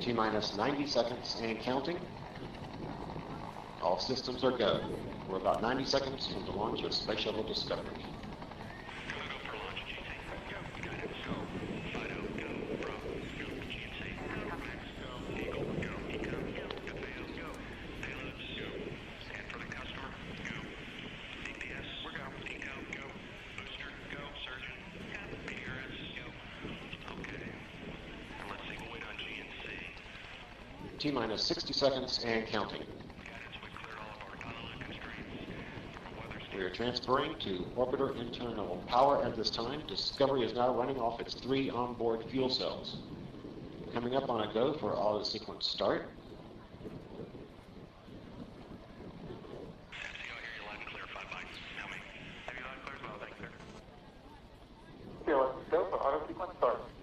T-minus 90 seconds and counting. All systems are go. We're about 90 seconds from the launch of Space Shuttle Discovery. T-minus 60 seconds and counting. We are transferring to orbiter internal power at this time. Discovery is now running off its 3 onboard fuel cells. Coming up on a go for auto sequence start.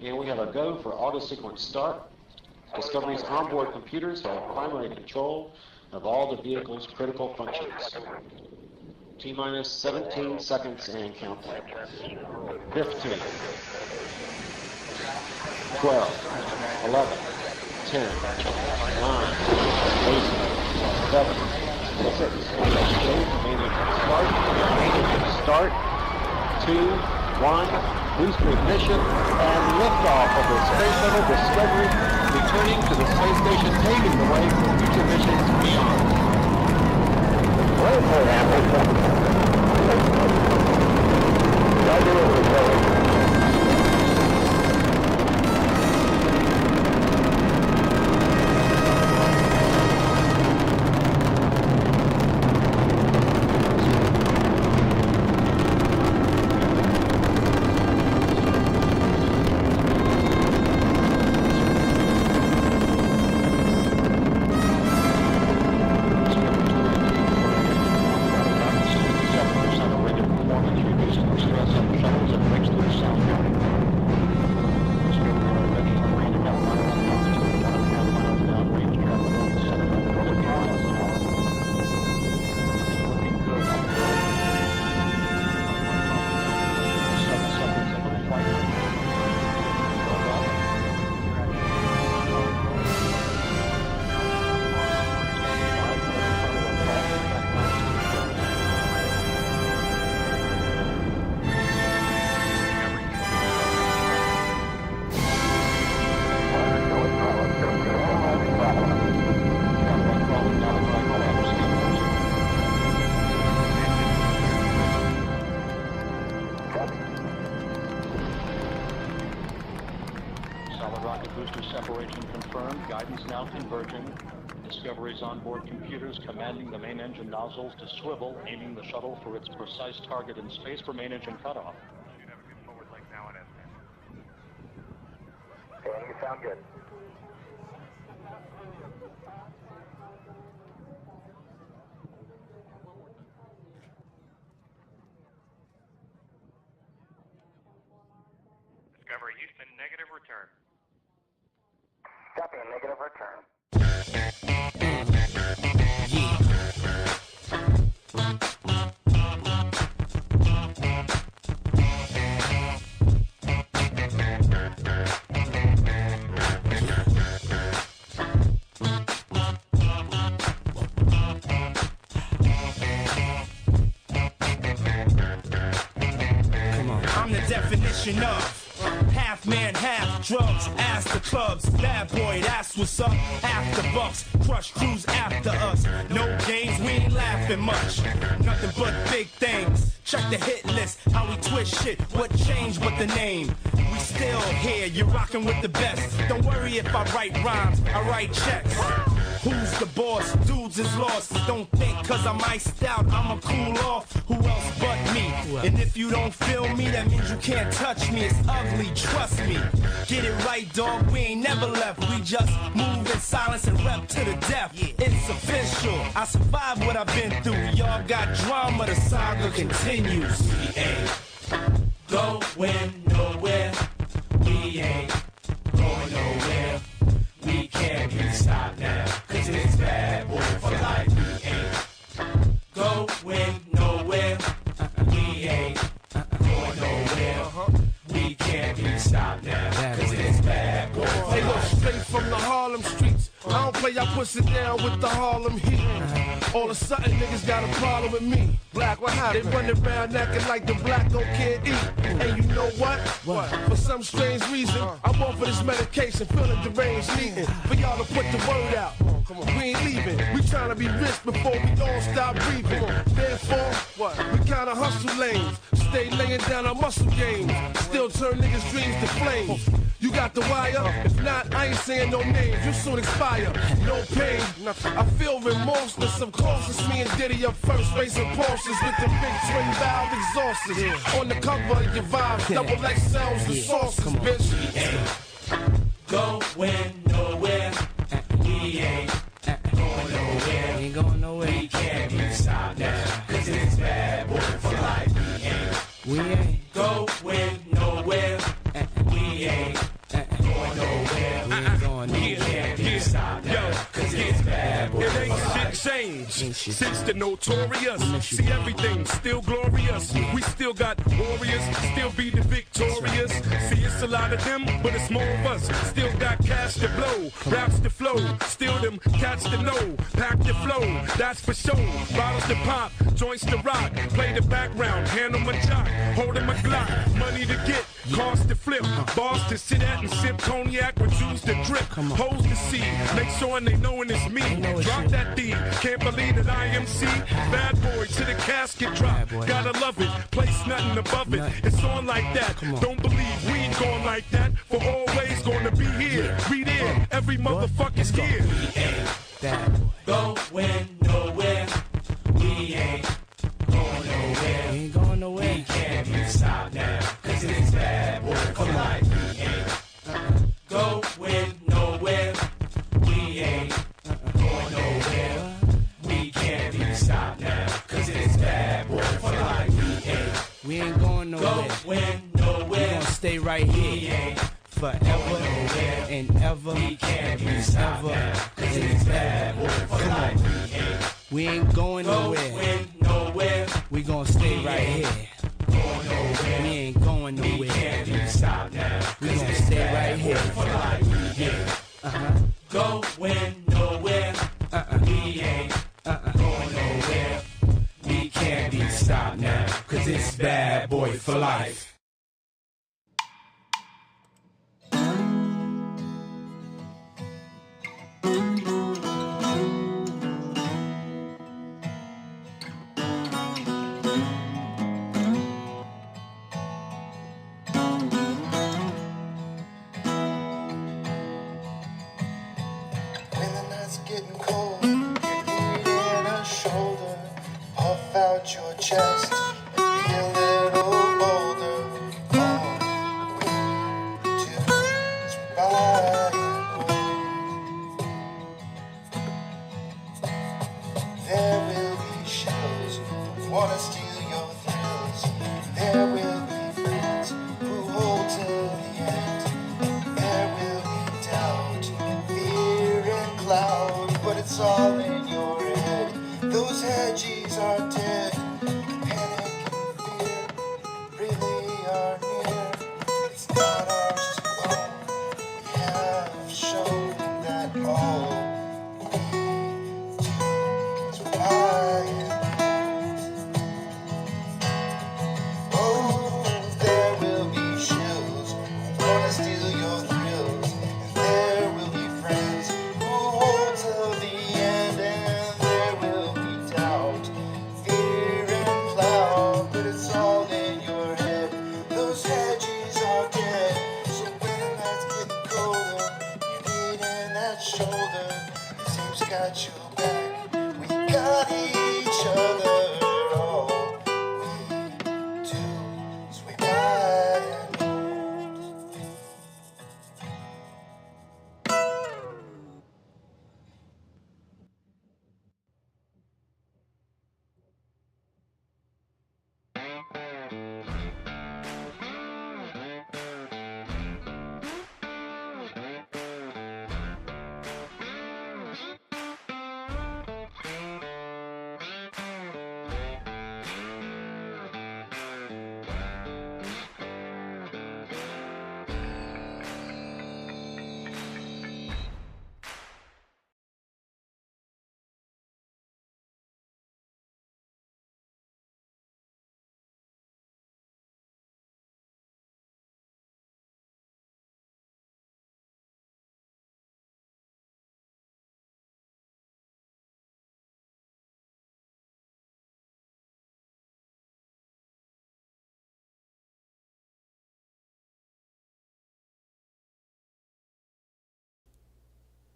And we have a go for auto sequence start. Discovery's onboard computers have primary control of all the vehicle's critical functions. T-minus 17 seconds and counting. 15, 12, 11, 10, 9, 8, 7, 6, 5, start, 2, 1, booster ignition, and liftoff of the Space Shuttle Discovery, returning to the space station, paving the way for future missions beyond. Discovery's onboard computers commanding the main engine nozzles to swivel, aiming the shuttle for its precise target in space for main engine cutoff. Okay, you sound good. Discovery Houston, negative return. Copy, negative return. I'm the definition of half man, half drugs, ass the clubs, bad boy, that's what's up, after bucks, crush crews after us, no games, we ain't laughing much, nothing but big things, check the hit list, how we twist shit, what changed but the name, we still here, you're rocking with the best, don't worry if I write rhymes, I write checks. Who's the boss? Dudes is lost. Don't think cause I'm iced out, I'ma cool off. Who else but me? And if you don't feel me, that means you can't touch me. It's ugly, trust me. Get it right, dog, we ain't never left. We just move in silence and rep to the death. It's official, I survived what I've been through. Y'all got drama, the saga continues. We ain't going nowhere. We ain't going nowhere. We can't be stopped now, cause it's bad boy for life. We ain't going nowhere. We ain't going nowhere. We can't be stopped now, cause it's bad boy for life. They go straight from the Harlem Street way I push it down with the Harlem heat. All of a sudden, niggas got a problem with me. Black, what happened? They running around acting like the black don't can't eat. And you know what? What? For some strange reason, I'm on for this medication, feeling deranged, needing for y'all to put the word out. Come on. We ain't leaving. We tryna be rich before we all stop breathing. Therefore, what? We kinda hustle lanes. Stay laying down our muscle games. Still turn niggas' dreams to flames. You got the wire? If not, I ain't saying no names. You soon expire. No pain. I feel remorseless. Of course, it's me and Diddy up first, racing Porsches with the big twin valve exhausters. On the cover of your vibe, double XLs and sauces, bitch. Going nowhere. We ain't going nowhere. Ain't going nowhere. We can't be stopped now. Cause it's bad boy for life. We ain't going nowhere. We ain't going nowhere. We ain't going nowhere. We can't be stopped now. Cause it's bad boy for life. It ain't shit changed since the notorious. See everything still glorious. We still got warriors, still be the victorious. See it's a lot of them, but it's more of us. Still got cash to blow, raps to flow. Still them cats to know, pack the flow. That's for sure. Bottles to pop, joints to rock. Play the background, handle my jock, holding my Glock. Money to get, cars to flip, bars to sit at and sip cognac with juice to drip. Hoes to see, make sure they knowin' it's me. Drop that D, can't believe that AMC. Bad boy to the casket drop. Gotta love it, place nothing above it. It's on like that. Don't believe we ain't going like that. For always gonna be here. We there, every motherfucker's here. We ain't that going nowhere. We ain't going nowhere. We ain't going nowhere. We can't be stopped now. Cause it's bad boy for life. We ain't going nowhere. We ain't going nowhere. We can't be stopped now. Cause it's bad boy for life. We ain't going nowhere. Going nowhere. We gon' stay right here. Forever and ever. We can't be stopped now. Cause it's bad boy for life. We ain't going nowhere. We gon' stay right here. We ain't going nowhere. We can't be stopped now. We gon' stay right here for life. Going nowhere. We ain't going nowhere. We can't be stopped now. Cause it's bad boy for life. Getting cold, you need in a shoulder, puff out your chest, and be a little bolder. We to survive. There will be shadows who wanna steal your thrills. There will be friends who hold till the end. There will be doubt, fear and cloud. But it's all in your head. Those hedgies are dead. Panic and fear really are near. It's not ours to own. We have shown that all we do is rely. Oh, there will be shills who wanna steal your thrills. And there will be friends who hold till the end, and there will be doubt, fear and cloud, but it's all in your head. Those hedges are dead. So when the night's getting colder, you need in that shoulder. Seems got your back. We got each other. All we do is we ride and hold.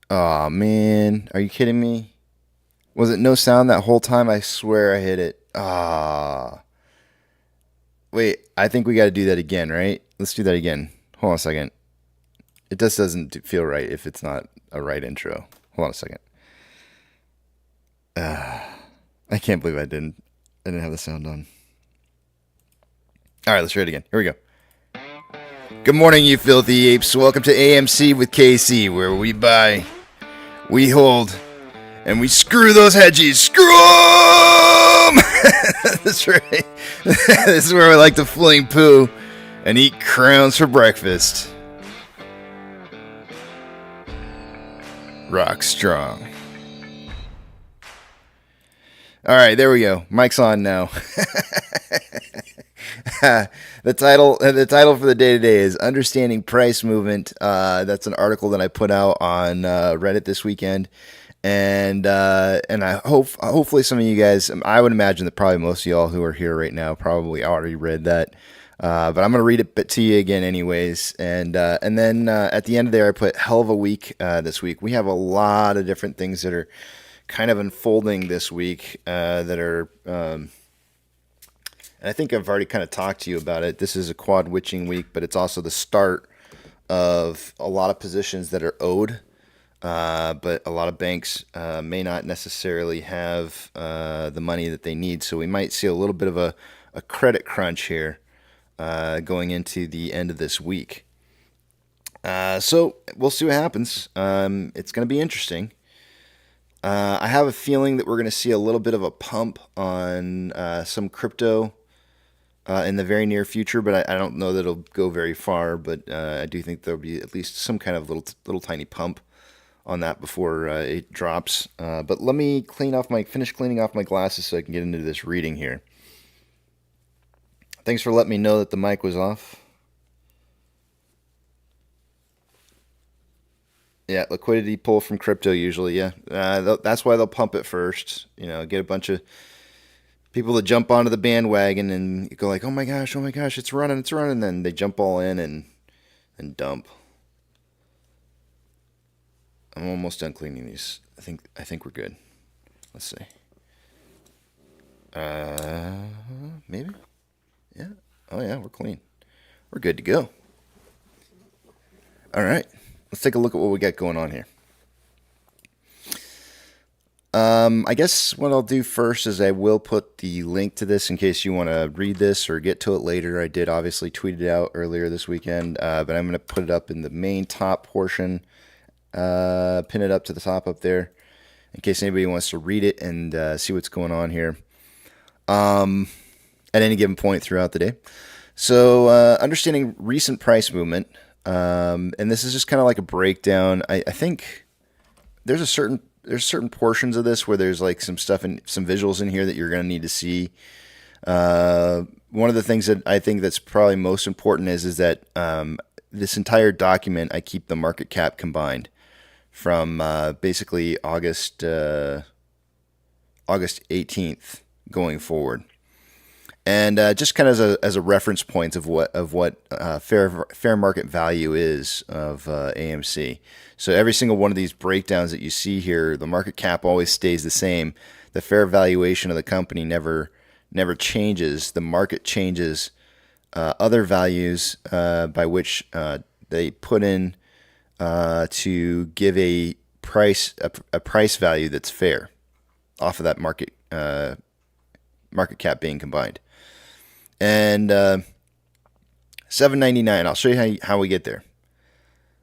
Oh man, are you kidding me? Was it no sound that whole time? I swear I hit it. Ah. Wait, I think we got to do that again, right? Let's do that again. Hold on a second. It just doesn't feel right if it's not a right intro. Hold on a second. I can't believe I didn't have the sound on. All right, let's try it again. Here we go. Good morning, you filthy apes. Welcome to AMC with KC, where we buy, we hold, and we screw those hedgies. Screw them! That's right. This is where we like to fling poo and eat crowns for breakfast. Rock strong. All right, there we go. Mic's on now. The title for the day today is "Understanding Price Movement." That's an article that I put out on Reddit this weekend, and I hopefully some of you guys. I would imagine that probably most of y'all who are here right now probably already read that. But I'm gonna read it to you again, anyways. And then at the end of there, I put hell of a week this week. We have a lot of different things that are kind of unfolding this week that are. And I think I've already kind of talked to you about it. This is a quad witching week, but it's also the start of a lot of positions that are owed. But a lot of banks may not necessarily have the money that they need. So we might see a little bit of a credit crunch here going into the end of this week. So we'll see what happens. It's going to be interesting. I have a feeling that we're going to see a little bit of a pump on some crypto in the very near future, but I don't know that it'll go very far. But I do think there'll be at least some kind of little tiny pump on that before it drops. But let me finish cleaning off my glasses so I can get into this reading here. Thanks for letting me know that the mic was off. Yeah, liquidity pull from crypto usually. Yeah, that's why they'll pump it first. Get a bunch of people that jump onto the bandwagon and go like, oh my gosh, it's running. And then they jump all in and dump. I'm almost done cleaning these. I think we're good. Let's see. Maybe? Yeah. Oh yeah, we're clean. We're good to go. All right. Let's take a look at what we got going on here. I guess what I'll do first is I will put the link to this in case you want to read this or get to it later. I did obviously tweet it out earlier this weekend, but I'm going to put it up in the main top portion, pin it up to the top up there in case anybody wants to read it and see what's going on here at any given point throughout the day. So understanding recent price movement, and this is just kind of like a breakdown. I think there's certain portions of this where there's like some stuff and some visuals in here that you're going to need to see. One of the things that I think that's probably most important is that this entire document, I keep the market cap combined from basically August 18th going forward. And just kind of as a reference point of what fair market value is of AMC. So every single one of these breakdowns that you see here, the market cap always stays the same. The fair valuation of the company never changes. The market changes other values by which they put in to give a price value that's fair off of that market cap being combined. And $7.99. I'll show you how we get there.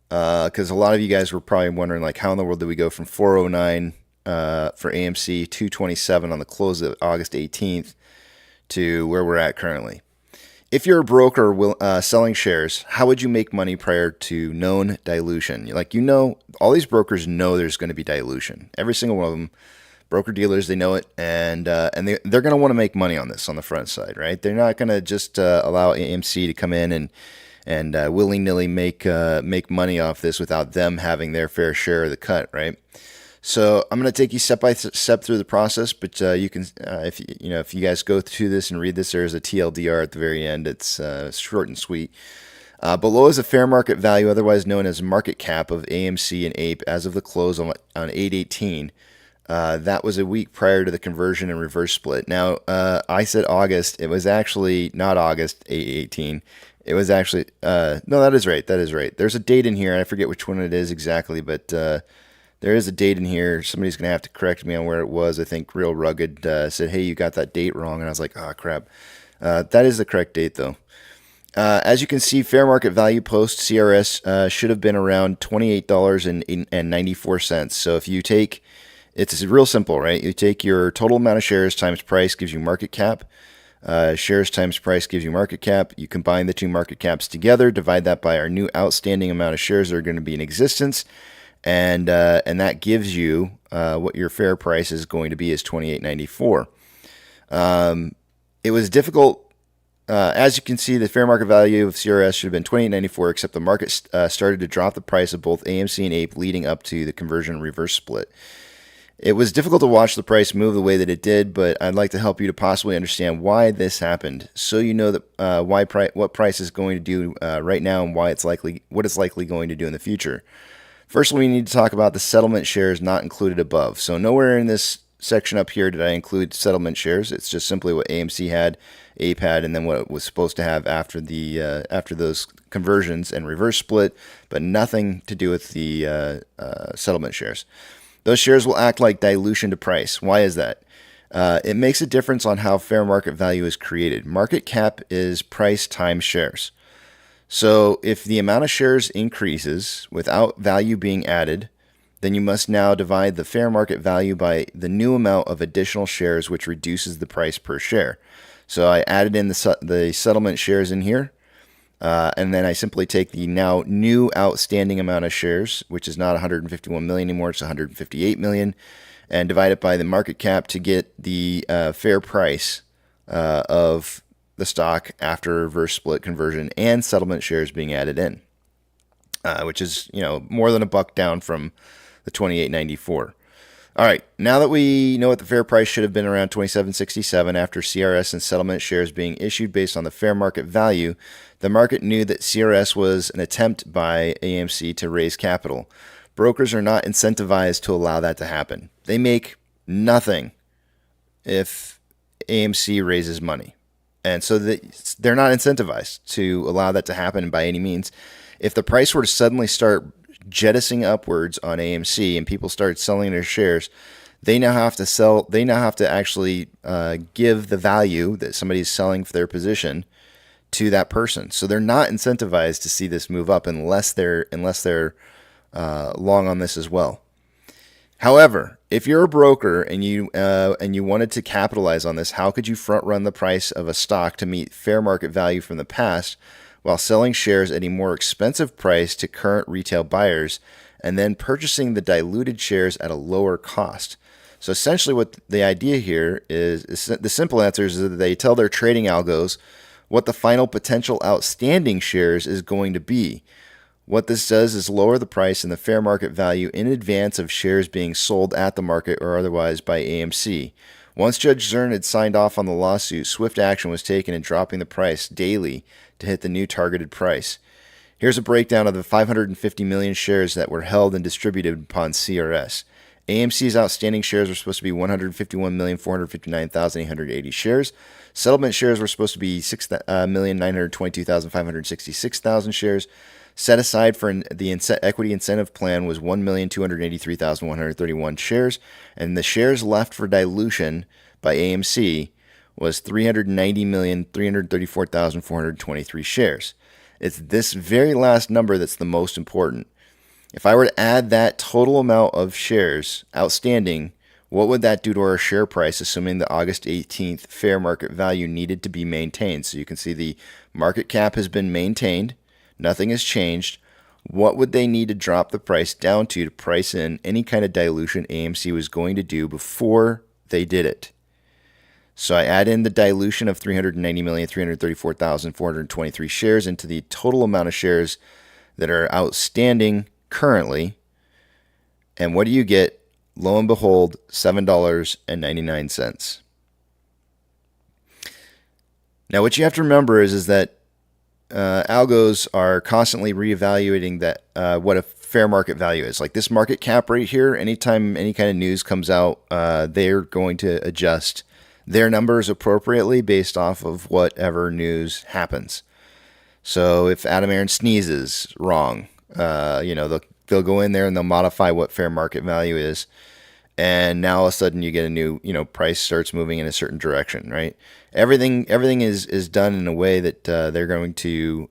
Because a lot of you guys were probably wondering, like, how in the world did we go from 409 for AMC, 227 on the close of August 18th to where we're at currently? If you're a broker selling shares, how would you make money prior to known dilution? All these brokers know there's going to be dilution. Every single one of them. Broker dealers, they know it, and they're going to want to make money on this on the front side, right? They're not going to just allow AMC to come in and willy-nilly make money off this without them having their fair share of the cut, right? So I'm going to take you step by step through the process, but you can, if you guys go through this and read this, there's a TLDR at the very end. It's short and sweet. Below is a fair market value, otherwise known as market cap, of AMC and Ape as of the close on 8/18. That was a week prior to the conversion and reverse split. Now, I said August. It was actually not August 8/18. It was actually, no, that is right. That is right. There's a date in here. I forget which one it is exactly, but there is a date in here. Somebody's going to have to correct me on where it was. I think Real Rugged said, hey, you got that date wrong. And I was like, oh, crap. That is the correct date, though. As you can see, fair market value post CRS should have been around $28.94. So if you take, it's real simple, right? You take your total amount of shares times price gives you market cap. Shares times price gives you market cap. You combine the two market caps together, divide that by our new outstanding amount of shares that are going to be in existence, and that gives you what your fair price is going to be is $28.94. It was difficult. As you can see, the fair market value of CRS should have been $28.94, except the market started to drop the price of both AMC and Ape leading up to the conversion reverse split. It was difficult to watch the price move the way that it did, but I'd like to help you to possibly understand why this happened, so you know that what price is going to do right now and what it's likely going to do in the future. First, we need to talk about the settlement shares not included above. So nowhere in this section up here did I include settlement shares. It's just simply what AMC had, Ape had, and then what it was supposed to have after those conversions and reverse split, but nothing to do with the settlement shares. Those shares will act like dilution to price. Why is that? It makes a difference on how fair market value is created. Market cap is price times shares. So if the amount of shares increases without value being added, then you must now divide the fair market value by the new amount of additional shares, which reduces the price per share. So I added in the settlement shares in here. And then I simply take the now new outstanding amount of shares, which is not 151 million anymore, it's 158 million, and divide it by the market cap to get the fair price of the stock after reverse split conversion and settlement shares being added in, which is more than $1 down from the 28.94. All right, now that we know what the fair price should have been around $27.67 after CRS and settlement shares being issued based on the fair market value, the market knew that CRS was an attempt by AMC to raise capital. Brokers are not incentivized to allow that to happen. They make nothing if AMC raises money. And so they're not incentivized to allow that to happen by any means. If the price were to suddenly start jettisoning upwards on AMC and people start selling their shares, they now have to sell. They now have to actually give the value that somebody's selling for their position to that person. So they're not incentivized to see this move up unless they're long on this as well. However, if you're a broker and you wanted to capitalize on this, how could you front run the price of a stock to meet fair market value from the past, while selling shares at a more expensive price to current retail buyers and then purchasing the diluted shares at a lower cost? So essentially what the idea here is the simple answer is that they tell their trading algos what the final potential outstanding shares is going to be. What this does is lower the price and the fair market value in advance of shares being sold at the market or otherwise by AMC. Once Judge Zern had signed off on the lawsuit, swift action was taken in dropping the price daily to hit the new targeted price. Here's a breakdown of the 550 million shares that were held and distributed upon CRS. AMC's outstanding shares were supposed to be 151,459,880 shares. Settlement shares were supposed to be 6,922,566 shares. Set aside for the equity incentive plan was 1,283,131 shares, and the shares left for dilution by AMC was 390,334,423 shares. It's this very last number that's the most important. If I were to add that total amount of shares outstanding, what would that do to our share price, assuming the August 18th fair market value needed to be maintained? So you can see the market cap has been maintained. Nothing has changed. What would they need to drop the price down to price in any kind of dilution AMC was going to do before they did it? So I add in the dilution of 390,334,423 shares into the total amount of shares that are outstanding currently. And what do you get? Lo and behold, $7.99. Now what you have to remember is that algos are constantly reevaluating that what a fair market value is. Like this market cap right here, anytime any kind of news comes out, they're going to adjust their numbers appropriately based off of whatever news happens. So if Adam Aaron sneezes wrong, they'll go in there and they'll modify what fair market value is. And now all of a sudden you get a new, price starts moving in a certain direction, right? Everything is done in a way that they're going to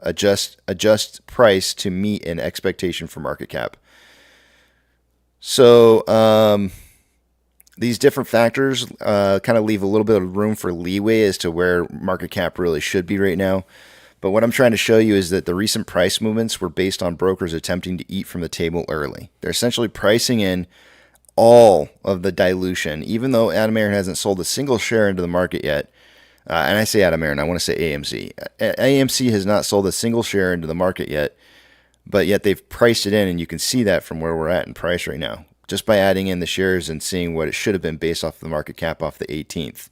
adjust price to meet an expectation for market cap. So these different factors kind of leave a little bit of room for leeway as to where market cap really should be right now. But what I'm trying to show you is that the recent price movements were based on brokers attempting to eat from the table early. They're essentially pricing in all of the dilution, even though Adam Aaron hasn't sold a single share into the market yet. And I say Adam Aaron, I want to say AMC. AMC has not sold a single share into the market yet, but yet they've priced it in, and you can see that from where we're at in price right now, just by adding in the shares and seeing what it should have been based off the market cap off the 18th.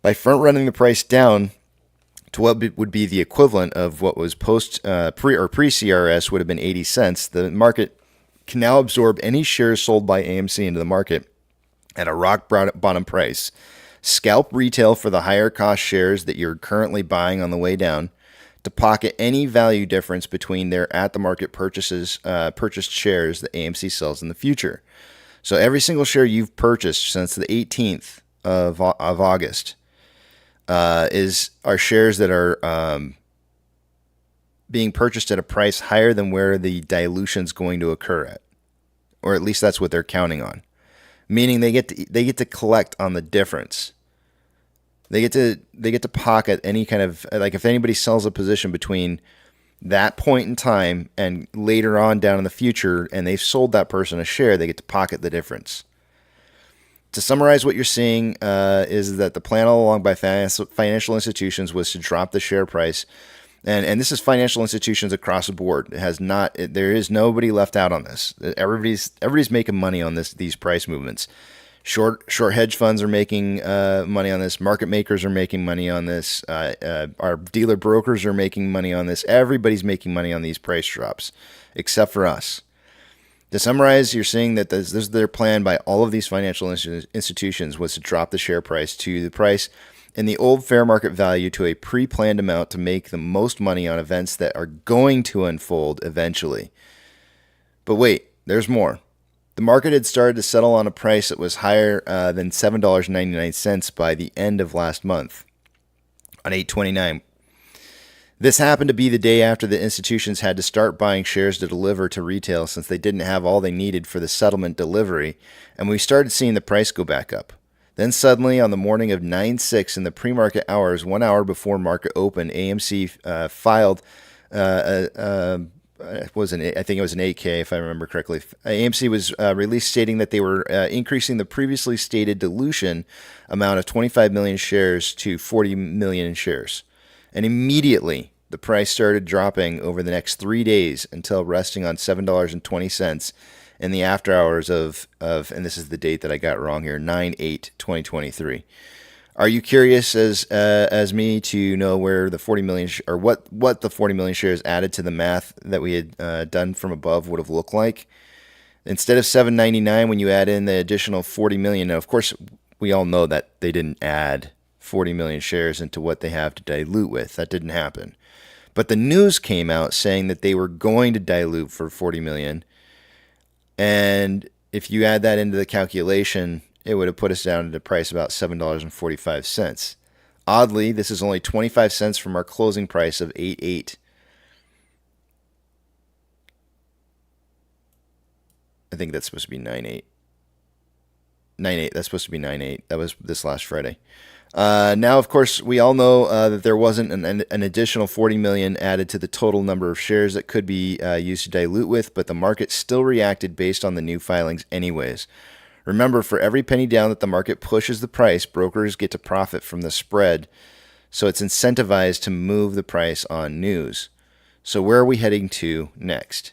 By front-running the price down to what would be the equivalent of what was pre-CRS would have been 80 cents, the market can now absorb any shares sold by AMC into the market at a rock bottom price, scalp retail for the higher cost shares that you're currently buying on the way down, to pocket any value difference between their at-the-market purchased shares that AMC sells in the future. So every single share you've purchased since the 18th of August are shares that are being purchased at a price higher than where the dilution is going to occur at, or at least that's what they're counting on. Meaning they get to collect on the difference. They get to pocket any kind of, like, if anybody sells a position between that point in time and later on down in the future, and they've sold that person a share, they get to pocket the difference. To summarize, what you're seeing is that the plan all along by financial institutions was to drop the share price, and this is financial institutions across the board. There is nobody left out on this. Everybody's making money on these price movements. Short hedge funds are making money on this. Market makers are making money on this. Our dealer brokers are making money on this. Everybody's making money on these price drops, except for us. To summarize, you're seeing that this is their plan by all of these financial institutions was to drop the share price to the price in the old fair market value to a pre-planned amount to make the most money on events that are going to unfold eventually. But wait, there's more. The market had started to settle on a price that was higher than $7.99 by the end of last month, on 8/29. This happened to be the day after the institutions had to start buying shares to deliver to retail since they didn't have all they needed for the settlement delivery, and we started seeing the price go back up. Then suddenly, on the morning of 9/6 in the pre-market hours, 1 hour before market open, AMC filed I think it was an 8K if I remember correctly. AMC was released stating that they were increasing the previously stated dilution amount of 25 million shares to 40 million shares. And immediately, the price started dropping over the next 3 days until resting on $7.20 in the after hours of, and this is the date that I got wrong here, 9/8/2023. Are you curious as me to know where the 40 million or what the 40 million shares added to the math that we had done from above would have looked like? Instead of $7.99, when you add in the additional 40 million, now of course we all know that they didn't add 40 million shares into what they have to dilute with. That didn't happen. But the news came out saying that they were going to dilute for 40 million. And if you add that into the calculation, it would have put us down at a price about $7.45. Oddly, this is only 25 cents from our closing price of 8.8. I think that's supposed to be 9.8. 9.8. That's supposed to be 9.8. That was this last Friday. Now, of course, we all know that there wasn't an additional 40 million added to the total number of shares that could be used to dilute with, but the market still reacted based on the new filings anyways. Remember, for every penny down that the market pushes the price, brokers get to profit from the spread, so it's incentivized to move the price on news. So where are we heading to next?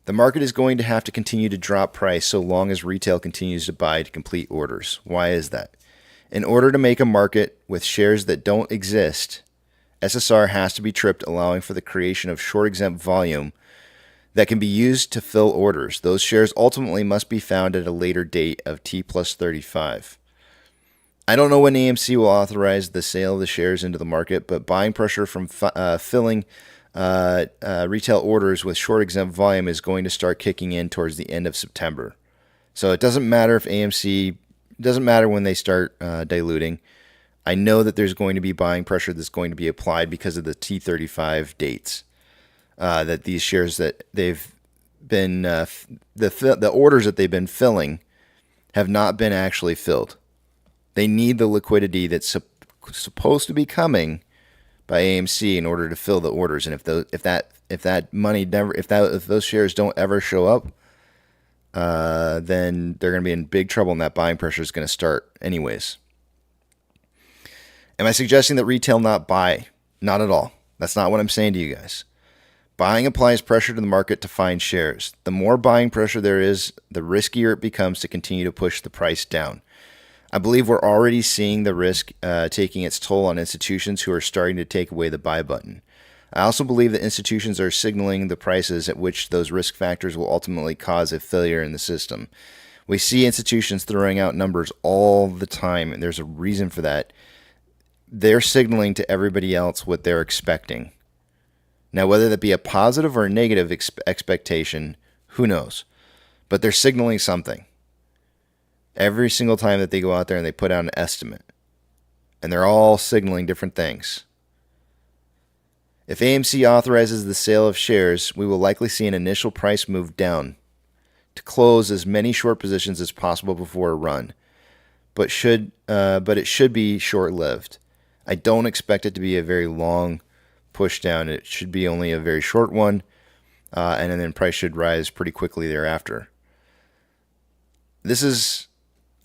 The market is going to have to continue to drop price so long as retail continues to buy to complete orders. Why is that? In order to make a market with shares that don't exist, SSR has to be tripped, allowing for the creation of short-exempt volume that can be used to fill orders. Those shares ultimately must be found at a later date of T plus 35. I don't know when AMC will authorize the sale of the shares into the market, but buying pressure from filling retail orders with short exempt volume is going to start kicking in towards the end of September. So it doesn't matter if AMC, doesn't matter when they start diluting. I know that there's going to be buying pressure that's going to be applied because of the T35 dates. That these shares that they've been, the orders that they've been filling have not been actually filled. They need the liquidity that's supposed to be coming by AMC in order to fill the orders. And if that money never, if those shares don't ever show up, then they're going to be in big trouble, and that buying pressure is going to start anyways. Am I suggesting that retail not buy? Not at all. That's not what I'm saying to you guys. Buying applies pressure to the market to find shares. The more buying pressure there is, the riskier it becomes to continue to push the price down. I believe we're already seeing the risk taking its toll on institutions who are starting to take away the buy button. I also believe that institutions are signaling the prices at which those risk factors will ultimately cause a failure in the system. We see institutions throwing out numbers all the time, and there's a reason for that. They're signaling to everybody else what they're expecting. Now, whether that be a positive or a negative expectation, who knows? But they're signaling something every single time that they go out there and they put out an estimate. And they're all signaling different things. If AMC authorizes the sale of shares, we will likely see an initial price move down to close as many short positions as possible before a run. But it should be short-lived. I don't expect it to be a very long push down. It should be only a very short one, and then price should rise pretty quickly thereafter. This is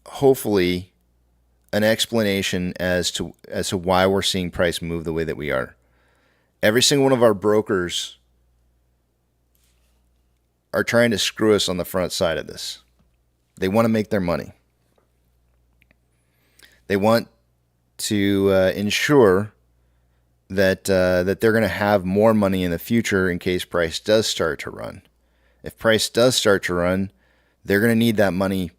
hopefully an explanation as to why we're seeing price move the way that we are. Every single one of our brokers are trying to screw us on the front side of this. They want to make their money. They want to ensure that they're going to have more money in the future in case price does start to run. If price does start to run, they're going to need that money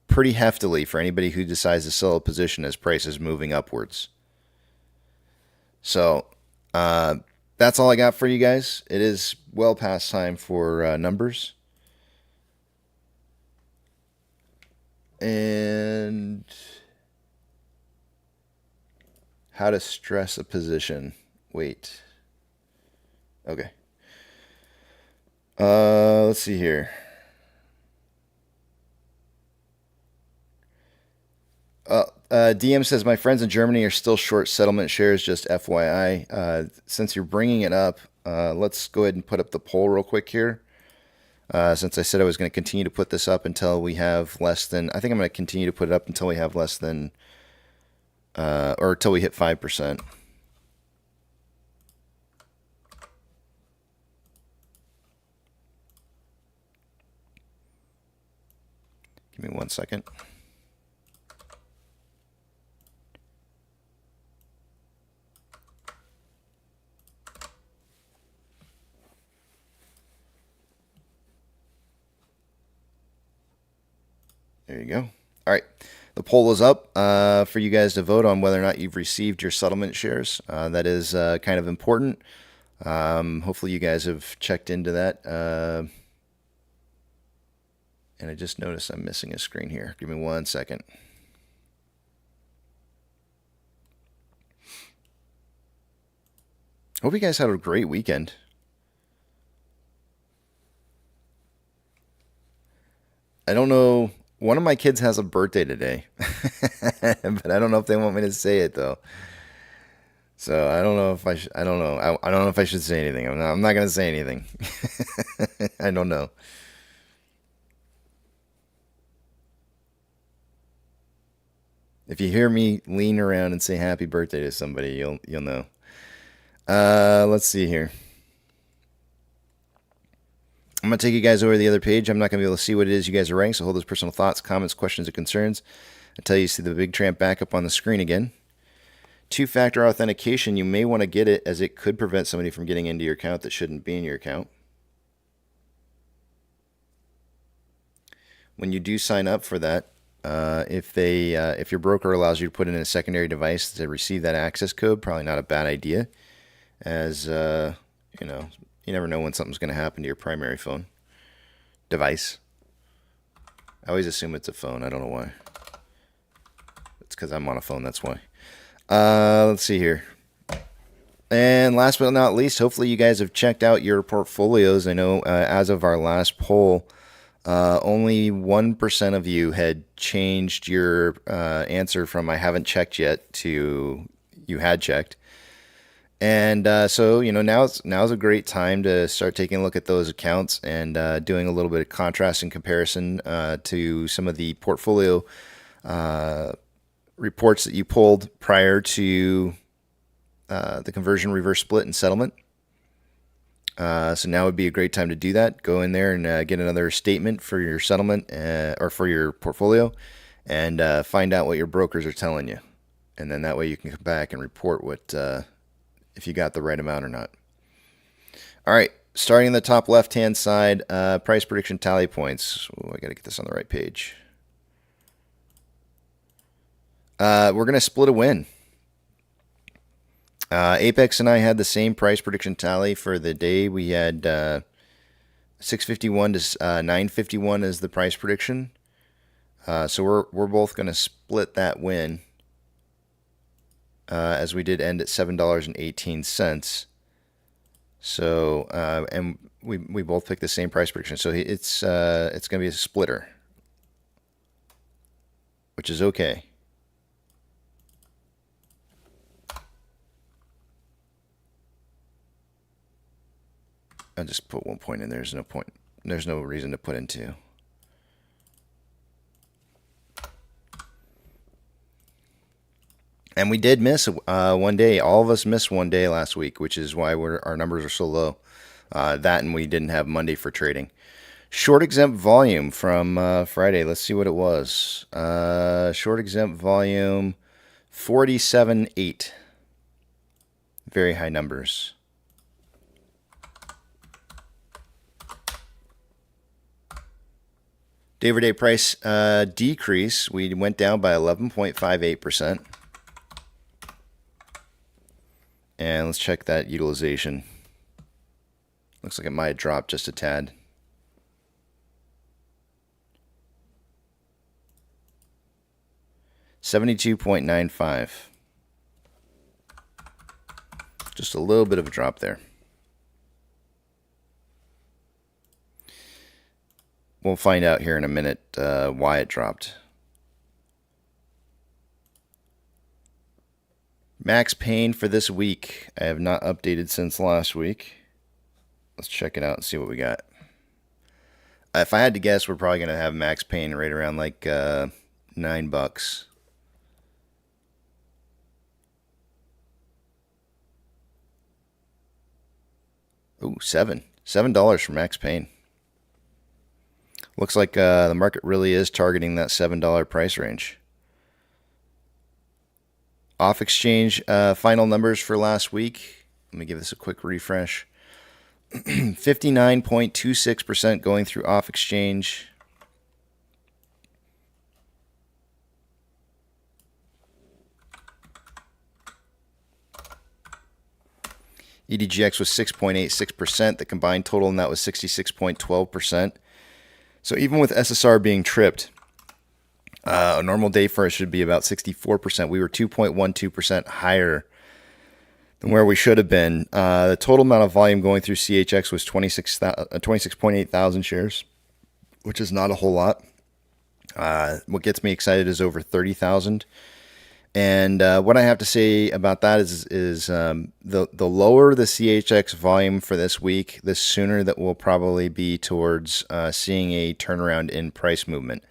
pretty heftily for anybody who decides to sell a position as price is moving upwards. So that's all I got for you guys. It is well past time for numbers. And how to stress a position. Wait. Okay. Let's see here. DM says, my friends in Germany are still short settlement shares, just FYI. Since you're bringing it up, let's go ahead and put up the poll real quick here. Since I said I was going to continue to put this up until we have less than, I think I'm going to continue to put it up until we have less than, or until we hit 5%. Give me 1 second. There you go. All right. The poll is up for you guys to vote on whether or not you've received your settlement shares. That is kind of important. Hopefully you guys have checked into that. And I just noticed I'm missing a screen here. Give me 1 second. Hope you guys had a great weekend. I don't know. One of my kids has a birthday today, but I don't know if they want me to say it though. So I don't know if I I don't know. I don't know if I should say anything. I'm not going to say anything. I don't know. If you hear me lean around and say happy birthday to somebody, you'll know. Let's see here. I'm going to take you guys over to the other page. I'm not going to be able to see what it is you guys are writing, so hold those personal thoughts, comments, questions, or concerns until you see the big tramp back up on the screen again. Two-factor authentication, you may want to get it as it could prevent somebody from getting into your account that shouldn't be in your account. When you do sign up for that, if your broker allows you to put in a secondary device to receive that access code, probably not a bad idea, as you know, you never know when something's going to happen to your primary phone device. I always assume it's a phone. I don't know why. It's because I'm on a phone. That's why. Let's see here. And last but not least, hopefully you guys have checked out your portfolios. I know as of our last poll, only 1% of you had changed your answer from I haven't checked yet to you had checked. And so, you know, now's a great time to start taking a look at those accounts and doing a little bit of contrast and comparison to some of the portfolio reports that you pulled prior to the conversion, reverse split, and settlement. So now would be a great time to do that. Go in there and get another statement for your settlement or for your portfolio and find out what your brokers are telling you. And then that way you can come back and report what if you got the right amount or not. All right, starting in the top left-hand side, price prediction tally points. Ooh, I got to get this on the right page. We're going to split a win. Apex and I had the same price prediction tally for the day. We had 651 to 951 as the price prediction. So we're both going to split that win, as we did end at $7.18. So and we both picked the same price prediction. So it's going to be a splitter, which is okay. I'll just put 1 point in there. There's no point. There's no reason to put in 2. And we did miss one day. All of us missed one day last week, which is why our numbers are so low. That and we didn't have Monday for trading. Short exempt volume from Friday. Let's see what it was. Short exempt volume 47.8. Very high numbers. Day-over-day price decrease. We went down by 11.58%. And let's check that utilization. Looks like it might have dropped just a tad. $72.95. Just a little bit of a drop there. We'll find out here in a minute why it dropped. Max pain for this week. I have not updated since last week. Let's check it out and see what we got. If I had to guess, we're probably going to have max pain right around like $9. Ooh, $7 for max pain. Looks like the market really is targeting that $7 price range. Off exchange final numbers for last week. Let me give this a quick refresh. 59.26% going through off exchange. EDGX was 6.86%. The combined total in that was 66.12%. So even with SSR being tripped, a normal day for us should be about 64%. We were 2.12% higher than where we should have been. The total amount of volume going through CHX was 26.8 thousand shares, which is not a whole lot. What gets me excited is over 30,000. And what I have to say about that is the lower the CHX volume for this week, the sooner that we'll probably be towards seeing a turnaround in price movement.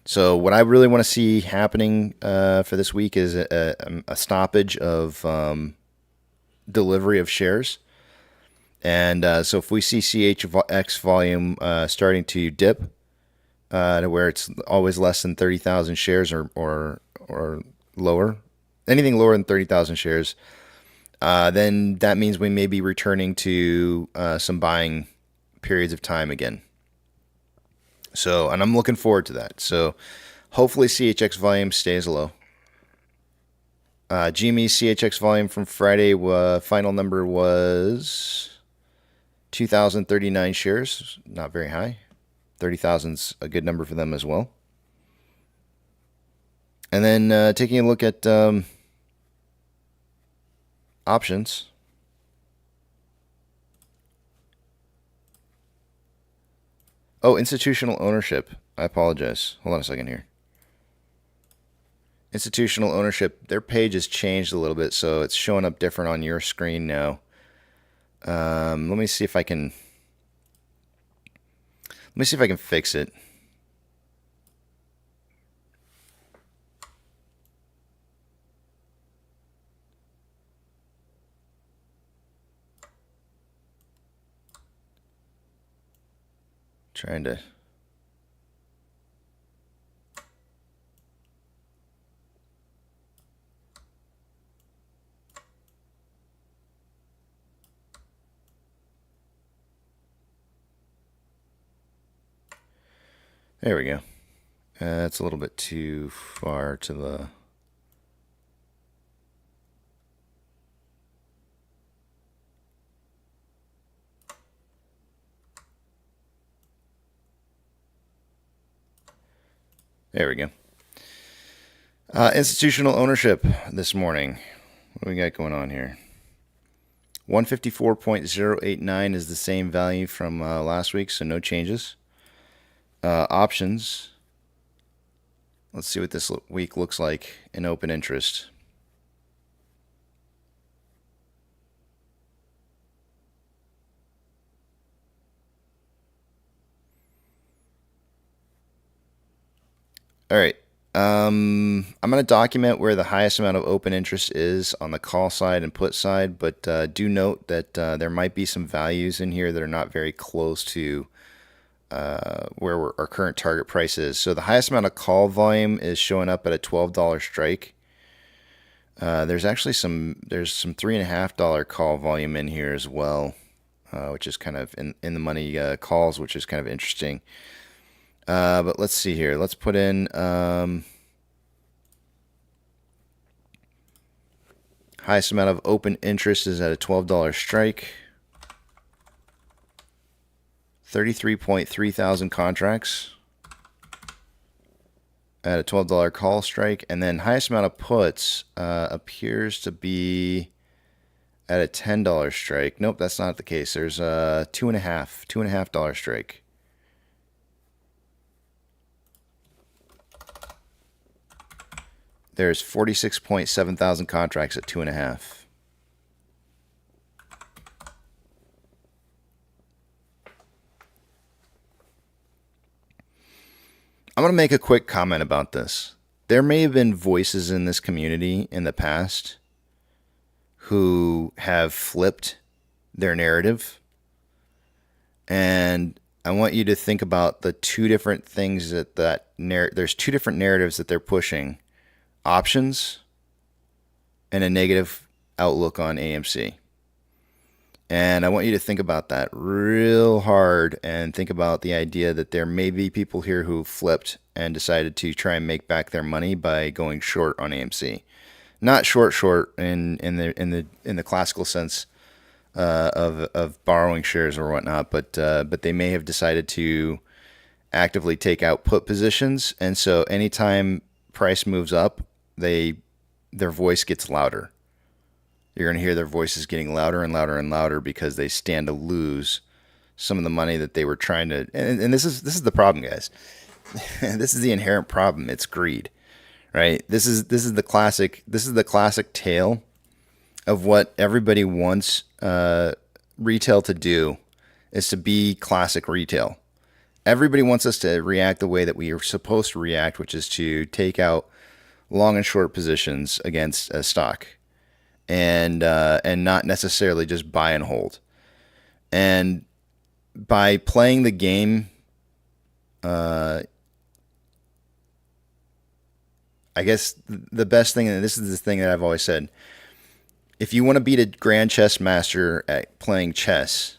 So what I really want to see happening for this week is a stoppage of delivery of shares. And so if we see CHX volume starting to dip to where it's always less than 30,000 shares or lower, anything lower than 30,000 shares, then that means we may be returning to some buying periods of time again. So, and I'm looking forward to that. So, hopefully CHX volume stays low. GME CHX volume from Friday, final number was 2,039 shares. Not very high. 30,000's a good number for them as well. And then taking a look at options. Oh, institutional ownership. I apologize. Hold on a second here. Institutional ownership, their page has changed a little bit, so it's showing up different on your screen now. Let me see if I can fix it. Trying to. There we go. That's a little bit too far to the... There we go. Institutional ownership this morning. What do we got going on here? 154.089 is the same value from last week, so no changes. Options. Let's see what this week looks like in open interest. All right. I'm going to document where the highest amount of open interest is on the call side and put side, but do note that there might be some values in here that are not very close to where our current target price is. So the highest amount of call volume is showing up at a $12 strike. There's actually some $3.50 call volume in here as well, which is kind of in the money calls, which is kind of interesting. But let's see here. Let's put in highest amount of open interest is at a $12 strike. 33.3 thousand contracts at a $12 call strike. And then highest amount of puts appears to be at a $10 strike. Nope, that's not the case. There's a $2.50 strike. There's 46.7 thousand contracts at 2.5. I'm going to make a quick comment about this. There may have been voices in this community in the past who have flipped their narrative. And I want you to think about the two different things there's two different narratives that they're pushing. Options and a negative outlook on AMC. And I want you to think about that real hard and think about the idea that there may be people here who flipped and decided to try and make back their money by going short on AMC. Not short in the classical sense of borrowing shares or whatnot, but they may have decided to actively take out put positions, and so anytime price moves up, their voice gets louder. You're going to hear their voices getting louder and louder and louder because they stand to lose some of the money that they were trying to. And this is the problem, guys. This is the inherent problem. It's greed, right? This is the classic tale of what everybody wants retail to do, is to be classic retail. Everybody wants us to react the way that we are supposed to react, which is to take out long and short positions against a stock. And not necessarily just buy and hold. And by playing the game, I I guess the best thing, and this is the thing that I've always said, if you want to beat a grand chess master at playing chess,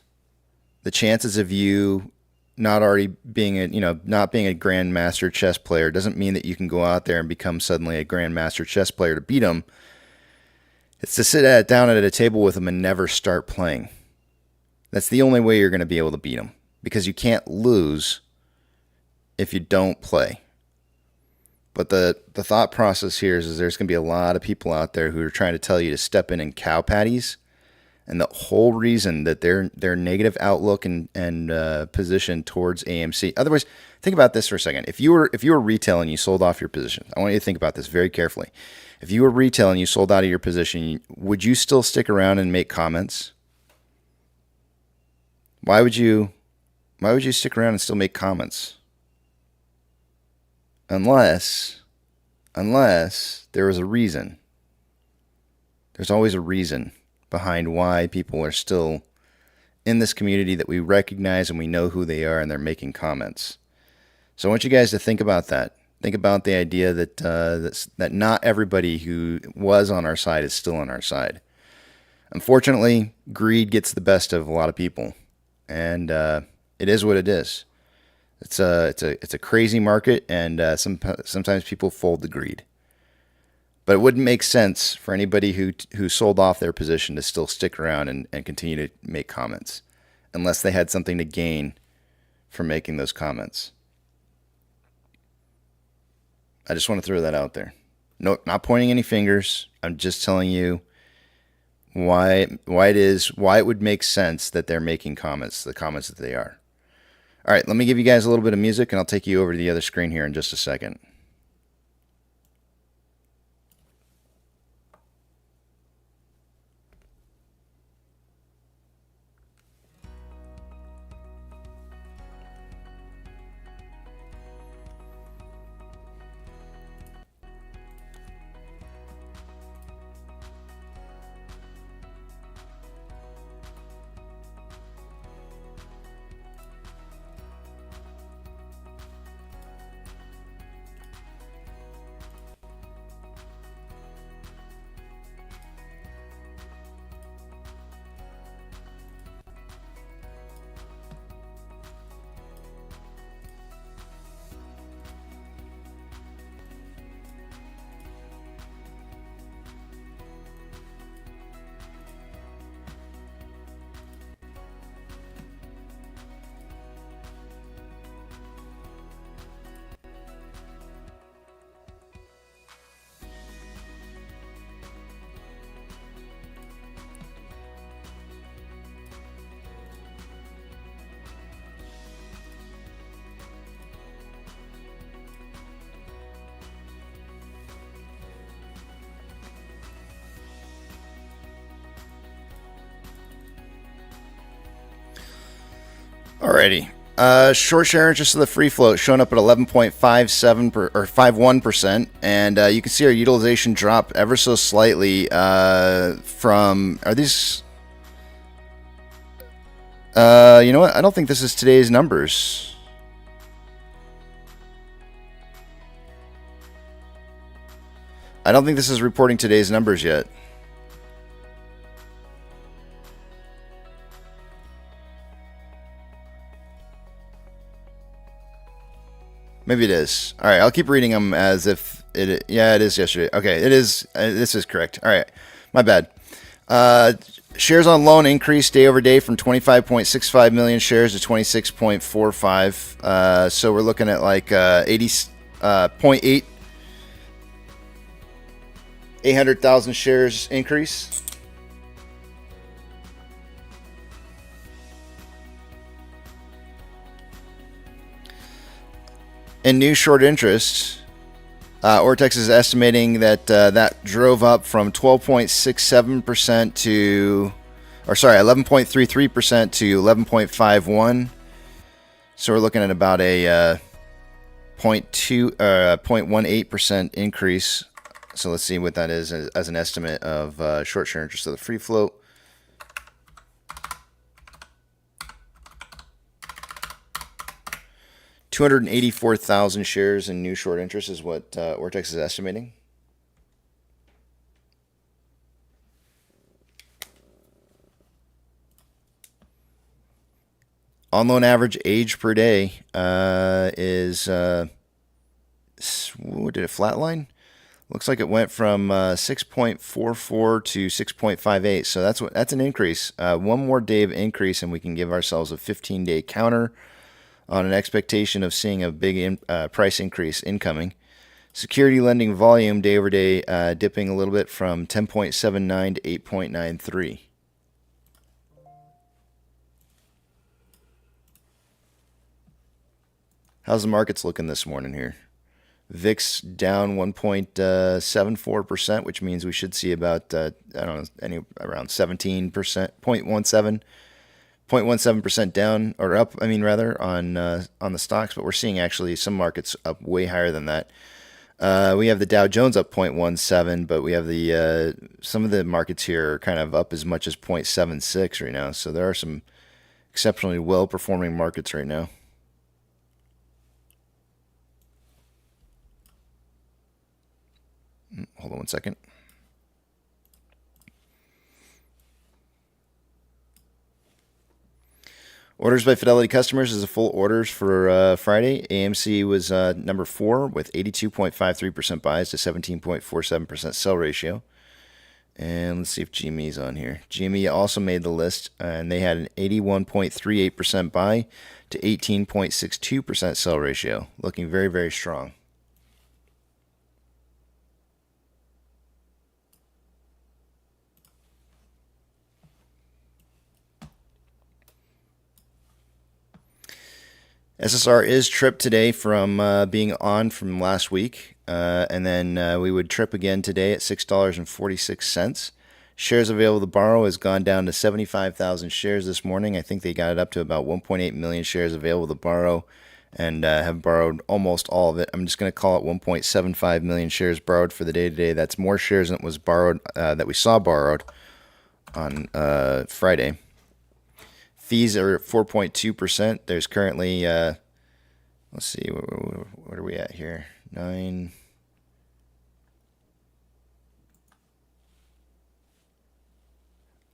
the chances of you not already being not being a grandmaster chess player doesn't mean that you can go out there and become suddenly a grandmaster chess player to beat them. It's to sit down at a table with them and never start playing. That's the only way you're going to be able to beat them, because you can't lose if you don't play. But the thought process here is there's going to be a lot of people out there who are trying to tell you to step in and cow patties. And the whole reason that their negative outlook and position towards AMC. Otherwise, think about this for a second. If you were retail and you sold off your position, I want you to think about this very carefully. If you were retail and you sold out of your position, would you still stick around and make comments? Why would you stick around and still make comments? Unless there was a reason. There's always a reason behind why people are still in this community that we recognize and we know who they are, and they're making comments. So I want you guys to think about that. Think about the idea that that not everybody who was on our side is still on our side. Unfortunately, greed gets the best of a lot of people, and it is what it is. It's a crazy market, and sometimes people fold to greed. But it wouldn't make sense for anybody who sold off their position to still stick around and continue to make comments, unless they had something to gain from making those comments. I just want to throw that out there. No, not pointing any fingers. I'm just telling you why it would make sense that they're making comments, the comments that they are. All right, let me give you guys a little bit of music, and I'll take you over to the other screen here in just a second. Alrighty. Short share interest of the free float showing up at 11.57 or 51%, and you can see our utilization drop ever so slightly from. Are these? You know what? I don't think this is today's numbers. I don't think this is reporting today's numbers yet. Maybe it is. All right, I'll keep reading them as if it. Yeah, it is yesterday. Okay, it is. This is correct. All right, my bad. Shares on loan increased day over day from 25.65 million shares to 26.45. So we're looking at like 800,000 shares increase. In new short interest, Ortex is estimating that that drove up from 12.67% to, or sorry, 11.33% to 11.51. So we're looking at about a 0.18% increase. So let's see what that is as an estimate of short share interest of the free float. 284,000 shares in new short interest is what Ortex is estimating. On loan average age per day is, what did it flatline? Looks like it went from 6.44 to 6.58. So that's an increase. One more day of increase, and we can give ourselves a 15-day counter on an expectation of seeing a big price increase incoming. Security lending volume day over day dipping a little bit from 10.79 to 8.93. How's the markets looking this morning here? VIX down 1.74%, which means we should see about, I don't know, around 17%, 0.17% down, or up, I mean, rather, on the stocks, but we're seeing actually some markets up way higher than that. We have the Dow Jones up 0.17, but we have the some of the markets here are kind of up as much as 0.76 right now, so there are some exceptionally well-performing markets right now. Hold on one second. Orders by Fidelity customers is a full orders for Friday. AMC was number 4 with 82.53% buys to 17.47% sell ratio. And let's see if GME's on here. GME also made the list, and they had an 81.38% buy to 18.62% sell ratio. Looking very, very strong. SSR is tripped today from being on from last week, and then we would trip again today at $6.46. Shares available to borrow has gone down to 75,000 shares this morning. I think they got it up to about 1.8 million shares available to borrow, and have borrowed almost all of it. I'm just going to call it 1.75 million shares borrowed for the day today. That's more shares than was borrowed, that we saw borrowed on Friday. Fees are at 4.2%. There's currently, let's see, what are we at here? 9.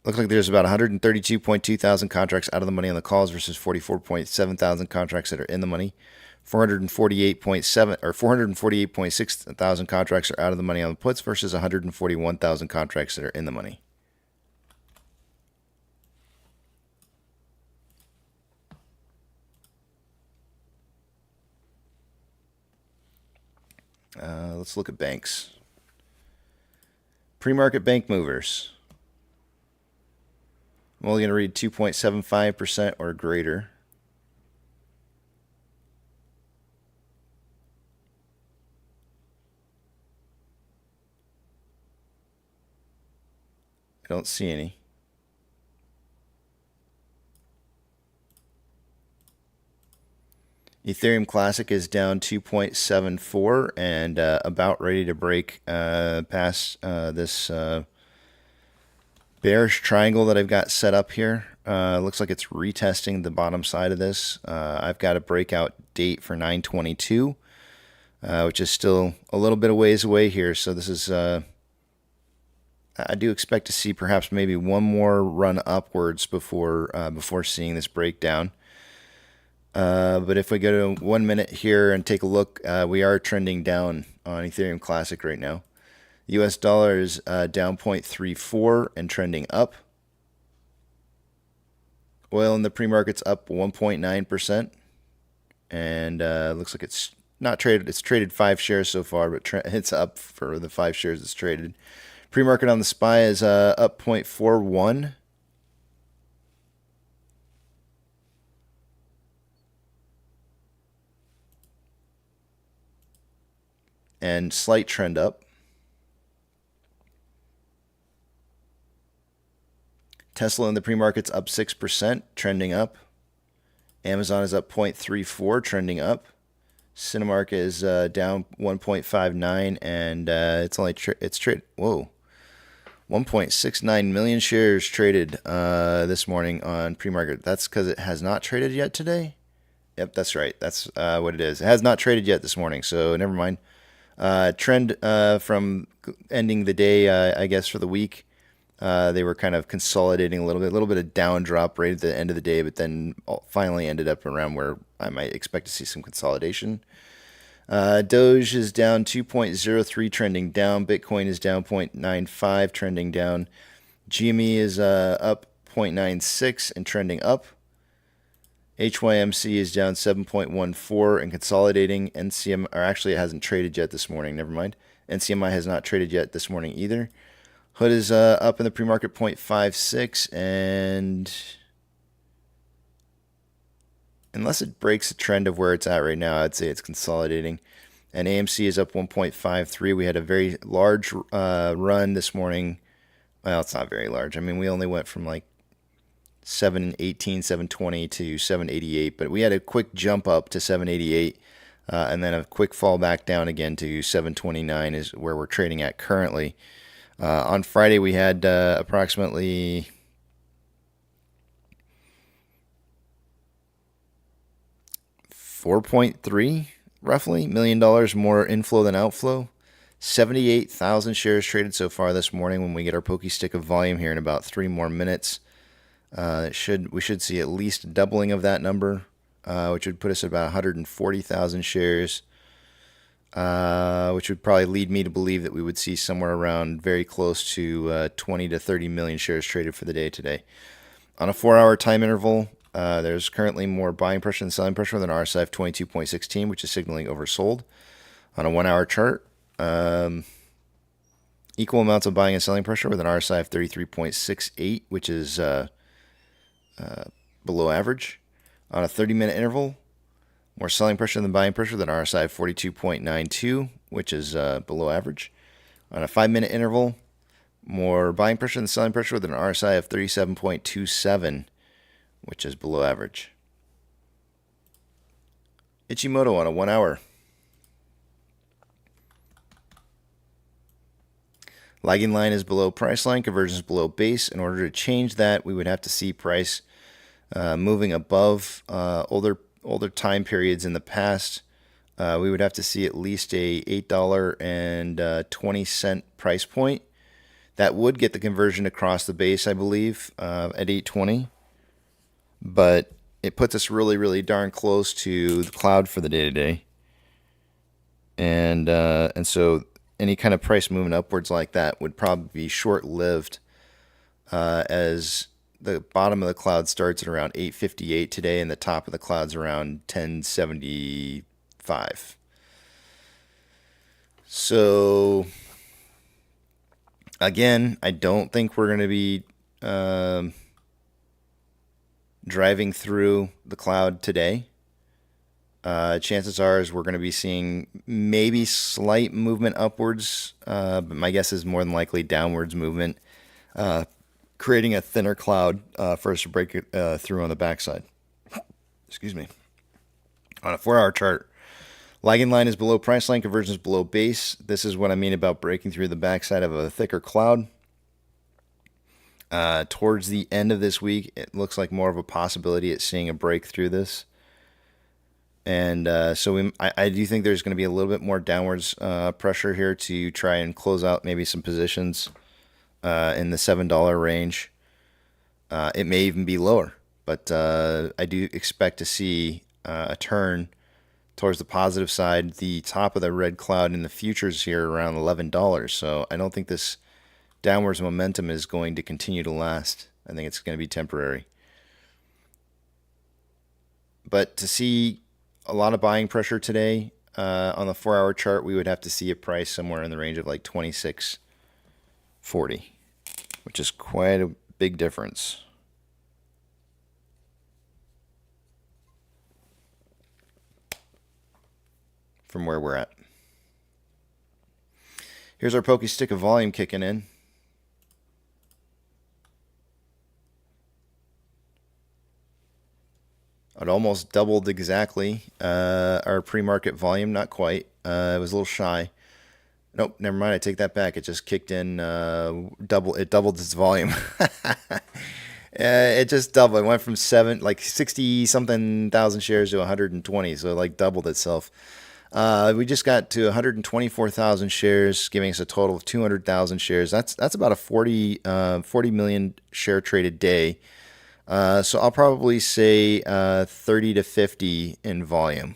Looks like there's about 132.2 thousand contracts out of the money on the calls versus 44.7 thousand contracts that are in the money. 448.7 or 448.6 thousand contracts are out of the money on the puts versus 141,000 contracts that are in the money. Let's look at banks. Pre-market bank movers. I'm only going to read 2.75% or greater. I don't see any. Ethereum Classic is down 2.74 and about ready to break past this bearish triangle that I've got set up here. Looks like it's retesting the bottom side of this. I've got a breakout date for 9/22, which is still a little bit of ways away here. So this is, I do expect to see perhaps maybe one more run upwards before seeing this breakdown. But if we go to 1 minute here and take a look, we are trending down on Ethereum Classic right now. US dollar is down 0.34 and trending up. Oil in the pre-market's up 1.9%. And looks like it's not traded. It's traded 5 shares so far, but it's up for the 5 shares it's traded. Pre-market on the SPY is up 0.41. And slight trend up. Tesla in the pre-market's up 6%, trending up. Amazon is up 0.34, trending up. Cinemark is down 1.59, and it's traded. Whoa, 1.69 million shares traded this morning on pre-market. That's because it has not traded yet today. Yep, that's right. That's what it is. It has not traded yet this morning, so never mind. Trend from ending the day, I guess, for the week. They were kind of consolidating a little bit of down drop right at the end of the day, but then finally ended up around where I might expect to see some consolidation. Doge is down 2.03, trending down. Bitcoin is down 0.95, trending down. GME is up 0.96 and trending up. HYMC is down 7.14 and consolidating. NCM, or actually it hasn't traded yet this morning, never mind. NCMI has not traded yet this morning either. Hood is up in the pre-market 0.56, and unless it breaks the trend of where it's at right now, I'd say it's consolidating. And AMC is up 1.53. We had a very large run this morning. Well, it's not very large. I mean, we only went from like 718, 720 to 788, but we had a quick jump up to 788, and then a quick fall back down again to 729 is where we're trading at currently. On Friday, we had approximately $4.3 roughly $1 million more inflow than outflow. 78,000 shares traded so far this morning. When we get our pokey stick of volume here in about 3 more minutes, we should see at least a doubling of that number, which would put us at about 140,000 shares, which would probably lead me to believe that we would see somewhere around very close to 20 to 30 million shares traded for the day today. On a 4-hour time interval, there's currently more buying pressure than selling pressure than RSI of 22.16, which is signaling oversold. On a 1-hour chart, equal amounts of buying and selling pressure with an RSI of 33.68, which is below average. On a 30-minute interval, more selling pressure than buying pressure than RSI of 42.92, which is below average. On a 5-minute interval, more buying pressure than selling pressure with an RSI of 37.27, which is below average. Ichimoto on a 1-hour. Lagging line is below price line, conversion is below base. In order to change that, we would have to see price moving above older time periods in the past. We would have to see at least a $8.20 price point. That would get the conversion across the base, I believe, at $8.20. But it puts us really, really darn close to the cloud for the day-to-day. And so any kind of price movement upwards like that would probably be short-lived, as the bottom of the cloud starts at around 858 today, and the top of the cloud's around 1075. So, again, I don't think we're going to be driving through the cloud today. Chances are is we're going to be seeing maybe slight movement upwards, but my guess is more than likely downwards movement, creating a thinner cloud for us to break it through on the backside. Excuse me. On a 4-hour chart, lagging line is below price line, conversion is below base. This is what I mean about breaking through the backside of a thicker cloud. Towards the end of this week, it looks like more of a possibility at seeing a break through this. And so I do think there's going to be a little bit more downwards pressure here to try and close out maybe some positions in the $7 range. It may even be lower, but I do expect to see a turn towards the positive side. The top of the red cloud in the futures here around $11. So I don't think this downwards momentum is going to continue to last. I think it's going to be temporary. But to see a lot of buying pressure today on the 4-hour chart, we would have to see a price somewhere in the range of like 26.40, which is quite a big difference. From where we're at. Here's our pokey stick of volume kicking in. It almost doubled exactly our pre-market volume. Not quite. It was a little shy. Nope, never mind. I take that back. It just kicked in. It doubled its volume. It just doubled. It went from 60 something thousand shares to 120, so it like doubled itself. We just got to 124,000 shares, giving us a total of 200,000 shares. That's about a 40 million share traded day. So I'll probably say 30 to 50 in volume.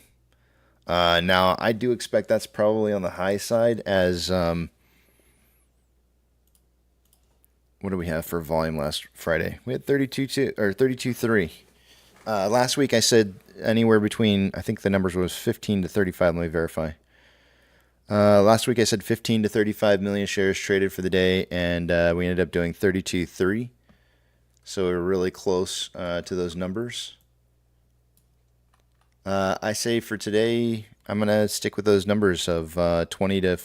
Now I do expect that's probably on the high side as what do we have for volume last Friday? We had 32.3. Last week I said anywhere between, I think the numbers was 15 to 35. Let me verify. Last week I said 15 to 35 million shares traded for the day, and we ended up doing 32.3. So we're really close to those numbers. I say for today, I'm going to stick with those numbers of 20 to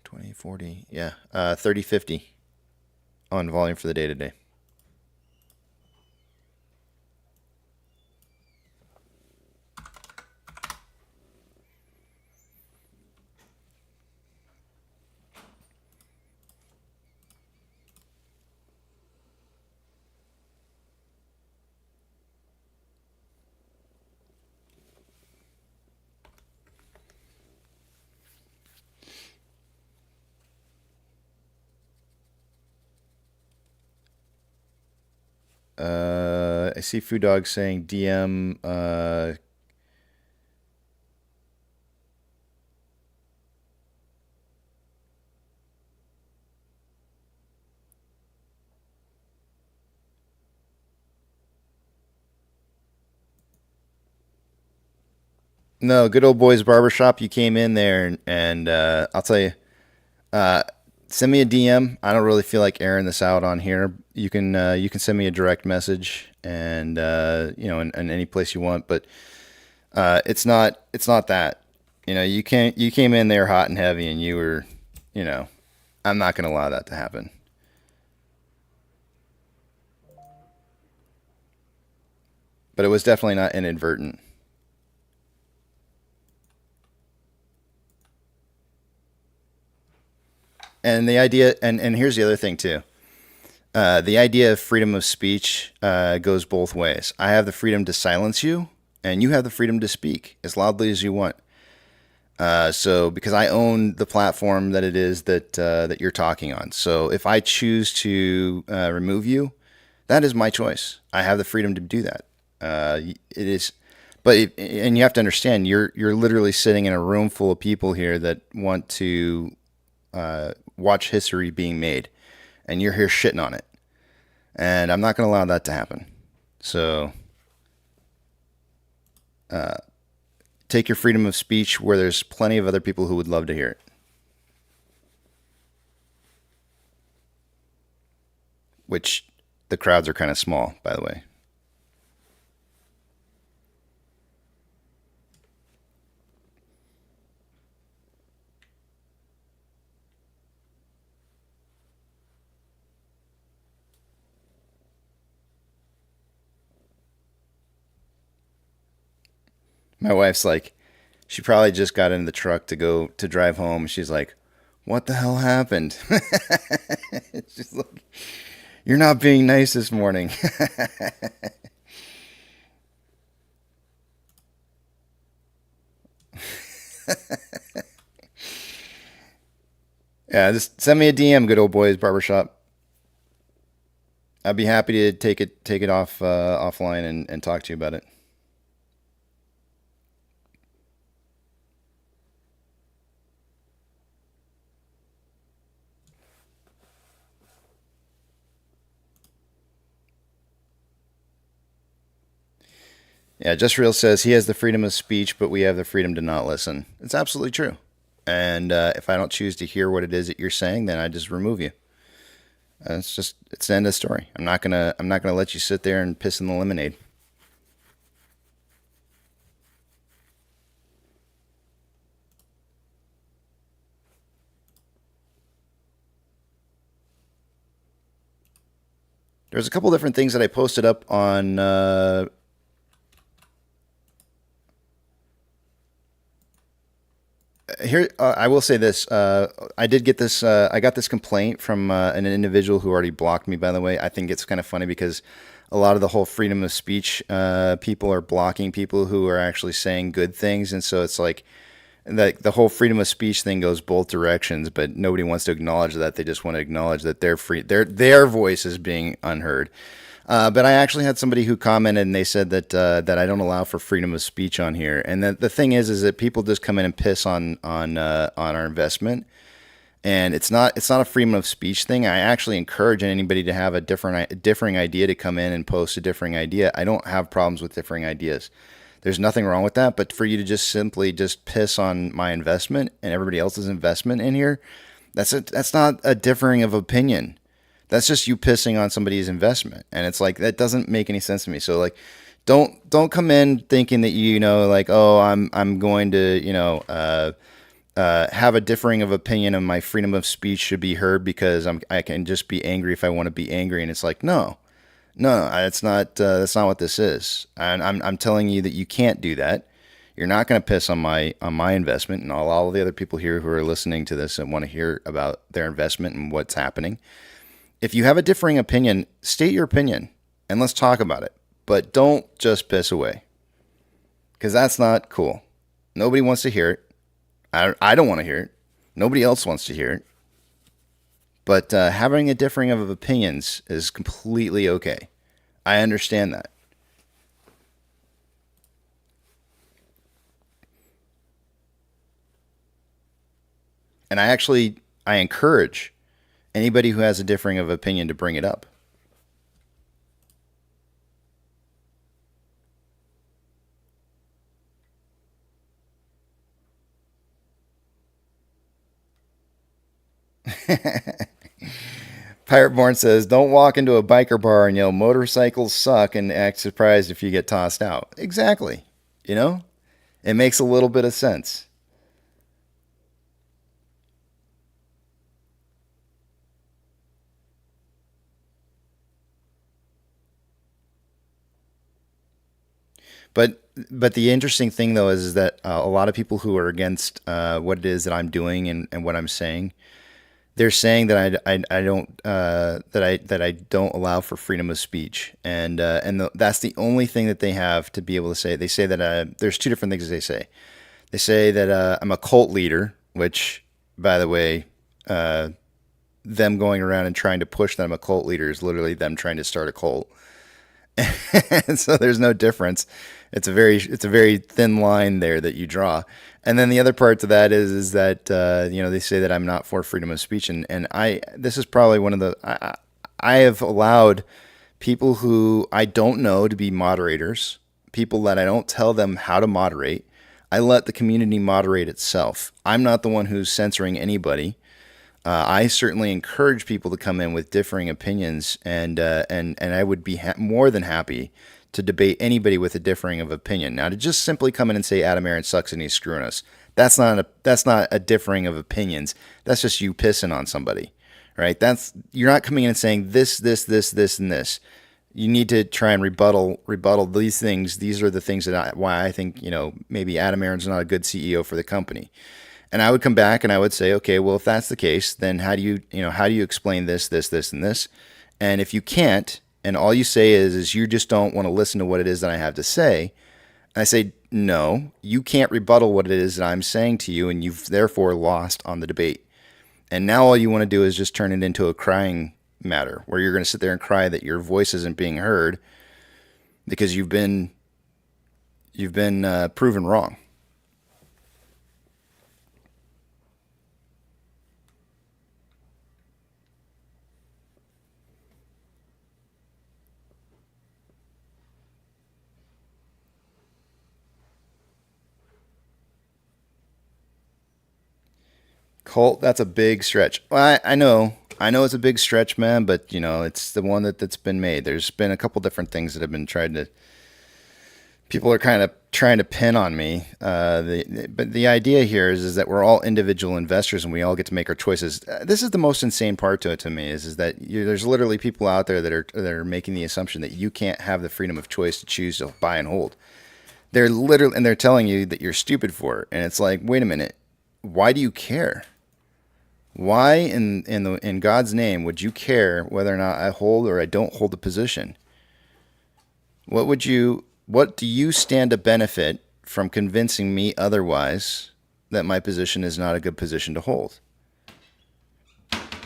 20, 40, yeah, 30, 50 on volume for the day today. I see Food Dog saying DM. No, good old boys barbershop. You came in there, and I'll tell you. Send me a DM. I don't really feel like airing this out on here. You can send me a direct message, and in any place you want. But it's not that. You came in there hot and heavy, and you were, I'm not going to allow that to happen. But it was definitely not inadvertent. And the idea, and here's the other thing too. The idea of freedom of speech goes both ways. I have the freedom to silence you, and you have the freedom to speak as loudly as you want. So because I own the platform that it is that you're talking on. So if I choose to remove you, that is my choice. I have the freedom to do that. It is, and you have to understand, you're literally sitting in a room full of people here that want to watch history being made, and you're here shitting on it, and I'm not going to allow that to happen. So take your freedom of speech where there's plenty of other people who would love to hear it. Which the crowds are kind of small, by the way. My wife's like, she probably just got in the truck to drive home. She's like, what the hell happened? She's like, you're not being nice this morning. Yeah, just send me a DM, good old boys barbershop. I'd be happy to take it off offline and talk to you about it. Yeah, Just Real says he has the freedom of speech, but we have the freedom to not listen. It's absolutely true. And if I don't choose to hear what it is that you're saying, then I just remove you. It's the end of the story. I'm not gonna let you sit there and piss in the lemonade. There's a couple different things that I posted up on here, I will say this. I did get this. I got this complaint from an individual who already blocked me. By the way, I think it's kind of funny because a lot of the whole freedom of speech people are blocking people who are actually saying good things, and so it's like the whole freedom of speech thing goes both directions. But nobody wants to acknowledge that. They just want to acknowledge that their voice is being unheard. But I actually had somebody who commented and they said that that I don't allow for freedom of speech on here. And the thing is that people just come in and piss on our investment, and it's not a freedom of speech thing. I actually encourage anybody to have a differing idea to come in and post a differing idea. I don't have problems with differing ideas. There's nothing wrong with that. But for you to just simply just piss on my investment and everybody else's investment in here, that's not a differing of opinion. That's just you pissing on somebody's investment. And it's like, that doesn't make any sense to me. So like, don't come in thinking that, like, oh, I'm going to, have a differing of opinion and my freedom of speech should be heard because I can just be angry if I want to be angry. And it's like, no, that's not what this is. And I'm telling you that you can't do that. You're not going to piss on my investment, and all the other people here who are listening to this and want to hear about their investment and what's happening. If you have a differing opinion, state your opinion and let's talk about it. But don't just piss away, because that's not cool. Nobody wants to hear it. I don't want to hear it. Nobody else wants to hear it. But having a differing of opinions is completely okay. I understand that. And I encourage anybody who has a differing of opinion to bring it up. Pirateborn says, don't walk into a biker bar and yell, motorcycles suck, and act surprised if you get tossed out. Exactly. It makes a little bit of sense. But the interesting thing, though, is that a lot of people who are against what it is that I'm doing and what I'm saying, they're saying that I don't allow for freedom of speech, and that's the only thing that they have to be able to say. They say that there's two different things they say. They say that I'm a cult leader, which, by the way, them going around and trying to push that I'm a cult leader is literally them trying to start a cult. And so there's no difference. It's a very thin line there that you draw. And then the other part to that is that they say that I'm not for freedom of speech, and this is probably one of the I have allowed people who I don't know to be moderators, people that I don't tell them how to moderate. I let the community moderate itself. I'm not the one who's censoring anybody. I certainly encourage people to come in with differing opinions, and I would be more than happy to debate anybody with a differing of opinion. Now, to just simply come in and say Adam Aaron sucks and he's screwing us, that's not a differing of opinions. That's just you pissing on somebody, right? You're not coming in and saying this, and this. You need to try and rebuttal these things. These are the things why I think maybe Adam Aaron's not a good CEO for the company. And I would come back and I would say, okay, well, if that's the case, then how do you explain this, and this? And if you can't, and all you say is you just don't want to listen to what it is that I have to say, and I say, no, you can't rebuttal what it is that I'm saying to you, and you've therefore lost on the debate. And now all you want to do is just turn it into a crying matter, where you're going to sit there and cry that your voice isn't being heard because you've been proven wrong. Cult, that's a big stretch. Well, I know it's a big stretch, man, but it's the one that's been made. There's been a couple different things that have been people are kind of trying to pin on me. But the idea here is that we're all individual investors and we all get to make our choices. This is the most insane part to it to me is that there's literally people out there that are making the assumption that you can't have the freedom of choice to choose to buy and hold. They're telling you that you're stupid for it. And it's like, wait a minute. why do you care? Why in God's name would you care whether or not I hold or I don't hold a position? What do you stand to benefit from convincing me otherwise that my position is not a good position to hold?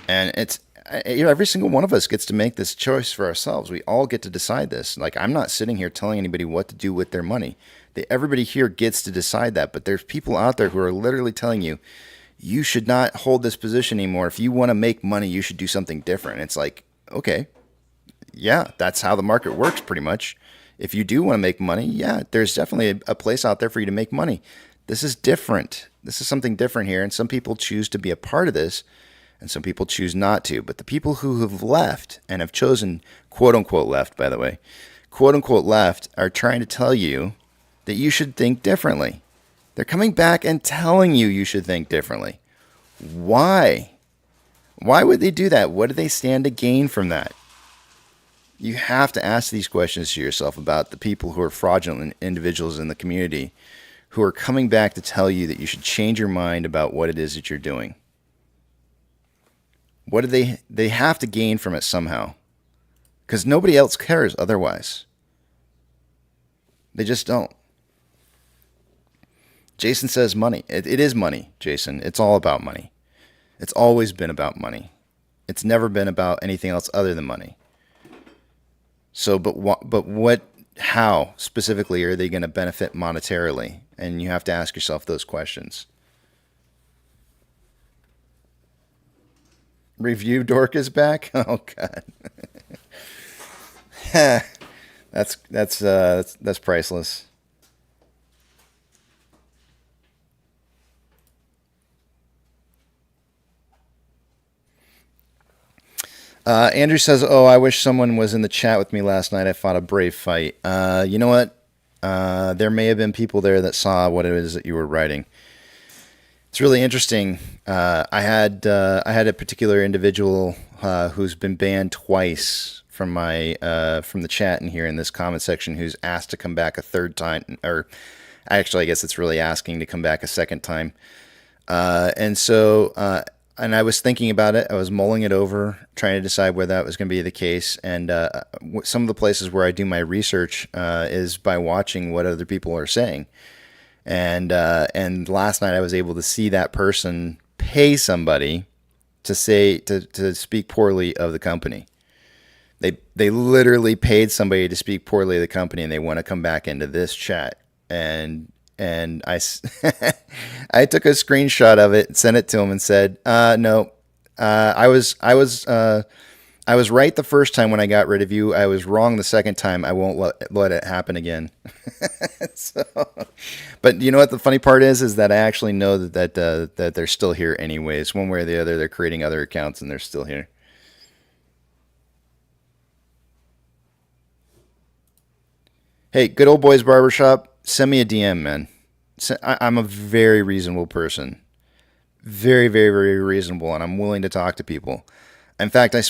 And it's, every single one of us gets to make this choice for ourselves. We all get to decide this. Like, I'm not sitting here telling anybody what to do with their money. Everybody here gets to decide that, but there's people out there who are literally telling you, you should not hold this position anymore. If you want to make money, you should do something different. It's like, okay, yeah, that's how the market works pretty much. If you do want to make money, yeah, there's definitely a place out there for you to make money. This is different. This is something different here, and some people choose to be a part of this, and some people choose not to. But the people who have left and have chosen, quote-unquote left, by the way, quote-unquote left, are trying to tell you that you should think differently. They're coming back and telling you should think differently. Why? Why would they do that? What do they stand to gain from that? You have to ask these questions to yourself about the people who are fraudulent individuals in the community who are coming back to tell you that you should change your mind about what it is that you're doing. What do they have to gain from it somehow? Because nobody else cares otherwise. They just don't. Jason says money. It is money, Jason. It's all about money. It's always been about money. It's never been about anything else other than money. So, how specifically are they going to benefit monetarily? And you have to ask yourself those questions. Review dork is back. Oh God, that's priceless. Andrew says, "Oh, I wish someone was in the chat with me last night. I fought a brave fight." You know what? There may have been people there that saw what it is that you were writing. It's really interesting. I had a particular individual who's been banned twice from the chat in here in this comment section, who's asked to come back a third time, or actually, I guess it's really asking to come back a second time. And I was thinking about it. I was mulling it over, trying to decide whether that was going to be the case. And some of the places where I do my research is by watching what other people are saying. And last night I was able to see that person pay somebody to speak poorly of the company. They literally paid somebody to speak poorly of the company, and they want to come back into this chat. And I I took a screenshot of it and sent it to him and said, no, I was right the first time when I got rid of you. I was wrong the second time. I won't let it happen again. But you know what the funny part is that I actually know that they're still here anyways. One way or the other, they're creating other accounts and they're still here. Hey, good old boys barbershop. Send me a DM, man. I'm a very reasonable person. Very, very, very reasonable, and I'm willing to talk to people. In fact, I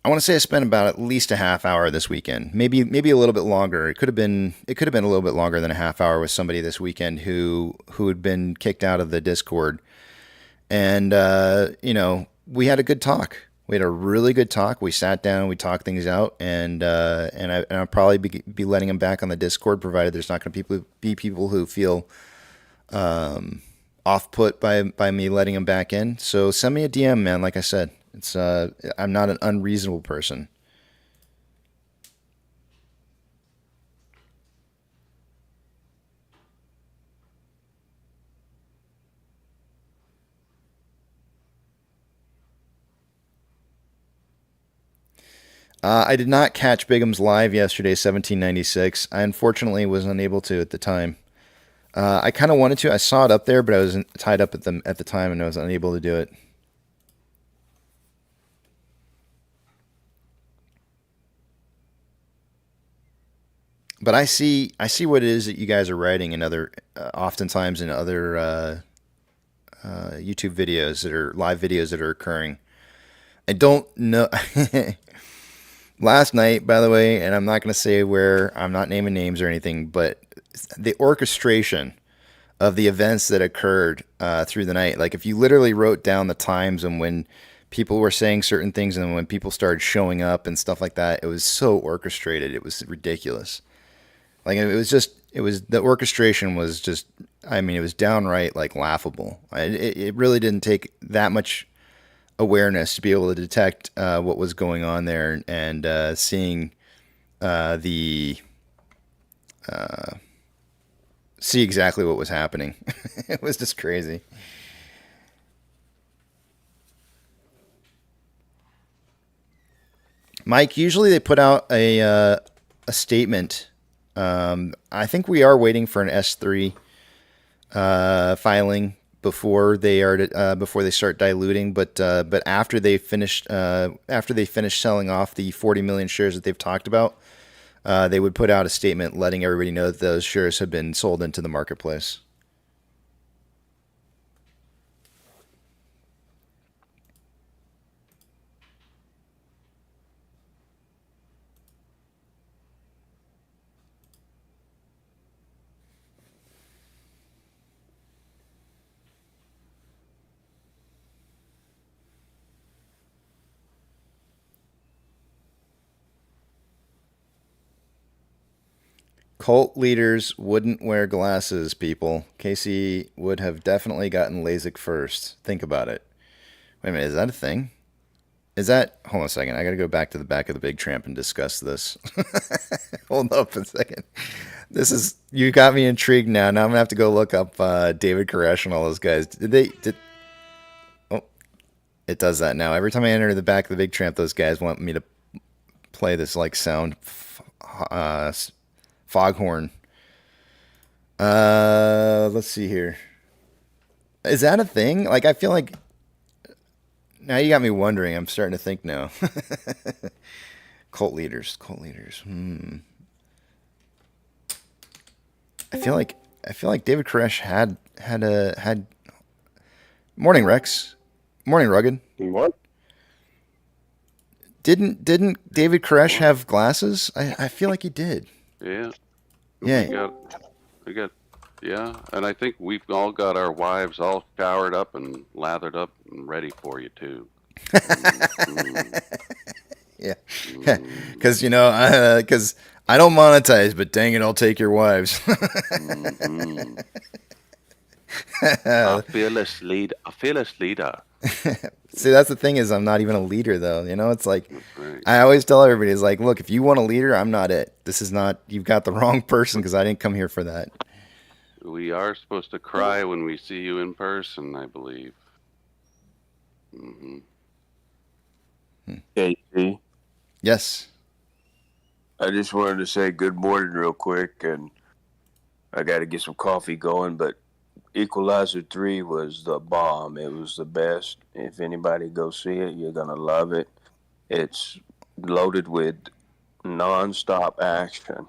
want to say I spent about at least a half hour this weekend. Maybe a little bit longer. It could have been a little bit longer than a half hour with somebody this weekend who had been kicked out of the Discord. And we had a good talk. We had a really good talk. We sat down, we talked things out, and I'll probably be letting him back on the Discord, provided there's not going to be people who feel off put by me letting him back in. So send me a DM, man. Like I said, I'm not an unreasonable person. I did not catch Bigham's live yesterday, 1796. I unfortunately was unable to at the time. I kind of wanted to. I saw it up there, but I was tied up at the time, and I was unable to do it. But I see what it is that you guys are writing in oftentimes in other YouTube videos that are live videos that are occurring. I don't know. Last night, by the way, and I'm not going to say where, I'm not naming names or anything, but the orchestration of the events that occurred through the night. Like if you literally wrote down the times and when people were saying certain things and when people started showing up and stuff like that, it was so orchestrated. It was ridiculous. Like the orchestration was just, I mean, it was downright like laughable. It really didn't take that much awareness to be able to detect what was going on there and seeing see exactly what was happening. It was just crazy. Mike, usually they put out a statement. I think we are waiting for an S3 filing before they start diluting. But after they finish selling off the 40 million shares that they've talked about, they would put out a statement letting everybody know that those shares have been sold into the marketplace. Cult leaders wouldn't wear glasses, people. Casey would have definitely gotten LASIK first. Think about it. Wait a minute, is that a thing? Hold on a second. I got to go back to the back of the Big Tramp and discuss this. Hold up a second. You got me intrigued now. Now I'm going to have to go look up David Koresh and all those guys. Oh, it does that now. Every time I enter the back of the Big Tramp, those guys want me to play this like sound foghorn. Let's see here. Is that a thing? Like, I feel like now you got me wondering. I'm starting to think now. Cult leaders. I feel like David Koresh had Morning Rex. Morning Rugged. What? Didn't David Koresh have glasses? I feel like he did. Yeah. Yeah. We got, yeah. And I think we've all got our wives all showered up and lathered up and ready for you, too. Yeah. Because, because I don't monetize, but dang it, I'll take your wives. A fearless leader. See, that's the thing is I'm not even a leader, though. It's like, Right. I always tell everybody, it's like, look, if you want a leader, I'm not it. This is not, you've got the wrong person because I didn't come here for that. We are supposed to cry when we see you in person, I believe. KC, Yes. I just wanted to say good morning real quick, and I got to get some coffee going, but Equalizer 3 was the bomb. It was the best. If anybody go see it, you're going to love it. It's loaded with non-stop action.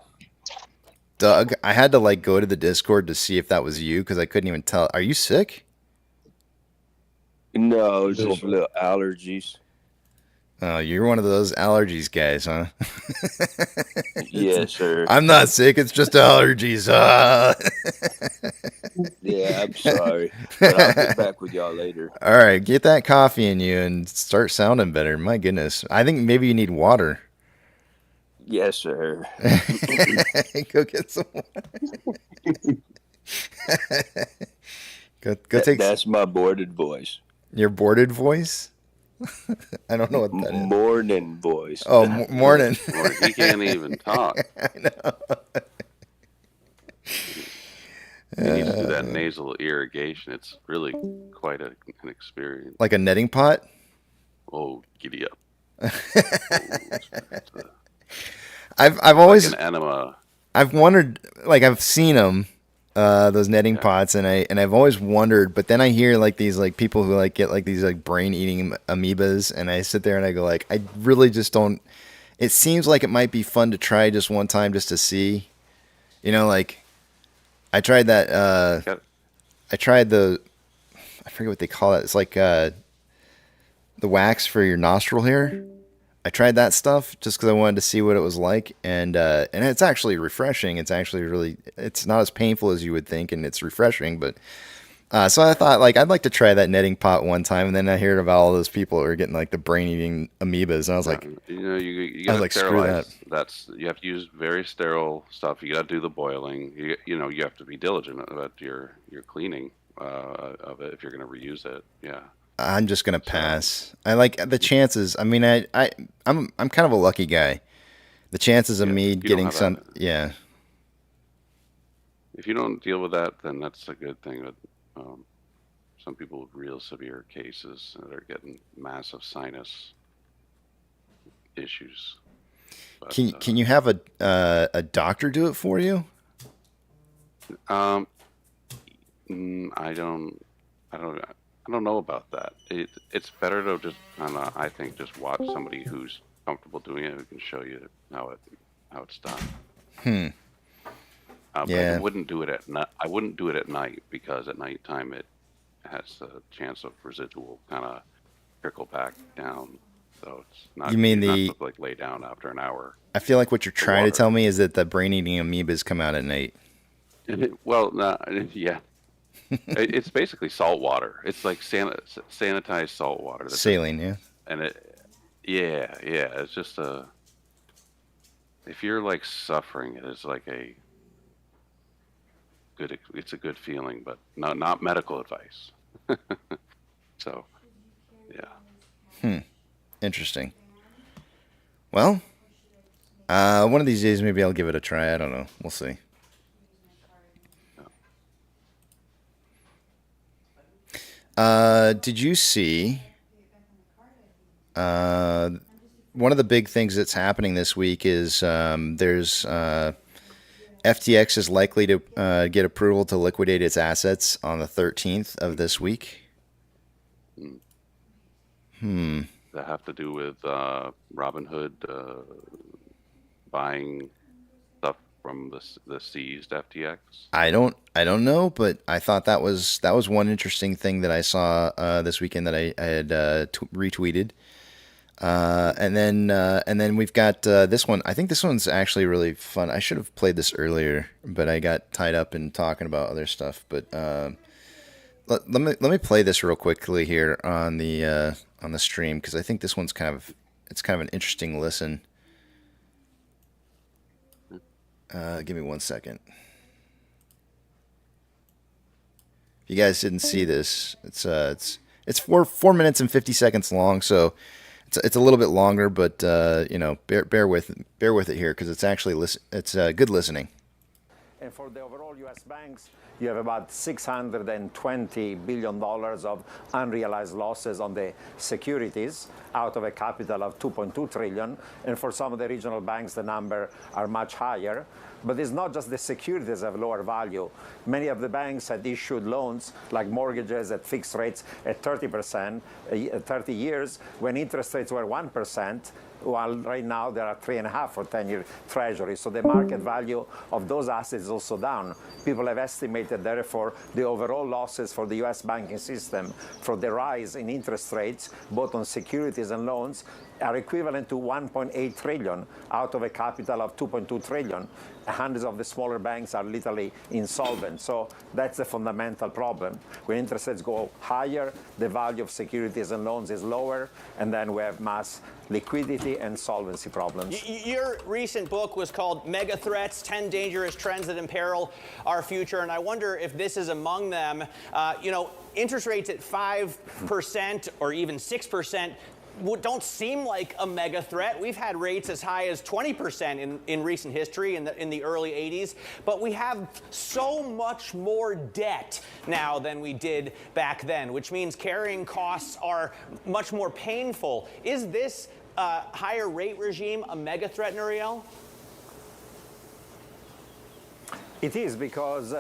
Doug, I had to go to the Discord to see if that was you because I couldn't even tell. Are you sick? No, it's just little allergies. Oh, you're one of those allergies guys, huh? Yes, sir. I'm not sick. It's just allergies. Yeah, I'm sorry. But I'll get back with y'all later. All right, get that coffee in you and start sounding better. My goodness. I think maybe you need water. Yes, sir. Go get some water. Go take. That's my boarded voice. Your boarded voice? I don't know what that is. Morning voice. Oh, morning. Or he can't even talk. I know. He needs to do that nasal irrigation. It's really quite an experience. Like a netting pot? Oh, giddy up. I've always Like an enema. I've wondered, I've seen them, those netting pots, and I've always wondered. But then I hear these people who get these brain eating amoebas, and I sit there and I go I really just don't. It seems like it might be fun to try just one time just to see, I tried that. I tried I forget what they call it. It's the wax for your nostril hair. I tried that stuff just because I wanted to see what it was like, and it's actually refreshing. It's actually really, it's not as painful as you would think, and it's refreshing. But so I thought, like, I'd like to try that netting pot one time, and then I heard about all those people who are getting like the brain-eating amoebas, and I was like, you I gotta was like, screw that. That's you have to use very sterile stuff. You gotta do the boiling. You have to be diligent about your cleaning of it if you're gonna reuse it. Yeah. I'm just gonna pass. I like the chances. I mean, I'm kind of a lucky guy. The chances of me getting some, yeah. If you don't deal with that, then that's a good thing. But some people with real severe cases that are getting massive sinus issues. But, can you have a doctor do it for you? I don't know about that. It's better to just kind of, I think, just watch somebody who's comfortable doing it who can show you how it's done. Yeah. I wouldn't do it at night. I wouldn't do it at night because at nighttime it has a chance of residual kind of trickle back down. So it's not. You mean not to, like, lay down after an hour? I feel like what you're trying to tell me is that the brain-eating amoebas come out at night. Well, yeah. It's basically salt water. It's like sanitized salt water. Saline, yeah. And yeah. It's just if you're like suffering, it is like it's a good feeling, but not medical advice. So, yeah. Interesting. Well, one of these days maybe I'll give it a try. I don't know. We'll see. Did you see one of the big things that's happening this week is there's FTX is likely to get approval to liquidate its assets on the 13th of this week. That have to do with Robinhood buying stuff from the seized FTX? I don't know, but I thought that was one interesting thing that I saw this weekend that I had retweeted. And then we've got this one. I think this one's actually really fun. I should have played this earlier, but I got tied up in talking about other stuff. But let me play this real quickly here on the stream because I think this one's kind of an interesting listen. Give me 1 second. If you guys didn't see this, it's 4 minutes and 50 seconds long, so it's a little bit longer, but bear with it here because it's actually good listening. And for the overall U.S. banks, you have about $620 billion of unrealized losses on the securities out of a capital of $2.2 trillion. And for some of the regional banks, the number are much higher. But it's not just the securities have lower value. Many of the banks had issued loans like mortgages at fixed rates at 30%, 30 years, when interest rates were 1%. While right now there are 3.5 for 10-year treasuries. So the market value of those assets is also down. People have estimated, therefore, the overall losses for the U.S. banking system for the rise in interest rates, both on securities and loans, are equivalent to 1.8 trillion out of a capital of 2.2 trillion. Hundreds of the smaller banks are literally insolvent. So that's the fundamental problem. When interest rates go higher, the value of securities and loans is lower, and then we have mass liquidity and solvency problems. Your recent book was called Mega Threats, 10 Dangerous Trends That Imperil Our Future, and I wonder if this is among them. Interest rates at 5% or even 6% don't seem like a mega threat. We've had rates as high as 20% in recent history in the early 80s, but we have so much more debt now than we did back then, which means carrying costs are much more painful. Is this higher rate regime a mega threat, Nouriel? It is because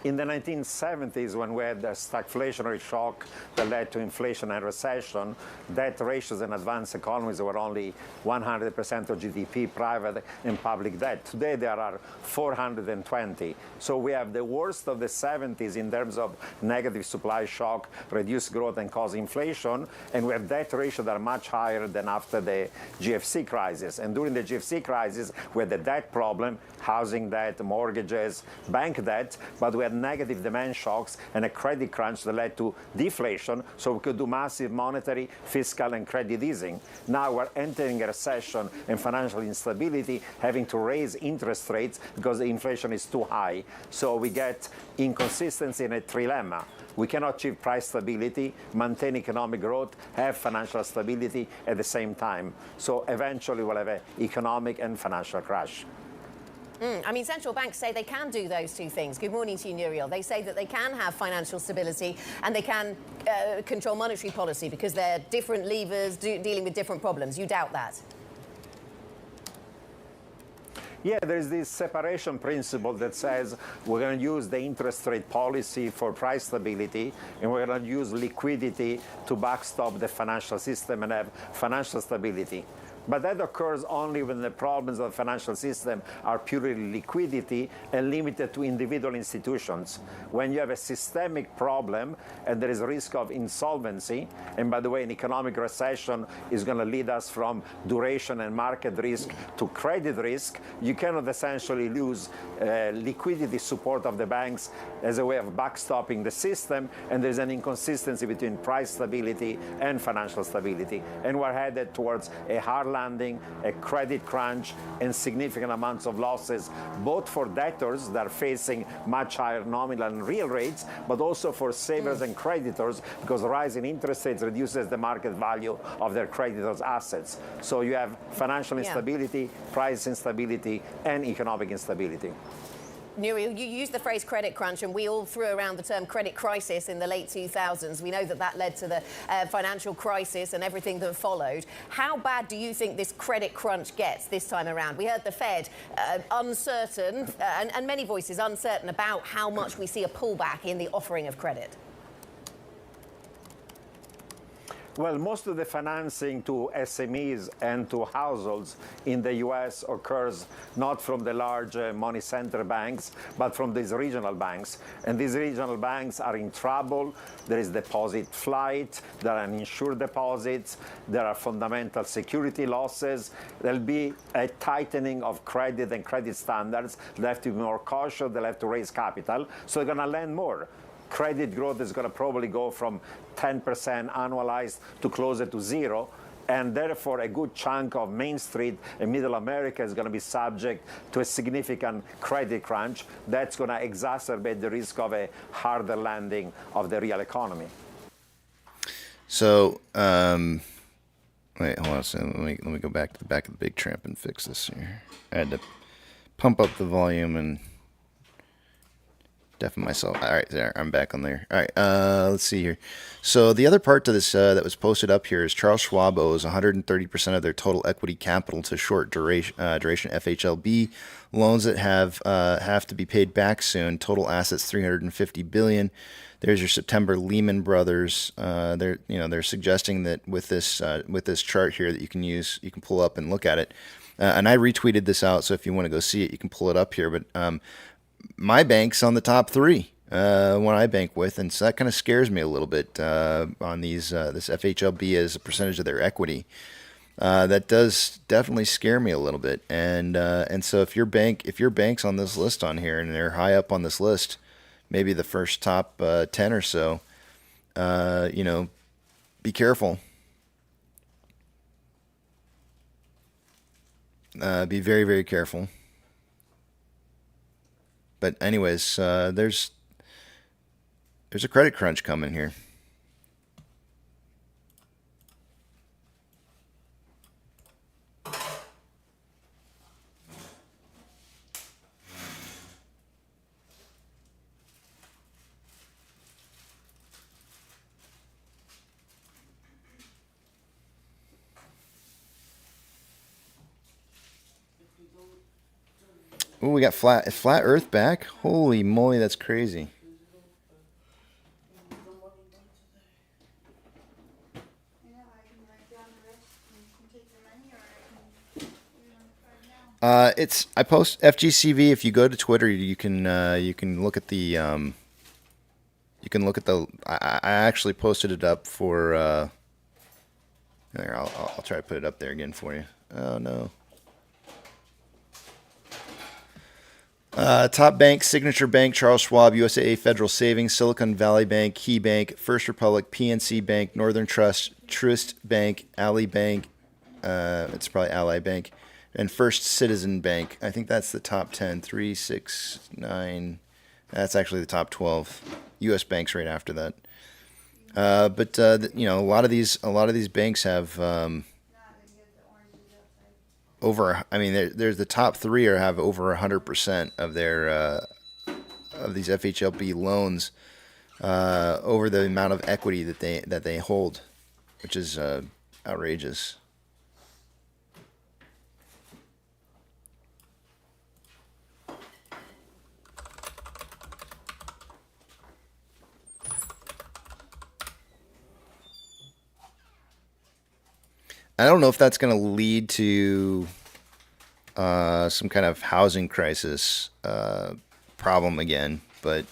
in the 1970s, when we had the stagflationary shock that led to inflation and recession, debt ratios in advanced economies were only 100% of GDP, private and public debt. Today, there are 420. So we have the worst of the 70s in terms of negative supply shock, reduced growth, and cause inflation, and we have debt ratios that are much higher than after the GFC crisis. And during the GFC crisis, we had the debt problem, housing debt, mortgages, bank debt, but we had negative demand shocks and a credit crunch that led to deflation, so we could do massive monetary, fiscal, and credit easing. Now we're entering a recession and financial instability, having to raise interest rates because the inflation is too high. So we get inconsistency and a trilemma. We cannot achieve price stability, maintain economic growth, have financial stability at the same time. So eventually we'll have an economic and financial crash. I mean, central banks say they can do those two things. Good morning to you, Nouriel. They say that they can have financial stability and they can control monetary policy because they're different levers dealing with different problems. You doubt that? Yeah, there's this separation principle that says we're going to use the interest rate policy for price stability, and we're going to use liquidity to backstop the financial system and have financial stability. But that occurs only when the problems of the financial system are purely liquidity and limited to individual institutions. When you have a systemic problem and there is a risk of insolvency, and by the way, an economic recession is going to lead us from duration and market risk to credit risk, you cannot essentially lose liquidity support of the banks as a way of backstopping the system, and there's an inconsistency between price stability and financial stability. And we're headed towards a hard landing, a credit crunch, and significant amounts of losses, both for debtors that are facing much higher nominal and real rates, but also for savers and creditors, because rising interest rates reduces the market value of their creditors' assets. So you have financial instability, price instability, and economic instability. Nouriel, you used the phrase credit crunch, and we all threw around the term credit crisis in the late 2000s. We know that that led to the financial crisis and everything that followed. How bad do you think this credit crunch gets this time around? We heard the Fed uncertain, and many voices uncertain about how much we see a pullback in the offering of credit. Well, most of the financing to SMEs and to households in the U.S. occurs not from the large money center banks, but from these regional banks. And these regional banks are in trouble. There is deposit flight, there are uninsured deposits, there are fundamental security losses. There'll be a tightening of credit and credit standards. They have to be more cautious, they'll have to raise capital, so they're going to lend more. Credit growth is going to probably go from 10% annualized to closer to zero, and therefore a good chunk of Main Street and Middle America is going to be subject to a significant credit crunch. That's going to exacerbate the risk of a harder landing of the real economy. So, wait, hold on a second. Let me go back to the back of the big tramp and fix this here. I had to pump up the volume and deafen myself. All right, there, I'm back on there. All right, let's see here. So the other part to this that was posted up here is Charles Schwab owes 130% of their total equity capital to short duration FHLB loans that have to be paid back soon. Total assets $350 billion. There's your September Lehman Brothers. They're suggesting that with this chart here that you can pull up and look at it. And I retweeted this out, so if you want to go see it, you can pull it up here. But my bank's on the top three, one I bank with, and so that kind of scares me a little bit on these this FHLB as a percentage of their equity. That does definitely scare me a little bit, and so if your bank's on this list on here and they're high up on this list, maybe the first top 10 or so, be careful. Be very, very careful. But anyways, there's a credit crunch coming here. Oh, we got flat Earth back. Holy moly, that's crazy. I post FGCV. If you go to Twitter, you can look at the I actually posted it up for there. I'll try to put it up there again for you. Oh no. Top bank, Signature Bank, Charles Schwab, USAA Federal Savings, Silicon Valley Bank, Key Bank, First Republic, PNC Bank, Northern Trust, Truist Bank, Ally Bank, it's probably Ally Bank, and First Citizen Bank. I think that's the top 10. 3, 6, 9. That's actually the top 12. U.S. banks right after that. But you know, a lot of these banks have over. I mean, there's the top 3 have over 100% of their of these FHLB loans over the amount of equity that they hold, which is outrageous. I don't know if that's going to lead to some kind of housing crisis problem again, but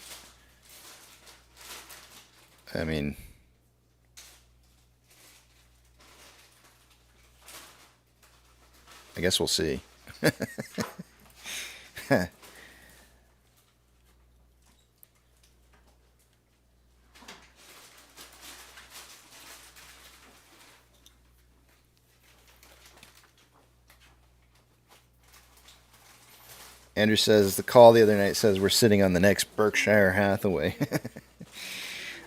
I mean, I guess we'll see. Andrew says the call the other night says we're sitting on the next Berkshire Hathaway.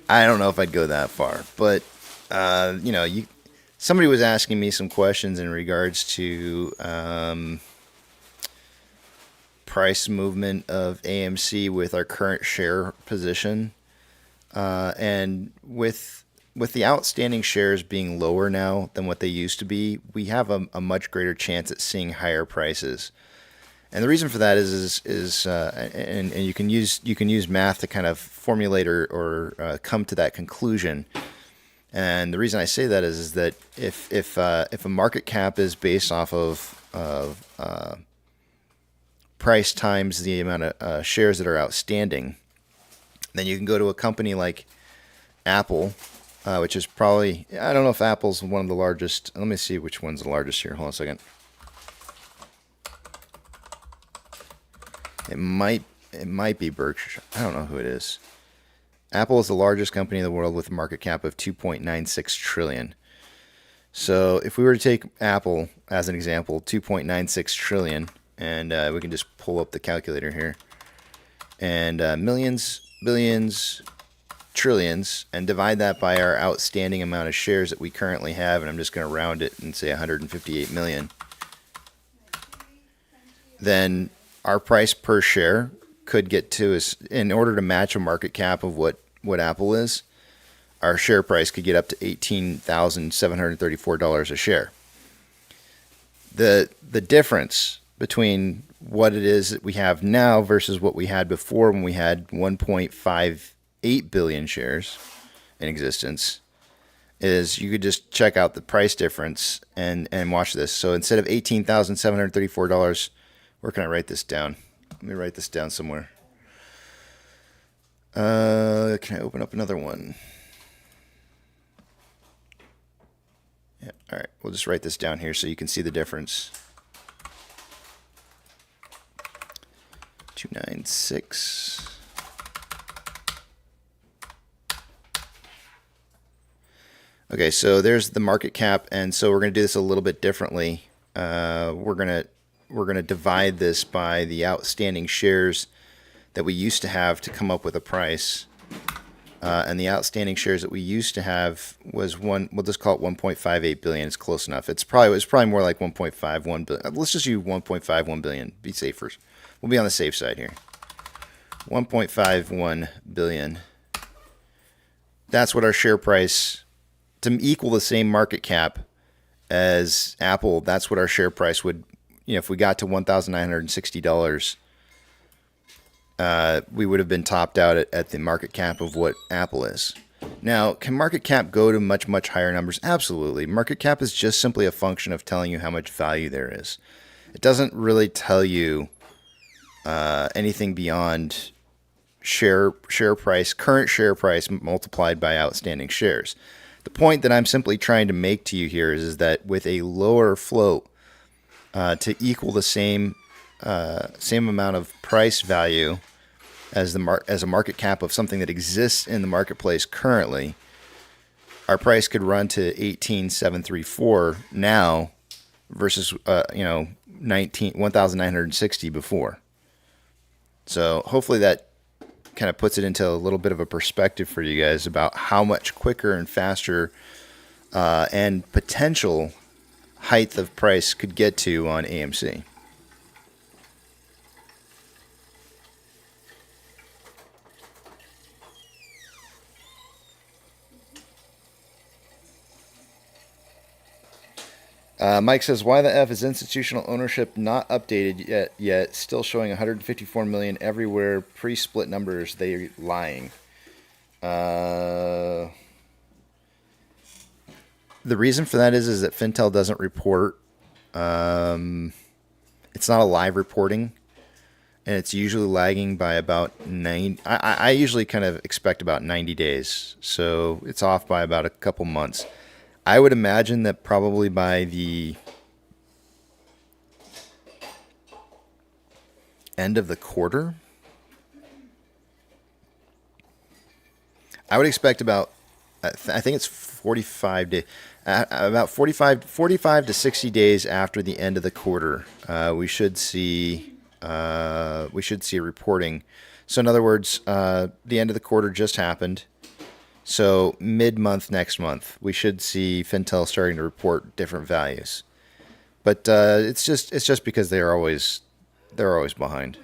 I don't know if I'd go that far, but you know, somebody was asking me some questions in regards to price movement of AMC with our current share position, and with the outstanding shares being lower now than what they used to be, we have a much greater chance at seeing higher prices. And the reason for that is and you can use math to kind of formulate or come to that conclusion. And the reason I say that is that if a market cap is based off of price times the amount of shares that are outstanding, then you can go to a company like Apple, which is probably, I don't know if Apple's one of the largest. Let me see which one's the largest here. Hold on a second. It might be Berkshire. I don't know who it is. Apple is the largest company in the world with a market cap of 2.96 trillion. So if we were to take Apple as an example, 2.96 trillion, and we can just pull up the calculator here, and millions, billions, trillions, and divide that by our outstanding amount of shares that we currently have, and I'm just going to round it and say 158 million, then our price per share could get to, is in order to match a market cap of what Apple is, our share price could get up to $18,734 a share. The difference between what it is that we have now versus what we had before, when we had 1.58 billion shares in existence, is you could just check out the price difference and watch this. So instead of $18,734, where can I write this down? Let me write this down somewhere. Can I open up another one? Yeah, all right. We'll just write this down here so you can see the difference. 296. Okay, so there's the market cap, and so we're going to do this a little bit differently. We're going to divide this by the outstanding shares that we used to have to come up with a price. And the outstanding shares that we used to have was we'll just call it 1.58 billion. It's close enough. It was probably more like 1.51 billion. Let's just use 1.51 billion. Be safer. We'll be on the safe side here. 1.51 billion. That's what our share price, to equal the same market cap as Apple, that's what our share price would, if we got to $1,960 we would have been topped out at the market cap of what Apple is. Now, can market cap go to much, much higher numbers? Absolutely. Market cap is just simply a function of telling you how much value there is. It doesn't really tell you anything beyond share price, current share price multiplied by outstanding shares. The point that I'm simply trying to make to you here is that with a lower float to equal the same amount of price value as a market cap of something that exists in the marketplace currently, our price could run to 18,734 now versus 1,960 before. So hopefully that kind of puts it into a little bit of a perspective for you guys about how much quicker and faster and potential height of price could get to on AMC. Mike says, why the F is institutional ownership not updated yet still showing 154 million everywhere, pre-split numbers, they lying. The reason for that is that Fintel doesn't report. It's not a live reporting, and it's usually lagging by about 9. I usually kind of expect about 90 days, so it's off by about a couple months. I would imagine that probably by the end of the quarter, I would expect about, I think it's 45 days, about 45 to 60 days after the end of the quarter, we should see a reporting. So in other words, the end of the quarter just happened. So mid-month next month, we should see Fintel starting to report different values, but it's just because they're always behind.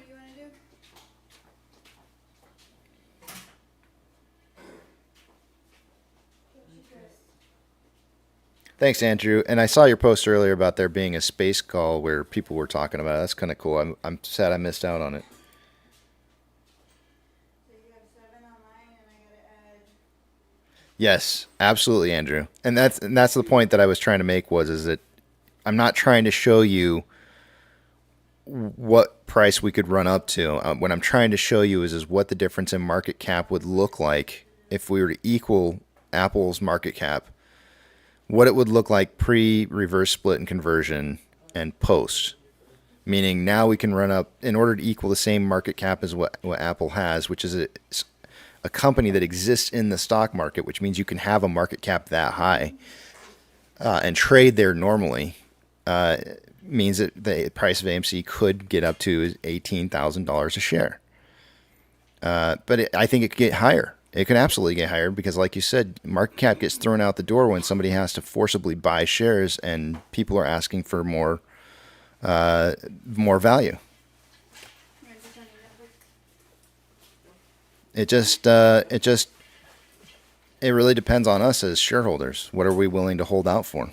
Thanks, Andrew. And I saw your post earlier about there being a space call where people were talking about it. That's kind of cool. I'm sad I missed out on it. Yes, absolutely, Andrew. And that's the point that I was trying to make is that I'm not trying to show you what price we could run up to. What I'm trying to show you is what the difference in market cap would look like if we were to equal Apple's market cap, what it would look like pre-reverse split and conversion and post. Meaning now we can run up, in order to equal the same market cap as what Apple has, which is a company that exists in the stock market, which means you can have a market cap that high and trade there normally, means that the price of AMC could get up to $18,000 a share. But I think it could get higher. It can absolutely get higher because, like you said, market cap gets thrown out the door when somebody has to forcibly buy shares and people are asking for more value. It really depends on us as shareholders. What are we willing to hold out for?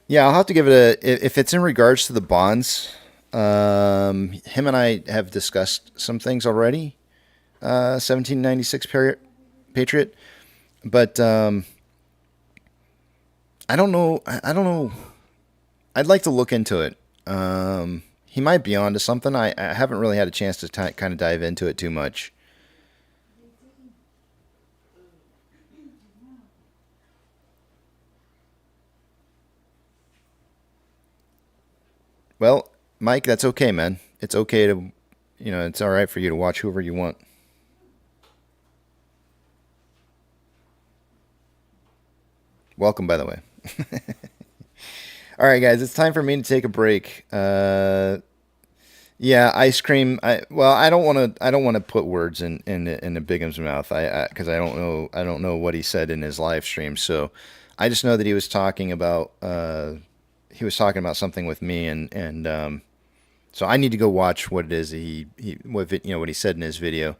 Yeah, I'll have to give it if it's in regards to the bonds, him and I have discussed some things already, 1796 Patriot, but I don't know. I'd like to look into it. He might be onto something. I haven't really had a chance to kind of dive into it too much. Well, Mike, that's okay, man. It's okay to, it's all right for you to watch whoever you want. Welcome, by the way. All right, guys, it's time for me to take a break. Yeah, ice cream. I don't want to put words in Bigham's mouth. Because I don't know what he said in his live stream. So I just know that he was talking about something with me, and so I need to go watch what it is what he said in his video.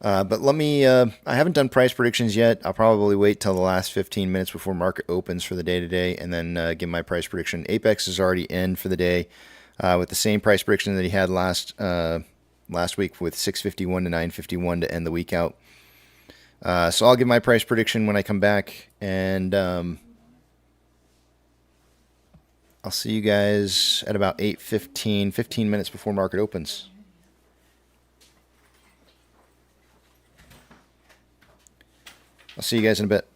But let me, I haven't done price predictions yet. I'll probably wait till the last 15 minutes before market opens for the day today and then give my price prediction. Apex is already in for the day with the same price prediction that he had last week with 651 to 951 to end the week out. So I'll give my price prediction when I come back, and I'll see you guys at about 8:15, 15 minutes before market opens. I'll see you guys in a bit.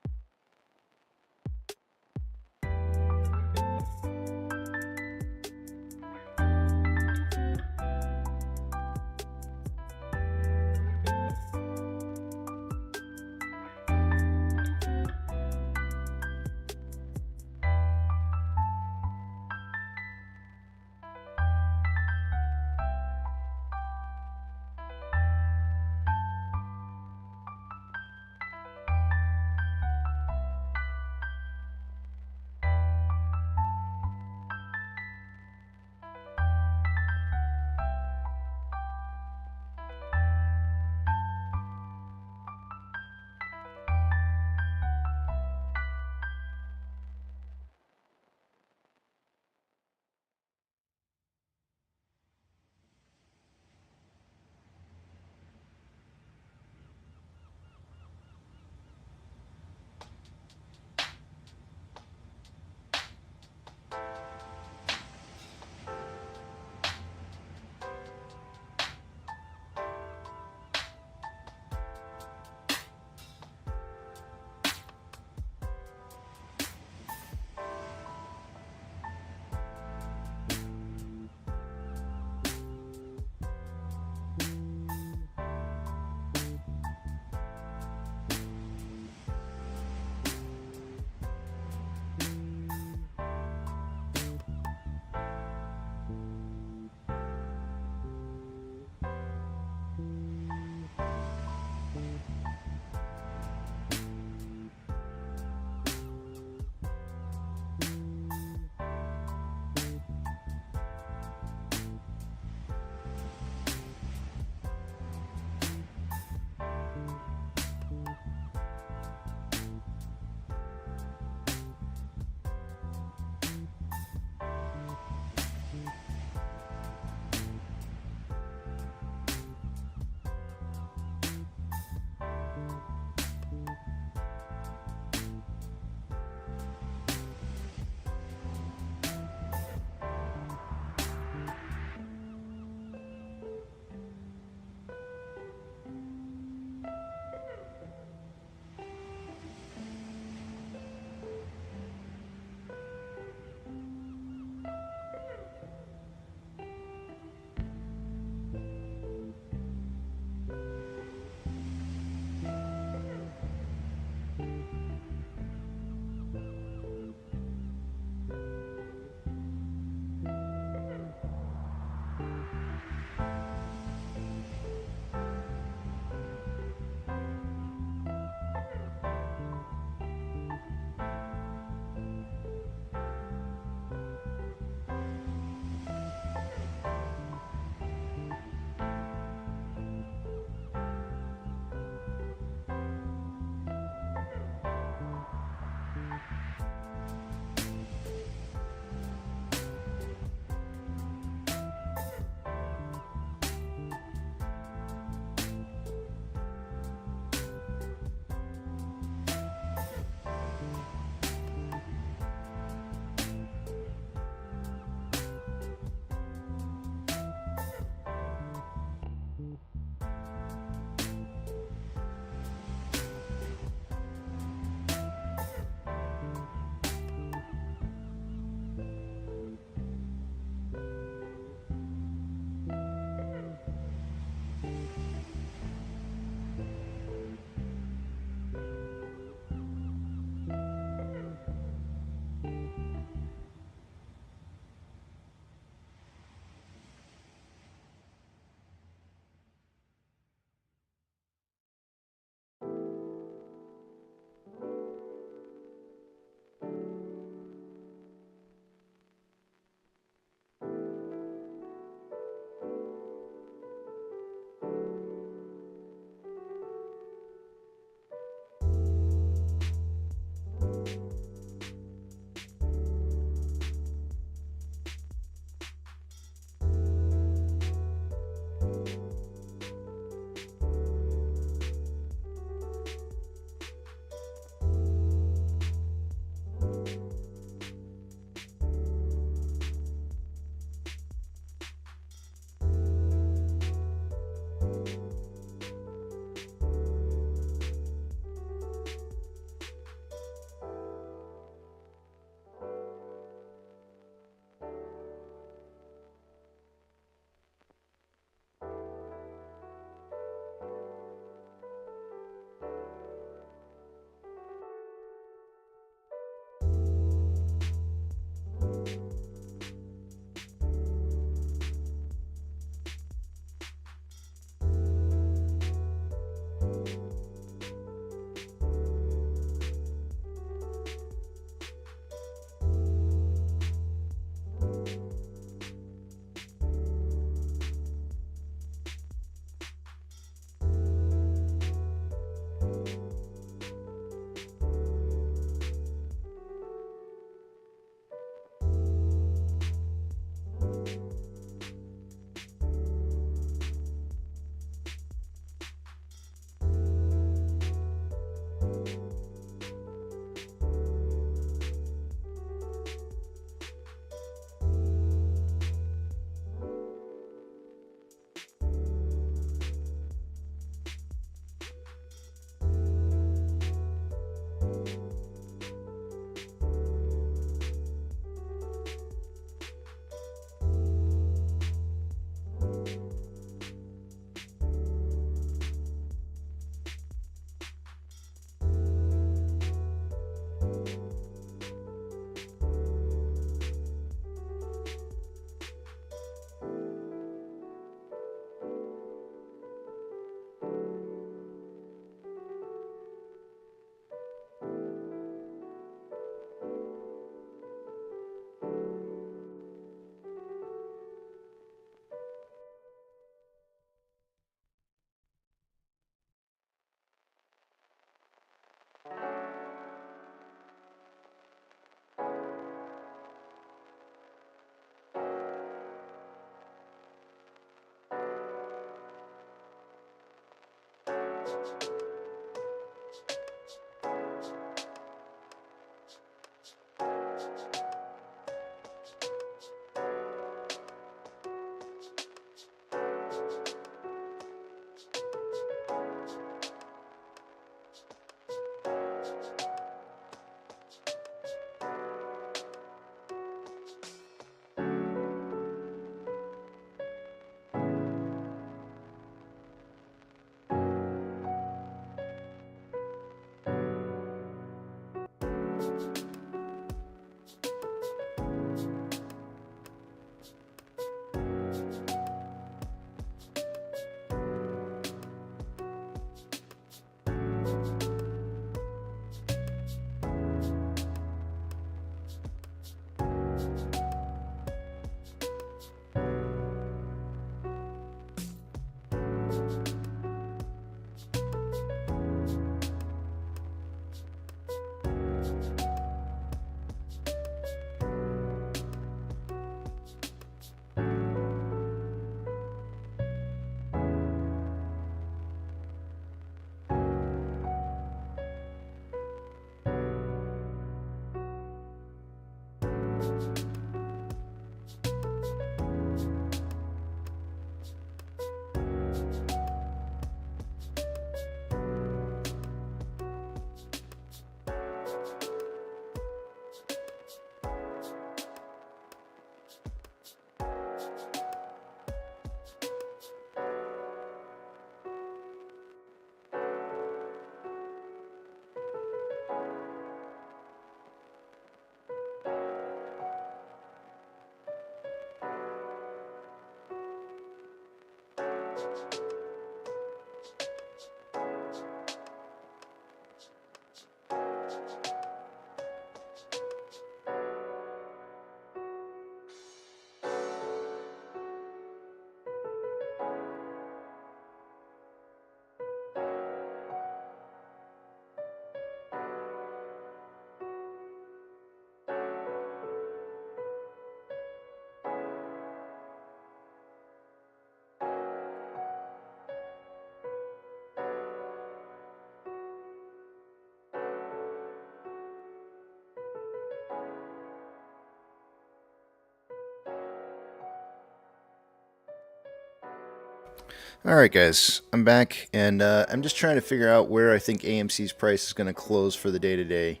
All right, guys, I'm back, and I'm just trying to figure out where I think AMC's price is going to close for the day today.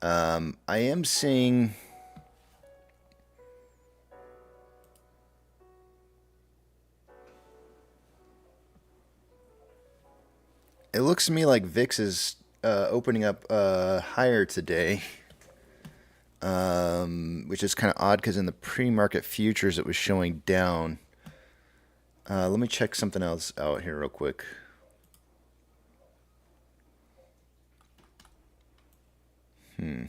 I am seeing. It looks to me like VIX is opening up higher today, which is kind of odd because in the pre-market futures it was showing down. Let me check something else out here real quick. Hmm.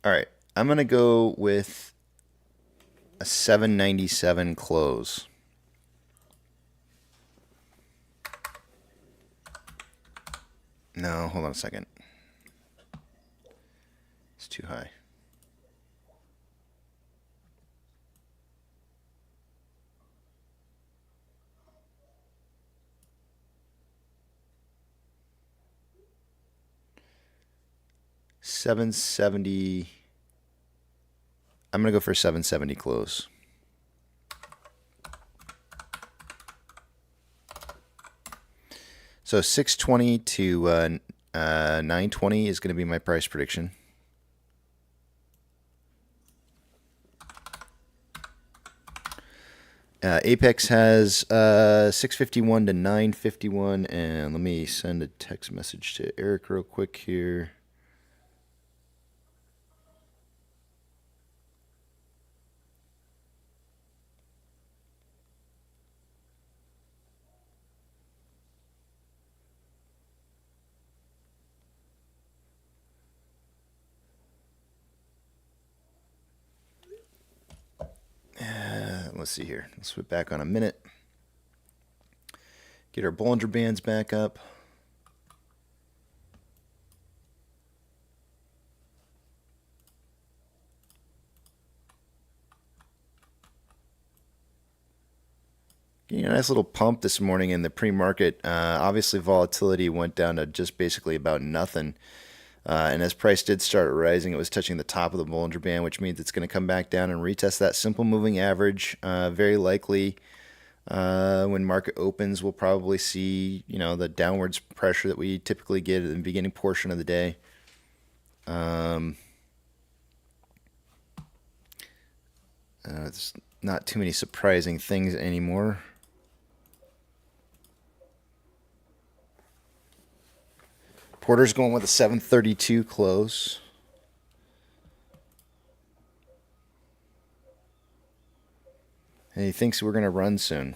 All right, I'm going to go with a 797 close. No, hold on a second. It's too high. $770. I'm gonna go for 770 close. So 620 to 920 is going to be my price prediction. Apex has 651 to 951, and let me send a text message to Eric real quick here. let's see here. Let's put back on a minute. Get our Bollinger Bands back up. Getting a nice little pump this morning in the pre-market. Obviously, volatility went down to just basically about nothing. And as price did start rising, it was touching the top of the Bollinger Band, which means it's going to come back down and retest that simple moving average. Very likely, when market opens, we'll probably see, the downwards pressure that we typically get at the beginning portion of the day. It's not too many surprising things anymore. Porter's going with a 732 close. And he thinks we're going to run soon.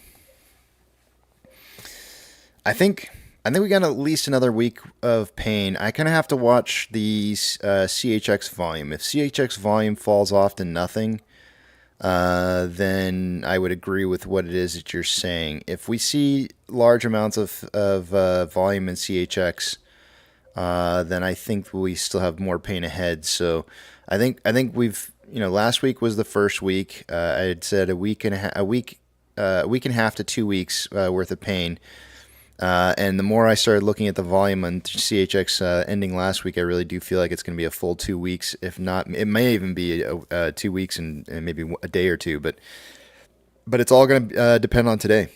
I think we got at least another week of pain. I kind of have to watch the CHX volume. If CHX volume falls off to nothing, then I would agree with what it is that you're saying. If we see large amounts of volume in CHX, then I think we still have more pain ahead. So I think we've, last week was the first week. I had said a week and a half to 2 weeks worth of pain. And the more I started looking at the volume on CHX ending last week, I really do feel like it's going to be a full 2 weeks. If not, it may even be 2 weeks and maybe a day or two. But it's all going to depend on today.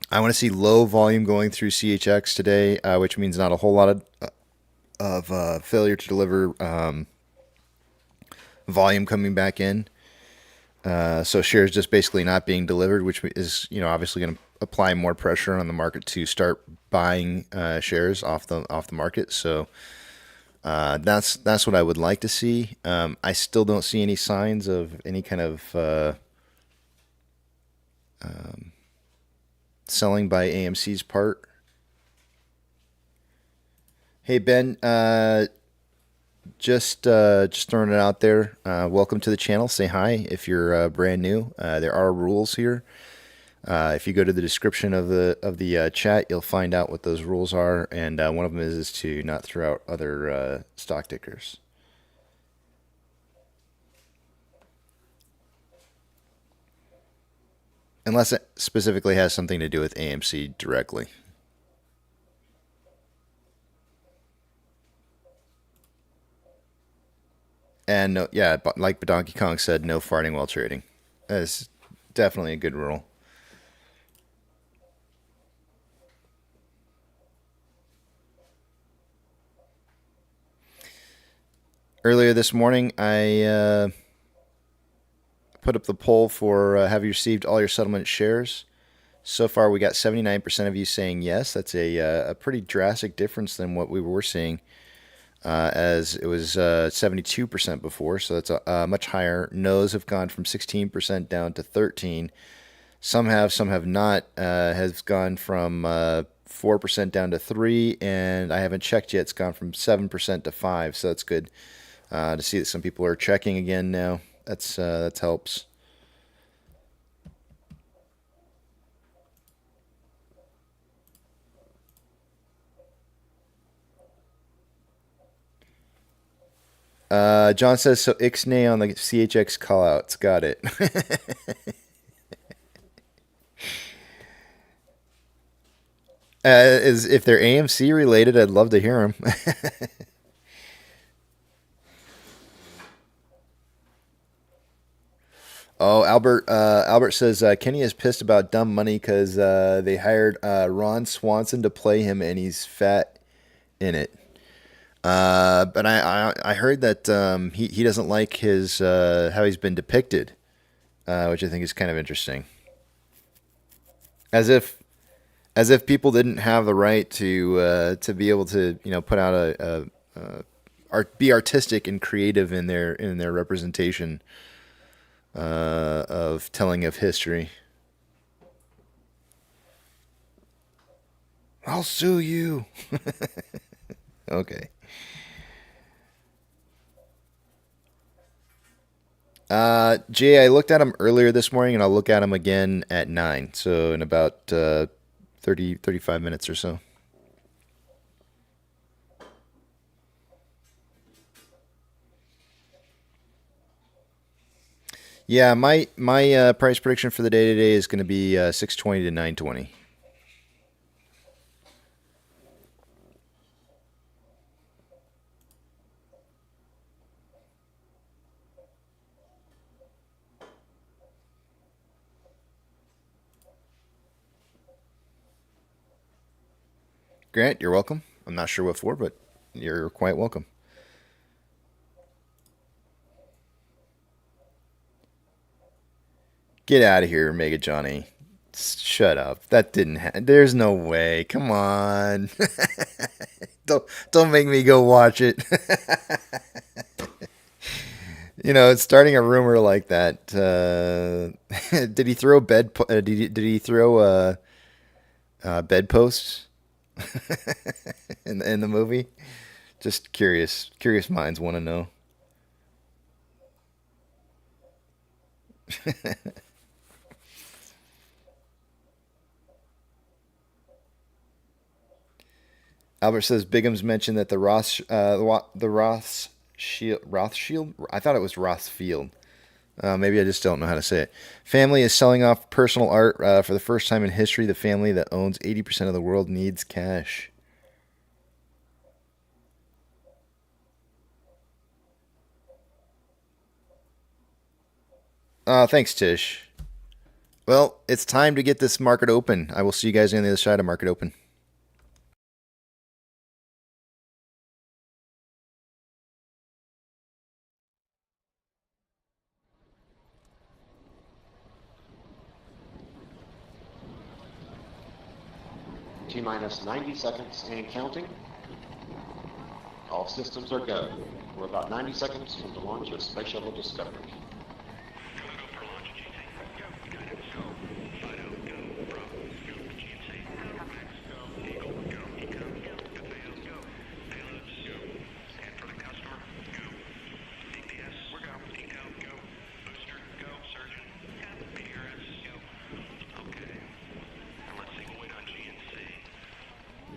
I want to see low volume going through CHX today, which means not a whole lot of failure to deliver volume coming back in. So shares just basically not being delivered, which is obviously going to apply more pressure on the market to start buying shares off the market. So that's what I would like to see. I still don't see any signs of any kind of selling by AMC's part. Hey Ben, just throwing it out there. Welcome to the channel. Say hi if you're brand new. There are rules here. If you go to the description of the chat, you'll find out what those rules are, and one of them is to not throw out other stock tickers. Unless it specifically has something to do with AMC directly. And no, yeah, like Donkey Kong said, no farting while trading. That is definitely a good rule. Earlier this morning, I put up the poll for have you received all your settlement shares? So far, we got 79% of you saying yes. That's a pretty drastic difference than what we were seeing, as it was 72% before. So that's much higher. No's have gone from 16% down to 13%. Some have not. Has gone from 4% down to 3%, and I haven't checked yet. It's gone from 7% to 5%. So that's good to see that some people are checking again now. That helps. John says, so Ixnay on the CHX callouts. Got it. If they're AMC related, I'd love to hear them. Oh, Albert says Kenny is pissed about dumb money because they hired Ron Swanson to play him and he's fat in it. But I heard that he doesn't like his how he's been depicted, which I think is kind of interesting. As if people didn't have the right to be able to put out be artistic and creative in their representation of telling of history. I'll sue you. Okay. Jay, I looked at them earlier this morning, and I'll look at them again at 9. So in about 35 minutes or so. Yeah, my price prediction for the day today is going to be 620 to 920. Grant, you're welcome. I'm not sure what for, but you're quite welcome. Get out of here, Mega Johnny. Shut up. That didn't happen. There's no way. Come on. Don't make me go watch it. You know, it's starting a rumor like that. Did he throw did he throw bedposts in the movie? Just curious minds want to know. Albert says Bigham's mentioned that the Rothschild. I thought it was Rothfield. Maybe I just don't know how to say it. Family is selling off personal art for the first time in history. The family that owns 80% of the world needs cash. Thanks, Tish. Well, it's time to get this market open. I will see you guys on the other side of market open. T-minus 90 seconds and counting. All systems are go. We're about 90 seconds from the launch of Space Shuttle Discovery.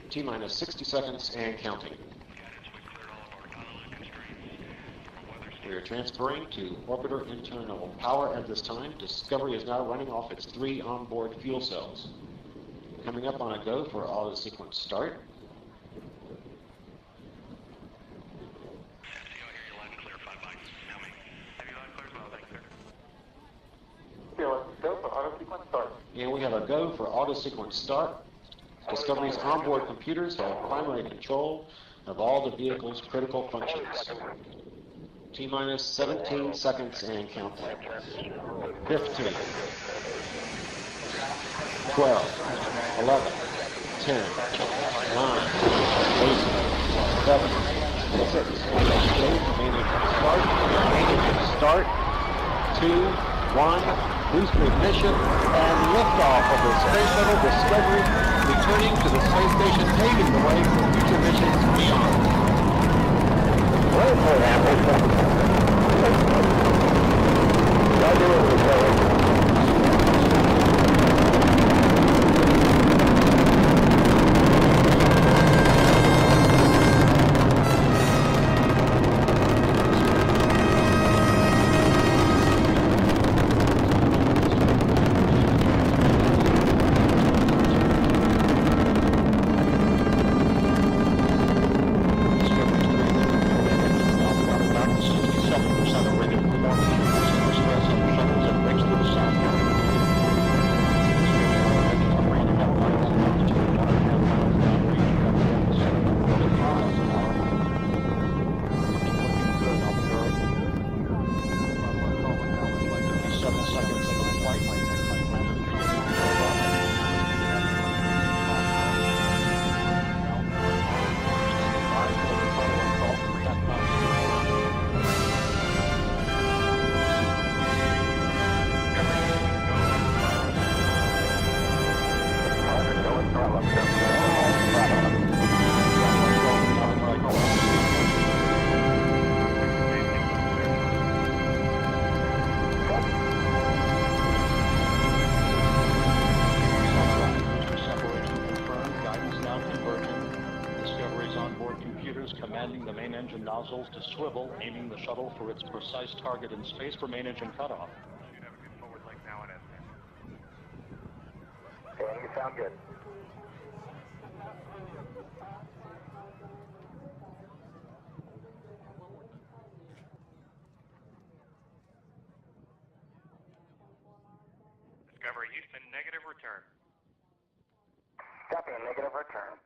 T-minus 60 seconds and counting. We are transferring to orbiter internal power at this time. Discovery is now running off its 3 onboard fuel cells. Coming up on a go for auto sequence start. And we have a go for auto sequence start. Discovery's onboard computers have primary control of all the vehicle's critical functions. T-minus 17 seconds and counting. 15, 12, 11, 10, 9, 8, 7, 6, start, 2, 1, booster ignition, and liftoff of the Space Shuttle Discovery, returning to the space station, paving the way for future missions beyond. commanding the main engine nozzles to swivel, aiming the shuttle for its precise target in space for main engine cutoff. Should have a good forward leg now and then. Okay, you sound good. Discovery Houston, negative return. Copy, a negative return.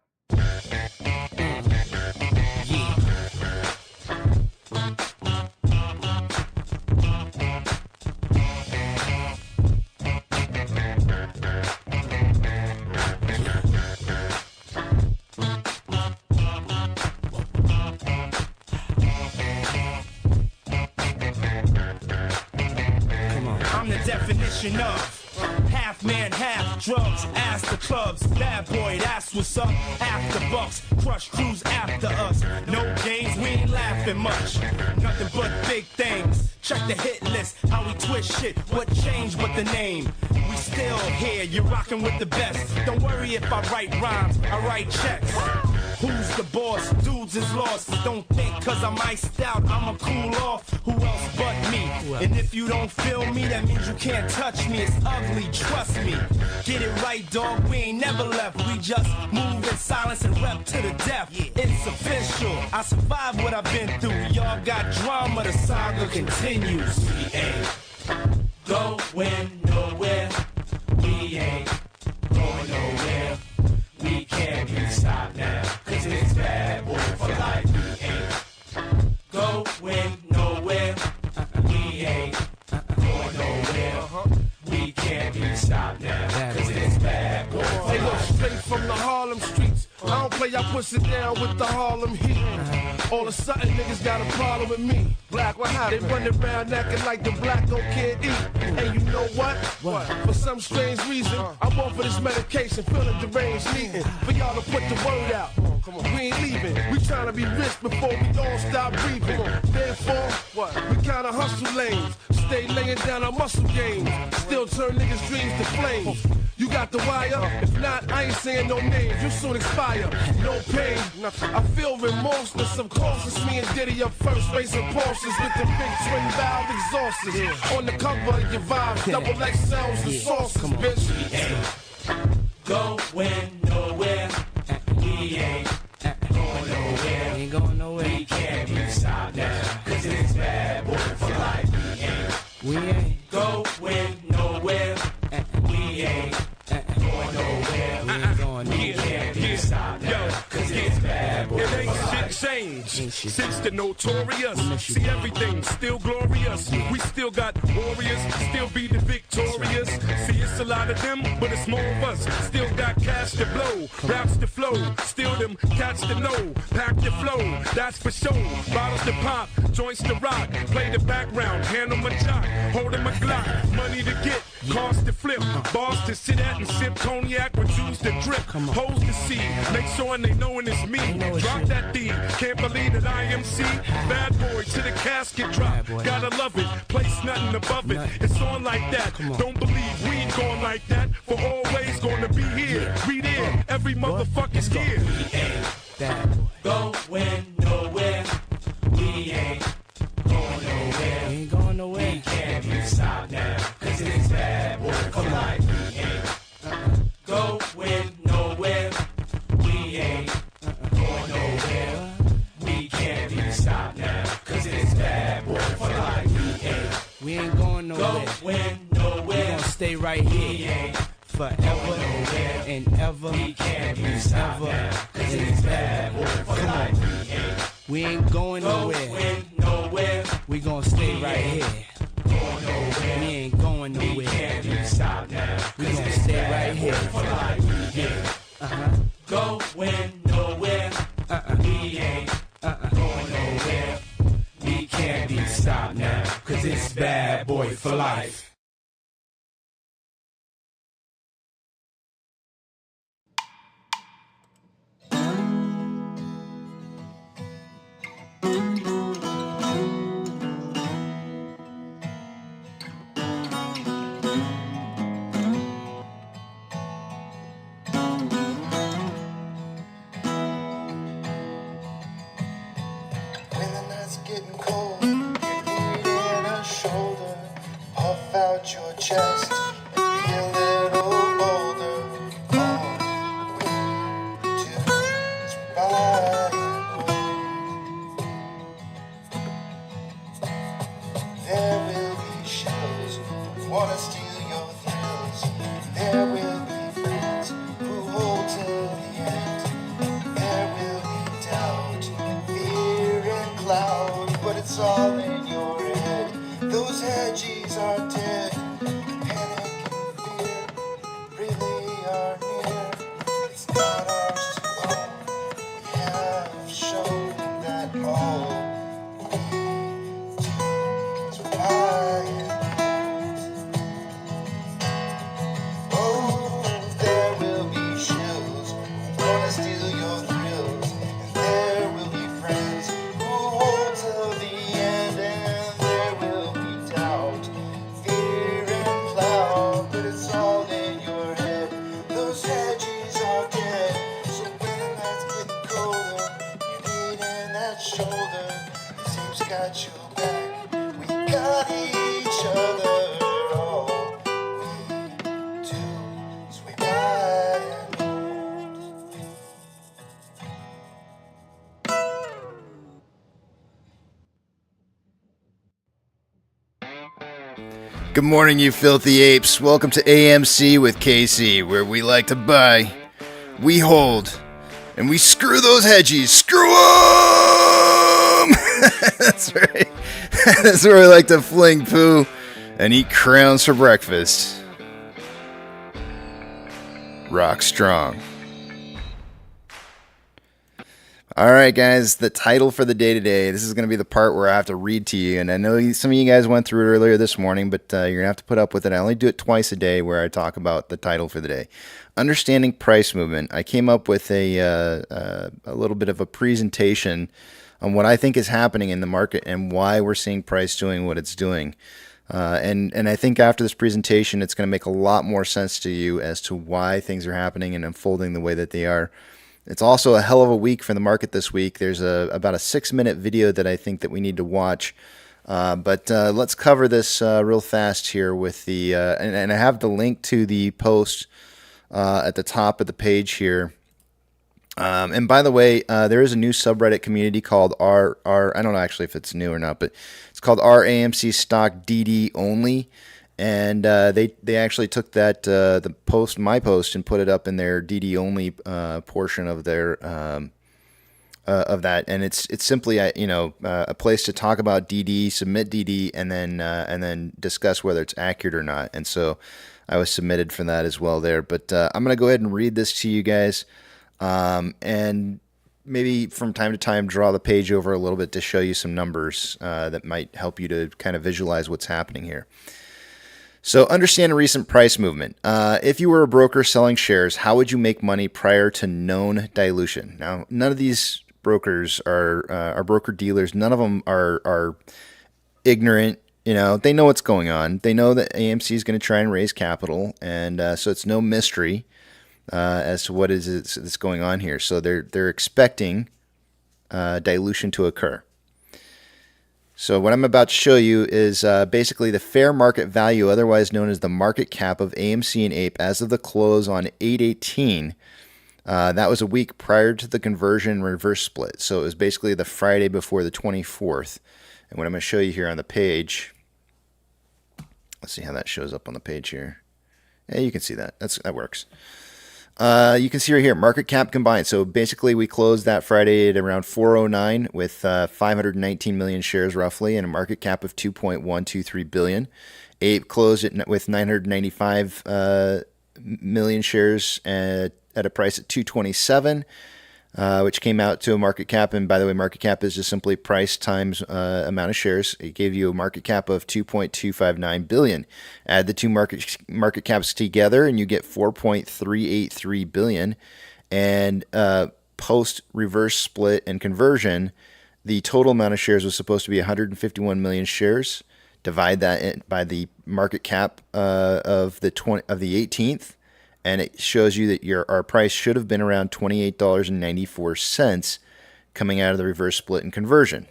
I'm the definition of half man, half drugs, ass the clubs, bad boy, that's what's up, after bucks, crush crews after us, no games, we ain't laughing much, nothing but big things, check the hit list, how we twist shit, what changed but the name, we still here, you're rocking with the best, don't worry if I write rhymes, I write checks. Who's the boss? Dudes is lost. Don't think cause I'm iced out, I'ma cool off. Who else but me? And if you don't feel me, that means you can't touch me. It's ugly, trust me. Get it right, dog, we ain't never left. We just move in silence and rep to the death. It's official, I survived what I've been through. Y'all got drama, the saga continues. We ain't going nowhere. We ain't going nowhere. We can't be stopped now, cause it's bad boy for life. We ain't going nowhere. We ain't going nowhere. We can't be stopped now, cause it's bad boy for life. They go straight from the Harlem streets. I don't play, I push it down with the Harlem heat. All of a sudden niggas got a problem with me. Black, what happened? They running around acting like the black don't can't eat. And you know what? For some strange reason, I'm on for this medication, feeling deranged, needing for y'all to put the word out. We ain't leaving. We trying to be rich before we all stop breathing. Therefore, we kinda hustle lanes. Stay laying down our muscle games. Still turn niggas' dreams to flames. You got the wire? If not, I ain't saying no names. You soon expire. No pain. I feel remorse. The subconscious. Me and Diddy up first, racing Porsches with the big twin valve exhausters. On the cover of your vibes, double XLs and sauces, bitch. We ain't going nowhere. We ain't going nowhere. We ain't going nowhere. We can't be stopped now, cause it's bad boy for life. We ain't going nowhere. We ain't going nowhere. We ain't going nowhere. We can't be stopped now, cause it's bad boy for life. It ain't shit changed since the notorious. See, everything still glorious. We still got warriors, still be the victorious. See, it's a lot of them, but it's more of us. Still got cash to blow, raps to flow. Still them cats to know, pack the flow, that's for sure. Bottles to pop, joints to rock. Play the background, handle my jock, holding my Glock. Money to get, cars to flip, bars to sit at and sip cognac with juice to drip. Hoes to see, make sure they knowin' it's me. Drop that D, can't believe that AMC. Bad boy to the casket drop, gotta love it, place nothing above it. It's on like that, don't believe we ain't going like that. For always gonna be here, be there, every motherfucker's here. We ain't going nowhere. We ain't going nowhere. We ain't going nowhere. We can't be stopped now, cause it's bad boy for life. We ain't going nowhere. We ain't going nowhere. We can't be stopped now, cause it's bad boy for life. We ain't going nowhere. We gonna stay right here. Forever and ever. We can't be stopped now, cause it's bad boy for life. We ain't going nowhere. We gonna stay right here. We ain't going nowhere. We can't be stopped now. We gonna stay right here for life. Going nowhere. We ain't going nowhere. We can't be stopped now, cause it's bad boy for life. it's all in your head. Those hedgies are dead. Panic and fear really are near. It's not ours to own. We have shown that all we do is buy and oh, there will be shills who wanna steal your thrills, and there will be friends who hold till the end, and there will be doubt, fear and cloud, but it's all in your head. Those hedges are dead, so when the night's getting colder, you need in that shoulder. This Ape's got your back, we got each other. All we do is we buy and hold. Good morning, you filthy apes. Welcome to AMC with KC, where we like to buy, we hold, and we screw those hedgies. Screw them! That's right. That's where we like to fling poo and eat crowns for breakfast. Rock strong. All right, guys, the title for the day today, this is going to be the part where I have to read to you, and I know some of you guys went through it earlier this morning, but you're going to have to put up with it. I only do it twice a day where I talk about the title for the day. Understanding price movement. I came up with a little bit of a presentation on what I think is happening in the market and why we're seeing price doing what it's doing. And I think after this presentation, it's going to make a lot more sense to you as to why things are happening and unfolding the way that they are. It's also a hell of a week for the market this week. There's about a 6-minute video that I think that we need to watch. But let's cover this real fast here with the and I have the link to the post at the top of the page here. And by the way, there is a new subreddit community called R. I don't know actually if it's new or not, but it's called R AMC Stock DD Only. And they actually took that my post and put it up in their DD only portion of their of that, and it's simply a place to talk about DD, submit DD, and then discuss whether it's accurate or not. And so I was submitted for that as well there. But I'm gonna go ahead and read this to you guys, and maybe from time to time draw the page over a little bit to show you some numbers that might help you to kind of visualize what's happening here. So understand a recent price movement. If you were a broker selling shares, how would you make money prior to known dilution? Now, none of these brokers are broker dealers. None of them are ignorant. They know what's going on. They know that AMC is going to try and raise capital, and so it's no mystery as to what is that's going on here. So they're expecting dilution to occur. So what I'm about to show you is basically the fair market value, otherwise known as the market cap of AMC and Ape as of the close on 8/18. That was a week prior to the conversion reverse split. So it was basically the Friday before the 24th. And what I'm going to show you here on the page, let's see how that shows up on the page here. Yeah, you can see that. That works. You can see right here, market cap combined. So basically we closed that Friday at around 409 with 519 million shares roughly and a market cap of 2.123 billion. Ape closed it with 995 million shares at a price at 227, which came out to a market cap. And by the way, market cap is just simply price times amount of shares. It gave you a market cap of 2.259 billion. Add the two market caps together, and you get 4.383 billion. And post reverse split and conversion, the total amount of shares was supposed to be 151 million shares. Divide that by the market cap of the 18th. And it shows you that our price should have been around $28.94 coming out of the reverse split and conversion.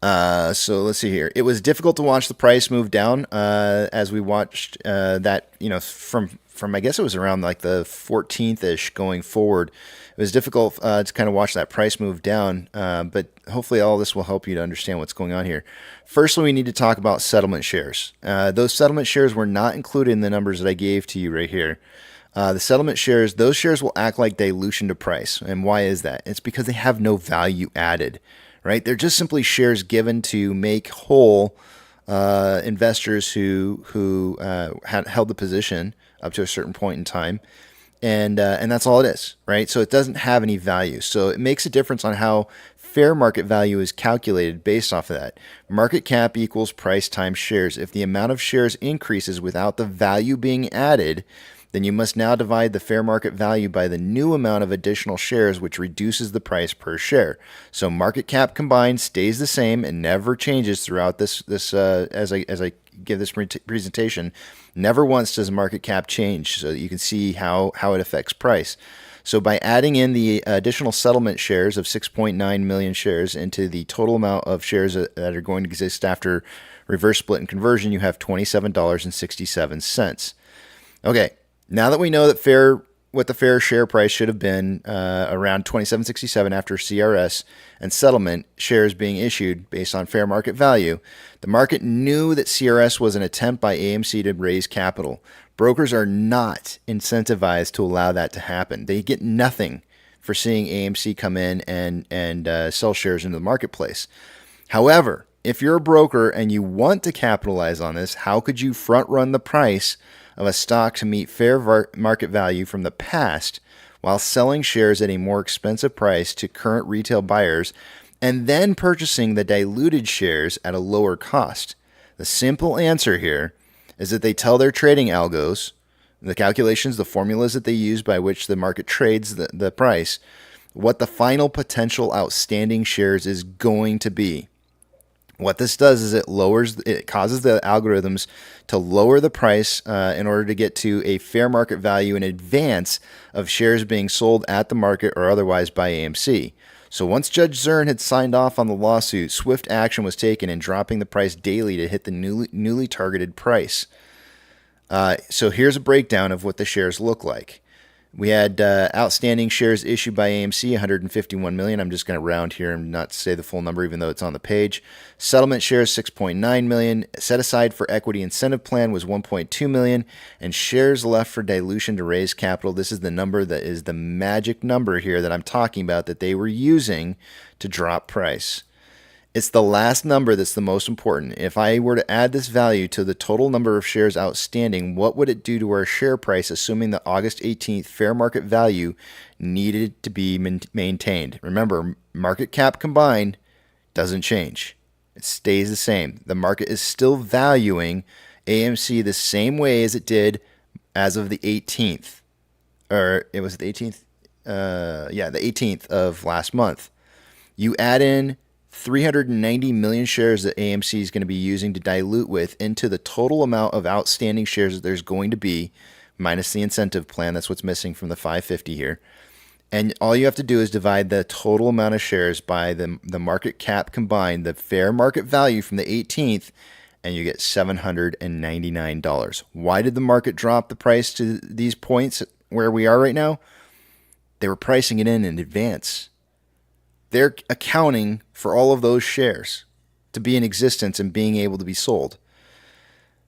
So let's see here. It was difficult to watch the price move down as we watched that, from I guess it was around like the 14th-ish going forward. It was difficult to kind of watch that price move down, but hopefully all this will help you to understand what's going on here. Firstly, we need to talk about settlement shares. Those settlement shares were not included in the numbers that I gave to you right here. The settlement shares, those shares will act like dilution to price. And why is that? It's because they have no value added, right? They're just simply shares given to make whole investors who had held the position up to a certain point in time. And that's all it is, right? So it doesn't have any value. So it makes a difference on how fair market value is calculated based off of that. Market cap equals price times shares. If the amount of shares increases without the value being added, then you must now divide the fair market value by the new amount of additional shares, which reduces the price per share. So market cap combined stays the same and never changes throughout this as I give this presentation. Never once does market cap change, so that you can see how it affects price. So by adding in the additional settlement shares of 6.9 million shares into the total amount of shares that are going to exist after reverse split and conversion, you have $27.67. Okay, now that we know that what the fair share price should have been around $27.67 after CRS and settlement shares being issued based on fair market value, the market knew that CRS was an attempt by AMC to raise capital. Brokers are not incentivized to allow that to happen. They get nothing for seeing AMC come in and sell shares into the marketplace. However, if you're a broker and you want to capitalize on this, how could you front run the price of a stock to meet fair market value from the past while selling shares at a more expensive price to current retail buyers and then purchasing the diluted shares at a lower cost? The simple answer here is that they tell their trading algos, the calculations, the formulas that they use by which the market trades the price, what the final potential outstanding shares is going to be. What this does is it causes the algorithms to lower the price in order to get to a fair market value in advance of shares being sold at the market or otherwise by AMC. So once Judge Zern had signed off on the lawsuit, swift action was taken in dropping the price daily to hit the newly targeted price. So here's a breakdown of what the shares look like. We had outstanding shares issued by AMC, 151 million. I'm just going to round here and not say the full number, even though it's on the page. Settlement shares, 6.9 million. Set aside for equity incentive plan was 1.2 million. And shares left for dilution to raise capital. This is the number that is the magic number here that I'm talking about that they were using to drop price. It's the last number that's the most important. If I were to add this value to the total number of shares outstanding, what would it do to our share price, assuming the August 18th fair market value needed to be maintained? Remember, market cap combined doesn't change. It stays the same. The market is still valuing AMC the same way as it did as of the 18th. Or it was the 18th? The 18th of last month. You add in 390 million shares that AMC is going to be using to dilute with into the total amount of outstanding shares that there's going to be, minus the incentive plan. That's what's missing from the 550 here. And all you have to do is divide the total amount of shares by the market cap combined, the fair market value from the 18th, and you get $799. Why did the market drop the price to these points where we are right now? They were pricing it in advance. They're accounting for all of those shares to be in existence and being able to be sold.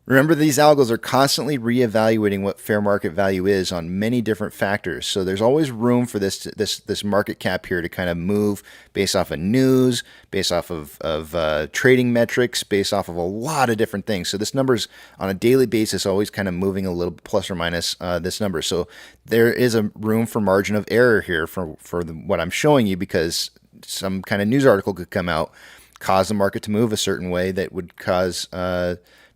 Remember, these algos are constantly reevaluating what fair market value is on many different factors. So there's always room for this market cap here to kind of move based off of news, based off of trading metrics, based off of a lot of different things. So this number's on a daily basis always kind of moving a little plus or minus this number. So there is a room for margin of error here for what I'm showing you, because some kind of news article could come out, cause the market to move a certain way that would cause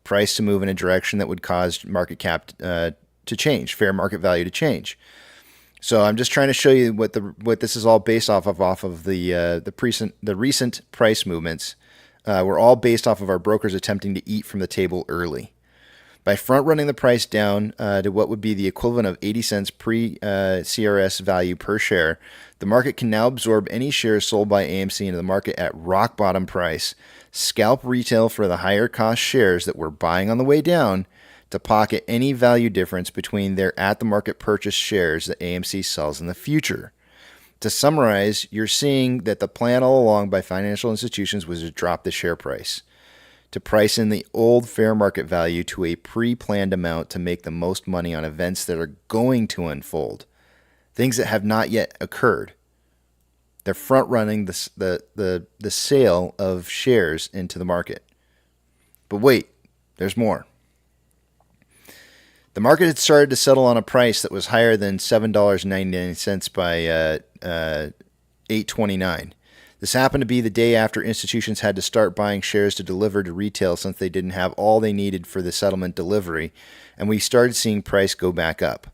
price to move in a direction that would cause market cap to change, fair market value to change. So I'm just trying to show you what this is all based off of the recent price movements. Were all based off of our brokers attempting to eat from the table early. By front-running the price down to what would be the equivalent of 80 cents pre-CRS value per share, the market can now absorb any shares sold by AMC into the market at rock-bottom price, scalp retail for the higher-cost shares that we're buying on the way down, to pocket any value difference between their at-the-market purchase shares that AMC sells in the future. To summarize, you're seeing that the plan all along by financial institutions was to drop the share price, to price in the old fair market value to a pre-planned amount to make the most money on events that are going to unfold, things that have not yet occurred. They're front running the sale of shares into the market. But wait, there's more. The market had started to settle on a price that was higher than $7.99 by 8/29. This happened to be the day after institutions had to start buying shares to deliver to retail since they didn't have all they needed for the settlement delivery, and we started seeing price go back up.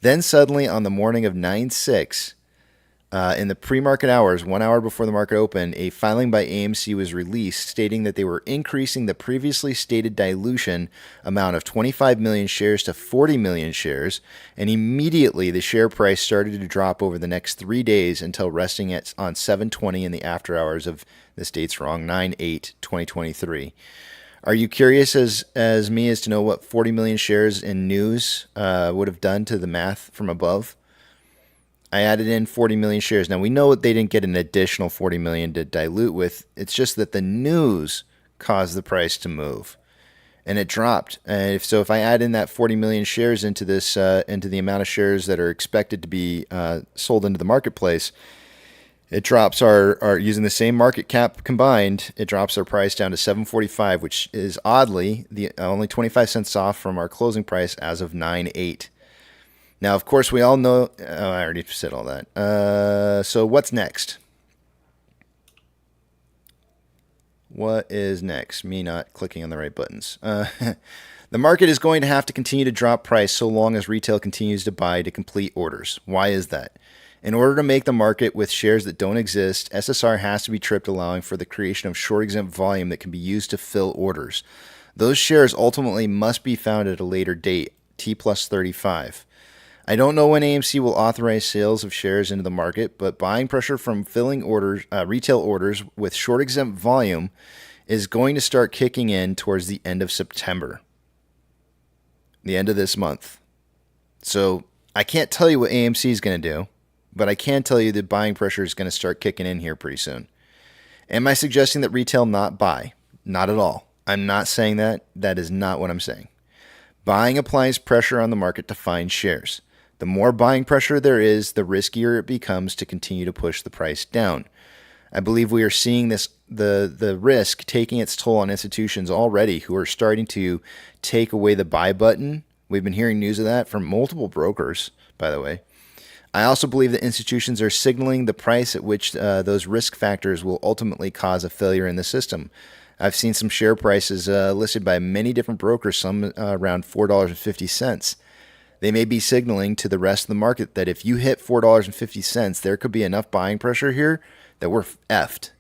Then suddenly on the morning of 9/6, in the pre-market hours, 1 hour before the market opened, a filing by AMC was released stating that they were increasing the previously stated dilution amount of 25 million shares to 40 million shares, and immediately the share price started to drop over the next 3 days until resting on 7:20 in the after hours of, this date's wrong, 9/8/2023. Are you curious as me as to know what 40 million shares in news would have done to the math from above? I added in 40 million shares. Now, we know they didn't get an additional 40 million to dilute with. It's just that the news caused the price to move, and it dropped. And if I add in that 40 million shares into this, into the amount of shares that are expected to be sold into the marketplace, it drops our using the same market cap combined. It drops our price down to 745, which is oddly the only 25 cents off from our closing price as of 9/8. Now, of course, we all know... Oh, I already said all that. So what's next? What is next? Me not clicking on the right buttons. The market is going to have to continue to drop price so long as retail continues to buy to complete orders. Why is that? In order to make the market with shares that don't exist, SSR has to be tripped, allowing for the creation of short-exempt volume that can be used to fill orders. Those shares ultimately must be found at a later date, T+35. I don't know when AMC will authorize sales of shares into the market, but buying pressure from filling orders, retail orders with short exempt volume is going to start kicking in towards the end of September, the end of this month. So I can't tell you what AMC is going to do, but I can tell you that buying pressure is going to start kicking in here pretty soon. Am I suggesting that retail not buy? Not at all. I'm not saying that. That is not what I'm saying. Buying applies pressure on the market to find shares. The more buying pressure there is, the riskier it becomes to continue to push the price down. I believe we are seeing the risk taking its toll on institutions already who are starting to take away the buy button. We've been hearing news of that from multiple brokers, by the way. I also believe that institutions are signaling the price at which those risk factors will ultimately cause a failure in the system. I've seen some share prices listed by many different brokers, some around $4.50. They may be signaling to the rest of the market that if you hit $4.50, there could be enough buying pressure here that we're effed.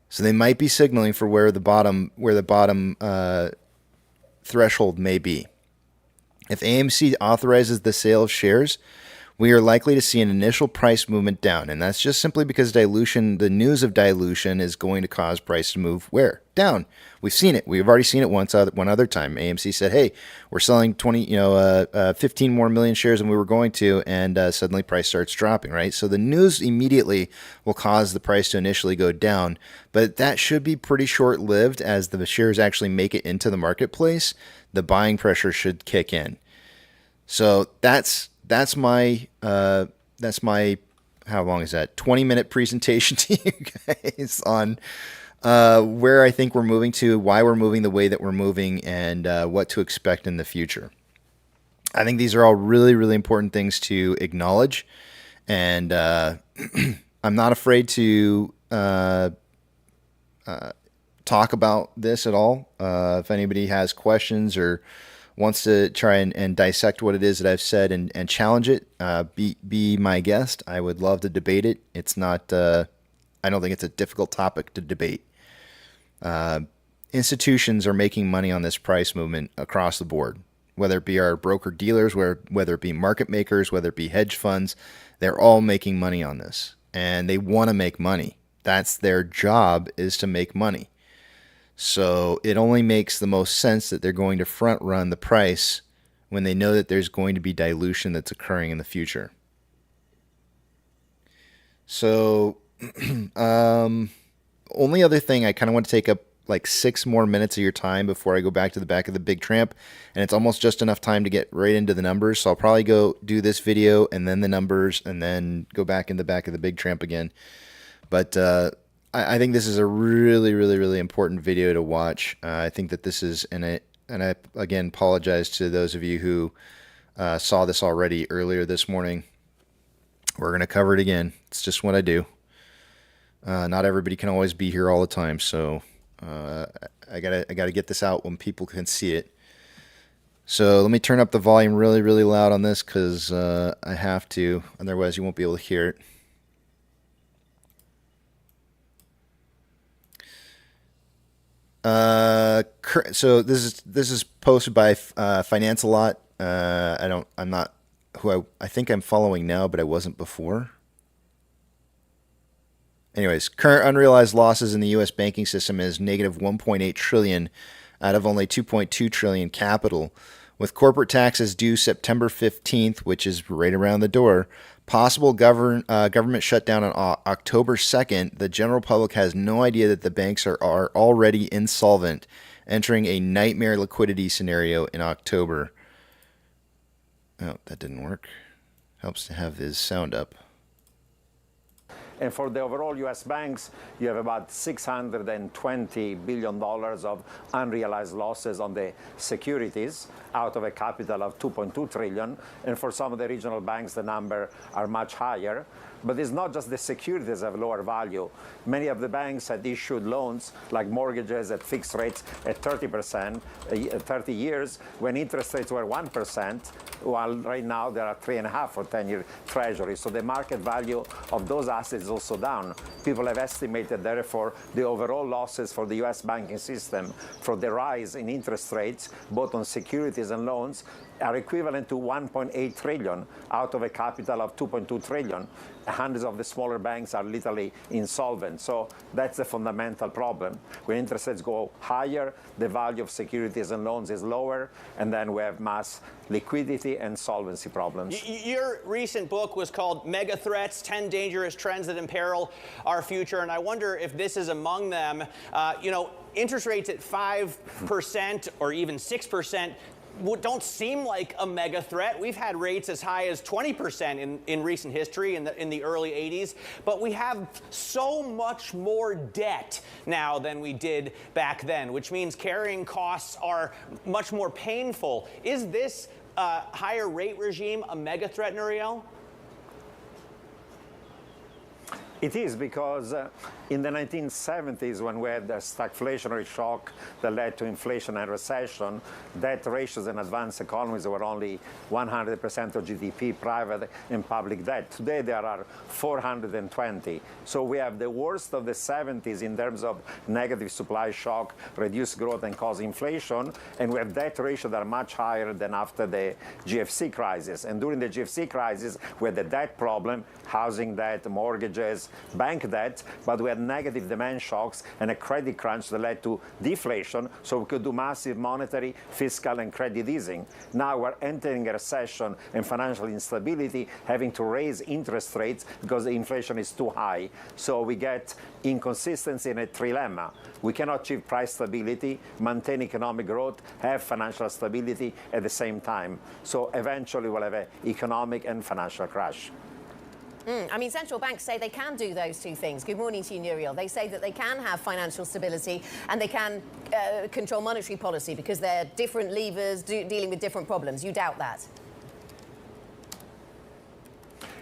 So they might be signaling for where the bottom threshold may be. If AMC authorizes the sale of shares, we are likely to see an initial price movement down, and that's just simply because dilution, the news of dilution, is going to cause price to move where? Down. We've seen it. We've already seen it one other time. AMC said, "Hey, we're selling 15 more million shares than we were going to," and suddenly price starts dropping. Right. So the news immediately will cause the price to initially go down, but that should be pretty short-lived as the shares actually make it into the marketplace. The buying pressure should kick in. So that's my how long is that? 20-minute presentation to you guys on where I think we're moving to, why we're moving the way that we're moving, and what to expect in the future. I think these are all really, really important things to acknowledge, and I'm not afraid to talk about this at all. If anybody has questions or wants to try and dissect what it is that I've said and challenge it, be my guest. I would love to debate it. It's not, I don't think it's a difficult topic to debate. Institutions are making money on this price movement across the board, whether it be our broker dealers, whether it be market makers, whether it be hedge funds, they're all making money on this, and they want to make money. That's their job, is to make money. So it only makes the most sense that they're going to front run the price when they know that there's going to be dilution that's occurring in the future. So only other thing I kind of want to take up like 6 more minutes of your time before I go back to the back of the big tramp, and it's almost just enough time to get right into the numbers. So I'll probably go do this video and then the numbers and then go back in the back of the big tramp again. But I think this is a really, really, really important video to watch. I think that this is, and I again apologize to those of you who saw this already earlier this morning. We're going to cover it again. It's just what I do. Not everybody can always be here all the time, so I gotta get this out when people can see it. So let me turn up the volume really, really loud on this because I have to. Otherwise, you won't be able to hear it. So this is posted by Finance a Lot. I'm not who I think I'm following now, but I wasn't before. Anyways, current unrealized losses in the U.S. banking system is negative 1.8 trillion out of only 2.2 trillion capital. With corporate taxes due September 15th, which is right around the door, possible government shutdown on October 2nd, the general public has no idea that the banks are already insolvent, entering a nightmare liquidity scenario in October. Oh, that didn't work. Helps to have his sound up. And for the overall U.S. banks, you have about $620 billion of unrealized losses on the securities out of a capital of $2.2 trillion. And for some of the regional banks, the number are much higher. But it's not just the securities have lower value. Many of the banks had issued loans like mortgages at fixed rates at 30%, 30 years, when interest rates were 1%, while right now they are 3.5% for 10-year treasury. So the market value of those assets is also down. People have estimated, therefore, the overall losses for the U.S. banking system for the rise in interest rates, both on securities and loans, are equivalent to 1.8 trillion out of a capital of 2.2 trillion. Hundreds of the smaller banks are literally insolvent. So that's the fundamental problem. When interest rates go higher, the value of securities and loans is lower, and then we have mass liquidity and solvency problems. Your recent book was called Mega Threats, 10 Dangerous Trends That Imperil Our Future, and I wonder if this is among them. Interest rates at 5% or even 6% don't seem like a mega threat. We've had rates as high as 20% in recent history in the early 80s, but we have so much more debt now than we did back then, which means carrying costs are much more painful. Is this higher rate regime a mega threat, Nouriel? It is, because in the 1970s, when we had the stagflationary shock that led to inflation and recession, debt ratios in advanced economies were only 100% of GDP, private and public debt. Today, there are 420. So we have the worst of the 70s in terms of negative supply shock, reduced growth, and cause inflation, and we have debt ratios that are much higher than after the GFC crisis. And during the GFC crisis, we had the debt problem, housing debt, mortgages, bank debt, but we had negative demand shocks and a credit crunch that led to deflation, so we could do massive monetary, fiscal, and credit easing. Now we're entering a recession and financial instability, having to raise interest rates because the inflation is too high. So we get inconsistency and a trilemma. We cannot achieve price stability, maintain economic growth, have financial stability at the same time. So eventually we'll have an economic and financial crash. I mean, central banks say they can do those two things. Good morning to you, Nouriel. They say that they can have financial stability and they can control monetary policy because they're different levers dealing with different problems. You doubt that?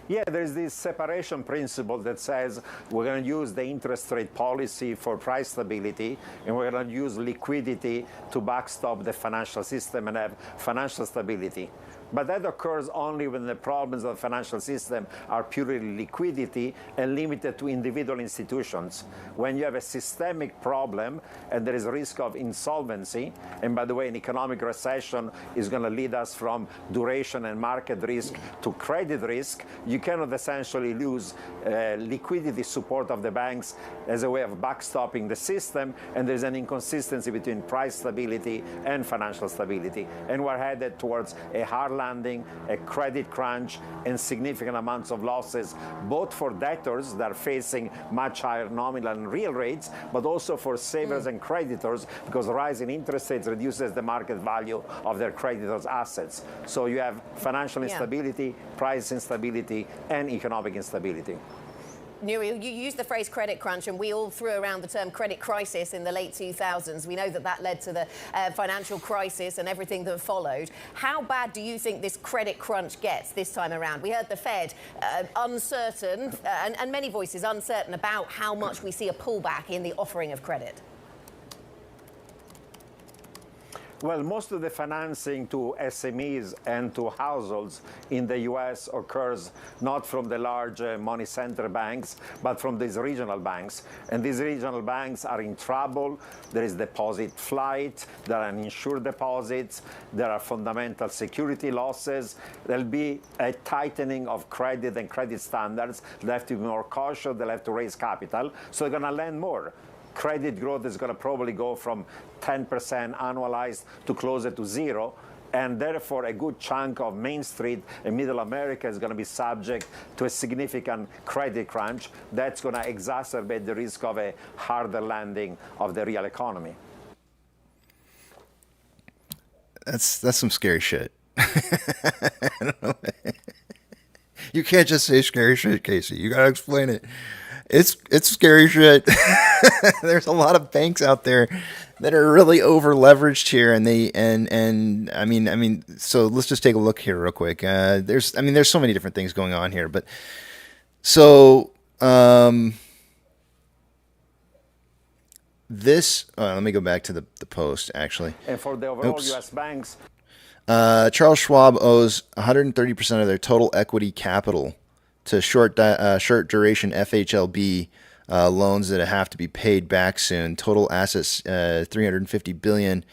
Yeah, there's this separation principle that says we're going to use the interest rate policy for price stability, and we're going to use liquidity to backstop the financial system and have financial stability. But that occurs only when the problems of the financial system are purely liquidity and limited to individual institutions. When you have a systemic problem and there is a risk of insolvency, and by the way, an economic recession is going to lead us from duration and market risk to credit risk, you cannot essentially lose liquidity support of the banks as a way of backstopping the system, and there's an inconsistency between price stability and financial stability. And we're headed towards a hardline landing, a credit crunch, and significant amounts of losses, both for debtors that are facing much higher nominal and real rates, but also for savers and creditors, because rising interest rates reduces the market value of their creditors' assets. So you have financial instability, price instability, and economic instability. Noooo, you used the phrase credit crunch, and we all threw around the term credit crisis in the late 2000s. We know that that led to the financial crisis and everything that followed. How bad do you think this credit crunch gets this time around? We heard the Fed uncertain, and many voices uncertain about how much we see a pullback in the offering of credit. Well, most of the financing to SMEs and to households in the U.S. occurs not from the large money center banks, but from these regional banks. And these regional banks are in trouble. There is deposit flight, there are uninsured deposits, there are fundamental security losses. There'll be a tightening of credit and credit standards. They'll have to be more cautious, they'll have to raise capital, so they're going to lend more. Credit growth is going to probably go from 10% annualized to closer to zero, and therefore a good chunk of Main Street and Middle America is going to be subject to a significant credit crunch. That's going to exacerbate the risk of a harder landing of the real economy. That's some scary shit. I don't know. You can't just say scary shit, Casey. You gotta explain it. It's scary shit. There's a lot of banks out there that are really over leveraged here, and I mean, so let's just take a look here real quick. There's so many different things going on here, but so this. Let me go back to the post actually. And for the overall U.S. banks, Charles Schwab owes 130% of their total equity capital to short duration FHLB loans that have to be paid back soon. Total assets $350 billion.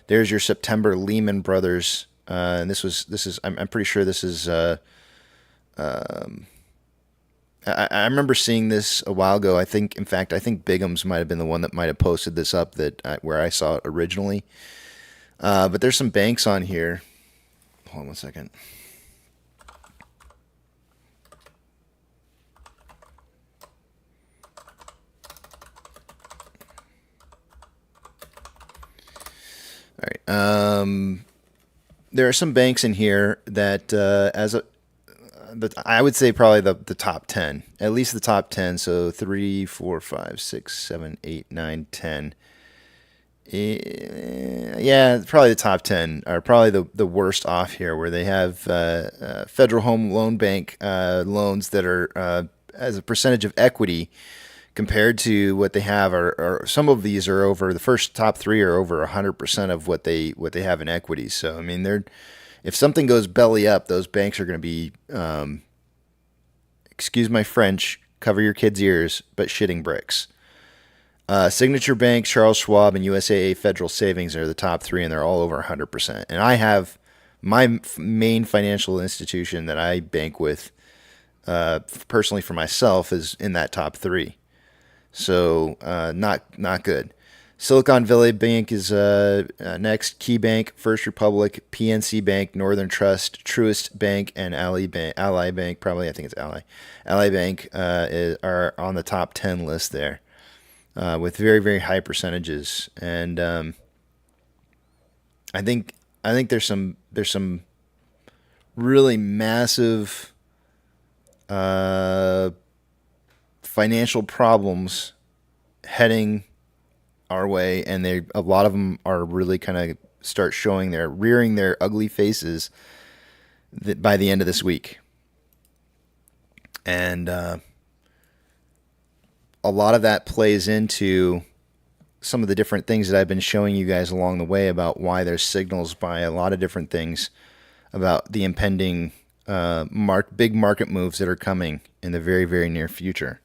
There's your September Lehman Brothers, and this is I'm pretty sure this is. I remember seeing this a while ago. I think Bigham's might have been the one that might have posted this up where I saw it originally. But there's some banks on here. Hold on one second. All right. There are some banks in here that, but I would say probably the top 10, at least the top 10. So 3, 4, 5, 6, 7, 8, 9, 10. Yeah, probably the top 10 are probably the worst off here, where they have Federal Home Loan Bank loans that are as a percentage of equity compared to what they have, or some of these are over, the first top 3 are over 100% of what they have in equity. So I mean, if something goes belly up, those banks are going to be, excuse my French, cover your kids' ears, but shitting bricks. Signature Bank, Charles Schwab, and USAA Federal Savings are the top 3, and they're all over 100%. And I have my main financial institution that I bank with, personally for myself, is in that top 3. So not good. Silicon Valley Bank is next. Key Bank, First Republic, PNC Bank, Northern Trust, Truist Bank, and Ally Bank. Probably, I think it's Ally. Ally Bank are on the top 10 list there, with very, very high percentages. And I think there's some really massive financial problems heading our way, and a lot of them are really kind of start rearing their ugly faces by the end of this week. And a lot of that plays into some of the different things that I've been showing you guys along the way about why there's signals by a lot of different things about the impending big market moves that are coming in the very, very near future.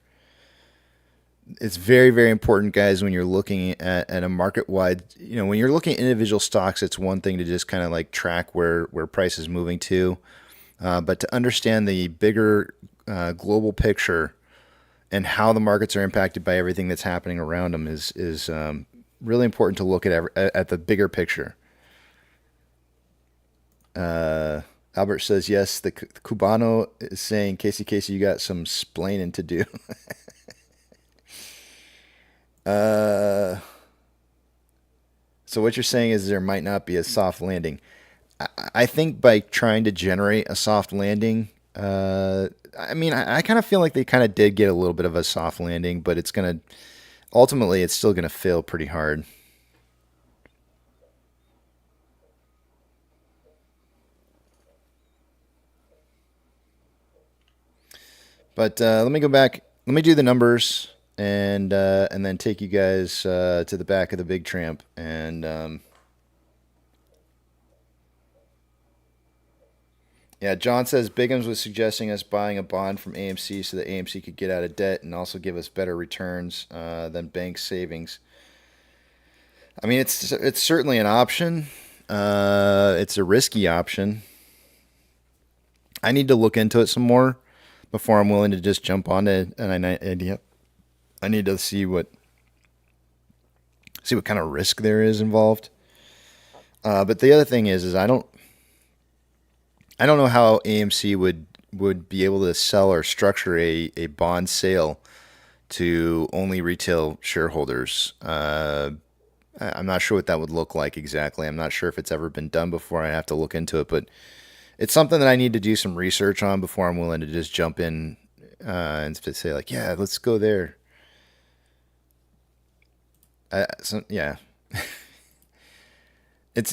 It's very, very important, guys, when you're looking at a market-wide, when you're looking at individual stocks, it's one thing to just kind of like track where price is moving to. But to understand the bigger global picture and how the markets are impacted by everything that's happening around them is really important to look at the bigger picture. Albert says, yes, the Cubano is saying, Casey, you got some splaining to do. So what you're saying is there might not be a soft landing. I think by trying to generate a soft landing, I kind of feel like they kind of did get a little bit of a soft landing, but ultimately it's still going to fail pretty hard. But let me go back. Let me do the numbers and then take you guys to the back of the big tramp. And yeah, John says Biggums was suggesting us buying a bond from AMC so that AMC could get out of debt and also give us better returns than bank savings. I mean, it's certainly an option. It's a risky option. I need to look into it some more before I'm willing to just jump on it. And I need to see what kind of risk there is involved. But the other thing is I don't know how AMC would be able to sell or structure a bond sale to only retail shareholders. I'm not sure what that would look like exactly. I'm not sure if it's ever been done before. I have to look into it, but it's something that I need to do some research on before I'm willing to just jump in and to say like, yeah, let's go there. Yeah.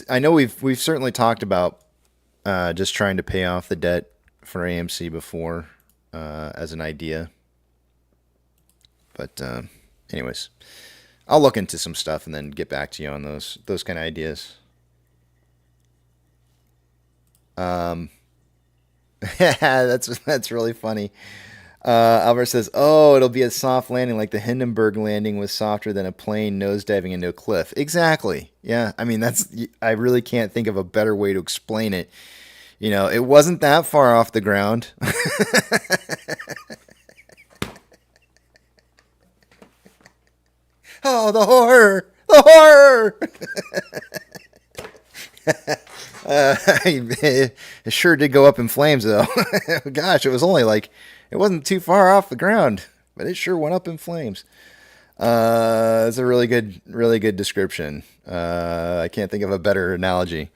I know we've certainly talked about just trying to pay off the debt for AMC before as an idea. But anyways, I'll look into some stuff and then get back to you on those kind of ideas. That's really funny. Albert says, "Oh, it'll be a soft landing, like the Hindenburg landing was softer than a plane nosediving into a cliff." Exactly. Yeah. I mean, I really can't think of a better way to explain it. You know, it wasn't that far off the ground. Oh, the horror! The horror! It sure did go up in flames, though. Gosh, it wasn't too far off the ground, but it sure went up in flames. That's a really good description. I can't think of a better analogy.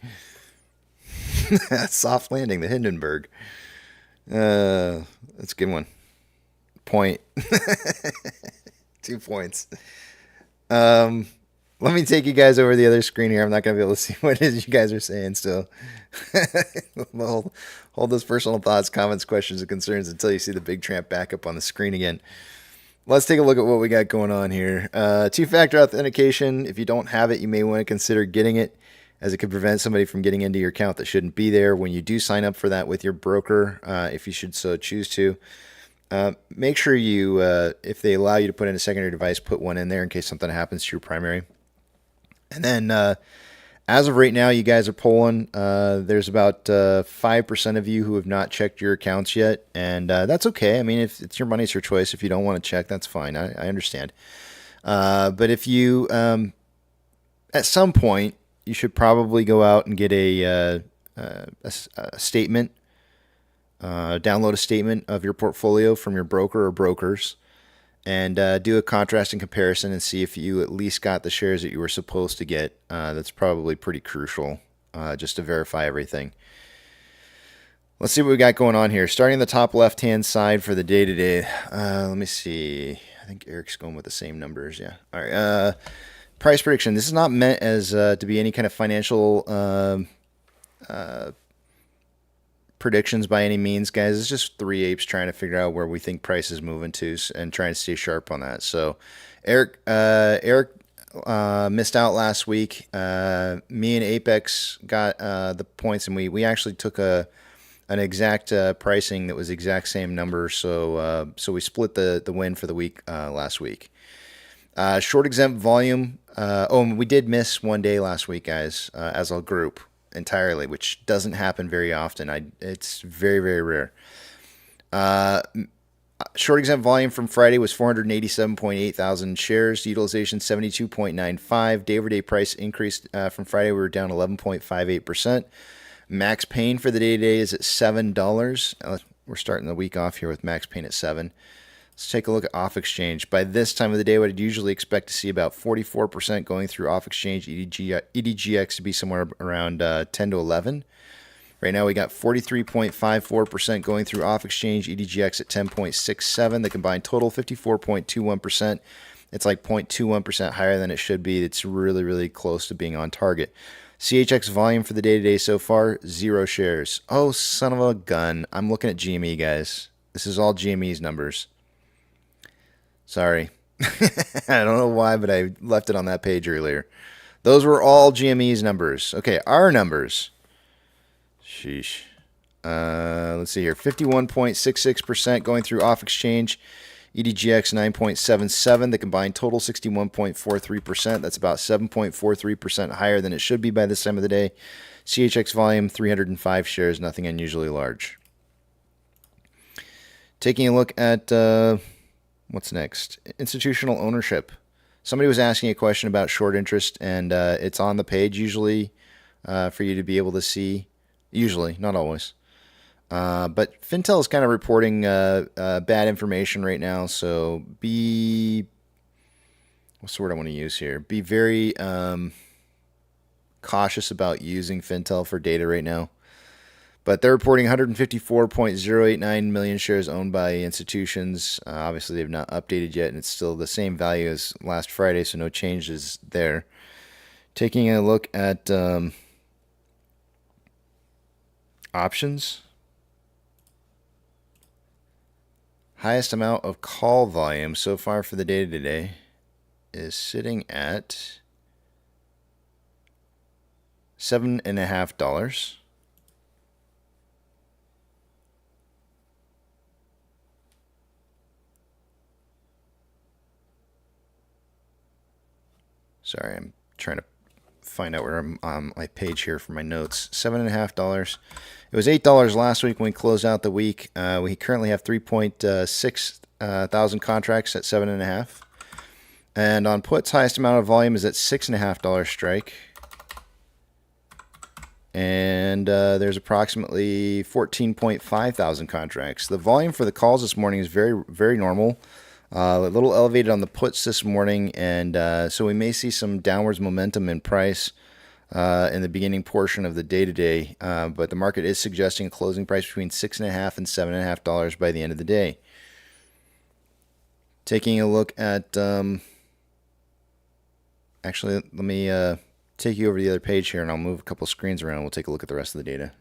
Soft landing, the Hindenburg. That's a good one. Point. 2 points. Let me take you guys over the other screen here. I'm not going to be able to see what it is you guys are saying still. Hold those personal thoughts, comments, questions, and concerns until you see the big tramp back up on the screen again. Let's take a look at what we got going on here. Two-factor authentication. If you don't have it, you may want to consider getting it, as it could prevent somebody from getting into your account that shouldn't be there when you do sign up for that with your broker, if you should so choose to. Make sure you, if they allow you to put in a secondary device, put one in there in case something happens to your primary. And then, as of right now, you guys are polling. There's about 5% of you who have not checked your accounts yet, and that's okay. I mean, if it's your money, it's your choice. If you don't want to check, that's fine. I understand. But if you, at some point, you should probably go out and get a statement. Download a statement of your portfolio from your broker or brokers, and do a contrast and comparison and see if you at least got the shares that you were supposed to get. That's probably pretty crucial, just to verify everything. Let's see what we got going on here. Starting in the top left-hand side for the day-to-day. Let me see. I think Eric's going with the same numbers. Yeah. All right. Price prediction. This is not meant as to be any kind of financial predictions by any means, guys. It's just three apes trying to figure out where we think price is moving to and trying to stay sharp on that. So Eric missed out last week. Me and Apex got the points, and we actually took an exact pricing that was the exact same number. So we split the win for the week last week. Short exempt volume. And we did miss one day last week, guys, as a group entirely, which doesn't happen very often. It's very, very rare. Short exempt volume from Friday was 487.8 thousand shares. Utilization 72.95. Day-over-day price increased from Friday. We were down 11.58%. Max Pain for the day today is at $7. We're starting the week off here with Max Pain at 7. Let's take a look at off exchange. By this time of the day, what I'd usually expect to see about 44% going through off exchange, EDGX to be somewhere around 10 to 11. Right now we got 43.54% going through off exchange, EDGX at 10.67. The combined total 54.21%. It's like 0.21% higher than it should be. It's really, really close to being on target. CHX volume for the day today so far, 0 shares. Oh, son of a gun. I'm looking at GME, guys. This is all GME's numbers. Sorry. I don't know why, but I left it on that page earlier. Those were all GME's numbers. Okay, our numbers. Sheesh. Let's see here. 51.66% going through off exchange. EDGX 9.77. The combined total 61.43%. That's about 7.43% higher than it should be by this time of the day. CHX volume 305 shares. Nothing unusually large. Taking a look at what's next. Institutional ownership. Somebody was asking a question about short interest, and it's on the page usually for you to be able to see. Usually, not always. But Fintel is kind of reporting bad information right now, so what's the word I want to use here? Be very cautious about using Fintel for data right now. But they're reporting 154.089 million shares owned by institutions. Obviously, they've not updated yet, and it's still the same value as last Friday, so no changes there. Taking a look at options. Highest amount of call volume so far for the day today is sitting at $7.50. Sorry, I'm trying to find out where I'm on my page here for my notes. $7.50. It was $8 last week when we closed out the week. We currently have 3.6 thousand contracts at $7.50. And on puts, highest amount of volume is at $6.50 strike. And there's approximately 14.5 thousand contracts. The volume for the calls this morning is very, very normal. A little elevated on the puts this morning, and so we may see some downwards momentum in price in the beginning portion of the day today. But the market is suggesting a closing price between $6.50 and $7.50 by the end of the day. Taking a look at, actually, let me take you over to the other page here, and I'll move a couple screens around. We'll take a look at the rest of the data.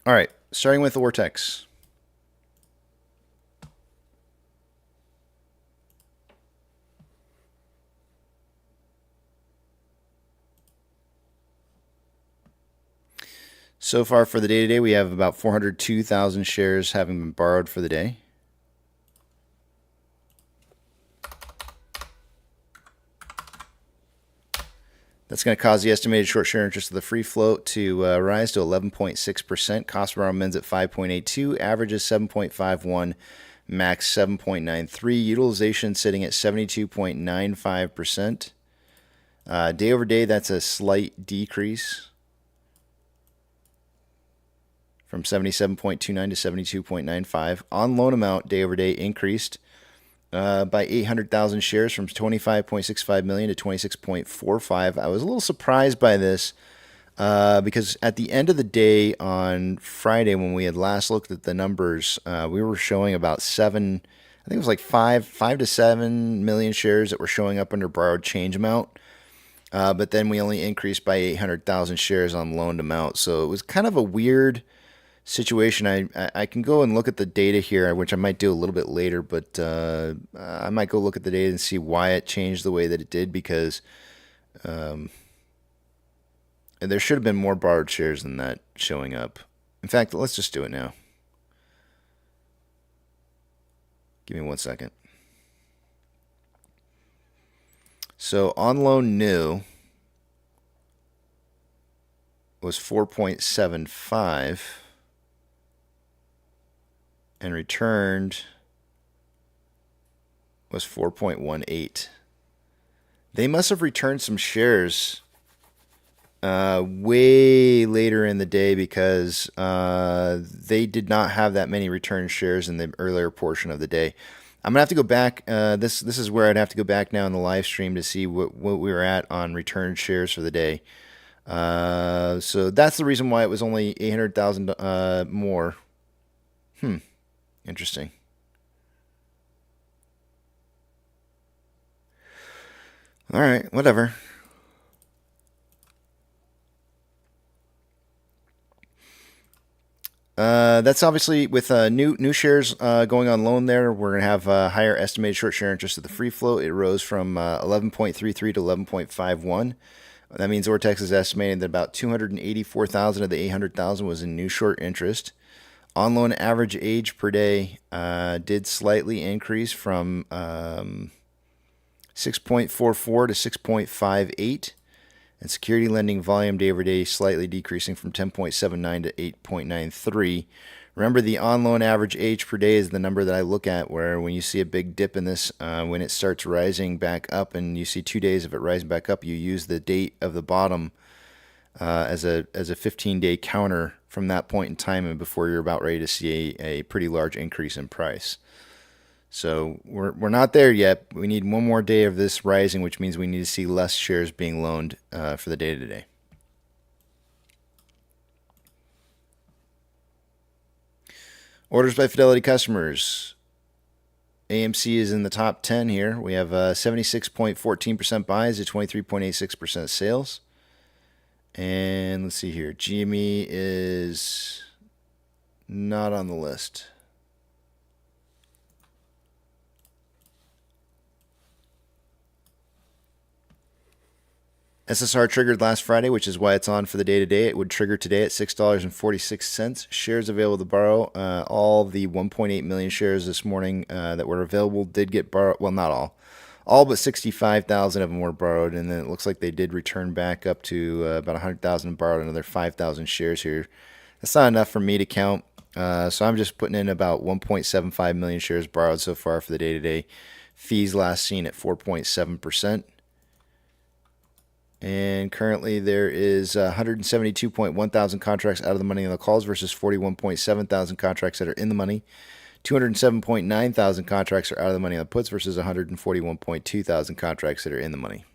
All right, starting with the Vortex. So far for the day today, we have about 402,000 shares having been borrowed for the day. That's going to cause the estimated short share interest of the free float to rise to 11.6%. Cost per mens at 5.82. Average is 7.51. Max 7.93. Utilization sitting at 72.95%. Day over day, that's a slight decrease from 77.29 to 72.95. On loan amount, day over day increased by 800,000 shares from 25.65 million to 26.45. I was a little surprised by this because at the end of the day on Friday, when we had last looked at the numbers, we were showing about 7, I think it was like 5 to 7 million shares that were showing up under borrowed change amount. But then we only increased by 800,000 shares on loaned amount. So it was kind of a weird situation. I can go and look at the data here, which I might do a little bit later, but I might go look at the data and see why it changed the way that it did, because there should have been more borrowed shares than that showing up. In fact, let's just do it now. Give me 1 second. So on loan new was 4.75. and returned was 4.18. They must have returned some shares way later in the day because they did not have that many returned shares in the earlier portion of the day. I'm gonna have to go back. This is where I'd have to go back now in the live stream to see what we were at on returned shares for the day. So that's the reason why it was only 800,000 more. Interesting. All right, whatever. That's obviously with new shares going on loan there. We're going to have higher estimated short share interest of the free float. It rose from 11.33 to 11.51. That means Ortex is estimating that about 284,000 of the 800,000 was in new short interest. On loan average age per day did slightly increase from 6.44 to 6.58. And security lending volume day over day slightly decreasing from 10.79 to 8.93. Remember, the on-loan average age per day is the number that I look at, where when you see a big dip in this, when it starts rising back up and you see 2 days of it rising back up, you use the date of the bottom as a 15-day counter from that point in time and before you're about ready to see a pretty large increase in price. So we're not there yet. We need one more day of this rising, which means we need to see less shares being loaned for the day today. Orders by Fidelity customers. AMC is in the top 10 here. We have 76.14% buys to 23.86% sales. And let's see here. GME is not on the list. SSR triggered last Friday, which is why it's on for the day today. It would trigger today at $6.46. Shares available to borrow. All the 1.8 million shares this morning that were available did get borrowed. Well, not all. All but 65,000 of them were borrowed, and then it looks like they did return back up to about 100,000 and borrowed another 5,000 shares here. That's not enough for me to count, so I'm just putting in about 1.75 million shares borrowed so far for the day today. Fees last seen at 4.7%. And currently there is 172.1 thousand contracts out of the money on the calls versus 41.7 thousand contracts that are in the money. 207.9 thousand contracts are out of the money on the puts versus 141.2 thousand contracts that are in the money.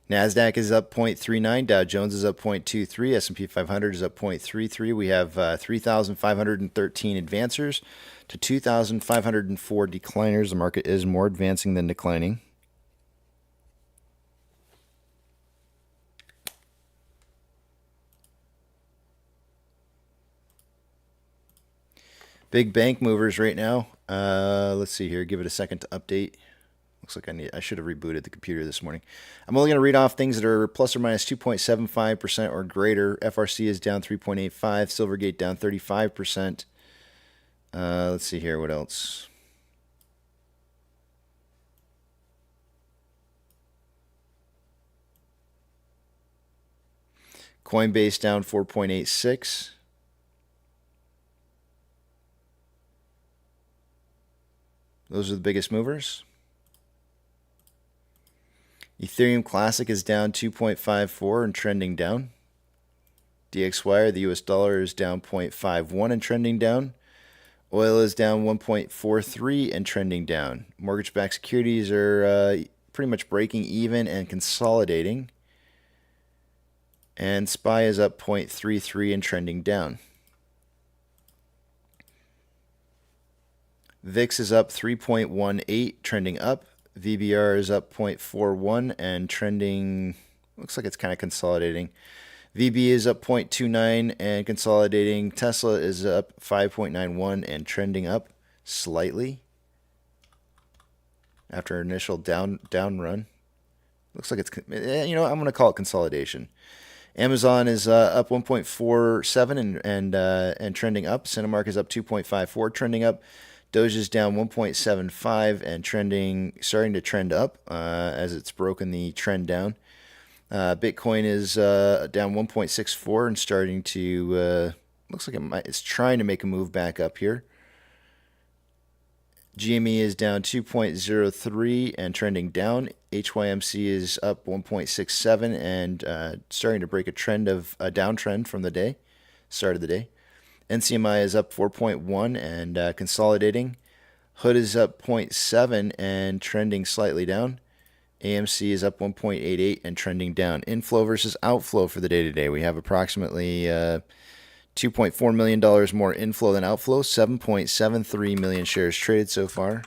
NASDAQ is up 0.39, Dow Jones is up 0.23, S&P 500 is up 0.33. We have 3,513 advancers to 2,504 decliners. The market is more advancing than declining. Big bank movers right now. Let's see here. Give it a second to update. Looks like I should have rebooted the computer this morning. I'm only going to read off things that are plus or minus 2.75% or greater. FRC is down 3.85. Silvergate down 35%. Let's see here. What else? Coinbase down 4.86. Those are the biggest movers. Ethereum Classic is down 2.54 and trending down. DXY, or the US dollar, is down 0.51 and trending down. Oil is down 1.43 and trending down. Mortgage-backed securities are pretty much breaking even and consolidating. And SPY is up 0.33 and trending down. VIX is up 3.18, trending up. VBR is up 0.41 and trending, looks like it's kind of consolidating. VB is up 0.29 and consolidating. Tesla is up 5.91 and trending up slightly after initial down run. Looks like it's, I'm going to call it consolidation. Amazon is up 1.47 and trending up. Cinemark is up 2.54, trending up. Doge is down 1.75 and starting to trend up as it's broken the trend down. Bitcoin is down 1.64 and starting to, looks like it's trying to make a move back up here. GME is down 2.03 and trending down. HYMC is up 1.67 and starting to break a downtrend from the day, start of the day. NCMI is up 4.1 and consolidating. Hood is up 0.7 and trending slightly down. AMC is up 1.88 and trending down. Inflow versus outflow for the day today. We have approximately $2.4 million more inflow than outflow. 7.73 million shares traded so far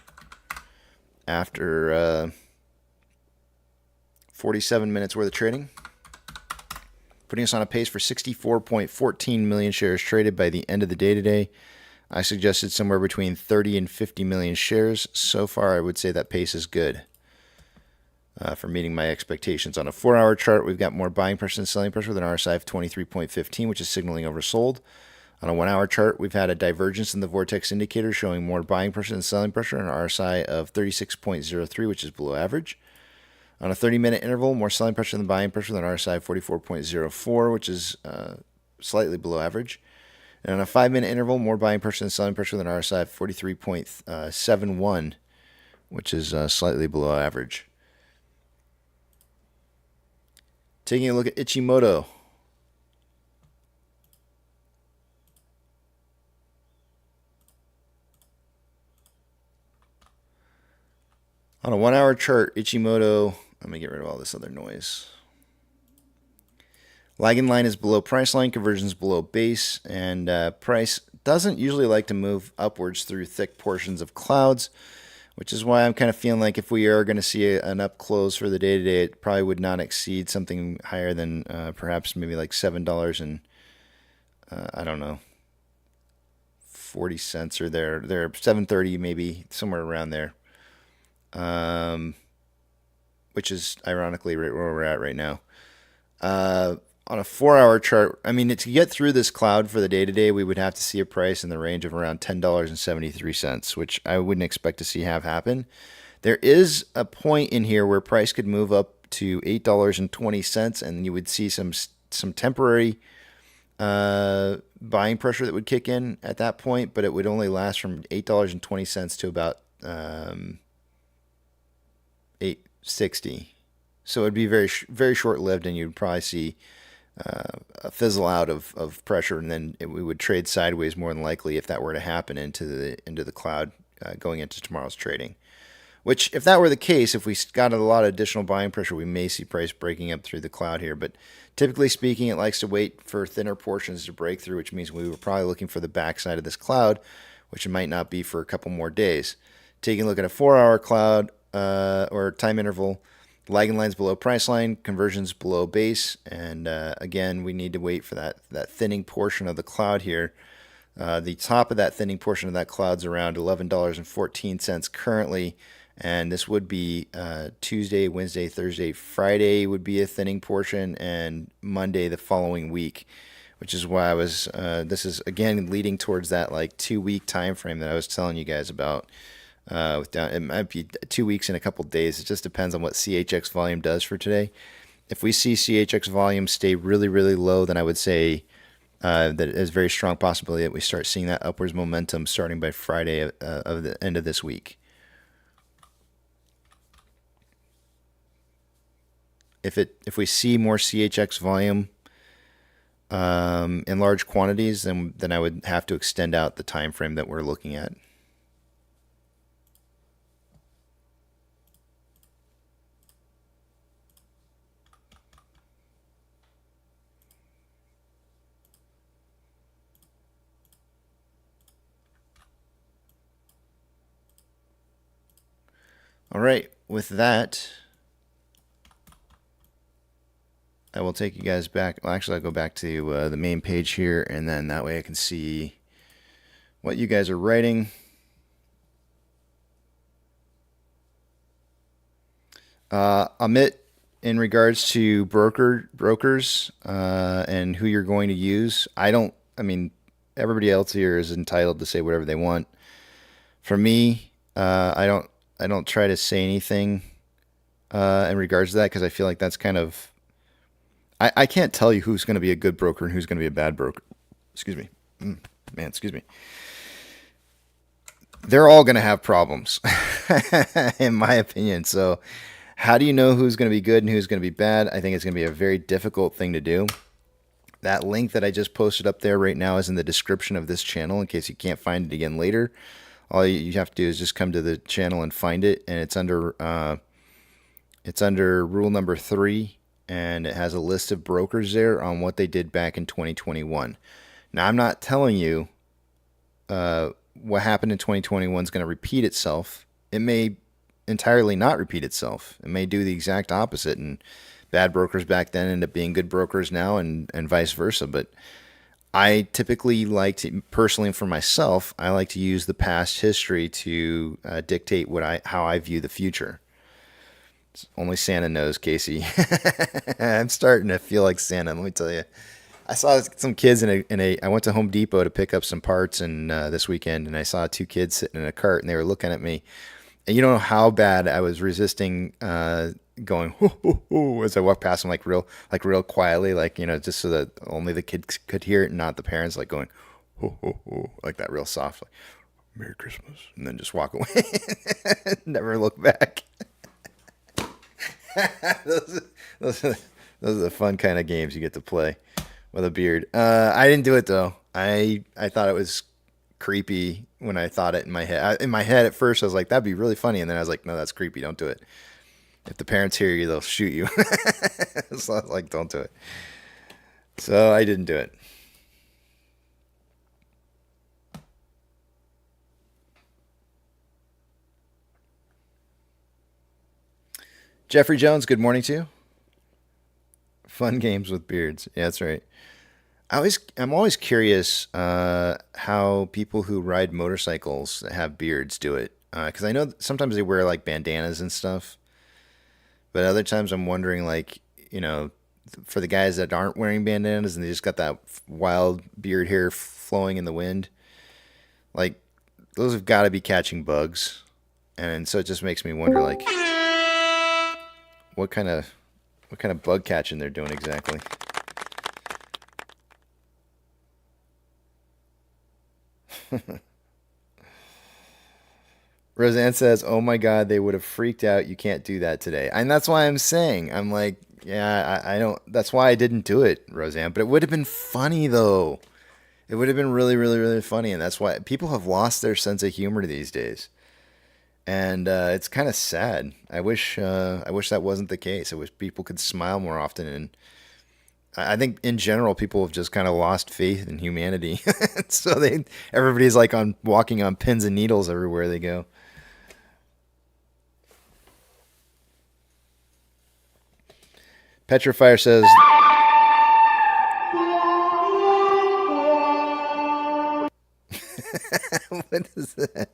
after 47 minutes worth of trading, putting us on a pace for 64.14 million shares traded by the end of the day today. I suggested somewhere between 30 and 50 million shares. So far, I would say that pace is good for meeting my expectations. On a 4-hour chart, we've got more buying pressure than selling pressure with an RSI of 23.15, which is signaling oversold. On a 1-hour chart, we've had a divergence in the vortex indicator showing more buying pressure than selling pressure, and an RSI of 36.03, which is below average. On a 30-minute interval, more selling pressure than buying pressure with an RSI of 44.04, which is slightly below average. And on a 5-minute interval, more buying pressure than selling pressure with an RSI of 43.71, which is slightly below average. Taking a look at Ichimoto. On a 1-hour chart, Ichimoto, let me get rid of all this other noise. Lagging line is below price line, conversions below base, and price doesn't usually like to move upwards through thick portions of clouds, which is why I'm kind of feeling like if we are going to see an up close for the day today, it probably would not exceed something higher than perhaps maybe like $7 and I don't know, 40 cents or there 7.30 maybe, somewhere around there, which is ironically right where we're at right now. On a 4-hour chart, I mean, to get through this cloud for the day-to-day, we would have to see a price in the range of around $10.73, which I wouldn't expect to see have happen. There is a point in here where price could move up to $8.20, and you would see some temporary buying pressure that would kick in at that point, but it would only last from $8.20 to about $8.60. So it would be very, very short-lived, and you'd probably see a fizzle out of pressure, and then we would trade sideways more than likely if that were to happen into the cloud going into tomorrow's trading. Which, if that were the case, if we got a lot of additional buying pressure, we may see price breaking up through the cloud here. But typically speaking, it likes to wait for thinner portions to break through, which means we were probably looking for the backside of this cloud, which it might not be for a couple more days. Taking a look at a 4-hour cloud or time interval, lagging lines below price line, conversions below base, and again, we need to wait for that thinning portion of the cloud here. The top of that thinning portion of that cloud's around $11.14 currently, and this would be Tuesday, Wednesday, Thursday, Friday would be a thinning portion, and Monday the following week, which is why I was, this is again leading towards that like 2-week time frame that I was telling you guys about. It might be 2 weeks and a couple days. It just depends on what CHX volume does for today. If we see CHX volume stay really, really low, then I would say that there's a very strong possibility that we start seeing that upwards momentum starting by Friday of the end of this week. If we see more CHX volume in large quantities, then I would have to extend out the time frame that we're looking at. All right, with that, I will take you guys back. Well, actually, I'll go back to the main page here, and then that way I can see what you guys are writing. Amit, in regards to brokers and who you're going to use, I mean, everybody else here is entitled to say whatever they want. For me, I don't try to say anything in regards to that, because I feel like that's kind of I can't tell you who's going to be a good broker and who's going to be a bad broker. Excuse me. Man, excuse me. They're all going to have problems, in my opinion. So how do you know who's going to be good and who's going to be bad? I think it's going to be a very difficult thing to do. That link that I just posted up there right now is in the description of this channel in case you can't find it again later. All you have to do is just come to the channel and find it, and it's under rule number 3, and it has a list of brokers there on what they did back in 2021. Now, I'm not telling you what happened in 2021 is going to repeat itself. It may entirely not repeat itself. It may do the exact opposite, and bad brokers back then end up being good brokers now, and vice versa. But I typically like to, personally for myself, I like to use the past history to dictate how I view the future. Only Santa knows, Casey. I'm starting to feel like Santa, let me tell you. I saw some kids I went to Home Depot to pick up some parts this weekend, and I saw 2 kids sitting in a cart, and they were looking at me. And you don't know how bad I was resisting going, hoo, hoo, hoo, as I walked past them, like real quietly, just so that only the kids could hear it and not the parents, like going, hoo, hoo, hoo, like that real soft, like, Merry Christmas, and then just walk away. Never look back. those are the fun kind of games you get to play with a beard. I didn't do it though. I thought it was creepy when I thought it in my head. In my head at first, I was like, that'd be really funny, and then I was like, no, that's creepy. Don't do it. If the parents hear you, they'll shoot you. So I was like, don't do it. So I didn't do it. Jeffrey Jones, good morning to you. Fun games with beards. Yeah, that's right. I'm always curious how people who ride motorcycles that have beards do it. Because I know sometimes they wear like bandanas and stuff. But other times I'm wondering, like, for the guys that aren't wearing bandanas and they just got that wild beard hair flowing in the wind, like, those have got to be catching bugs. And so it just makes me wonder, like, what kind of bug catching they're doing exactly. Roseanne says, oh my God, they would have freaked out. You can't do that today. And that's why I'm saying, I'm like, yeah, I don't, that's why I didn't do it, Roseanne. But it would have been funny though. It would have been really, really, really funny. And that's why people have lost their sense of humor these days. And it's kind of sad. I wish that wasn't the case. I wish people could smile more often. And I think in general, people have just kind of lost faith in humanity. So everybody's like walking on pins and needles everywhere they go. Petrifier says, what is that?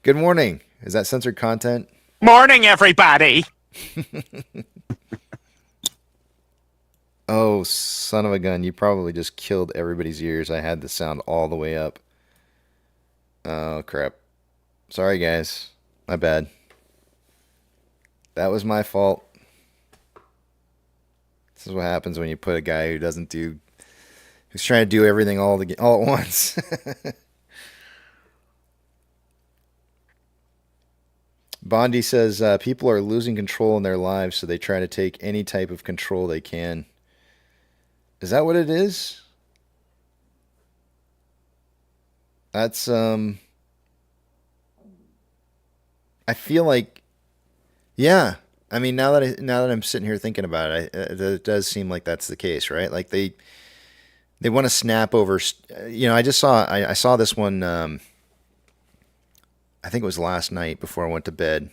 Good morning. Is that censored content? Morning, everybody. Oh, son of a gun. You probably just killed everybody's ears. I had the sound all the way up. Oh, crap. Sorry, guys. My bad. That was my fault. This is what happens when you put a guy who's trying to do everything all at once. Bondi says, people are losing control in their lives, so they try to take any type of control they can. Is that what it is? That's, I feel like, yeah. I mean, now that I'm sitting here thinking about it, it does seem like that's the case, right? Like they want to snap over. I saw this one. I think it was last night before I went to bed,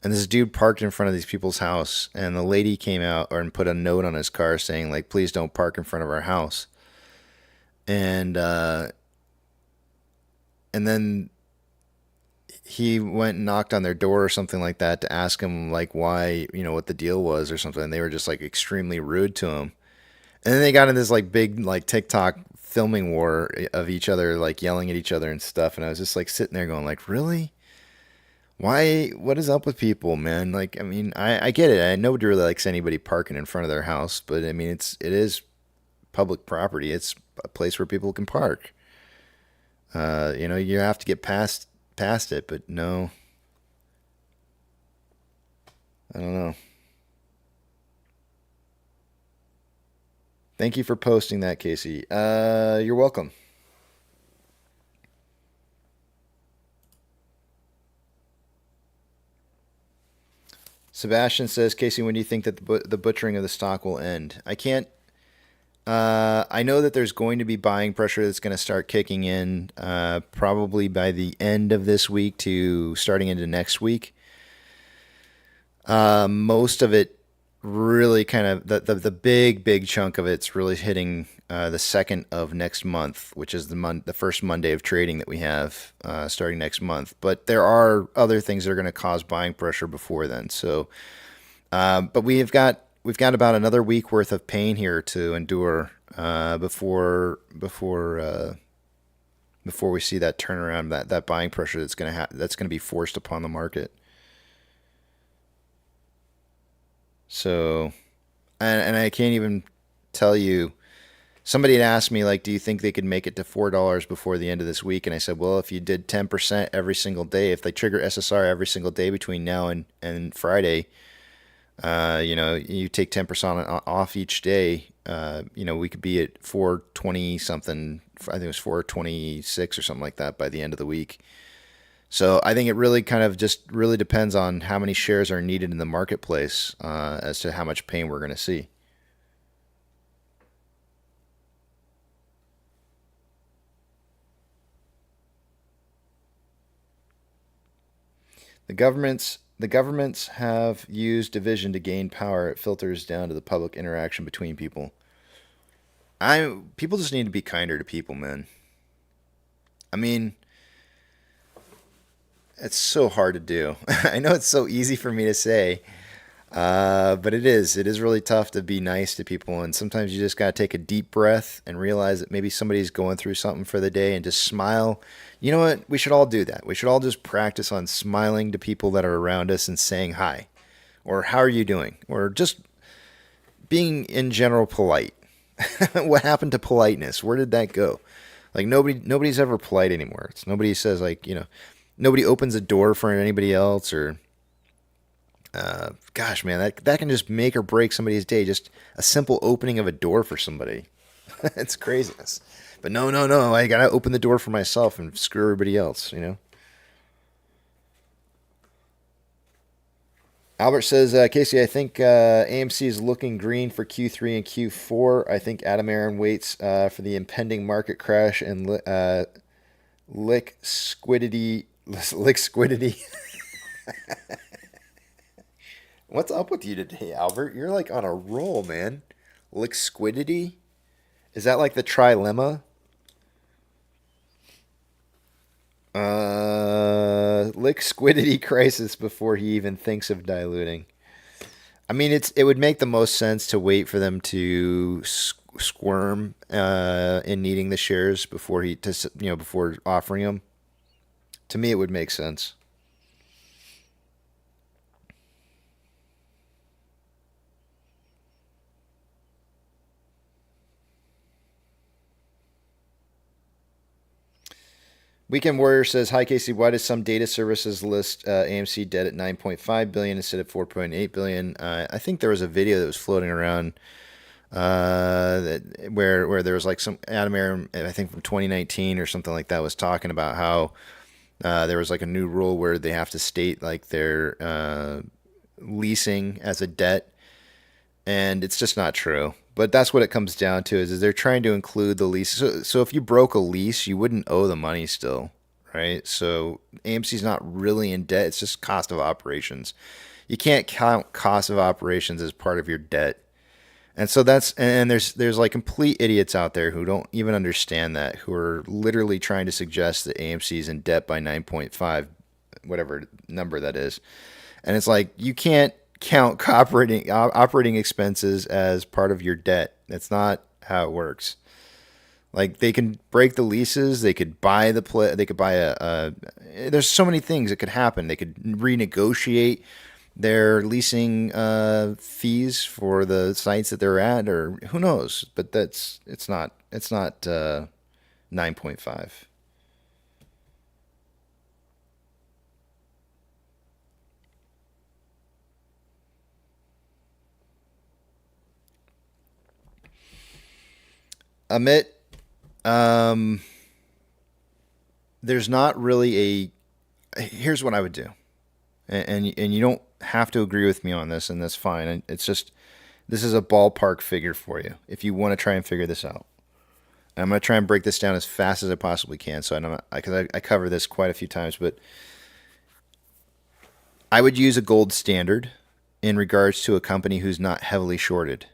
and this dude parked in front of these people's house, and the lady came out and put a note on his car saying, like, please don't park in front of our house. And then he went and knocked on their door or something like that to ask him, like, why, what the deal was or something. And they were just, like, extremely rude to him. And then they got in this, like, big, like, TikTok filming war of each other, like, yelling at each other and stuff. And I was just, like, sitting there going, like, really? Why? What is up with people, man? Like, I mean, I get it. Nobody really likes anybody parking in front of their house, but I mean, it is public property. It's a place where people can park. You have to get past it, but no, I don't know. Thank you for posting that, Casey. You're welcome. Sebastian says, Casey, when do you think that the butchering of the stock will end? I can't. I know that there's going to be buying pressure that's going to start kicking in probably by the end of this week to starting into next week. Most of it really kind of, the big chunk of it's really hitting the 2nd of next month, which is the first Monday of trading that we have starting next month. But there are other things that are going to cause buying pressure before then. So, but we've got about another week worth of pain here to endure before we see that turnaround, that buying pressure that's going to be forced upon the market. So, and I can't even tell you. Somebody had asked me, like, do you think they could make it to $4 before the end of this week? And I said, well, if you did 10% every single day, if they trigger SSR every single day between now and Friday, you take 10% off each day, we could be at 420 something. I think it was 426 or something like that by the end of the week. So I think it really kind of just really depends on how many shares are needed in the marketplace as to how much pain we're going to see. The governments have used division to gain power. It filters down to the public interaction between people. People just need to be kinder to people, man. I mean, it's so hard to do. I know it's so easy for me to say, but it is. It is really tough to be nice to people, and sometimes you just got to take a deep breath and realize that maybe somebody's going through something for the day and just smile. You know what? We should all do that. We should all just practice on smiling to people that are around us and saying hi, or how are you doing, or just being in general polite. What happened to politeness? Where did that go? Like nobody's ever polite anymore. Nobody says nobody opens a door for anybody else, or gosh, man, that can just make or break somebody's day. Just a simple opening of a door for somebody. It's craziness. But no, I gotta open the door for myself and screw everybody else, Albert says, Casey, I think AMC is looking green for Q3 and Q4. I think Adam Aaron waits for the impending market crash and lick squidity. What's up with you today, Albert? You're like on a roll, man. Lick squidity? Is that like the trilemma? Lick squidity crisis before he even thinks of diluting. I mean, it would make the most sense to wait for them to squirm in needing the shares before before offering them. To me, it would make sense. Weekend Warrior says, hi, Casey. Why does some data services list AMC debt at $9.5 billion instead of $4.8 billion? I think there was a video that was floating around where there was like some Adam Aaron, I think from 2019 or something like that, was talking about how there was like a new rule where they have to state like their leasing as a debt, and it's just not true. But that's what it comes down to is they're trying to include the lease. So if you broke a lease, you wouldn't owe the money still, right? So AMC's not really in debt. It's just cost of operations. You can't count cost of operations as part of your debt. And so there's like complete idiots out there who don't even understand that, who are literally trying to suggest that AMC is in debt by 9.5, whatever number that is. And it's like, you can't count operating expenses as part of your debt. That's not how it works. Like they can break the leases, they could buy the play, they could buy a. There's so many things that could happen. They could renegotiate their leasing fees for the sites that they're at, or who knows. But it's not 9.5. Amit, there's not really a. Here's what I would do, and you don't have to agree with me on this, and that's fine. And it's just this is a ballpark figure for you if you want to try and figure this out. And I'm going to try and break this down as fast as I possibly can. So I cover this quite a few times, but I would use a gold standard in regards to a company who's not heavily shorted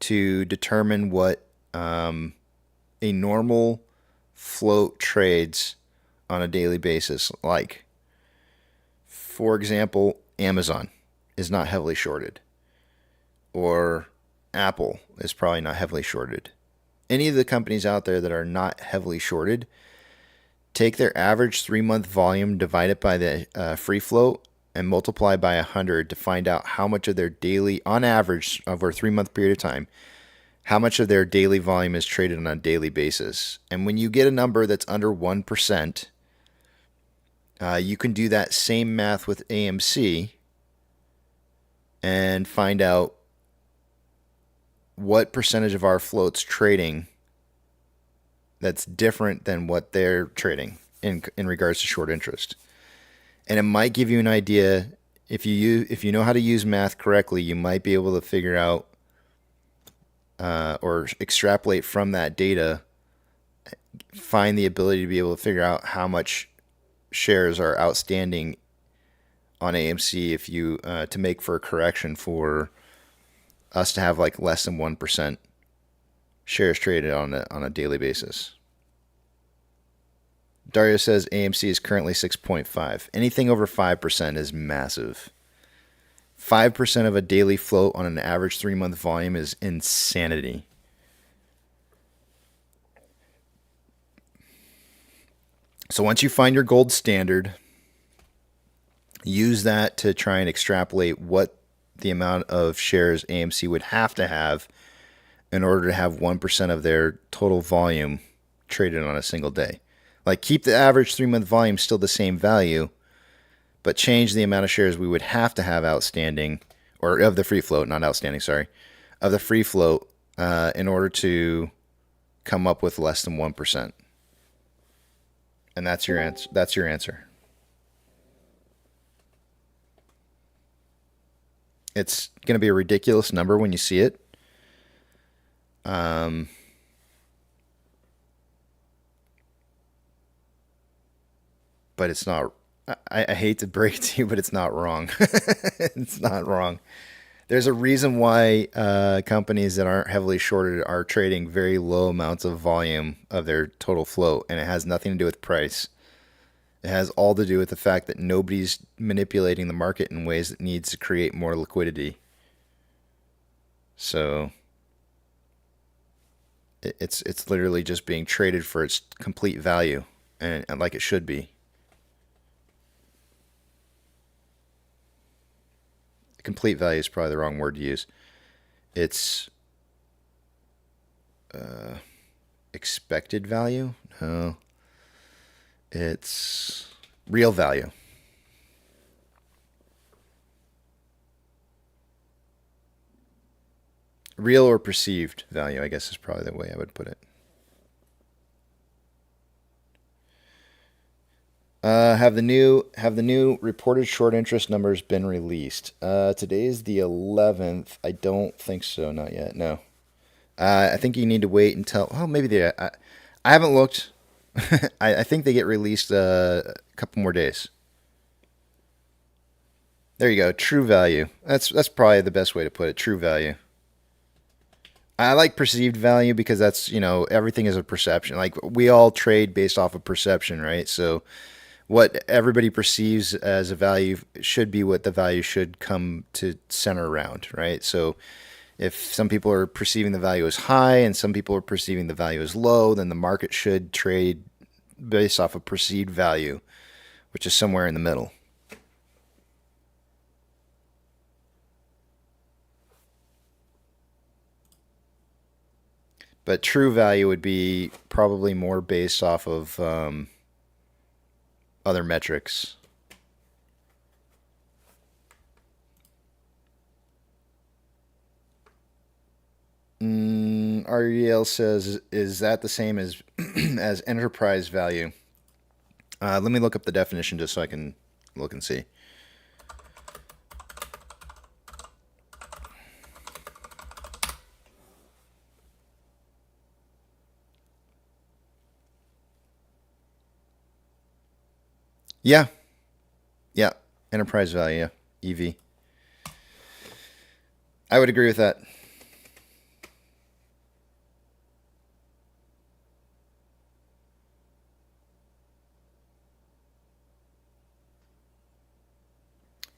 to determine what a normal float trades on a daily basis. Like, for example, Amazon is not heavily shorted, or Apple is probably not heavily shorted. Any of the companies out there that are not heavily shorted, take their average 3-month volume, divide it by the free float, and multiply by 100 to find out how much of their daily, on average, over a 3-month period of time, how much of their daily volume is traded on a daily basis. And when you get a number that's under 1%, you can do that same math with AMC and find out what percentage of our float's trading that's different than what they're trading in regards to short interest. And it might give you an idea. If you know how to use math correctly, you might be able to figure out or extrapolate from that data, find the ability to be able to figure out how much shares are outstanding on AMC if you to make for a correction for us to have like less than 1% shares traded on a daily basis. Dario says AMC is currently 6.5. Anything over 5% is massive. 5% of a daily float on an average 3-month volume is insanity. So once you find your gold standard, use that to try and extrapolate what the amount of shares AMC would have to have in order to have 1% of their total volume traded on a single day. Like, keep the average 3-month volume still the same value, but change the amount of shares we would have to have outstanding, or of the free float, not outstanding, sorry, of the free float in order to come up with less than 1%. And that's your answer. That's your answer. It's going to be a ridiculous number when you see it. But it's not. I hate to break it to you, but it's not wrong. It's not wrong. There's a reason why companies that aren't heavily shorted are trading very low amounts of volume of their total float, and it has nothing to do with price. It has all to do with the fact that nobody's manipulating the market in ways that needs to create more liquidity. So it's literally just being traded for its complete value, and like it should be. Complete value is probably the wrong word to use. It's expected value? No. It's real value. Real or perceived value, I guess, is probably the way I would put it. Have the new reported short interest numbers been released? Today is the 11th. I don't think so. Not yet. No. I think you need to wait until. Oh, maybe they. I haven't looked. I think they get released a couple more days. There you go. True value. That's probably the best way to put it. True value. I like perceived value because that's, everything is a perception. Like, we all trade based off of perception, right? So what everybody perceives as a value should be what the value should come to center around, right? So If some people are perceiving the value as high and some people are perceiving the value as low, then the market should trade based off of perceived value, which is somewhere in the middle. But true value would be probably more based off of other metrics. REL says, is that the same as as enterprise value? Let me look up the definition just so I can look and see. Yeah. Yeah. Enterprise value. Yeah. EV. I would agree with that.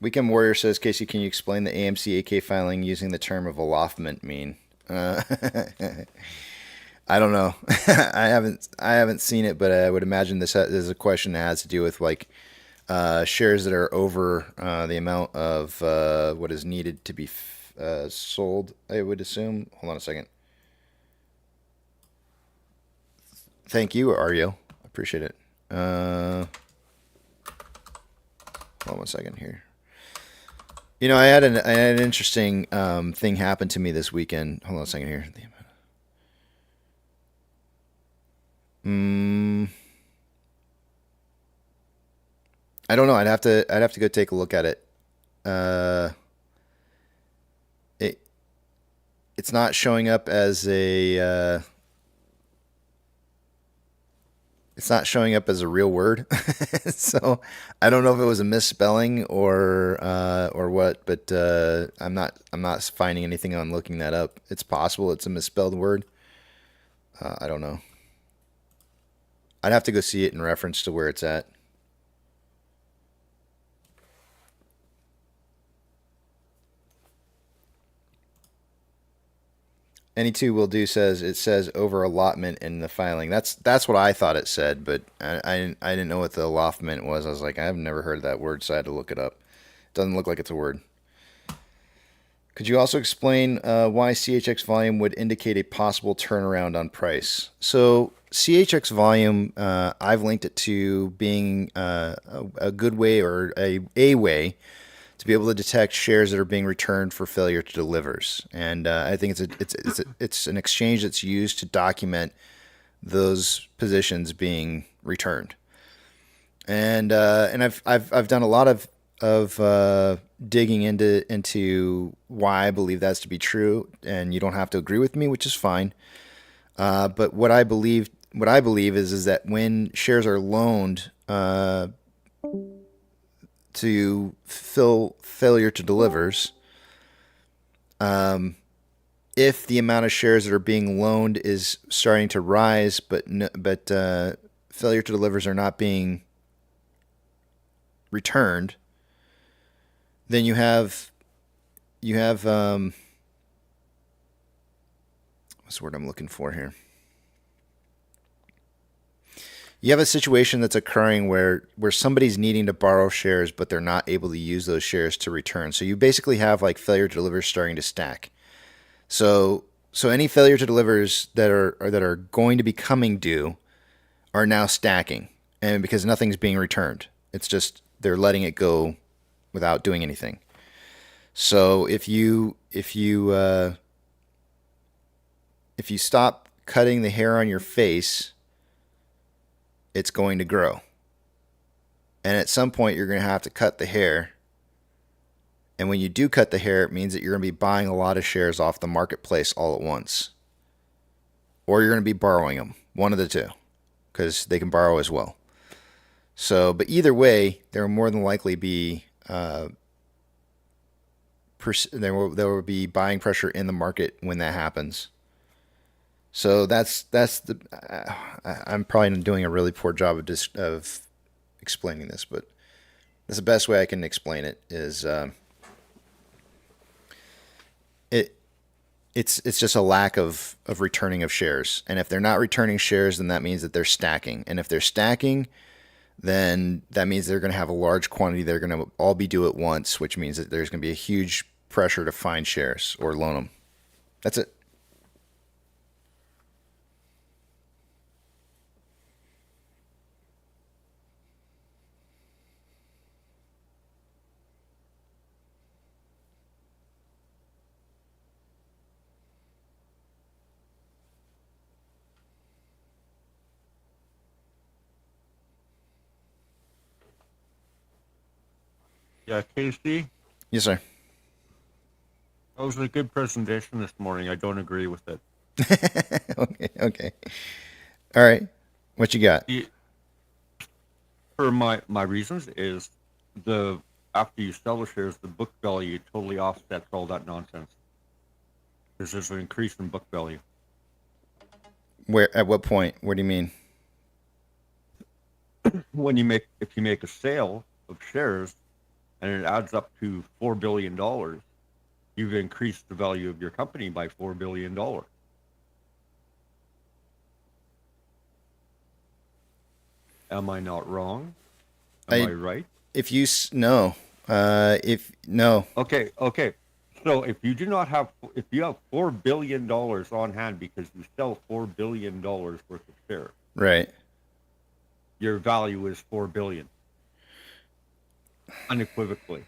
Weekend Warrior says, Casey, can you explain the AMC AK filing using the term of aloftment mean? I don't know. I haven't seen it, but I would imagine this is a question that has to do with like shares that are over the amount of what is needed to be sold, I would assume. Hold on a second. Thank you, Ariel. I appreciate it. Hold on one second here. You know, I had an interesting thing happen to me this weekend. Hold on a second here. I don't know. I'd have to go take a look at it. It's not showing up as a it's not showing up as a real word. So I don't know if it was a misspelling or what, but I'm not finding anything on looking that up. It's possible it's a misspelled word. I don't know. I'd have to go see it in reference to where it's at. Any2 will do says it says over allotment in the filing. That's what I thought it said, but I didn't know what the allotment was. I was like, I've never heard that word, so I had to look it up. It doesn't look like it's a word. Could you also explain why CHX volume would indicate a possible turnaround on price? So CHX volume, I've linked it to being a good way or a way to be able to detect shares that are being returned for failure to delivers, and I think it's an exchange that's used to document those positions being returned, and I've done a lot of digging into why I believe that's to be true, and you don't have to agree with me, which is fine, but what I believe is that when shares are loaned to fill failure to delivers, if the amount of shares that are being loaned is starting to rise, but failure to delivers are not being returned, then you have what's the word I'm looking for here? You have a situation that's occurring where somebody's needing to borrow shares, but they're not able to use those shares to return. So you basically have like failure to delivers starting to stack. So any failure to delivers that are going to be coming due are now stacking, and because nothing's being returned, it's just they're letting it go without doing anything. So if you stop cutting the hair on your face, it's going to grow. And at some point, you're going to have to cut the hair. And when you do cut the hair, it means that you're going to be buying a lot of shares off the marketplace all at once. Or you're going to be borrowing them. One of the two. Because they can borrow as well. So, but either way, there will more than likely be there will be buying pressure in the market when that happens. So that's the. I'm probably doing a really poor job of explaining this, but that's the best way I can explain it. Is It's just a lack of returning of shares. And if they're not returning shares, then that means that they're stacking. And if they're stacking, then that means they're going to have a large quantity. They're going to all be due at once, which means that there's going to be a huge pressure to find shares or loan them. That's it. Yeah, Casey? Yes, sir. That was a good presentation this morning. I don't agree with it. Okay. All right. What you got? For my reasons is after you sell the shares, the book value totally offsets all that nonsense. Because there's an increase in book value. Where? At what point? What do you mean? If you make a sale of shares, and it adds up to $4 billion, you've increased the value of your company by $4 billion. Am I not wrong? Am I right? If you no. Okay. So if you have $4 billion on hand because you sell $4 billion worth of shares, right? Your value is $4 billion. Unequivocally.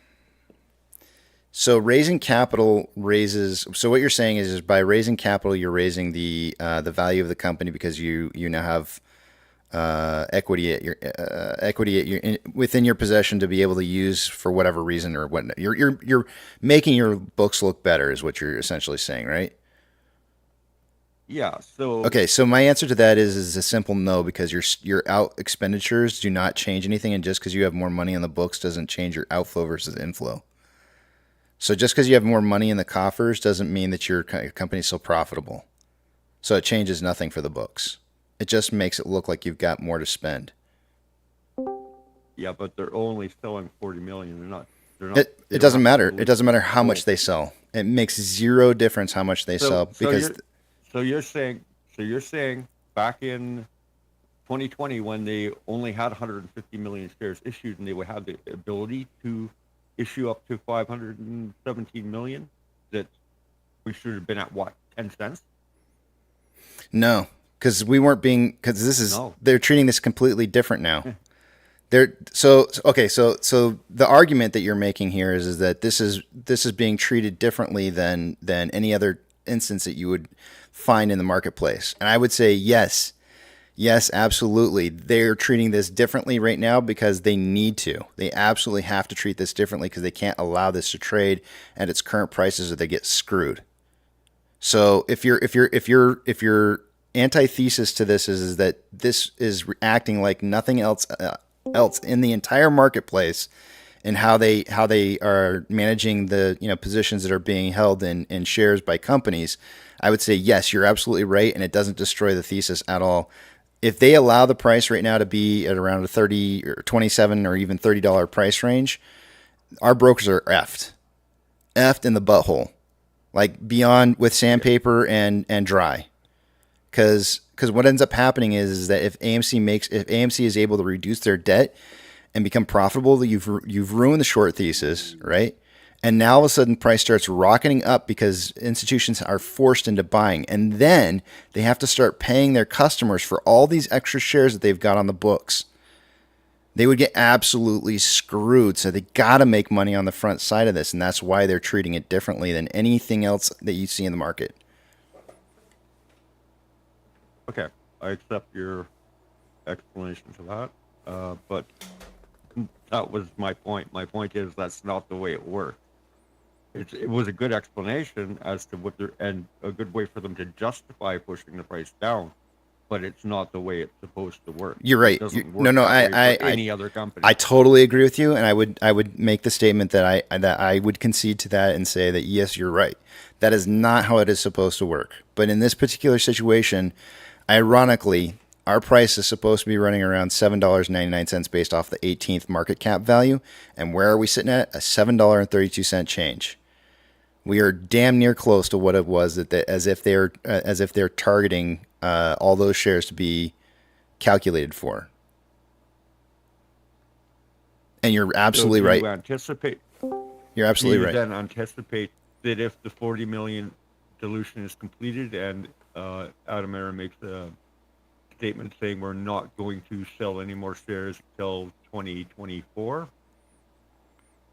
So raising capital raises. So what you're saying is by raising capital, you're raising the value of the company because you now have equity at your within your possession to be able to use for whatever reason or what. You're making your books look better is what you're essentially saying, right? Yeah. So okay. So my answer to that is a simple no, because your out expenditures do not change anything, and just because you have more money on the books doesn't change your outflow versus inflow. So just because you have more money in the coffers doesn't mean that your company's still profitable. So it changes nothing for the books. It just makes it look like you've got more to spend. Yeah, but they're only selling 40 million. They're not. It doesn't matter. It doesn't matter how much they sell. It makes zero difference how much they sell because. So you're saying back in 2020 when they only had 150 million shares issued and they would have the ability to issue up to 517 million, that we should have been at what, 10 cents? No, because they're treating this completely different now. So the argument that you're making here is that this is being treated differently than any other instance that you would find in the marketplace. And I would say yes, absolutely. They're treating this differently right now because they need to. They absolutely have to treat this differently because they can't allow this to trade at its current prices or they get screwed. So if your antithesis to this is that this is acting like nothing else in the entire marketplace, and how they are managing the positions that are being held in shares by companies, I would say yes, you're absolutely right, and it doesn't destroy the thesis at all. If they allow the price right now to be at around a $30 or $27 or even $30 price range, our brokers are effed in the butthole, like beyond with sandpaper and dry, because what ends up happening is that if AMC is able to reduce their debt and become profitable, you've ruined the short thesis, right? And now all of a sudden price starts rocketing up because institutions are forced into buying. And then they have to start paying their customers for all these extra shares that they've got on the books. They would get absolutely screwed. So they got to make money on the front side of this. And that's why they're treating it differently than anything else that you see in the market. Okay, I accept your explanation for that. But that was my point. My point is that's not the way it works. It was a good explanation as to and a good way for them to justify pushing the price down, but it's not the way it's supposed to work. You're right. Any other company. I totally agree with you, and I would make the statement that I would concede to that and say that yes, you're right. That is not how it is supposed to work. But in this particular situation, ironically, our price is supposed to be running around $7.99 based off the 18th market cap value. And where are we sitting at? A $7.32 change. We are damn near close to what it was as if they're targeting all those shares to be calculated for. And you're absolutely so do right. You anticipate. You're absolutely do you right. Then anticipate that if the 40 million dilution is completed and Adam Aron makes a statement saying we're not going to sell any more shares until 2024,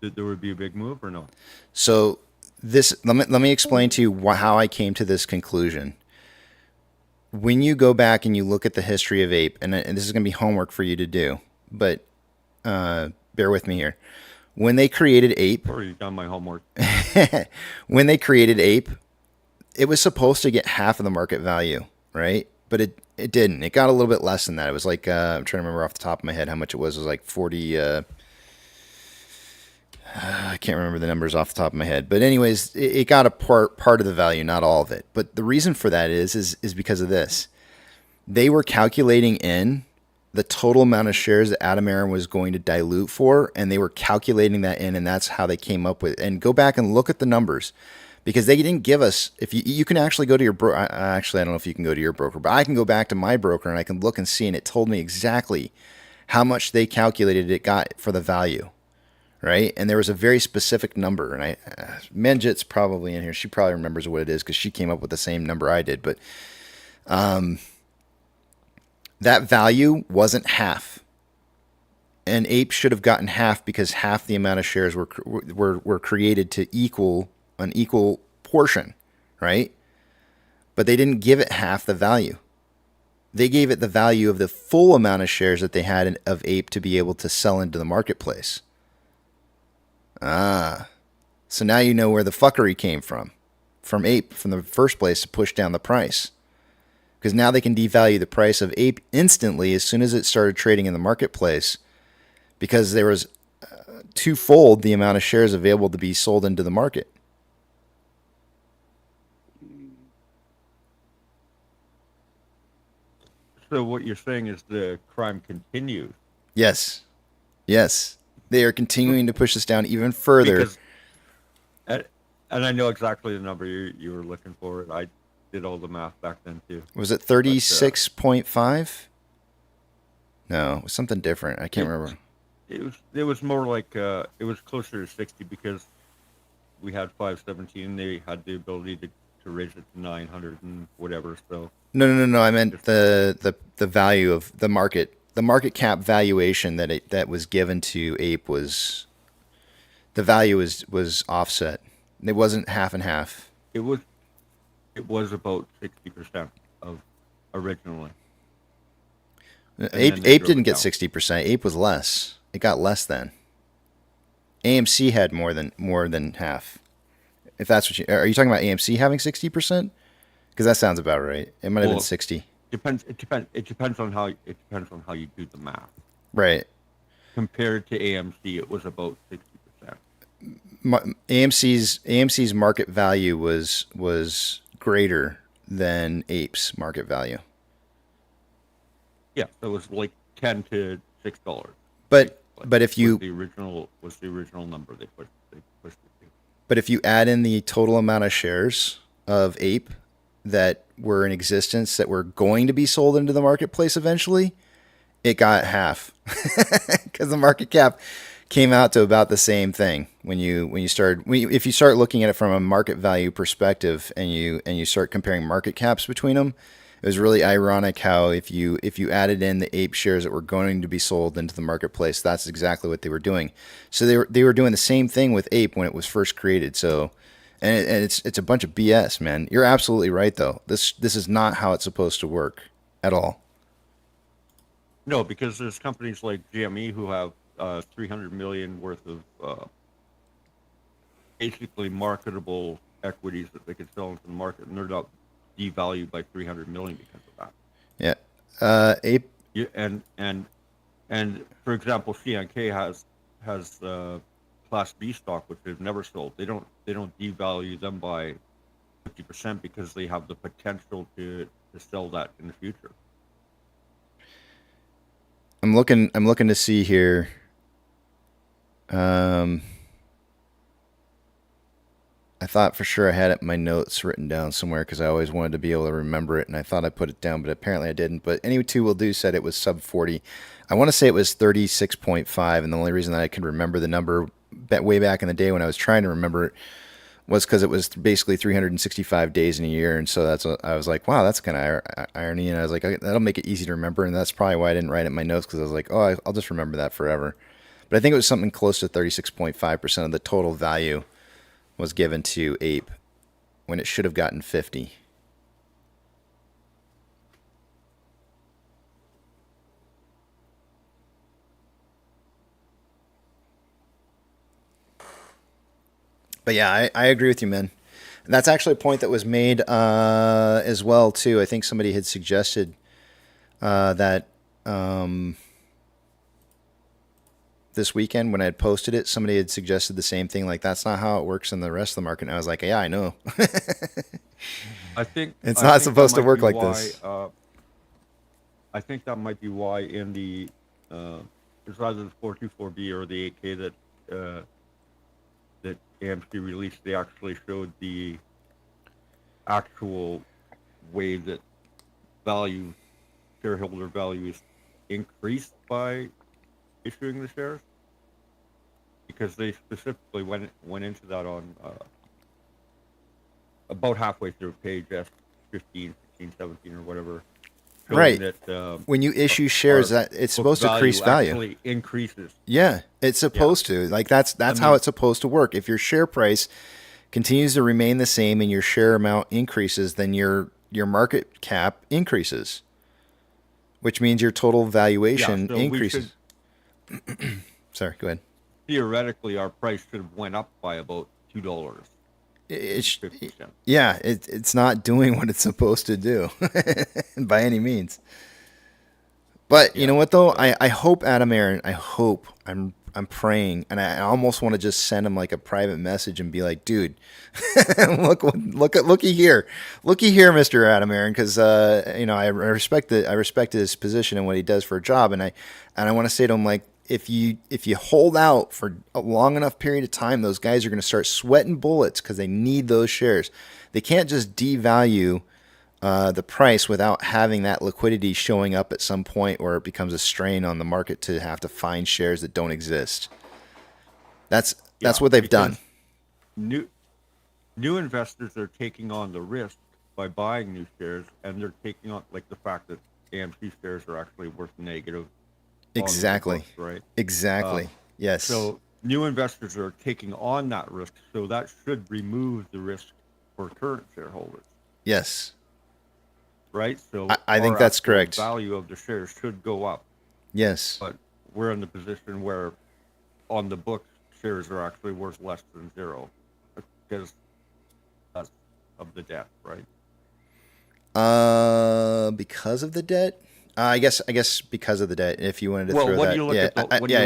that there would be a big move or no? So let me explain to you how I came to this conclusion. When you go back and you look at the history of Ape, and this is going to be homework for you to do, but bear with me here. When they created Ape, Or you done my homework. when they created Ape, it was supposed to get half of the market value, right? But it didn't. It got a little bit less than that. It was like I'm trying to remember off the top of my head how much it was. It was like 40. I can't remember the numbers off the top of my head. But anyways, it got a part of the value, not all of it. But the reason for that is because of this. They were calculating in the total amount of shares that Adam Aron was going to dilute for, and they were calculating that in, and that's how they came up with it. And go back and look at the numbers, because they didn't give us, if you can actually go to your broker. Actually, I don't know if you can go to your broker, but I can go back to my broker and I can look and see, and it told me exactly how much they calculated it got for the value, right? And there was a very specific number, and Menjit's probably in here. She probably remembers what it is because she came up with the same number I did, but that value wasn't half, and Ape should have gotten half because half the amount of shares were created to equal an equal portion, right? But they didn't give it half the value. They gave it the value of the full amount of shares that they had of Ape to be able to sell into the marketplace. So now you know where the fuckery came from Ape, from the first place, to push down the price. Because now they can devalue the price of Ape instantly as soon as it started trading in the marketplace, because there was twofold the amount of shares available to be sold into the market. So what you're saying is the crime continues. Yes. They are continuing to push this down even further. And I know exactly the number you were looking for. I did all the math back then too. Was it 36.5? No, it was something different. I can't remember. It was more like it was closer to 60 because we had 517. They had the ability to raise it to 900 and whatever. So No. I meant the value of the market cap valuation that was given to Ape was, the value was offset. It wasn't half and half. It was about 60% of originally. Ape didn't get 60%. Ape was less. It got less than. AMC had more than half. If that's what are you talking about, AMC having 60%? Because that sounds about right. It might have been 60. It depends on how you do the math. Right. Compared to AMC, it was about 60%. AMC's market value was greater than Ape's market value. Yeah, it was like $10 to $6. But if you was the original number they pushed it to. But if you add in the total amount of shares of Ape that were in existence that were going to be sold into the marketplace eventually, it got half because the market cap came out to about the same thing if you start looking at it from a market value perspective and you start comparing market caps between them. It was really ironic how if you added in the Ape shares that were going to be sold into the marketplace, that's exactly what they were doing. So they were doing the same thing with Ape when it was first created. So, and it's a bunch of BS, man. You're absolutely right though. This is not how it's supposed to work at all. No, because there's companies like GME who have 300 million worth of basically marketable equities that they could sell into the market, and they're not devalued by 300 million because of that. Yeah. Ape. Yeah, and for example, CNK has Class B stock which they've never sold. They don't devalue them by 50% because they have the potential to sell that in the future. I'm looking to see here. I thought for sure I had it in my notes written down somewhere because I always wanted to be able to remember it, and I thought I put it down, but apparently I didn't. But any two will do said it was sub 40. I want to say it was 36.5, and the only reason that I could remember the number way back in the day when I was trying to remember it was because it was basically 365 days in a year, and so I was like, wow, that's kind of irony, and I was like, that'll make it easy to remember, and that's probably why I didn't write it in my notes because I was like, oh, I'll just remember that forever. But I think it was something close to 36.5% of the total value was given to Ape when it should have gotten 50. But yeah, I agree with you, man. And that's actually a point that was made as well too. I think somebody had suggested that this weekend when I had posted it, somebody had suggested the same thing. Like, that's not how it works in the rest of the market. And I was like, yeah, I know. I think it's not supposed to work like why, this. I think that might be why in the it's either the 424B or the 8K that AMC released, they actually showed the actual way that shareholder value is increased by issuing the shares, because they specifically went into that on about halfway through page F15, 16, 17, or whatever. Right. That, when you issue shares, that it's supposed to increase value. Actually increases. Yeah, it's supposed to. Like, that's how it's supposed to work. If your share price continues to remain the same and your share amount increases, then your market cap increases, which means your total valuation increases. Sorry, go ahead. Theoretically, our price should have went up by about $2. It's not doing what it's supposed to do by any means. But you know what though? I hope Adam Aaron. I'm praying, and I almost want to just send him like a private message and be like, dude, looky here, Mr. Adam Aaron, because I respect his position and what he does for a job, and I want to say to him, like, if you hold out for a long enough period of time, those guys are going to start sweating bullets because they need those shares. They can't just devalue the price without having that liquidity showing up at some point where it becomes a strain on the market to have to find shares that don't exist. That's what they've done. New investors are taking on the risk by buying new shares, and they're taking on, like, the fact that AMC shares are actually worth negative. Exactly. Books, right. Exactly. Yes. So new investors are taking on that risk, so that should remove the risk for current shareholders. Yes. Right. So I think that's correct. The value of the shares should go up. Yes. But we're in the position where, on the books, shares are actually worth less than zero because of the debt, right? Because of the debt. I guess because of the debt. If you wanted to throw that, what do you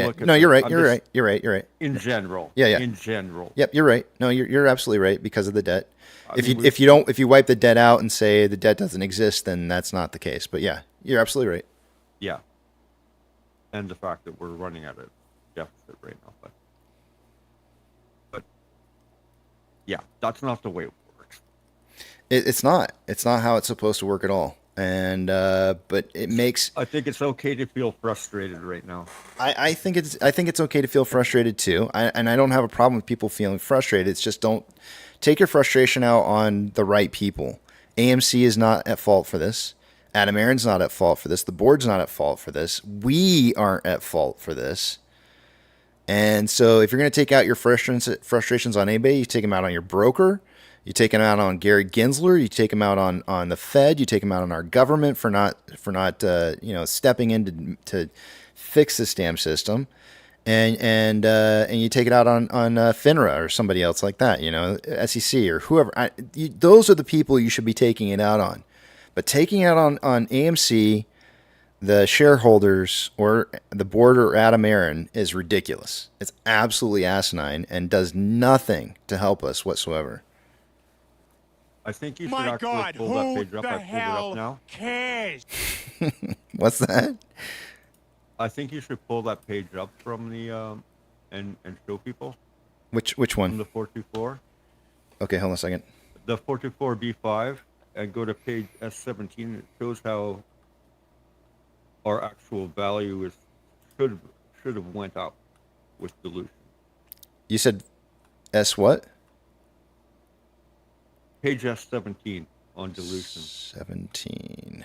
look at? No, you're right. You're right. In general. Yeah. In general. Yep, you're right. No, you're absolutely right because of the debt. If you wipe the debt out and say the debt doesn't exist, then that's not the case. But yeah, you're absolutely right. Yeah. And the fact that we're running at a deficit right now, but yeah, that's not the way it works. It's not. It's not how it's supposed to work at all. And but it makes. I think it's okay to feel frustrated right now. I think it's okay to feel frustrated too. And I don't have a problem with people feeling frustrated. It's just don't take your frustration out on the right people. AMC is not at fault for this. Adam Aaron's not at fault for this. The board's not at fault for this. We aren't at fault for this. And so if you're going to take out your frustrations on anybody, you take them out on your broker. You take them out on Gary Gensler. You take them out on the Fed. You take them out on our government for not stepping in to fix this damn system, and you take it out on FINRA or somebody else like that. SEC or whoever. Those are the people you should be taking it out on. But taking it out on AMC, the shareholders, or the board, or Adam Aaron is ridiculous. It's absolutely asinine and does nothing to help us whatsoever. I think you should actually pull that page up. I pulled it up now. Cares? What's that? I think you should pull that page up from the and show people. Which one? From the 424. Okay, hold on a second. The 424B5 and go to page S17. It shows how our actual value is should have went up with dilution. You said S what? Page S17 on dilution. 17.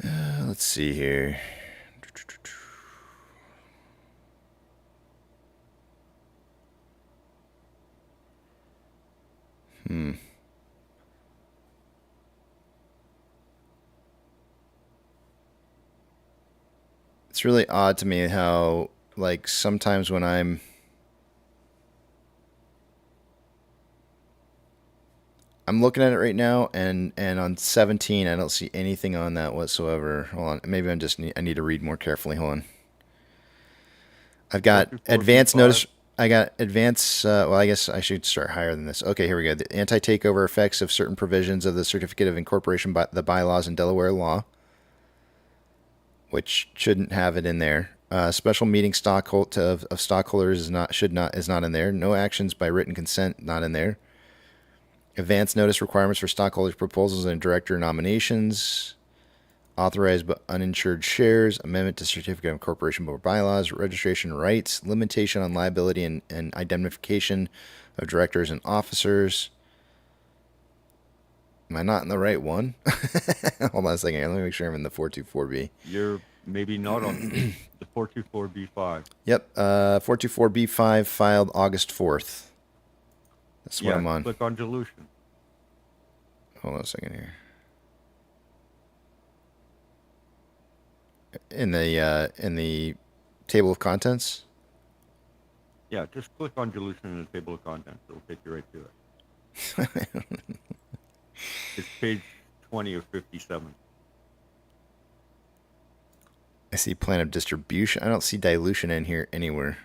Let's see here. It's really odd to me how, like, sometimes when I'm looking at it right now, and on 17, I don't see anything on that whatsoever. Hold on, maybe I need to read more carefully. Hold on. I've got advanced notice. I got advanced. Well, I guess I should start higher than this. Okay, here we go. The anti-takeover effects of certain provisions of the Certificate of Incorporation by the bylaws in Delaware law, which shouldn't have it in there. Special meeting of stockholders is not in there. No actions by written consent, not in there. Advance notice requirements for stockholders' proposals and director nominations. Authorized but uninsured shares. Amendment to Certificate of Incorporation Board bylaws. Registration rights. Limitation on liability and indemnification of directors and officers. Am I not in the right one? Hold on a second here. Let me make sure I'm in the 424B. You're maybe not on the 424B5. Yep. 424B5 filed August 4th. That's what I'm on. Click on dilution. Hold on a second here. In the table of contents? Yeah, just click on dilution in the table of contents. It'll take you right to it. It's page 20 of 57. I see plan of distribution. I don't see dilution in here anywhere.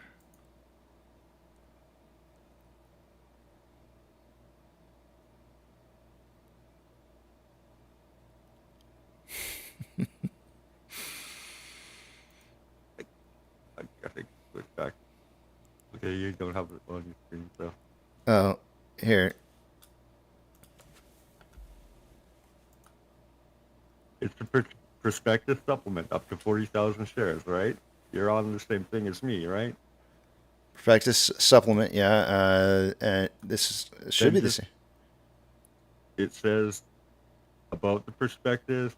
I think switch back. Okay, you don't have it on your screen, so. Oh, here. It's the prospectus supplement up to 40,000 shares, right? You're on the same thing as me, right? Prospectus supplement, yeah. Should be the same. It says about the prospectus,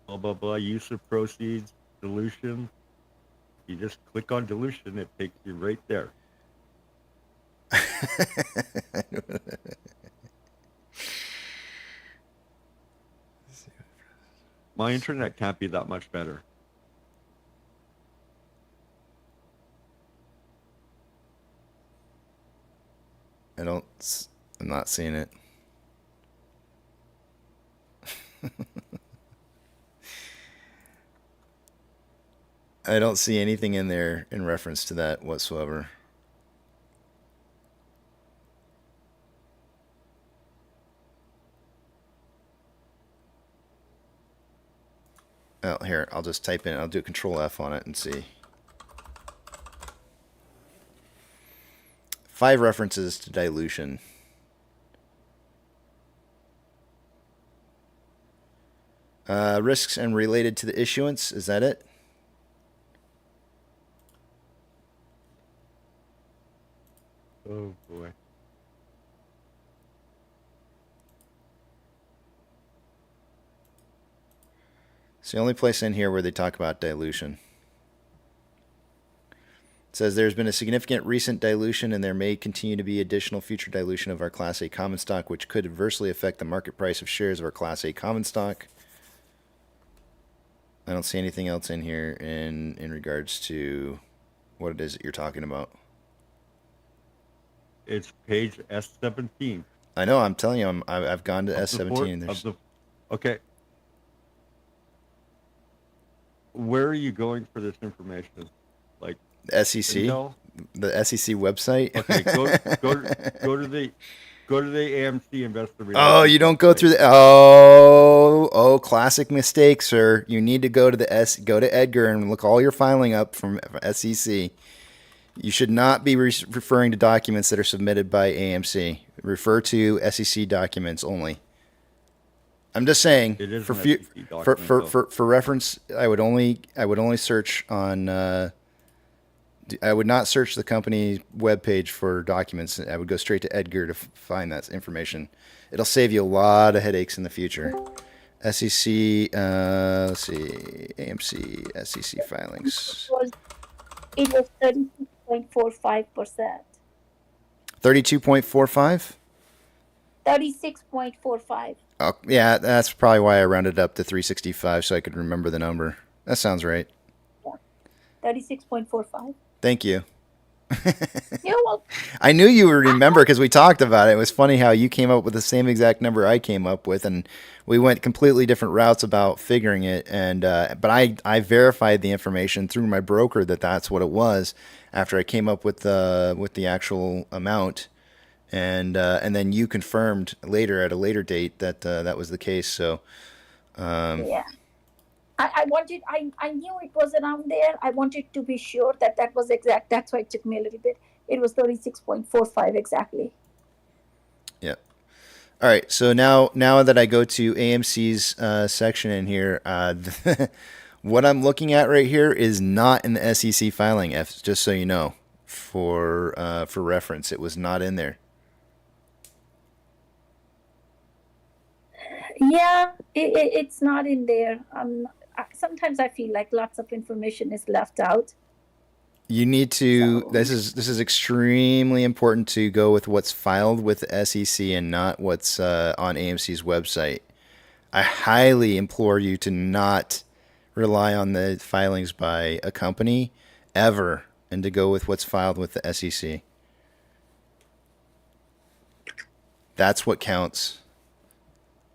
blah, blah, blah, use of proceeds, dilution. You just click on dilution, it takes you right there. My internet can't be that much better. I'm not seeing it. I don't see anything in there in reference to that whatsoever. Oh, here, I'll just type in, I'll do Control F on it and see. 5 references to dilution. Risks and related to the issuance, is that it? Oh boy. It's the only place in here where they talk about dilution. It says there's been a significant recent dilution and there may continue to be additional future dilution of our Class A common stock, which could adversely affect the market price of shares of our Class A common stock. I don't see anything else in here in regards to what it is that you're talking about. It's page S17. I know, I'm telling you, I've gone to S17. Okay. Where are you going for this information? Like the SEC? Intel? The SEC website? Okay, go to the AMC investor relations. Oh, you don't go through the oh, classic mistake, sir. You need to go to go to Edgar and look all your filing up from SEC. You should not be referring to documents that are submitted by AMC. Refer to SEC documents only. I'm just saying, It is for an SEC document, for reference, I would only search on. I would not search the company webpage for documents. I would go straight to Edgar to find that information. It'll save you a lot of headaches in the future. SEC, let's see, AMC, SEC filings. It was 36.45%. 32.45? 36.45. Oh, yeah, that's probably why I rounded up to 365 so I could remember the number. That sounds right. Yeah. 36.45. Thank you. You're welcome. I knew you would remember because we talked about it. It was funny how you came up with the same exact number I came up with, and we went completely different routes about figuring it. And but I verified the information through my broker that that's what it was after I came up with the actual amount, and then you confirmed later at a later date that that was the case. So yeah. I knew it was around there. I wanted to be sure that that was exact. That's why it took me a little bit. It was 36.45 exactly. Yep. All right. So now that I go to AMC's section in here, what I'm looking at right here is not in the SEC filing. Just so you know, for reference, it was not in there. Yeah, it's not in there. Sometimes I feel like lots of information is left out. You need to. This is extremely important to go with what's filed with the SEC and not what's on AMC's website. I highly implore you to not rely on the filings by a company ever, and to go with what's filed with the SEC. That's what counts.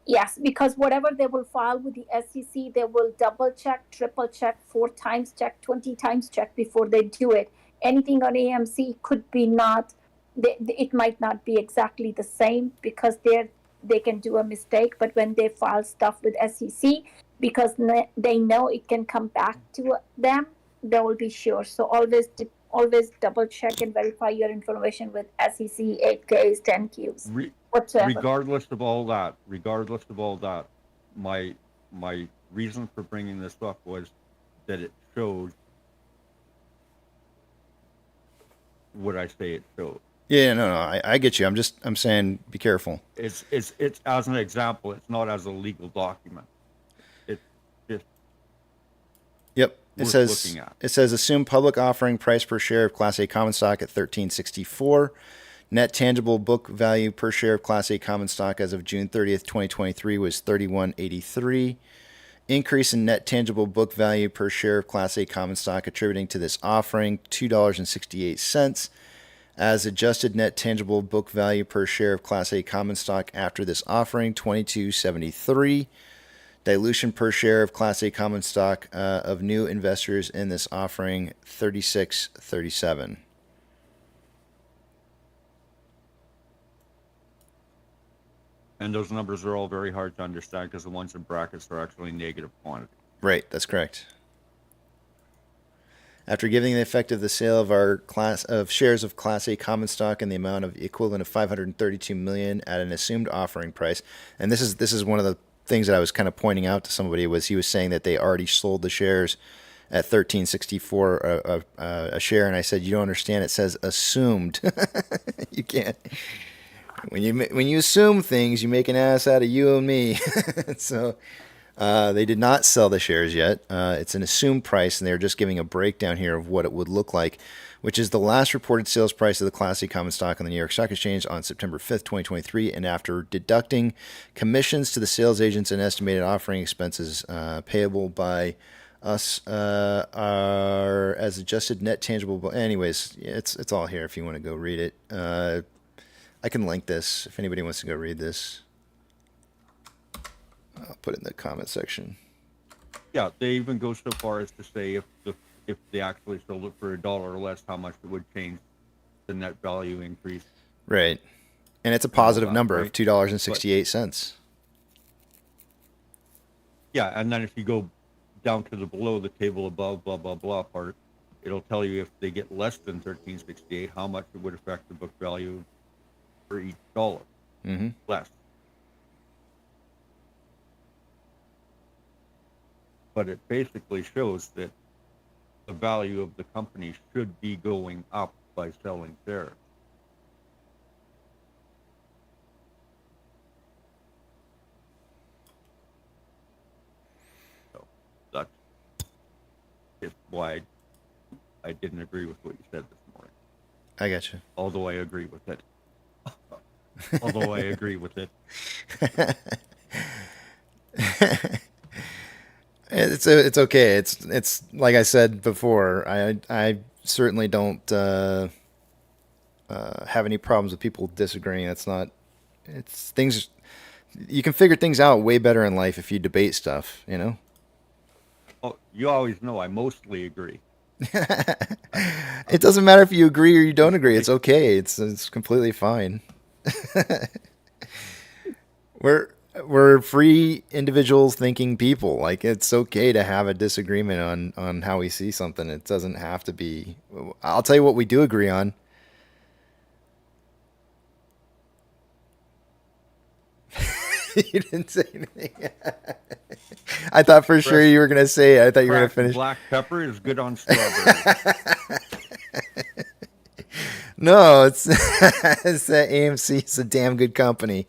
Yes, because whatever they will file with the SEC, they will double check, triple check, 4 times check, 20 times check before they do it. Anything on AMC could be not, it might not be exactly the same because they can do a mistake. But when they file stuff with SEC, because they know it can come back to them, they will be sure. So always double check and verify your information with SEC 8Ks, 10Qs. Whatever. Regardless of all that, my reason for bringing this up was that it showed what I say it showed. Yeah, no, I get you. I'm saying be careful. It's as an example. It's not as a legal document. It's just yep. It says assume public offering price per share of Class A common stock at $13.64. Net tangible book value per share of Class A common stock as of June 30th, 2023 was $31.83. Increase in net tangible book value per share of Class A common stock attributing to this offering, $2.68. As adjusted net tangible book value per share of Class A common stock after this offering, $22.73. Dilution per share of Class A common stock of new investors in this offering, $36.37. And those numbers are all very hard to understand because the ones in brackets are actually negative quantity. Right, that's correct. After giving the effect of the sale of our class of shares of Class A common stock in the amount of equivalent of $532 million at an assumed offering price, and this is one of the things that I was kind of pointing out to somebody, was he was saying that they already sold the shares at $13.64 a share, and I said, you don't understand. It says assumed. You can't. When you assume things, you make an ass out of you and me. So they did not sell the shares yet. It's an assumed price, and they're just giving a breakdown here of what it would look like, which is the last reported sales price of the Class A common stock on the New York Stock Exchange on September 5th, 2023, and after deducting commissions to the sales agents and estimated offering expenses payable by us are as adjusted net tangible. Anyways, it's all here if you want to go read it. I can link this if anybody wants to go read this. I'll put it in the comment section. Yeah, they even go so far as to say if they actually sold it for $1 or less, how much it would change the net value increase. Right, and it's a positive number, right? Of $2.68. Yeah, and then if you go down to the below the table above, blah blah blah part, it'll tell you if they get less than 1368, how much it would affect the book value for each dollar. Mm-hmm. Less. But it basically shows that the value of the company should be going up by selling shares. So that's just why I didn't agree with what you said this morning. I got you. Although I agree with it. Although I agree with it. It's okay. It's like I said before. I certainly don't have any problems with people disagreeing. That's not. It's things. You can figure things out way better in life if you debate stuff. You know. Oh, you always know I mostly agree. It doesn't matter if you agree or you don't agree. It's okay. It's completely fine. We're free individuals thinking people. Like, it's okay to have a disagreement on how we see something. It doesn't have to be. I'll tell you what we do agree on. You didn't say anything. I thought for sure you were gonna say it. I thought you were gonna finish. Black pepper is good on strawberries. No, it's that AMC is a damn good company.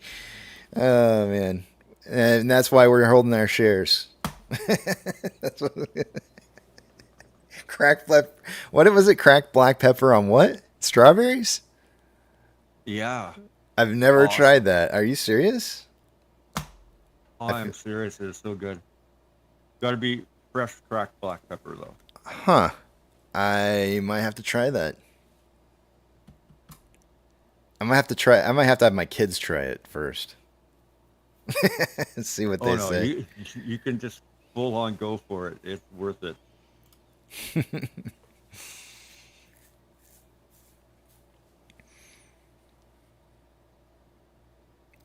Oh man, and that's why we're holding our shares. That's what, cracked black. What was it? Cracked black pepper on what? Strawberries? Yeah. I've never tried that. Are you serious? I'm serious. It's so good. Got to be fresh cracked black pepper though. Huh. I might have to try that. I might have to have my kids try it first. See what they say. You can just full on go for it. It's worth it.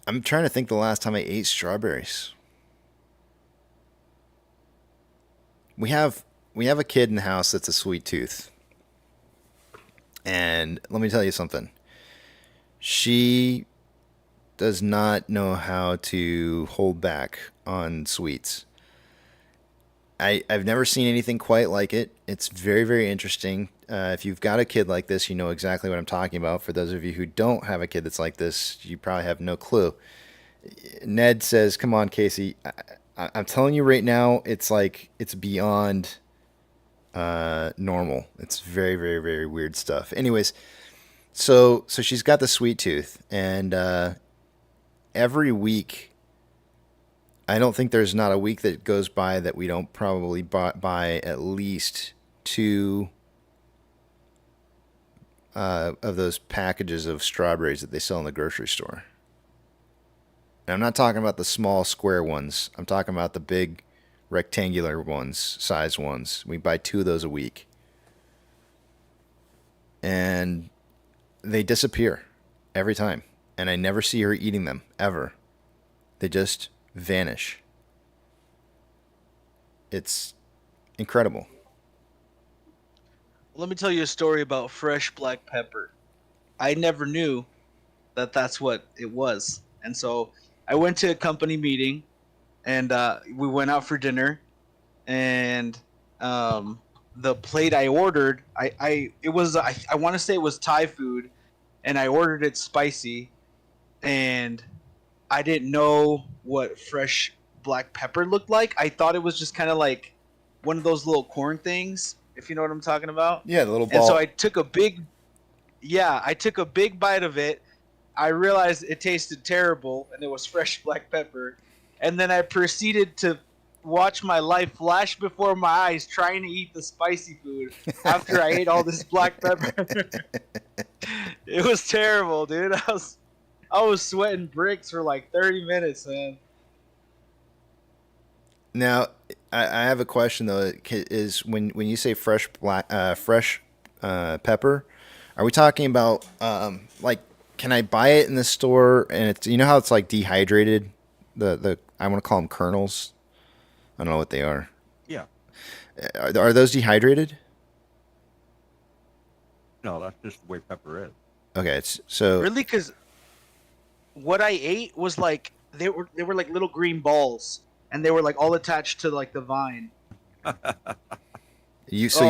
I'm trying to think the last time I ate strawberries. We have a kid in the house that's a sweet tooth. And let me tell you something. She does not know how to hold back on sweets. I've never seen anything quite like it. It's very, very interesting. If you've got a kid like this, you know exactly what I'm talking about. For those of you who don't have a kid that's like this, you probably have no clue. Ned says, come on, Casey. I'm telling you right now, it's like, it's beyond normal. It's very, very, very weird stuff. Anyways, so she's got the sweet tooth, and every week, I don't think there's not a week that goes by that we don't probably buy at least 2 of those packages of strawberries that they sell in the grocery store. And I'm not talking about the small square ones. I'm talking about the big rectangular ones, size ones. We buy 2 of those a week. And they disappear every time. And I never see her eating them, ever. They just vanish. It's incredible. Let me tell you a story about fresh black pepper. I never knew that that's what it was. And so I went to a company meeting, and we went out for dinner, and the plate I ordered, I want to say it was Thai food, and I ordered it spicy, and I didn't know what fresh black pepper looked like. I thought it was just kind of like one of those little corn things, if you know what I'm talking about. Yeah, the little ball. And so I took a big bite of it. I realized it tasted terrible, and it was fresh black pepper. And then I proceeded to watch my life flash before my eyes trying to eat the spicy food after I ate all this black pepper. It was terrible, dude. I was sweating bricks for like 30 minutes, man. Now, I have a question though. Is when you say fresh pepper, are we talking about like, can I buy it in the store and it's, you know how it's like dehydrated? The I want to call them kernels. I don't know what they are. Yeah. Are those dehydrated? No, that's just the way pepper is. Okay, it's so Really, because what I ate was like they were like little green balls, and they were like all attached to like the vine. Oh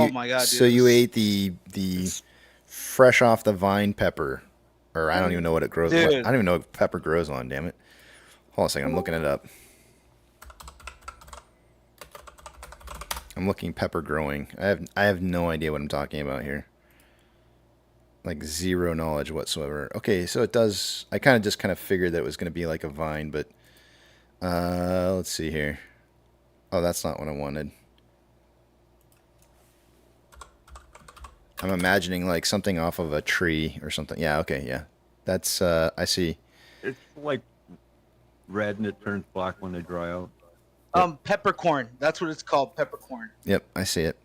my god, dude! so you ate the fresh off the vine pepper, or I don't even know what it grows. I Dude. don't even know what pepper grows on. Damn it! Hold on a second. I'm looking it up. I'm looking pepper growing. I have no idea what I'm talking about here. Like zero knowledge whatsoever. Okay, so it does. I kind of figured that it was going to be like a vine, but let's see here. Oh, that's not what I wanted. I'm imagining like something off of a tree or something. Yeah, okay, yeah. That's I see. It's like red and it turns black when they dry out. Peppercorn. That's what it's called, peppercorn. Yep, I see it.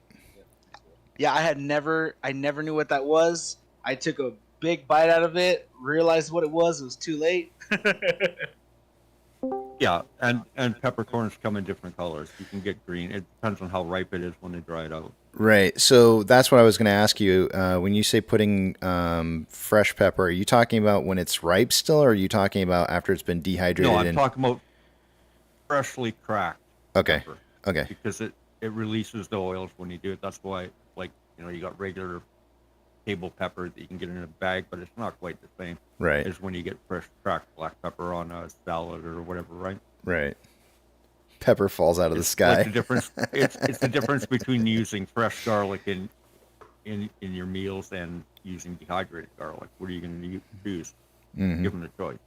Yeah, I never knew what that was. I took a big bite out of it, realized what it was. It was too late. Yeah, and peppercorns come in different colors. You can get green. It depends on how ripe it is when they dry it out. Right. So that's what I was going to ask you. When you say putting fresh pepper, are you talking about when it's ripe still, or are you talking about after it's been dehydrated? No, I'm talking about freshly cracked. Okay. Pepper. Okay. Because it releases the oils when you do it. That's why, like, you got regular table pepper that you can get in a bag, but it's not quite the same. Right. As when you get fresh cracked black pepper on a salad or whatever, right? Right. Pepper falls out of the sky. Like the difference. It's the difference between using fresh garlic in your meals and using dehydrated garlic. What are you going to choose? Mm-hmm. Give them the choice.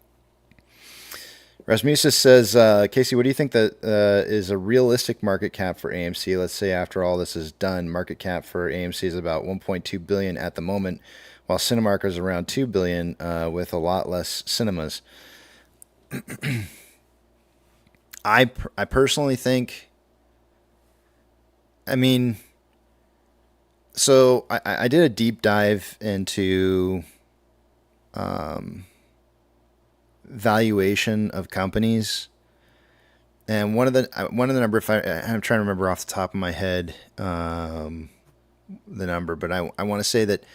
Rasmussen says, Casey, what do you think that is a realistic market cap for AMC? Let's say after all this is done, market cap for AMC is about 1.2 billion at the moment, while Cinemark is around 2 billion with a lot less cinemas. I personally think, I mean, so I did a deep dive into valuation of companies, and one of the number, if I'm trying to remember off the top of my head the number, but I want to say that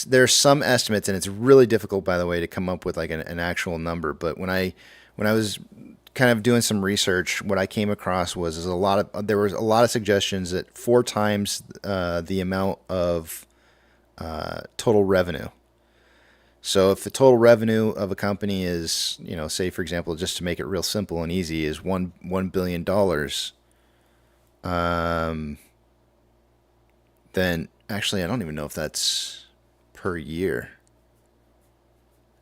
there's some estimates, and it's really difficult, by the way, to come up with like an actual number. But when I was kind of doing some research, what I came across was there was a lot of suggestions that 4 times the amount of total revenue. So if the total revenue of a company is, say for example, just to make it real simple and easy, is $1 billion, then actually I don't even know if that's per year.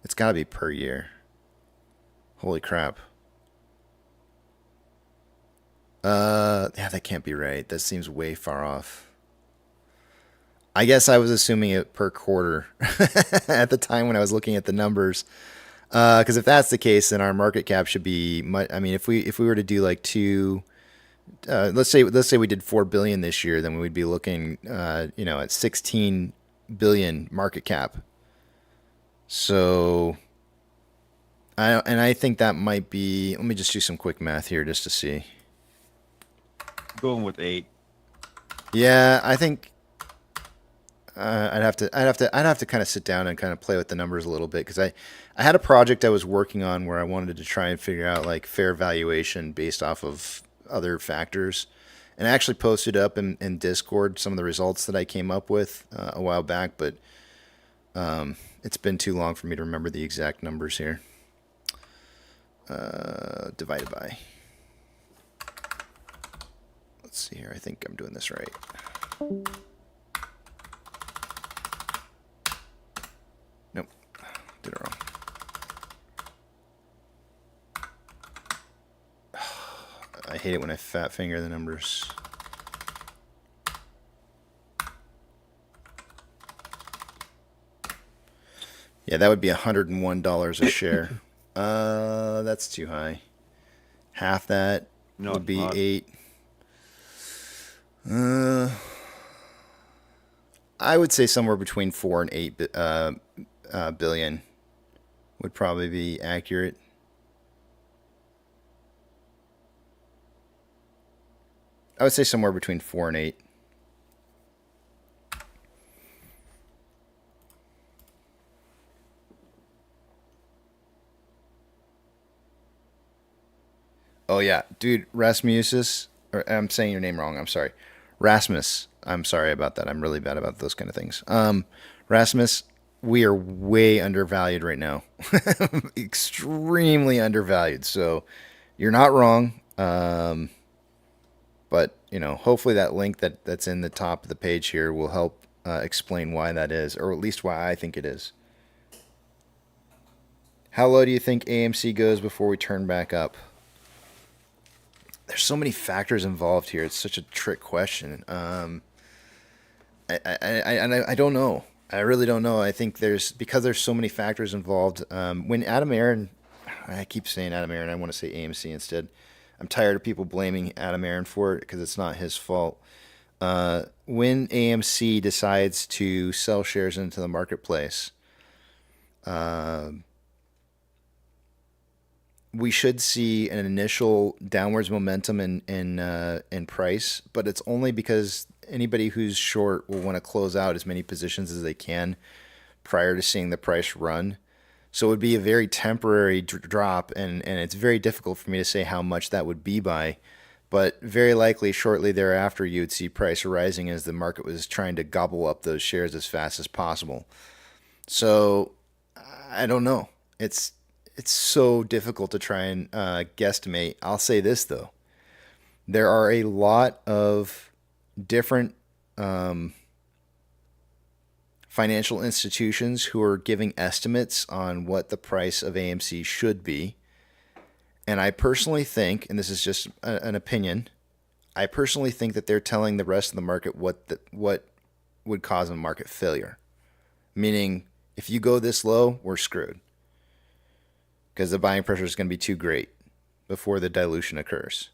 It's got to be per year. Holy crap. Yeah, that can't be right. That seems way far off. I guess I was assuming it per quarter at the time when I was looking at the numbers. Because if that's the case, then our market cap should be much. I mean, if we were to do like let's say we did 4 billion this year, then we'd be looking, at 16 billion market cap. So, I think that might be. Let me just do some quick math here just to see. Going with 8. Yeah, I think. I'd have to kind of sit down and kind of play with the numbers a little bit, because I had a project I was working on where I wanted to try and figure out like fair valuation based off of other factors, and I actually posted up in Discord some of the results that I came up with a while back, but it's been too long for me to remember the exact numbers here. Divided by. Let's see here. I think I'm doing this right. Nope. Did it wrong. I hate it when I fat finger the numbers. Yeah, that would be $101 a share. That's too high. Half that would be 8. I would say somewhere between 4 and 8 billion would probably be accurate. I would say somewhere between 4 and 8. Oh yeah, dude, Rasmusus. Or I'm saying your name wrong. I'm sorry, Rasmus. I'm sorry about that. I'm really bad about those kind of things. Rasmus, we are way undervalued right now. Extremely undervalued. So you're not wrong. But hopefully that link that's in the top of the page here will help explain why that is, or at least why I think it is. How low do you think AMC goes before we turn back up? There's so many factors involved here. It's such a trick question. I don't know. I really don't know. I think because there's so many factors involved. When Adam Aaron, I keep saying Adam Aaron. I want to say AMC instead. I'm tired of people blaming Adam Aaron for it because it's not his fault. When AMC decides to sell shares into the marketplace, we should see an initial downwards momentum in price, but it's only because anybody who's short will want to close out as many positions as they can prior to seeing the price run. So it would be a very temporary drop, and it's very difficult for me to say how much that would be by, but very likely shortly thereafter you would see price rising as the market was trying to gobble up those shares as fast as possible. So I don't know. It's so difficult to try and guesstimate. I'll say this though. There are a lot of different financial institutions who are giving estimates on what the price of AMC should be. And I personally think, and this is just an opinion, I personally think that they're telling the rest of the market what would cause a market failure. Meaning, if you go this low, we're screwed. Because the buying pressure is going to be too great before the dilution occurs.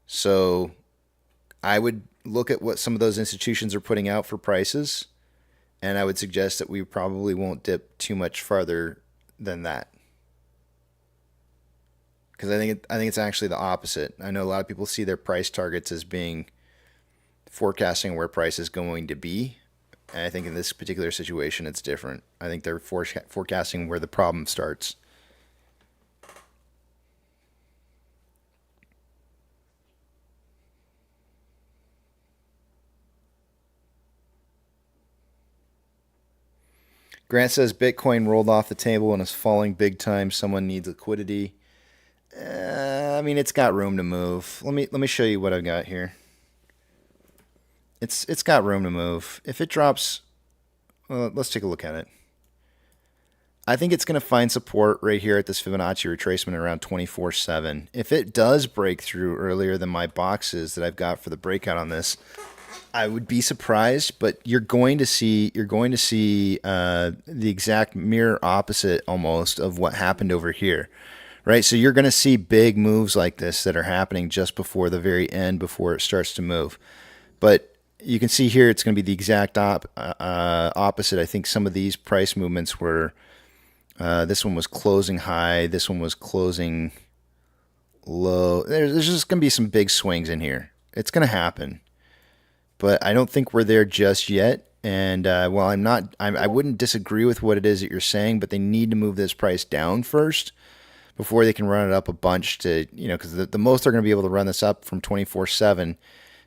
So I would look at what some of those institutions are putting out for prices, and I would suggest that we probably won't dip too much farther than that. Because I think it's actually the opposite. I know a lot of people see their price targets as being forecasting where price is going to be. And I think in this particular situation, it's different. I think they're forecasting where the problem starts. Grant says Bitcoin rolled off the table and is falling big time. Someone needs liquidity. I mean, it's got room to move. Let me show you what I've got here. It's got room to move. If it drops, well, let's take a look at it. I think it's going to find support right here at this Fibonacci retracement around 24.7. If it does break through earlier than my boxes that I've got for the breakout on this, I would be surprised, but you're going to see the exact mirror opposite almost of what happened over here, right? So you're going to see big moves like this that are happening just before the very end, before it starts to move. But you can see here it's going to be the exact opposite. I think some of these price movements were, this one was closing high, this one was closing low. There's just going to be some big swings in here. It's going to happen. But I don't think we're there just yet. And while I wouldn't disagree with what it is that you're saying, but they need to move this price down first before they can run it up a bunch to, because the most they're going to be able to run this up from 24.7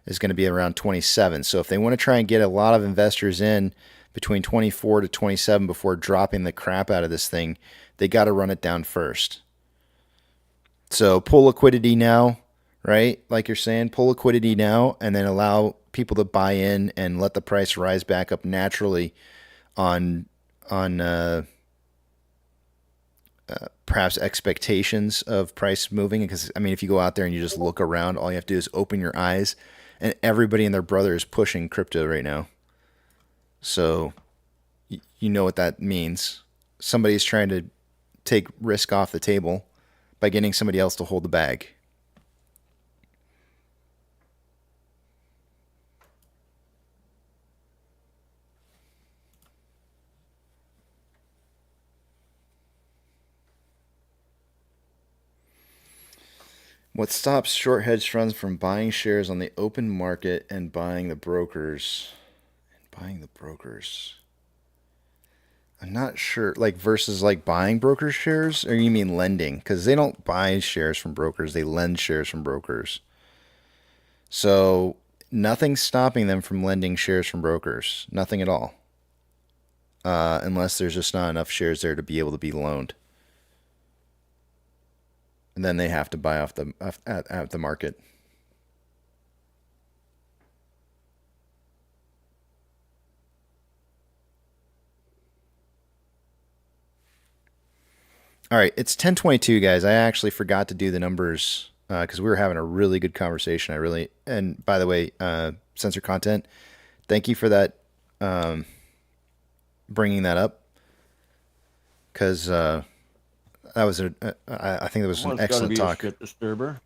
is going to be around 27. So if they want to try and get a lot of investors in between 24 to 27 before dropping the crap out of this thing, they got to run it down first. So pull liquidity now, right? Like you're saying, pull liquidity now and then allow people to buy in and let the price rise back up naturally on perhaps expectations of price moving. Because I mean, if you go out there and you just look around, all you have to do is open your eyes, and everybody and their brother is pushing crypto right now. So you know what that means. Somebody's trying to take risk off the table by getting somebody else to hold the bag. What stops short hedge funds from buying shares on the open market and buying the brokers? I'm not sure. Like versus like buying broker shares, or you mean lending? Because they don't buy shares from brokers; they lend shares from brokers. So nothing's stopping them from lending shares from brokers. Nothing at all. Unless there's just not enough shares there to be able to be loaned. And then they have to buy off the at the market. All right, it's 10:22, guys. I actually forgot to do the numbers because we were having a really good conversation. And by the way, censor content, thank you for that, bringing that up, because that was I think that was an excellent talk. Shit disturber.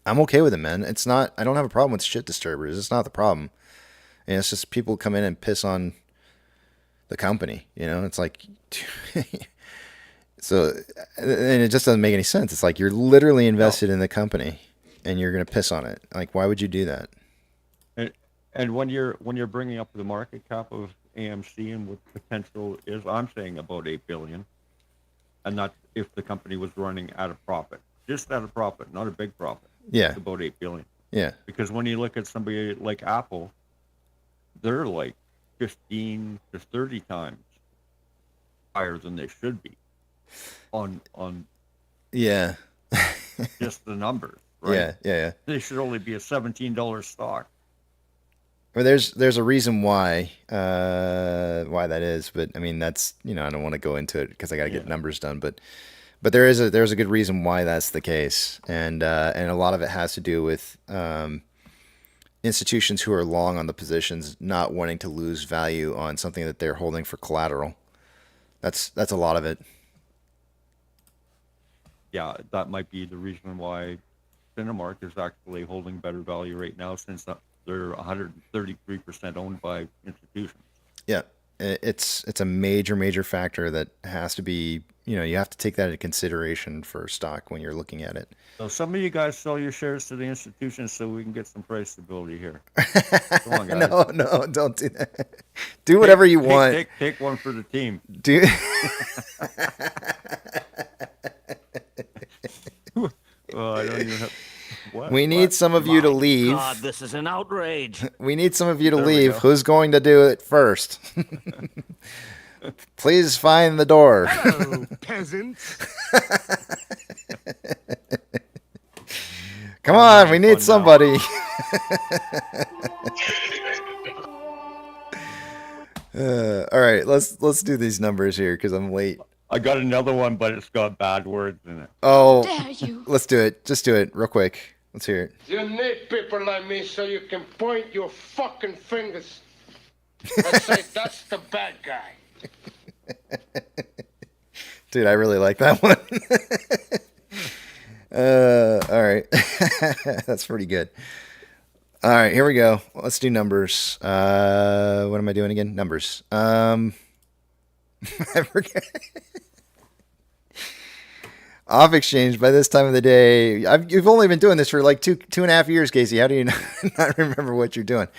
I'm okay with it, man. It's not. I don't have a problem with shit disturbers. It's not the problem. And it's just people come in and piss on the company. You know, it's like. So, and it just doesn't make any sense. It's like you're literally invested in the company, and you're gonna piss on it. Like, why would you do that? And when you're bringing up the market cap of AMC and what potential is, I'm saying about 8 billion, and not if the company was running at a profit, just at a profit, not a big profit. Yeah, it's about 8 billion. Yeah, because when you look at somebody like Apple, they're like 15 to 30 times higher than they should be. On yeah, just the numbers, right? Yeah. They should only be a $17 stock. Well, there's a reason why that is, but I mean that's, I don't want to go into it because I got to get numbers done, but there's a good reason why that's the case, and a lot of it has to do with institutions who are long on the positions not wanting to lose value on something that they're holding for collateral. That's a lot of it. Yeah, that might be the reason why Cinemark is actually holding better value right now, since they're 133% owned by institutions. Yeah, it's a major factor that has to be, you have to take that into consideration for stock when you're looking at it. So some of you guys sell your shares to the institutions so we can get some price stability here. Come on, guys. No, don't do that. Do whatever you want. Take one for the team. Do. Well, I don't even have. What? We need some of you to leave. God, this is an outrage. We need some of you to leave. Who's going to do it first? Please find the door. Hello, peasants. Come on, we need somebody. All right, let's do these numbers here because I'm late. I got another one, but it's got bad words in it. Oh, let's do it. Just do it real quick. Let's hear it. You need people like me so you can point your fucking fingers and say that's the bad guy. Dude, I really like that one. All right. That's pretty good. All right, here we go. Let's do numbers. What am I doing again? Numbers. I forget. Off exchange by this time of the day. You've only been doing this for like two and a half years, Casey. How do you not remember what you're doing?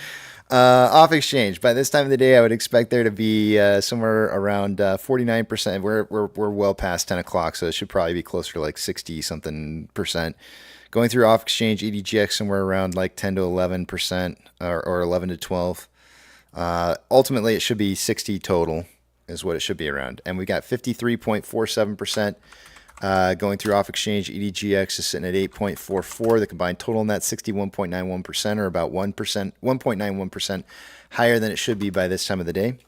Off exchange by this time of the day, I would expect there to be somewhere around 49%. We're well past 10 o'clock, so it should probably be closer to like 60 something percent. Going through off exchange EDGX somewhere around like 10 to 11% or 11 to 12. Ultimately, it should be 60 total is what it should be around, and we got 53.47%. Going through off exchange, EDGX is sitting at 8.44. The combined total in that 61.91%, or about 1.91% higher than it should be by this time of the day.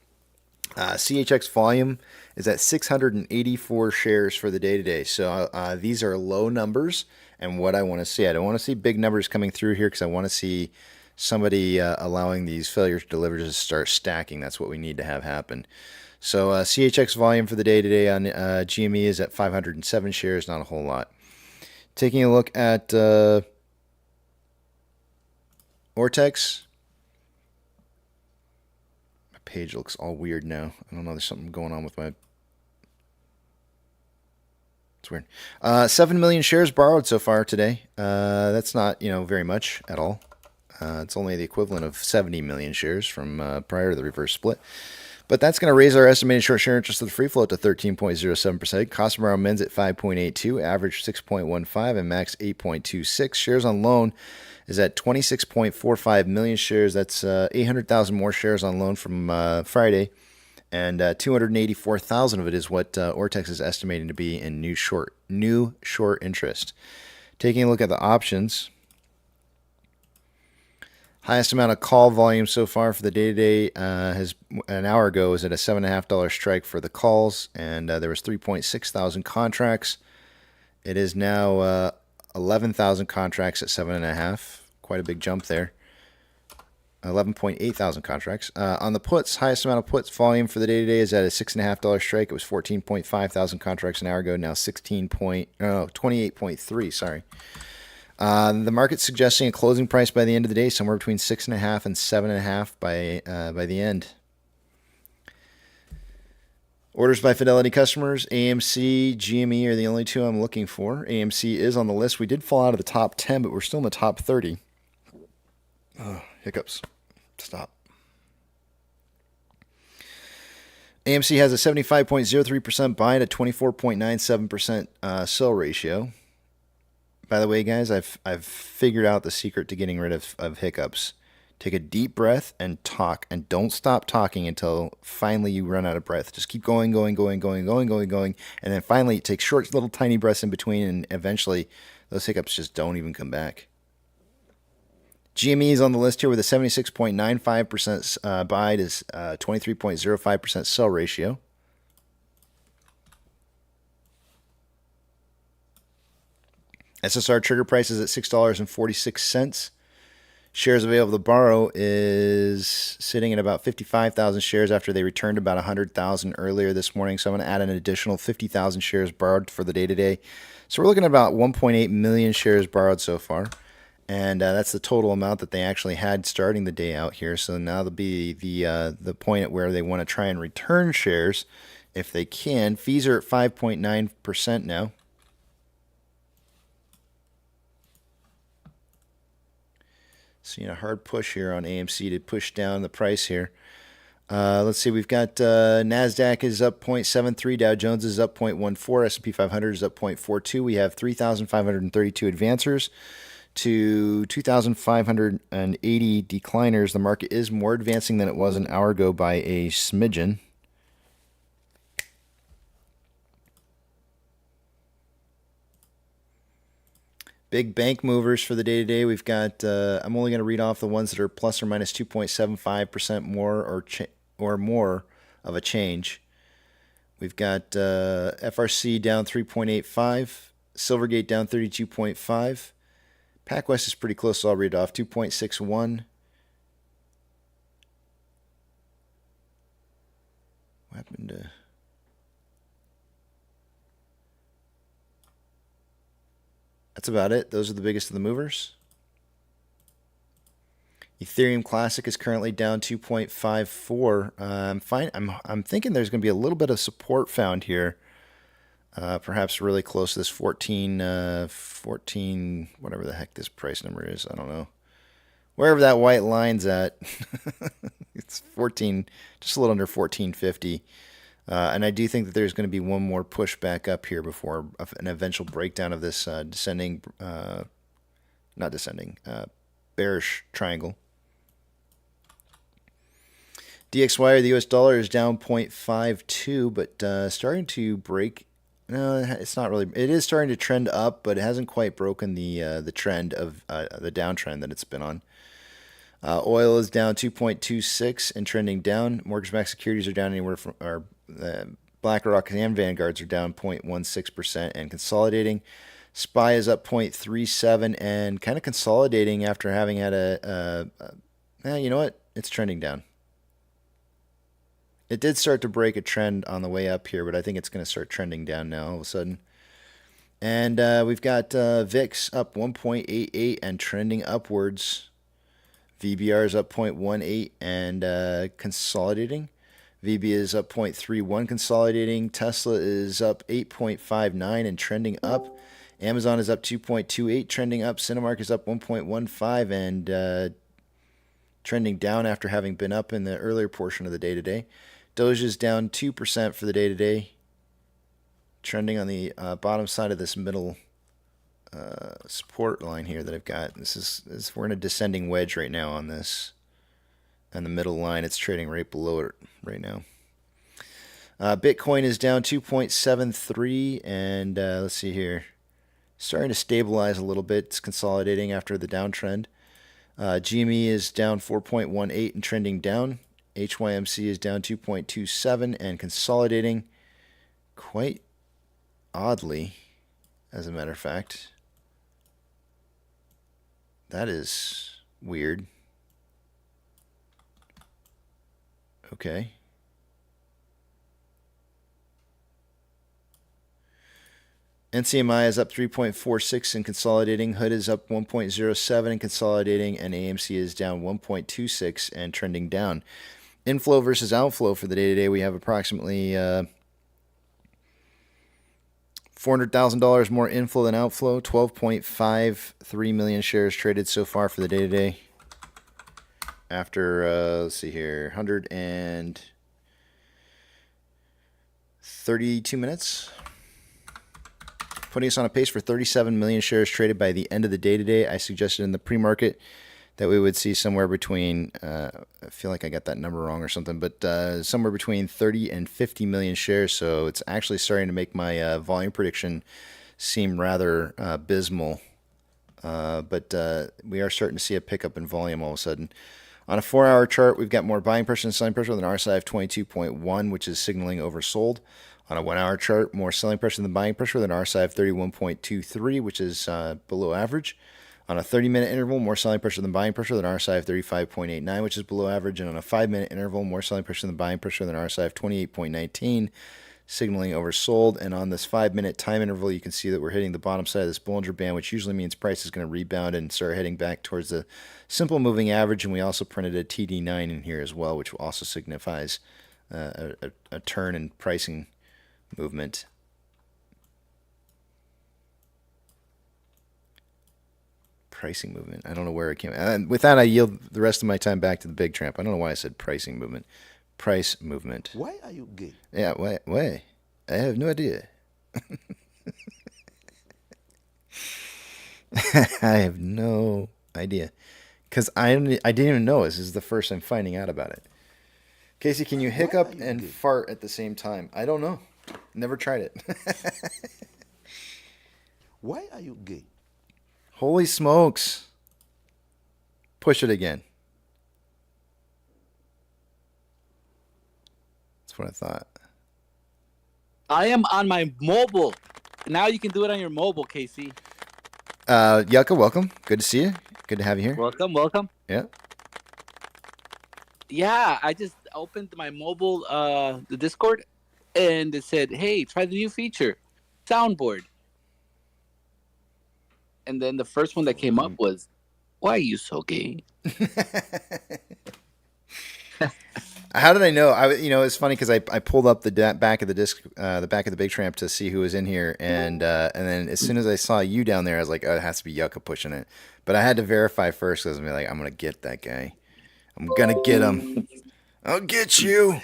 CHX volume is at 684 shares for the day today. So these are low numbers, and what I want to see, I don't want to see big numbers coming through here because I want to see somebody allowing these failure to deliver to start stacking. That's what we need to have happen. So CHX volume for the day today on GME is at 507 shares, not a whole lot. Taking a look at Ortex. My page looks all weird now. I don't know, there's something going on with my... It's weird. 7 million shares borrowed so far today. That's not, very much at all. It's only the equivalent of 70 million shares from prior to the reverse split. But that's going to raise our estimated short share interest of the free float to 13.07%. Cost of borrow mins at 5.82, average 6.15, and max 8.26. Shares on loan is at 26.45 million shares. That's 800,000 more shares on loan from Friday. And 284,000 of it is what Ortex is estimating to be in new short interest. Taking a look at the options. Highest amount of call volume so far for the day-to-day has an hour ago was at a $7.50 strike for the calls, and there was 3.6 thousand contracts. It is now 11,000 contracts at 7.5. Quite a big jump there. 11.8 thousand contracts. On the puts, highest amount of puts volume for the day-to-day is at a $6.50 strike. It was 14.5 thousand contracts an hour ago. Now 28.3. Sorry. The market's suggesting a closing price by the end of the day somewhere between 6.5 and 7.5 by the end. Orders by Fidelity customers, AMC, GME are the only two I'm looking for. AMC is on the list. We did fall out of the top 10, but we're still in the top 30. Hiccups. Stop. AMC has a 75.03% buy and a 24.97% sell ratio. By the way, guys, I've figured out the secret to getting rid of hiccups. Take a deep breath and talk, and don't stop talking until finally you run out of breath. Just keep going, and then finally take short, little, tiny breaths in between, and eventually those hiccups just don't even come back. GME is on the list here with a 76.95% buy to 23.05% sell ratio. SSR trigger price is at $6.46. Shares available to borrow is sitting at about 55,000 shares after they returned about 100,000 earlier this morning. So I'm going to add an additional 50,000 shares borrowed for the day-to-day. So we're looking at about 1.8 million shares borrowed so far. And that's the total amount that they actually had starting the day out here. So now there'll be the point at where they want to try and return shares if they can. Fees are at 5.9% now. Seeing a hard push here on AMC to push down the price here. Let's see, we've got NASDAQ is up 0.73, Dow Jones is up 0.14, S&P 500 is up 0.42. We have 3,532 advancers to 2,580 decliners. The market is more advancing than it was an hour ago by a smidgen. Big bank movers for the day-to-day. We've got, I'm only going to read off the ones that are plus or minus 2.75% more or more of a change. We've got FRC down 3.85, Silvergate down 32.5. PacWest is pretty close, so I'll read it off, 2.61. What happened to... That's about it. Those are the biggest of the movers. Ethereum Classic is currently down 2.54. I'm thinking there's going to be a little bit of support found here. Perhaps really close to this 14, whatever the heck this price number is. I don't know. Wherever that white line's at, it's 14, just a little under 1450. And I do think that there's going to be one more push back up here before an eventual breakdown of this bearish triangle. DXY, or the US dollar, is down 0.52, but starting to break. No, it's not really. It is starting to trend up, but it hasn't quite broken the trend of the downtrend that it's been on. Oil is down 2.26 and trending down. Mortgage-backed securities are down anywhere from, BlackRock and Vanguards are down 0.16% and consolidating. SPY is up 0.37 and kind of consolidating after having had you know what? It's trending down. It did start to break a trend on the way up here, but I think it's going to start trending down now all of a sudden. And we've got VIX up 1.88 and trending upwards. VBR is up 0.18 and consolidating. VB is up 0.31 consolidating. Tesla is up 8.59 and trending up. Amazon is up 2.28 trending up. Cinemark is up 1.15 and trending down after having been up in the earlier portion of the day today. Doge is down 2% for the day today. Trending on the bottom side of this middle support line here that I've got. This is we're in a descending wedge right now on this. And the middle line, it's trading right below it right now. Bitcoin is down 2.73, and let's see here. Starting to stabilize a little bit. It's consolidating after the downtrend. GME is down 4.18 and trending down. HYMC is down 2.27 and consolidating quite oddly, as a matter of fact. That is weird. Okay. NCMI is up 3.46 and consolidating. Hood is up 1.07 and consolidating. And AMC is down 1.26 and trending down. Inflow versus outflow for the day-to-day, we have approximately $400,000 more inflow than outflow. 12.53 million shares traded so far for the day-to-day. After, let's see here, 132 minutes. Putting us on a pace for 37 million shares traded by the end of the day today. I suggested in the pre-market that we would see somewhere between, I feel like I got that number wrong or something, but somewhere between 30 and 50 million shares. So it's actually starting to make my volume prediction seem rather abysmal. But we are starting to see a pickup in volume all of a sudden. On a 4-hour chart, we've got more buying pressure and selling pressure with an RSI of 22.1, which is signaling oversold. On a 1-hour chart, more selling pressure than buying pressure with an RSI of 31.23, which is below average. On a 30-minute interval, more selling pressure than buying pressure with an RSI of 35.89, which is below average. And on a 5-minute interval, more selling pressure than buying pressure with an RSI of 28.19, signaling oversold. And on this 5-minute time interval, you can see that we're hitting the bottom side of this Bollinger Band, which usually means price is going to rebound and start heading back towards the simple moving average. And we also printed a TD9 in here as well, which also signifies a turn in pricing movement. Pricing movement. I don't know where it came. And with that, I yield the rest of my time back to the big tramp. I don't know why I said pricing movement. Price movement. Why are you gay? Yeah, why? I have no idea. I have no idea. Because I didn't even know this. This is the first I'm finding out about it. Casey, can you hiccup and fart at the same time? I don't know. Never tried it. Why are you gay? Holy smokes. Push it again. That's what I thought. I am on my mobile. Now you can do it on your mobile, Casey. Yucca, welcome. Good to see you. Good to have you here. Welcome. Yeah. Yeah, I just opened my mobile, the Discord, and it said, hey, try the new feature, soundboard. And then the first one that came up was, why are you so gay? How did I know? It's funny because I pulled up the back of the disc, the back of the Big Tramp to see who was in here, and then as soon as I saw you down there, I was like, oh, it has to be Yucca pushing it. But I had to verify first because I'm like, I'm gonna get that guy. I'm gonna get him. I'll get you.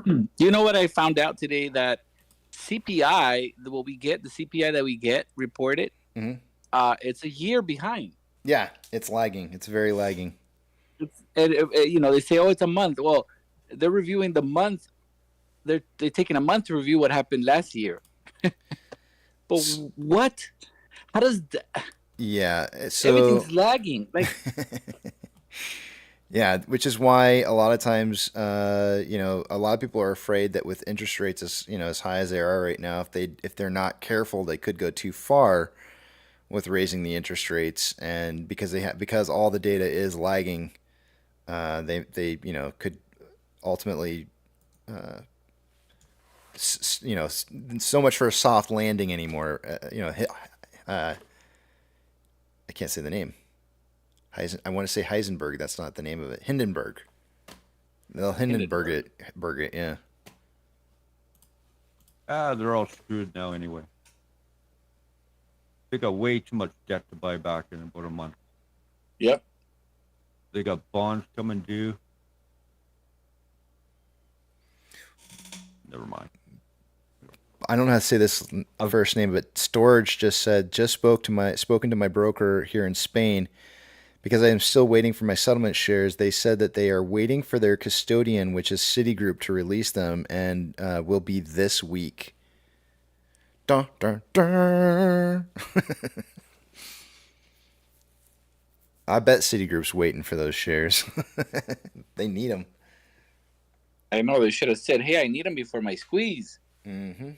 You know what I found out today? That CPI, the CPI that we get reported, it's a year behind. Yeah, it's lagging. It's very lagging. And they say, oh, it's a month. Well, they're reviewing the month. They're taking a month to review what happened last year. But what? How does that? Yeah, so everything's lagging. Like, yeah, which is why a lot of times, a lot of people are afraid that with interest rates as high as they are right now, if they're not careful, they could go too far with raising the interest rates, and because all the data is lagging, they could ultimately so much for a soft landing anymore. I can't say the name. I want to say Heisenberg. That's not the name of it. Hindenburg. They'll Hindenburg it, yeah. They're all screwed now anyway. They got way too much debt to buy back in about a month. Yep. They got bonds coming due. never mind. I don't know how to say this first name, but Storage just said, spoken to my broker here in Spain because I am still waiting for my settlement shares. They said that they are waiting for their custodian, which is Citigroup, to release them, and will be this week. Dun, dun, dun. I bet Citigroup's waiting for those shares. They need them. I know they should have said, "Hey, I need them before my squeeze." Mm-hmm.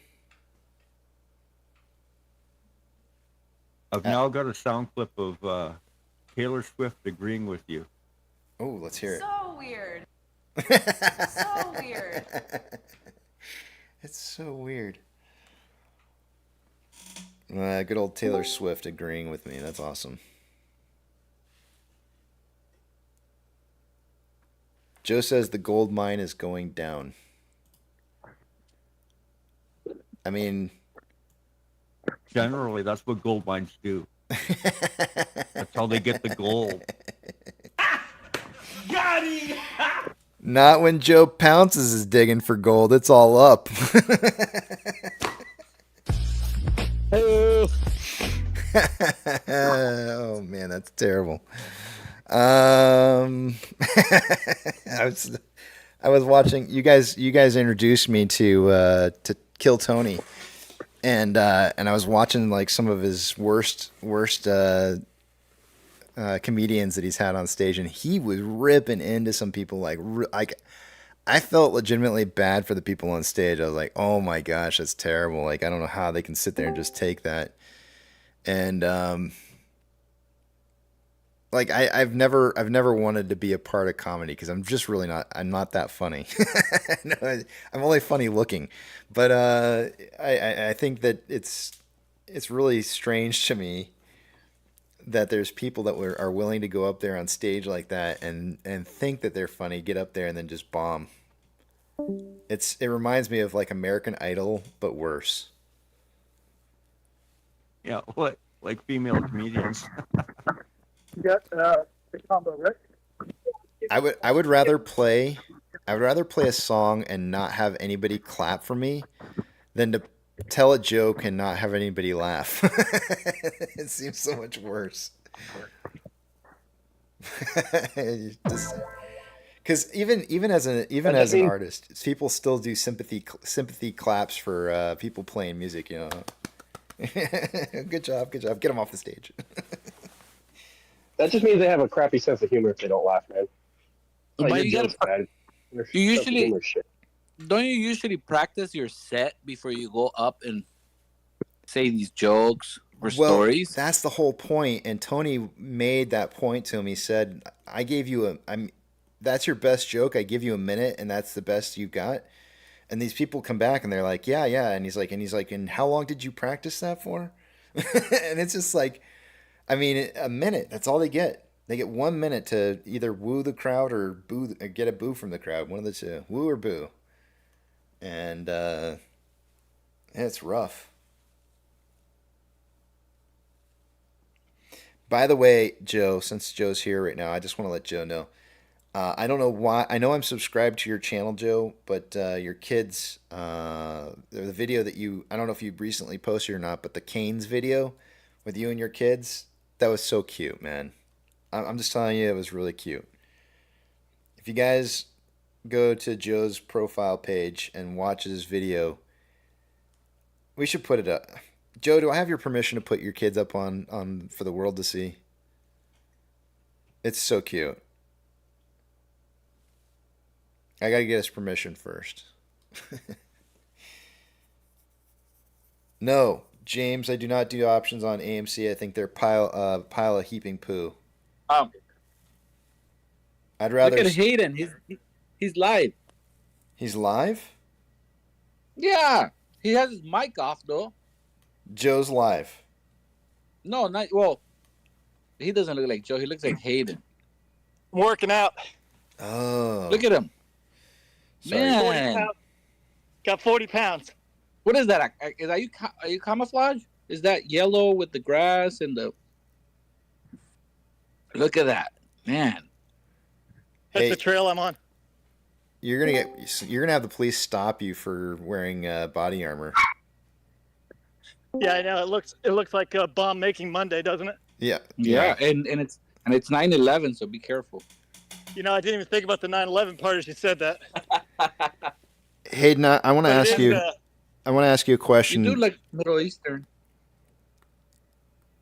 I've now got a sound clip of Taylor Swift agreeing with you. Oh, let's hear it. So weird. So weird. It's so weird. Good old Taylor Swift agreeing with me. That's awesome. Joe says the gold mine is going down. I mean, generally, that's what gold mines do. That's how they get the gold. Got him! Not when Joe Pounces is digging for gold. It's all up. Oh man, that's terrible. I was watching you guys introduced me to Kill Tony, and I was watching like some of his worst comedians that he's had on stage, and he was ripping into some people like I felt legitimately bad for the people on stage. I was like, oh my gosh, that's terrible. Like, I don't know how they can sit there and just take that. And like I've never wanted to be a part of comedy because I'm just really not. I'm not that funny. No, I'm only funny looking, but I think that it's really strange to me that there's people that are willing to go up there on stage like that and think that they're funny, get up there and then just bomb. It reminds me of like American Idol, but worse. Yeah, what? Like female comedians. The combo, right? I would rather play a song and not have anybody clap for me than to tell a joke and not have anybody laugh. It seems so much worse. Because even as an artist, people still do sympathy claps for people playing music. You know. Good job. Get them off the stage. That just means they have a crappy sense of humor if they don't laugh, man. But you gotta. You usually don't you usually practice your set before you go up and say these jokes or stories? That's the whole point. And Tony made that point to him. He said, "I gave you that's your best joke. I give you a minute, and that's the best you got." And these people come back and they're like, yeah. And he's like, and how long did you practice that for? And it's just like, I mean, a minute. That's all they get. They get 1 minute to either woo the crowd or boo, or get a boo from the crowd. One of the two, woo or boo. And it's rough. By the way, Joe, since Joe's here right now, I just want to let Joe know. I don't know why. I know I'm subscribed to your channel, Joe, but your kids, the video that I don't know if you recently posted or not, but the Canes video with you and your kids, that was so cute, man. I'm just telling you, it was really cute. If you guys go to Joe's profile page and watch his video, we should put it up. Joe, do I have your permission to put your kids up on for the world to see? It's so cute. I gotta get his permission first. No, James, I do not do options on AMC. I think they're pile of heaping poo. I'd rather look at Hayden. He's live. He's live? Yeah, he has his mic off though. Joe's live. No, not well. He doesn't look like Joe. He looks like Hayden. I'm working out. Oh, look at him. Sorry. Man, 40 pounds. Got 40 pounds. What is that? Are you camouflage? Is that yellow with the grass and the? Look at that, man. That's the trail I'm on. you're gonna have the police stop you for wearing body armor. Yeah, I know. It looks like a bomb making Monday, doesn't it? Yeah. Yeah, and it's 9/11, so be careful. You know, I didn't even think about the 9/11 part as you said that. Hayden, I want to ask you. I want to ask you a question. You do like Middle Eastern.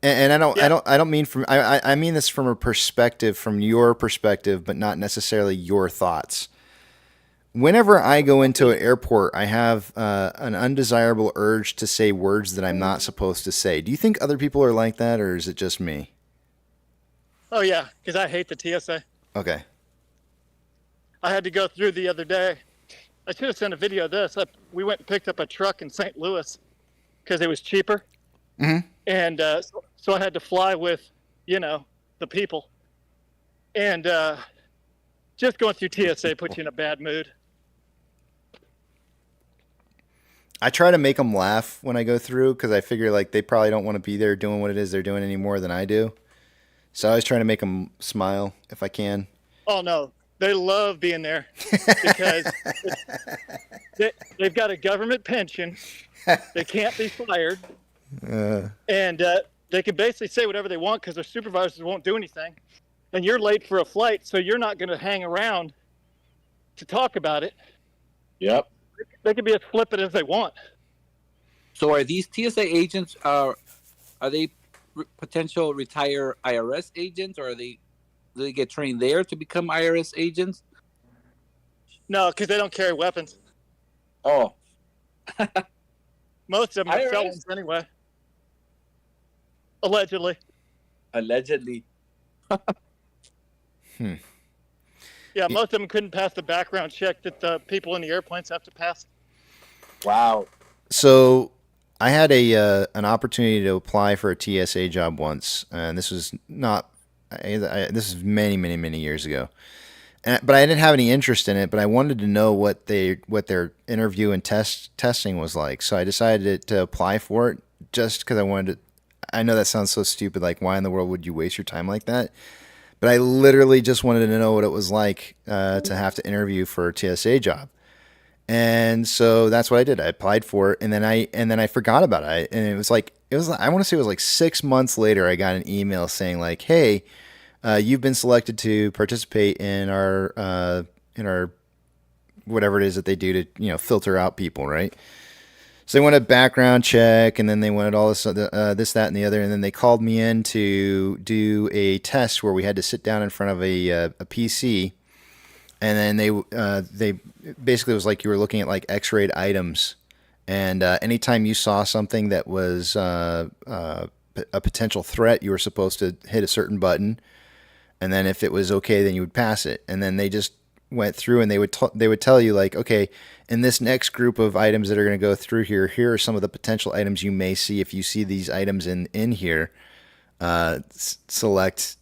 And I don't mean from I mean this from a perspective, from your perspective, but not necessarily your thoughts. Whenever I go into an airport, I have an undesirable urge to say words that I'm not supposed to say. Do you think other people are like that, or is it just me? Oh yeah, because I hate the TSA. Okay. I had to go through the other day. I should have sent a video of this. We went and picked up a truck in St. Louis because it was cheaper. Mm-hmm. And so I had to fly with, the people. And just going through TSA puts you in a bad mood. I try to make them laugh when I go through because I figure like they probably don't want to be there doing what it is they're doing any more than I do. So I always try to make them smile if I can. Oh, no. They love being there because they've got a government pension. They can't be fired. And they can basically say whatever they want because their supervisors won't do anything. And you're late for a flight, so you're not going to hang around to talk about it. Yep. They can be as flippant as they want. So are these TSA agents, are they potential retire IRS agents, or do they get trained there to become IRS agents? No, because they don't carry weapons. Oh. Most of them are IRS? felons anyway. Allegedly. Allegedly. Yeah, most of them couldn't pass the background check that the people in the airplanes have to pass. Wow. So I had an opportunity to apply for a TSA job once, and this was not. This is many, many, many years ago. But I didn't have any interest in it. But I wanted to know what their interview and testing was like. So I decided to apply for it just because I wanted to. I know that sounds so stupid. Like, why in the world would you waste your time like that? But I literally just wanted to know what it was like to have to interview for a TSA job. And so that's what I did. I applied for it, and then I forgot about it. And it was I want to say it was like 6 months later. I got an email saying like, "Hey, you've been selected to participate in our whatever it is that they do to filter out people, right?" So they wanted a background check, and then they wanted all this, this, that, and the other, and then they called me in to do a test where we had to sit down in front of a PC, and then they basically, it was like you were looking at like X-rayed items, and anytime you saw something that was a potential threat, you were supposed to hit a certain button, and then if it was okay, then you would pass it, and then they just went through and they would tell you like, okay, in this next group of items that are going to go through here are some of the potential items you may see. If you see these items in here, select,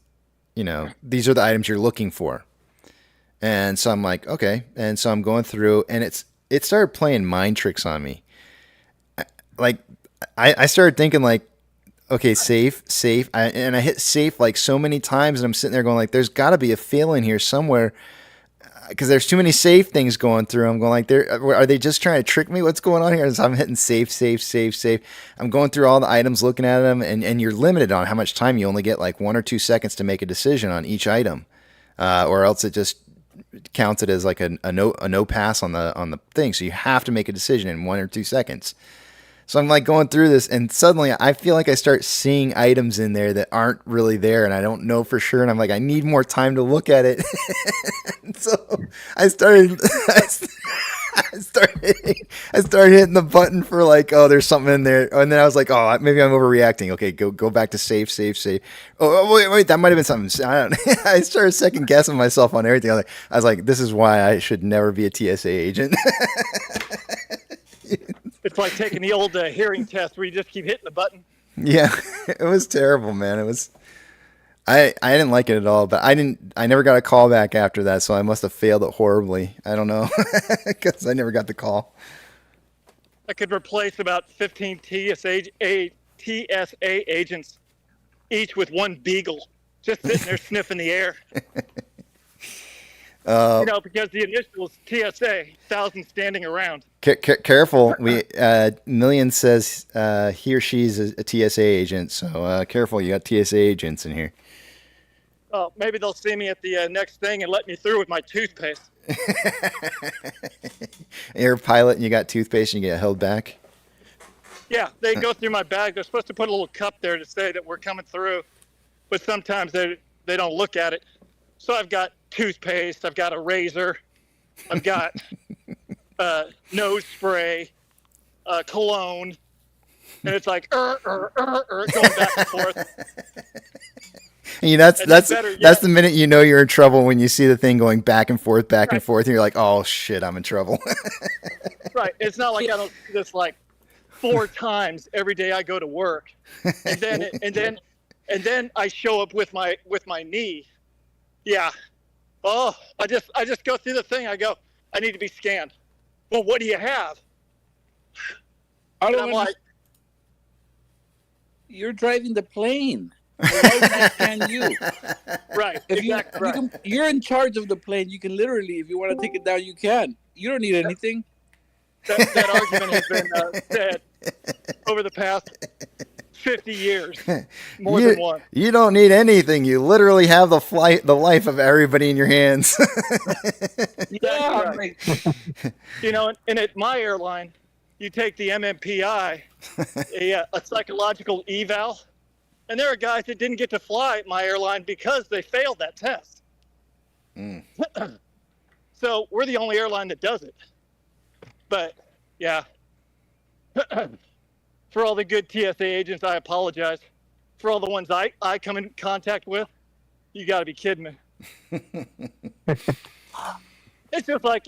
these are the items you're looking for. And so I'm like, okay. And so I'm going through, and it started playing mind tricks on me. Like I started thinking like, okay, safe. And I hit safe like so many times, and I'm sitting there going like, there's got to be a fail in here somewhere. Because there's too many safe things going through. I'm going like, are they just trying to trick me? What's going on here? So I'm hitting safe. I'm going through all the items, looking at them, and you're limited on how much time. You only get like 1 or 2 seconds to make a decision on each item, or else it just counts it as like a no pass on the thing. So you have to make a decision in 1 or 2 seconds. So I'm like going through this, and suddenly I feel like I start seeing items in there that aren't really there, and I don't know for sure. And I'm like, I need more time to look at it. So I started hitting the button for like, oh, there's something in there, and then I was like, oh, maybe I'm overreacting. Okay, go back to safe. Oh, wait, that might have been something. I don't. I started second guessing myself on everything. I was like, this is why I should never be a TSA agent. It's like taking the old hearing test where you just keep hitting the button. Yeah, it was terrible, man. It was. I didn't like it at all, but I never got a call back after that, so I must have failed it horribly. I don't know, because I never got the call. I could replace about 15 TSA agents, each with one beagle, just sitting there sniffing the air. Because the initials TSA, thousand standing around. Careful. Million says he or she's a TSA agent, so careful. You got TSA agents in here. Oh, maybe they'll see me at the next thing and let me through with my toothpaste. You're a pilot and you got toothpaste and you get held back? Yeah, they go through my bag. They're supposed to put a little cup there to say that we're coming through, but sometimes they don't look at it. So I've got toothpaste, I've got a razor, I've got nose spray, cologne, and it's like going back and forth. That's the minute you know you're in trouble, when you see the thing going back and forth, and you're like, oh shit, I'm in trouble. Right. It's not like I don't do this like 4 times every day I go to work, and then I show up with my knee. Yeah. Oh, I just go through the thing. I go, I need to be scanned. Well, what do you have? I'm like, you're driving the plane. Why would I scan you? Right. Exactly. You're in charge of the plane. You can literally, if you want to take it down, you can. You don't need anything. That argument has been said over the past 50 years, more than one. You don't need anything. You literally have the life of everybody in your hands. Yeah. Right. And at my airline, you take the MMPI, a psychological eval, and there are guys that didn't get to fly at my airline because they failed that test. So we're the only airline that does it. But, yeah. For all the good TSA agents, I apologize. For all the ones I come in contact with, you got to be kidding me. It's just like,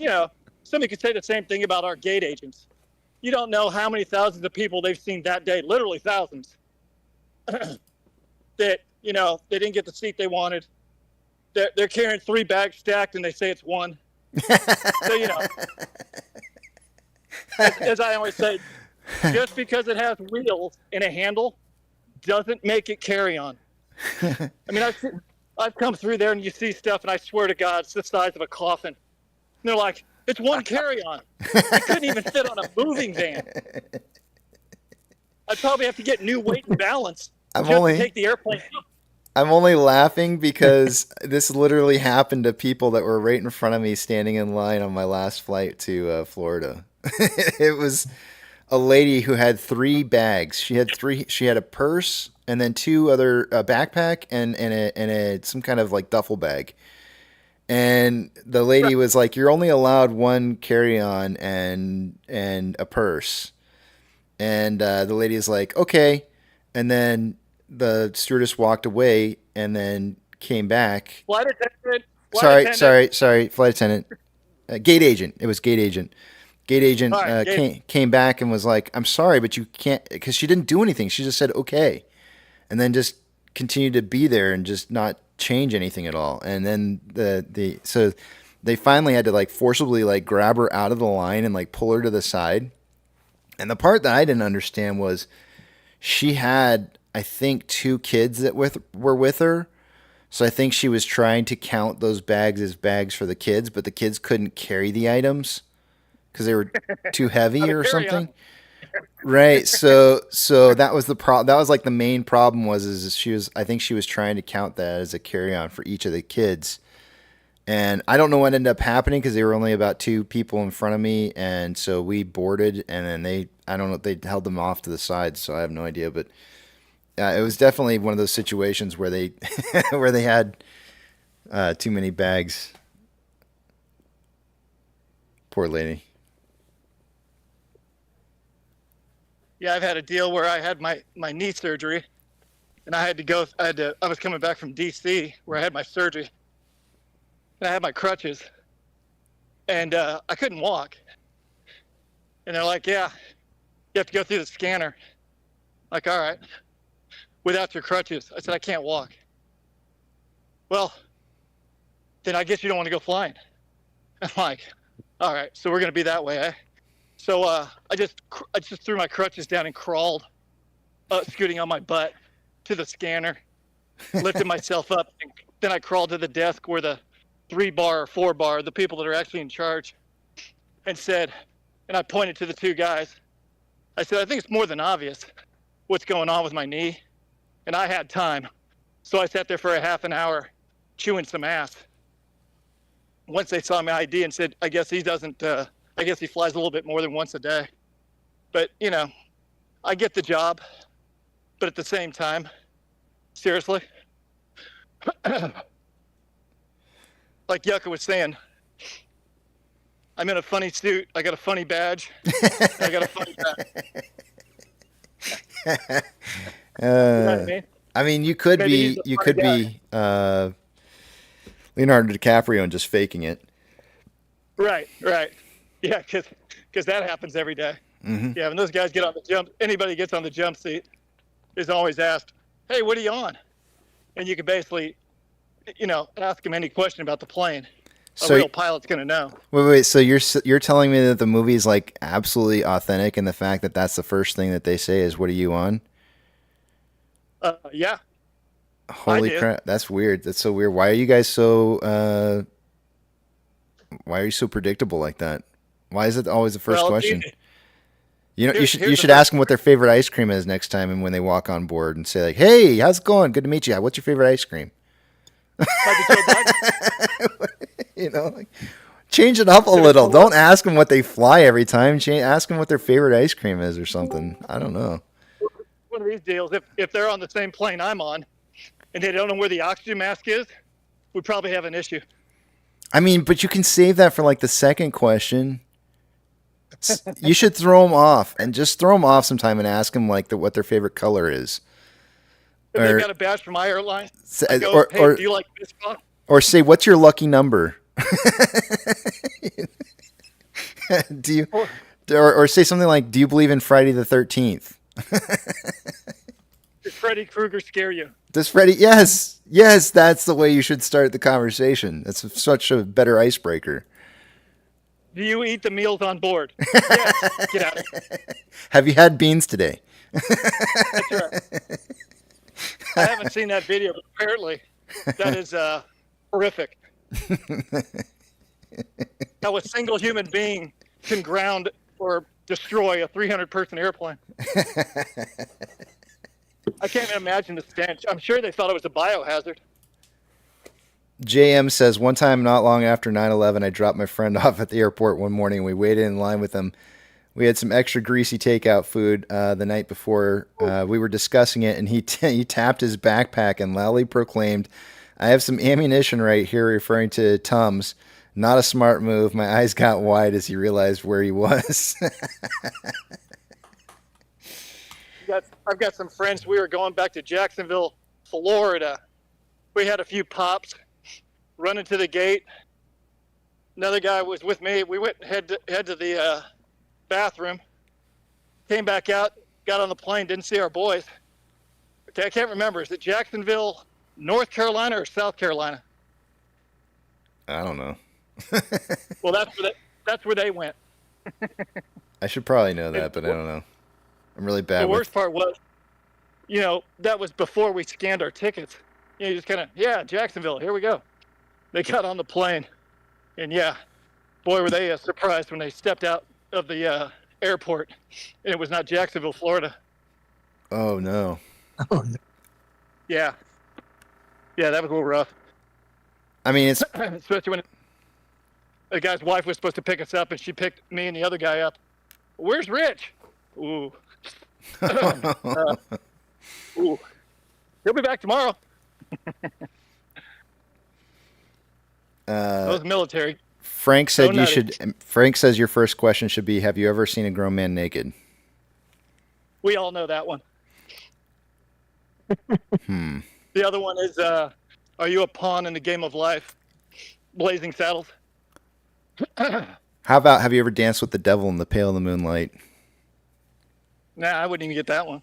somebody could say the same thing about our gate agents. You don't know how many thousands of people they've seen that day, literally thousands, that, they didn't get the seat they wanted. They're carrying 3 bags stacked and they say it's 1. So, as I always say, just because it has wheels and a handle doesn't make it carry on. I mean, I've come through there and you see stuff, and I swear to God, it's the size of a coffin. And they're like, it's 1 carry-on. It couldn't even fit on a moving van. I'd probably have to get new weight and balance to take the airplane up. I'm only laughing because this literally happened to people that were right in front of me standing in line on my last flight to Florida. It was a lady who had 3 bags. She had a purse and then 2 other backpack and some kind of like duffel bag. And the lady was like, "You're only allowed 1 carry-on and a purse." And the lady is like, "Okay." And then the stewardess walked away and then came back. Flight attendant. Sorry. Flight attendant. Gate agent. It was gate agent. Gate agent came back and was like, "I'm sorry, but you can't," because she didn't do anything. She just said, "Okay." And then just continued to be there and just not change anything at all. And then so they finally had to like forcibly like grab her out of the line and like pull her to the side. And the part that I didn't understand was she had, I think, 2 kids that were with her. So I think she was trying to count those bags as bags for the kids, but the kids couldn't carry the items because they were too heavy or something. Right. So that was the problem. That was like the main problem I think she was trying to count that as a carry-on for each of the kids. And I don't know what ended up happening because they were only about 2 people in front of me. And so we boarded, and then they held them off to the side. So I have no idea, but it was definitely one of those situations where they had too many bags. Poor lady. Yeah, I've had a deal where I had my knee surgery, and I was coming back from DC where I had my surgery, and I had my crutches, and I couldn't walk. And they're like, "Yeah, you have to go through the scanner." Like, all right, without your crutches. I said, "I can't walk." Well, then I guess you don't want to go flying. I'm like, all right, so we're going to be that way, eh? So I just threw my crutches down and crawled, scooting on my butt to the scanner, lifted myself up, and then I crawled to the desk where the 3-bar or 4-bar, the people that are actually in charge, and said, and I pointed to the two guys. I said, I think it's more than obvious what's going on with my knee. And I had time. So I sat there for a half an hour chewing some ass. Once they saw my ID and said, I guess he doesn't, I guess he flies a little bit more than once a day. But, you know, I get the job. But at the same time, seriously, like Yucca was saying, I'm in a funny suit. I got a funny badge. I got a funny badge. I mean, you could Maybe be Leonardo DiCaprio and just faking it. Right. Yeah, because that happens every day. Mm-hmm. Yeah, when those guys get on the jump, anybody gets on the jump seat is always asked, hey, what are you on? And you can basically, you know, ask them any question about the plane. So, a real pilot's going to know. Wait. So you're telling me that the movie is like absolutely authentic, and the fact that that's the first thing that they say is, "What are you on?" Yeah. Holy crap, that's weird. That's so weird. Why are you guys so? Why are you so predictable like that? Why is it always the first question? You should ask them what their favorite ice cream is next time, and when they walk on board, and say like, "Hey, how's it going? Good to meet you. What's your favorite ice cream?" You know, like, change it up a little. Don't ask them what they fly every time. Ask them what their favorite ice cream is or something. I don't know. One of these deals, if they're on the same plane I'm on, and they don't know where the oxygen mask is, we probably have an issue. I mean, but you can save that for like the second question. You should throw them off, and just throw them off sometime and ask them like what their favorite color is. If they've got a badge from my airline, I go, or, hey, do you like biscuit? Or say, what's your lucky number? Do you, or say something like, do you believe in Friday the 13th? Does Freddy Krueger scare you? Does Freddy? Yes, that's the way you should start the conversation. That's such a better icebreaker. Do you eat the meals on board? Yes. Get out of here. Have you had beans today? That's right. I haven't seen that video, but apparently that is horrific. How a single human being can ground or destroy a 300-person airplane. I can't even imagine the stench. I'm sure they thought it was a biohazard. JM says, one time not long after 9/11, I dropped my friend off at the airport one morning. We waited in line with him. We had some extra greasy takeout food the night before. We were discussing it, and he tapped his backpack and loudly proclaimed, I have some ammunition right here, referring to Tums. Not a smart move. My eyes got wide as he realized where he was. I've got some friends. We were going back to Jacksonville, Florida. We had a few pops running to the gate. Another guy was with me. We went head to the bathroom, came back out, got on the plane, didn't see our boys. Okay, I can't remember. Is it Jacksonville, North Carolina, or South Carolina? I don't know. Well, that's where they went. I should probably know that, but I don't know. I'm really bad. The worst part was, you know, that was before we scanned our tickets. You know, you just kind of, Jacksonville, here we go. They got on the plane, and boy, were they surprised when they stepped out of the airport, and it was not Jacksonville, Florida. Oh, no. Yeah, that was a little rough. I mean, it's... Especially when the guy's wife was supposed to pick us up, and she picked me and the other guy up. Where's Rich? Ooh. Ooh. He'll be back tomorrow. That was military. Frank said you should. Frank says your first question should be, have you ever seen a grown man naked? We all know that one. The other one is, are you a pawn in the game of life? Blazing Saddles. How about, have you ever danced with the devil in the pale of the moonlight? Nah, I wouldn't even get that one.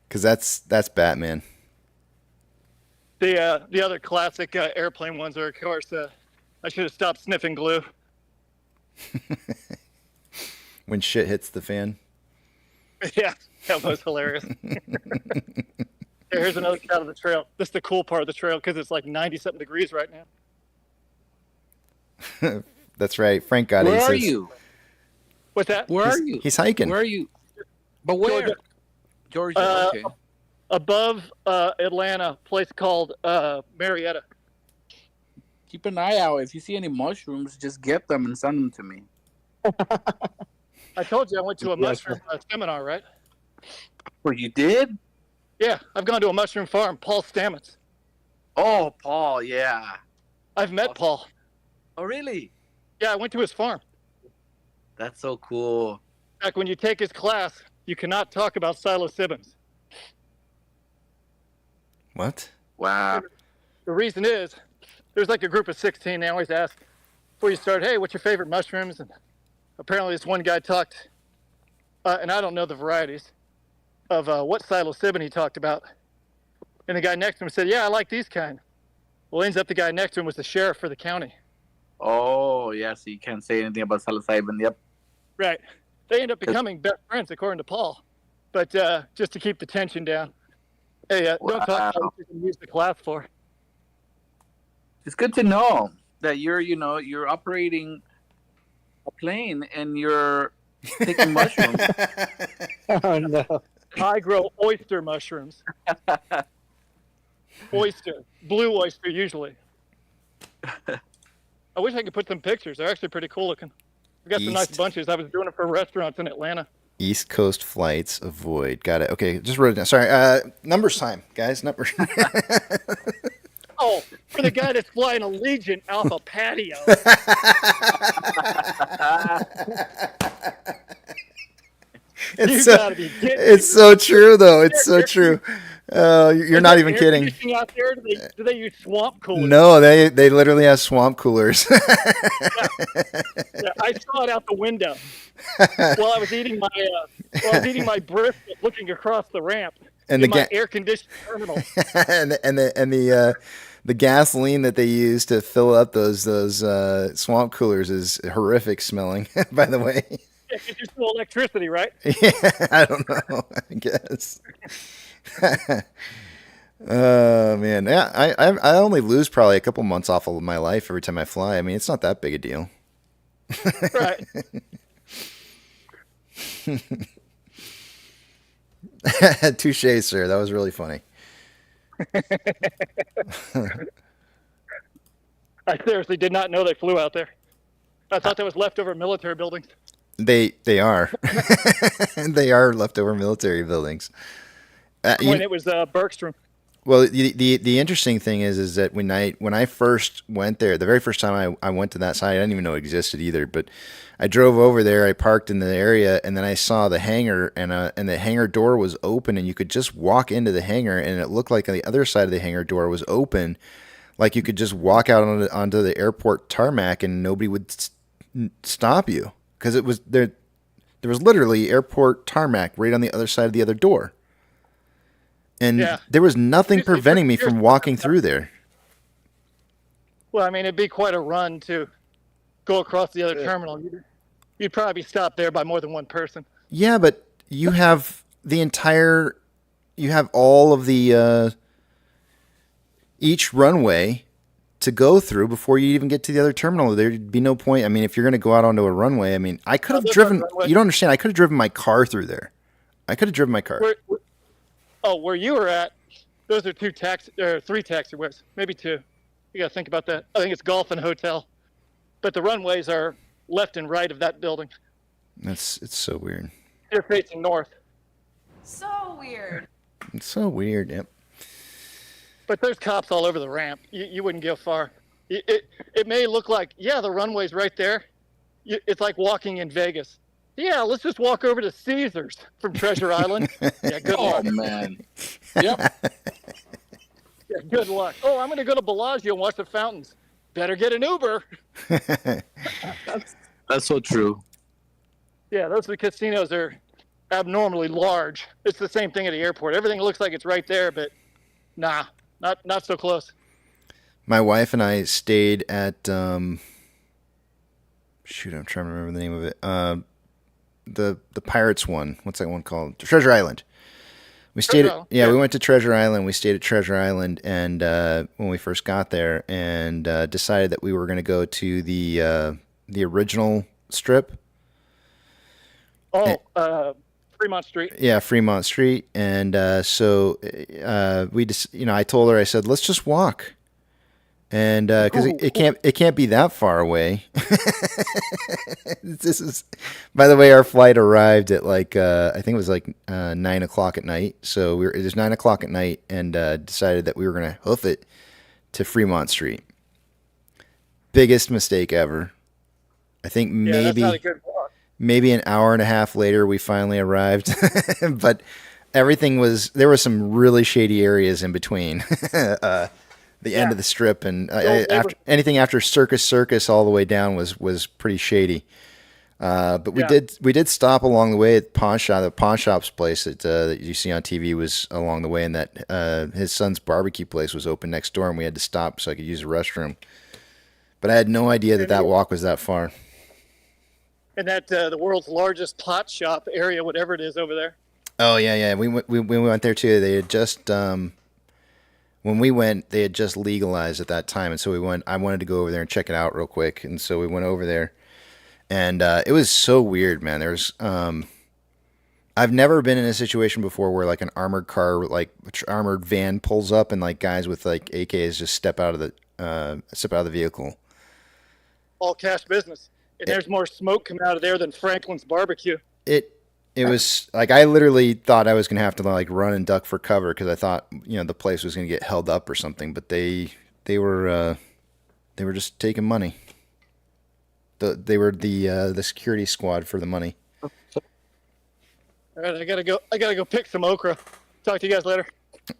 Because that's Batman. The other classic airplane ones are, of course, I should have stopped sniffing glue. When shit hits the fan. Yeah, that was hilarious. Here's another shot of the trail. This is the cool part of the trail because it's like 90-something degrees right now. That's right. Frank got it. Where He are says- you? What's that? Where are you? He's hiking. Where are you? But where? Georgia. Georgia. Okay. Above Atlanta, place called Marietta. Keep an eye out. If you see any mushrooms, just get them and send them to me. I told you I went to a mushroom seminar, right? Or you did? Yeah, I've gone to a mushroom farm, Paul Stamets. Oh, Paul, yeah. I've met Paul. Oh, really? Yeah, I went to his farm. That's so cool. Like when you take his class, you cannot talk about psilocybins. What? Wow. The reason is, there's like a group of 16. They always ask before you start, hey, what's your favorite mushrooms? And apparently this one guy talked, and I don't know the varieties, of what psilocybin he talked about. And the guy next to him said, yeah, I like these kind. Well, ends up the guy next to him was the sheriff for the county. Oh, yeah, so you can't say anything about psilocybin. Yep. Right. They end up becoming best friends, according to Paul. But just to keep the tension down, hey, don't talk about what you can use the class for. It's good to know that you're operating a plane and you're taking mushrooms. Oh, no. I grow oyster mushrooms. Oyster. Blue oyster, usually. I wish I could put some pictures. They're actually pretty cool looking. I got some nice bunches. I was doing it for restaurants in Atlanta. East Coast flights avoid. Got it. Okay, just wrote it down. Sorry. Numbers time, guys. Numbers. Oh, for the guy that's flying a Legion Alpha Patio. It's so true, though. It's so true. You're not even kidding. Out there, do they use swamp coolers? No, they literally have swamp coolers. Yeah, I saw it out the window while I was eating my brisket, looking across the ramp And in the my air-conditioned terminal. and the gasoline that they use to fill up those swamp coolers is horrific smelling. By the way. Yeah, because you're still electricity, right? Yeah, I don't know. I guess. Oh man, yeah. I only lose probably a couple months off of my life every time I fly. I mean, it's not that big a deal. Right. Touche, sir. That was really funny. I seriously did not know they flew out there. I thought that was leftover military buildings. They are. They are leftover military buildings. When it was Bergstrom. Well, the interesting thing is that when I first went there, the very first time I went to that site, I didn't even know it existed either. But I drove over there, I parked in the area, and then I saw the hangar, and the hangar door was open, and you could just walk into the hangar, and it looked like on the other side of the hangar door was open, like you could just walk out onto the airport tarmac, and nobody would stop you because it was there. There was literally airport tarmac right on the other side of the other door. And there was nothing preventing me from walking through there. Well, I mean, it'd be quite a run to go across the other terminal. You'd probably be stopped there by more than one person. Yeah, but you have all of the, each runway to go through before you even get to the other terminal. There'd be no point. I mean, if you're going to go out onto a runway, I mean, I could have driven, you don't understand, I could have driven my car through there. I could have driven my car. Where you were at, those are three taxiways, maybe two. You got to think about that. I think it's golf and hotel, but the runways are left and right of that building. It's so weird. They're facing north. So weird. It's so weird. Yep. But there's cops all over the ramp. You wouldn't go far. It may look like, the runway's right there. It's like walking in Vegas. Yeah, let's just walk over to Caesars from Treasure Island. Yeah, good luck. Oh, man. Yep. Yeah, good luck. Oh, I'm going to go to Bellagio and watch the fountains. Better get an Uber. That's so true. Yeah, those casinos are abnormally large. It's the same thing at the airport. Everything looks like it's right there, but nah, not so close. My wife and I stayed at, I'm trying to remember the name of it. The Pirates one. What's that one called? Treasure Island. We stayed Treasure at, yeah, we went to Treasure Island. We stayed at Treasure Island, and when we first got there, and decided that we were going to go to the original strip. Fremont Street. Yeah, Fremont Street, and so we just, I told her, I said, let's just walk, and because it can't be that far away. This is, by the way, our flight arrived at like I think it was like 9 o'clock at night. So it was 9 o'clock at night, and decided that we were gonna hoof it to Fremont Street. Biggest mistake ever. I think That's not a good walk. maybe an hour and a half later we finally arrived, but there were some really shady areas in between. The end of the strip, and anything after Circus all the way down was pretty shady. But we did stop along the way at the pawn shop's place that you see on TV was along the way, and that his son's barbecue place was open next door, and we had to stop so I could use the restroom. But I had no idea that walk was that far. And that the world's largest pot shop area, whatever it is over there. Oh yeah. We went there too. They had just when we went, they had just legalized at that time, and so we went. I wanted to go over there and check it out real quick, and so we went over there, and it was so weird, man. There's I've never been in a situation before where like an armored car, like armored van, pulls up, and like guys with like AKs just step out of the vehicle. All cash business, and there's more smoke coming out of there than Franklin's barbecue. It was like I literally thought I was gonna have to like run and duck for cover because I thought the place was gonna get held up or something. But they were just taking money. They were the security squad for the money. All right, I gotta go pick some okra. Talk to you guys later.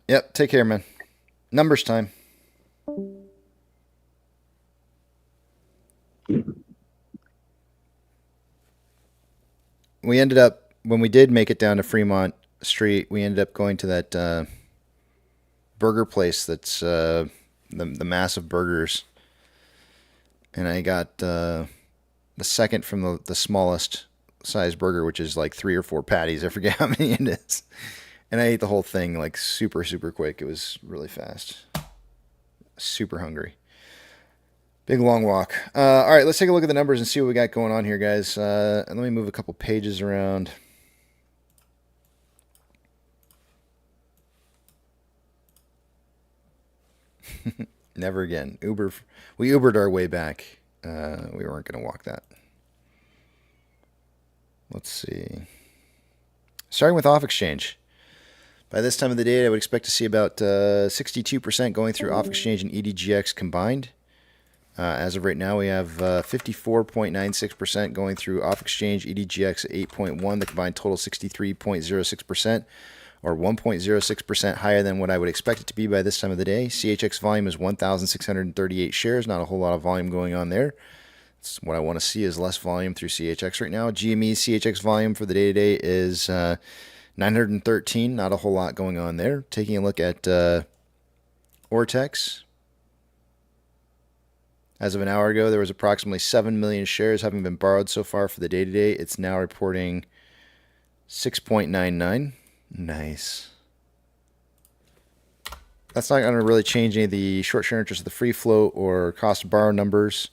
Yep, take care, man. Numbers time. We ended up, when we did make it down to Fremont Street, we ended up going to that burger place that's the massive burgers. And I got the second from the smallest size burger, which is like 3 or 4 patties. I forget how many it is. And I ate the whole thing like super, super quick. It was really fast. Super hungry. Big long walk. All right, let's take a look at the numbers and see what we got going on here, guys. And let me move a couple pages around. Never again. We Ubered our way back. We weren't going to walk that. Let's see. Starting with off exchange. By this time of the day, I would expect to see about 62% going through off exchange and EDGX combined. As of right now, we have 54.96% going through off exchange, EDGX at 8.1, the combined total 63.06%, or 1.06% higher than what I would expect it to be by this time of the day. CHX volume is 1,638 shares, not a whole lot of volume going on there. That's what I want to see is less volume through CHX right now. GME's CHX volume for the day today is 913, not a whole lot going on there. Taking a look at Ortex. As of an hour ago, there was approximately 7 million shares having been borrowed so far for the day today. It's now reporting 6.99. Nice. That's not going to really change any of the short share interest of the free float or cost to borrow numbers.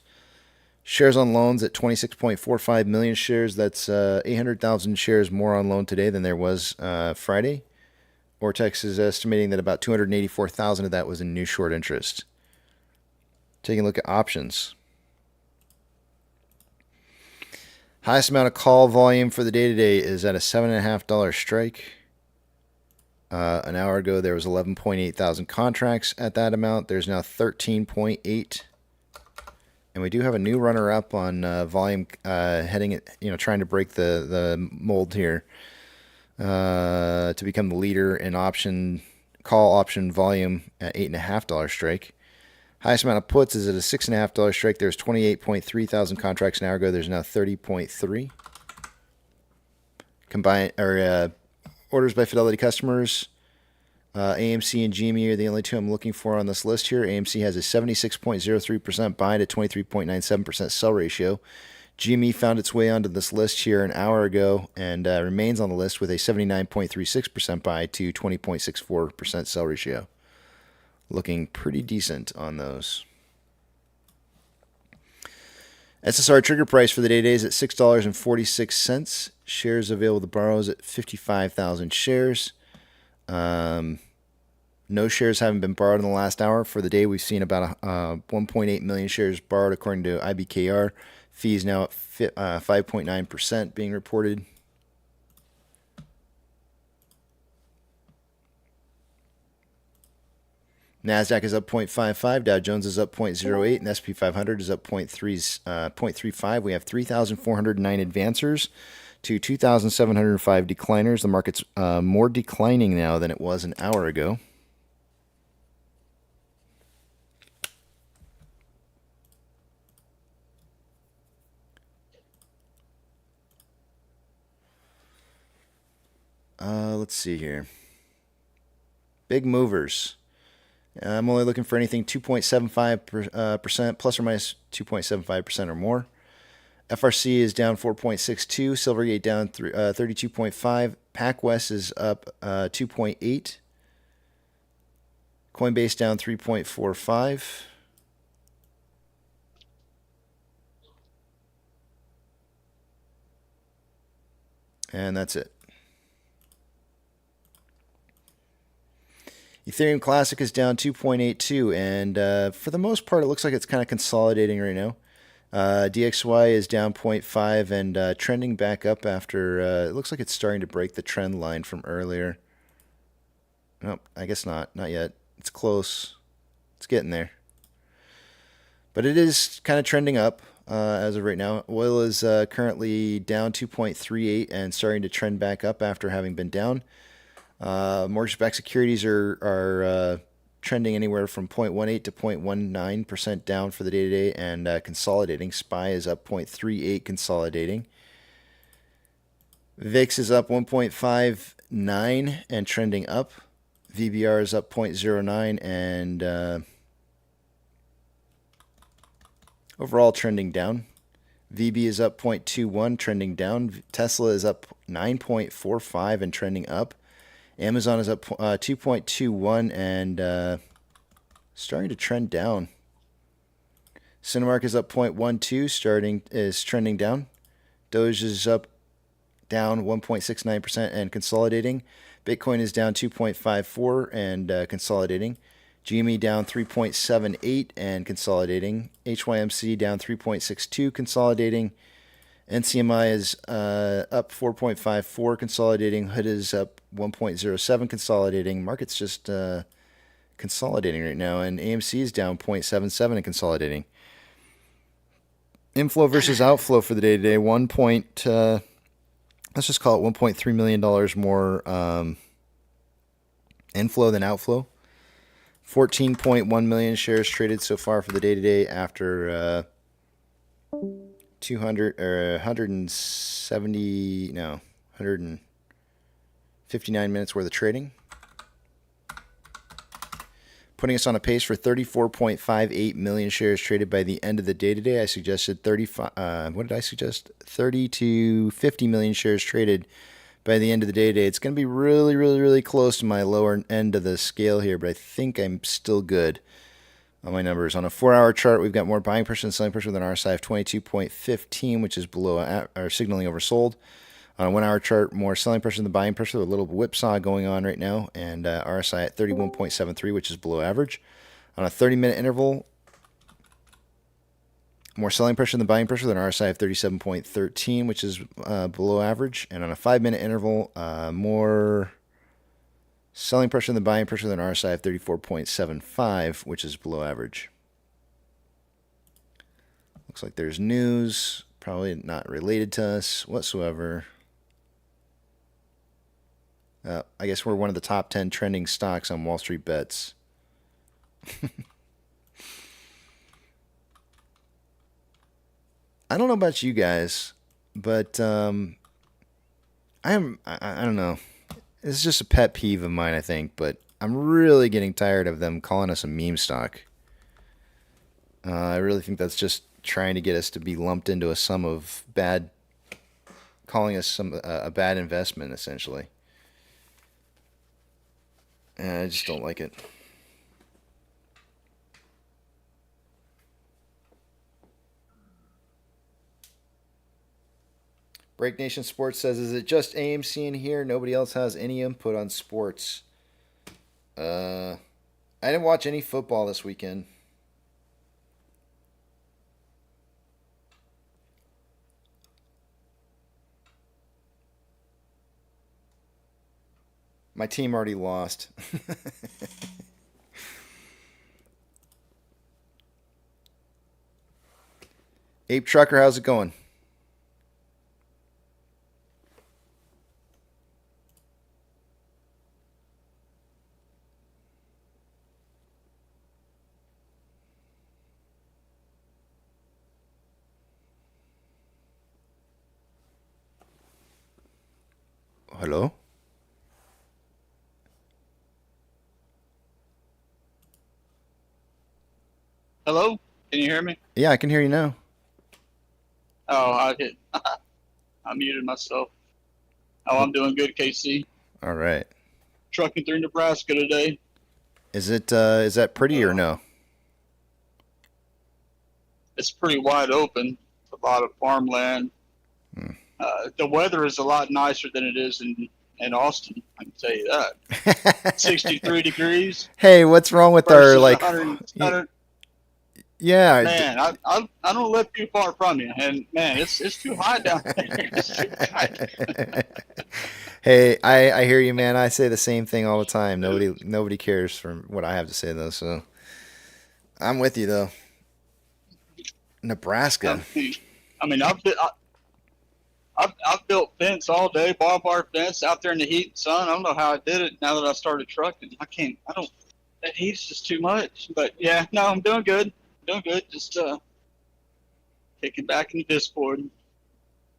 Shares on loans at 26.45 million shares. That's 800,000 shares more on loan today than there was Friday. Ortex is estimating that about 284,000 of that was in new short interest. Taking a look at options. Highest amount of call volume for the day today is at a $7.50 strike. An hour ago, there was 11.8 thousand contracts at that amount. There's now 13.8. And we do have a new runner-up on volume heading at, trying to break the mold here to become the leader in call option volume at $8.50 strike. Highest amount of puts is at a $6.50 strike. There's 28.3 thousand contracts an hour ago. There's now 30.3. Combined orders by Fidelity customers. AMC and GME are the only two I'm looking for on this list here. AMC has a 76.03% buy at 23.97% sell ratio. GME found its way onto this list here an hour ago and remains on the list with a 79.36% buy to 20.64% sell ratio. Looking pretty decent on those. SSR trigger price for the day today is at $6.46. Shares available to borrow is at 55,000 shares. No shares haven't been borrowed in the last hour. For the day, we've seen about 1.8 million shares borrowed according to IBKR. Fees now at 5.9% being reported. NASDAQ is up 0.55, Dow Jones is up 0.08, and SP 500 is up 0.35. We have 3,409 advancers to 2,705 decliners. The market's more declining now than it was an hour ago. Let's see here. Big movers. I'm only looking for anything 2.75% plus or minus 2.75% or more. FRC is down 4.62. Silvergate down 32.5. PacWest is up 2.8. Coinbase down 3.45. And that's it. Ethereum Classic is down 2.82, and for the most part, it looks like it's kind of consolidating right now. DXY is down 0.5 and trending back up after, it looks like it's starting to break the trend line from earlier. Nope, I guess not yet. It's close. It's getting there. But it is kind of trending up as of right now. Oil is currently down 2.38 and starting to trend back up after having been down. Mortgage-backed securities are trending anywhere from 0.18 to 0.19% down for the day-to-day and consolidating. SPY is up 0.38 consolidating. VIX is up 1.59 and trending up. VBR is up 0.09 and overall trending down. VB is up 0.21 trending down. Tesla is up 9.45 and trending up. Amazon is up 2.21 and starting to trend down. Cinemark is up 0.12, trending down. Doge is up down 1.69% and consolidating. Bitcoin is down 2.54 and consolidating. GME down 3.78 and consolidating. HYMC down 3.62 consolidating. NCMI is up 4.54 consolidating. HOOD is up 1.07 consolidating. Market's just consolidating right now, and AMC is down 0.77 and consolidating. Inflow versus outflow for the day today. Let's just call it $1.3 million more inflow than outflow. 14.1 million shares traded so far for the day today after 159 minutes worth of trading. Putting us on a pace for 34.58 million shares traded by the end of the day today. I suggested 30 to 50 million shares traded by the end of the day today. It's going to be really, really, really close to my lower end of the scale here, but I think I'm still good on my numbers. On a 4-hour chart, we've got more buying pressure and selling pressure with an RSI of 22.15, which is below or signaling oversold. On a 1-hour chart, more selling pressure than the buying pressure. A little whipsaw going on right now, and RSI at 31.73, which is below average. On a 30-minute interval, more selling pressure than buying pressure, than RSI of 37.13, which is below average. And on a 5-minute interval, more selling pressure than buying pressure, than RSI of 34.75, which is below average. Looks like there's news, probably not related to us whatsoever. I guess we're one of the top 10 trending stocks on Wall Street Bets. I don't know about you guys, but I don't know. It's just a pet peeve of mine, I think, but I'm really getting tired of them calling us a meme stock. I really think that's just trying to get us to be lumped into a sum of bad, calling us a bad investment, essentially. And I just don't like it. Break Nation Sports says, is it just AMC in here? Nobody else has any input on sports. I didn't watch any football this weekend. My team already lost. Ape Trucker, how's it going? Hello? Hello? Can you hear me? Yeah, I can hear you now. Oh, I did. I muted myself. Oh, I'm doing good, KC. All right. Trucking through Nebraska today. Is that pretty or no? It's pretty wide open. A lot of farmland. The weather is a lot nicer than it is in Austin. I can tell you that. 63 degrees. Hey, what's wrong with our like? 100, Yeah. man, I don't live too far from you, and man, it's too hot down there. It's too hot. Hey, I hear you, man. I say the same thing all the time. Nobody cares for what I have to say though. So I'm with you though. Nebraska. I mean, I've built fence all day, barbed wire fence out there in the heat and sun. I don't know how I did it. Now that I started trucking, that heat's just too much. But yeah, no, I'm doing good. Just kicking back in the Discord.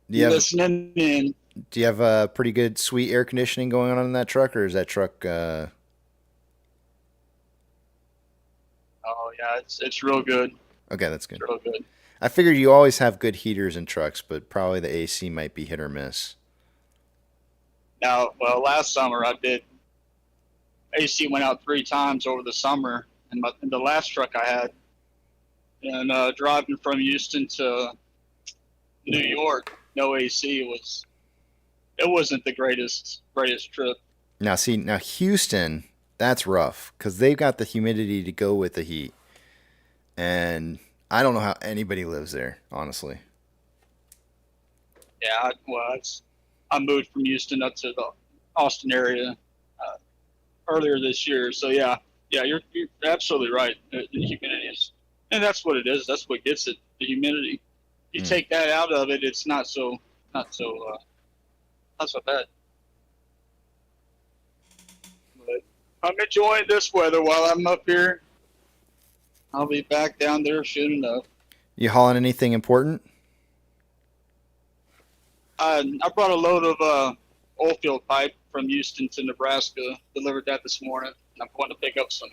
Listening in. Do you have a pretty good sweet air conditioning going on in that truck, or is that truck? Oh yeah, it's real good. Okay, that's good. It's real good. I figured you always have good heaters in trucks, but probably the AC might be hit or miss. Now, well, last summer I did. AC went out 3 times over the summer, and the last truck I had, and driving from Houston to New York, no AC wasn't the greatest trip. Now Houston, that's rough because they've got the humidity to go with the heat, and I don't know how anybody lives there, honestly. Yeah, I moved from Houston up to the Austin area earlier this year, so yeah, you're absolutely right. The humidity is, and that's what it is. That's what gets it. The humidity. You take that out of it, it's not so bad. But I'm enjoying this weather while I'm up here. I'll be back down there soon enough. You hauling anything important? I brought a load of oil field pipe from Houston to Nebraska. Delivered that this morning. I'm going to pick up some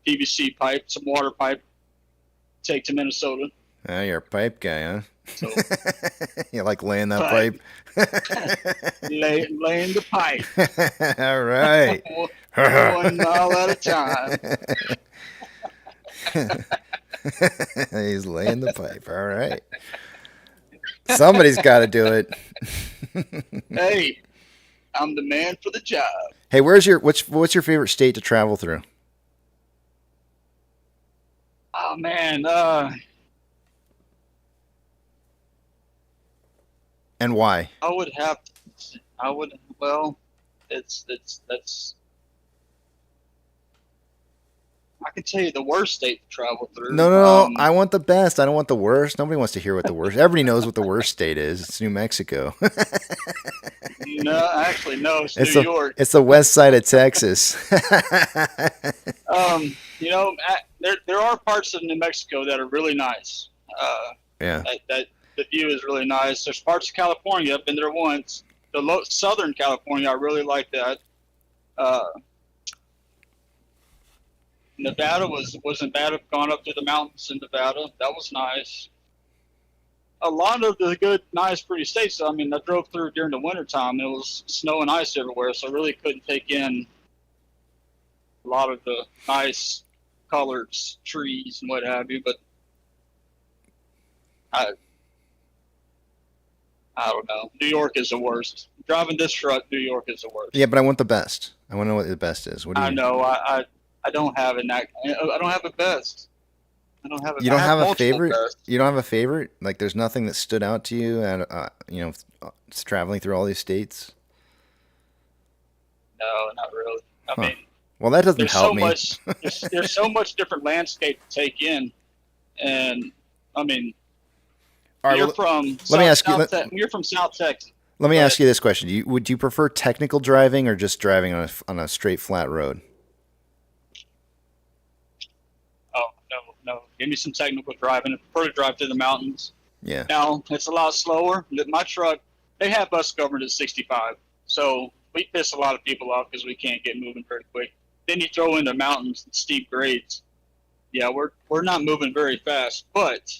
PVC pipe, some water pipe. Take to Minnesota. Oh, you're a pipe guy, huh? So, you like laying that pipe? laying the pipe. All right. 1 mile at a time. He's laying the pipe. All right. Somebody's got to do it. Hey, I'm the man for the job. Hey, what's your favorite state to travel through? Oh man, and why? That's I can tell you the worst state to travel through. No. I want the best. I don't want the worst. Nobody wants to hear what the worst. Everybody knows what the worst state is. It's New Mexico. No, actually, no. It's New York. It's the west side of Texas. There are parts of New Mexico that are really nice. Yeah. That the view is really nice. There's parts of California. I've been there once. Southern California, I really like that. Nevada wasn't bad. I've gone up to the mountains in Nevada. That was nice. a lot of the good, nice, pretty states. I mean, I drove through during the wintertime. It was snow and ice everywhere, so I really couldn't take in a lot of the nice colors, trees, and what have you. But I don't know. New York is the worst. Driving this truck, New York is the worst. Yeah, but I want the best. I want to know what the best is. What do you? I know. I don't have I don't have a best. I don't have. You don't have a multiple favorite. bests. You don't have a favorite. Like, there's nothing that stood out to you, and it's traveling through all these states. No, not really. I mean, well, that doesn't there's help so me. much. There's so much different landscape to take in, and I mean, All right, you're well, from. let me ask you. You're from South Texas. Let me ask you this question: would you prefer technical driving or just driving on a straight flat road? Oh no! Give me some technical driving. I prefer to drive through the mountains. Yeah. Now it's a lot slower. My truck, they have us governed at 65, so we piss a lot of people off because we can't get moving very quick. Then you throw in the mountains and steep grades. Yeah, we're not moving very fast, but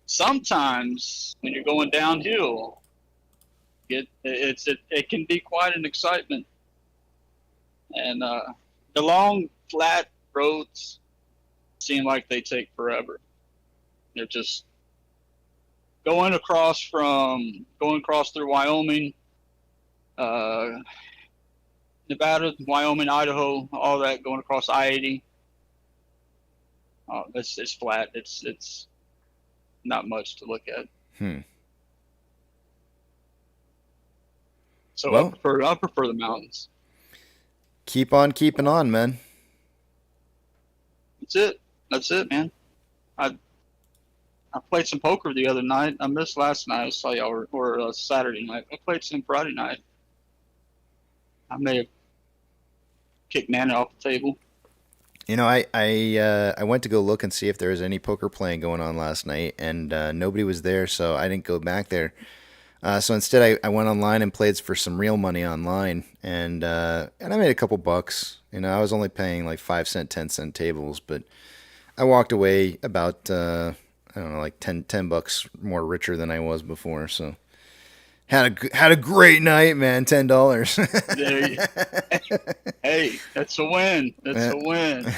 sometimes when you're going downhill, it can be quite an excitement. And the long flat roads seem like they take forever. They're just going across through Wyoming, Nevada, Wyoming, Idaho, all that, going across I-80. It's flat. It's not much to look at. So Well, I prefer the mountains. Keep on keeping on, man. That's it, man. I played some poker the other night. I missed last night. I saw y'all or Saturday night. I played some Friday night. I may have kicked Nana off the table. You know, I went to go look and see if there was any poker playing going on last night, and nobody was there, so I didn't go back there. So instead, I went online and played for some real money online, and I made a couple bucks. You know, I was only paying like 5-cent, 10-cent tables, but I walked away about I don't know, like 10 bucks more richer than I was before. So had a great night, man. $10. Hey, that's a win. That's a win.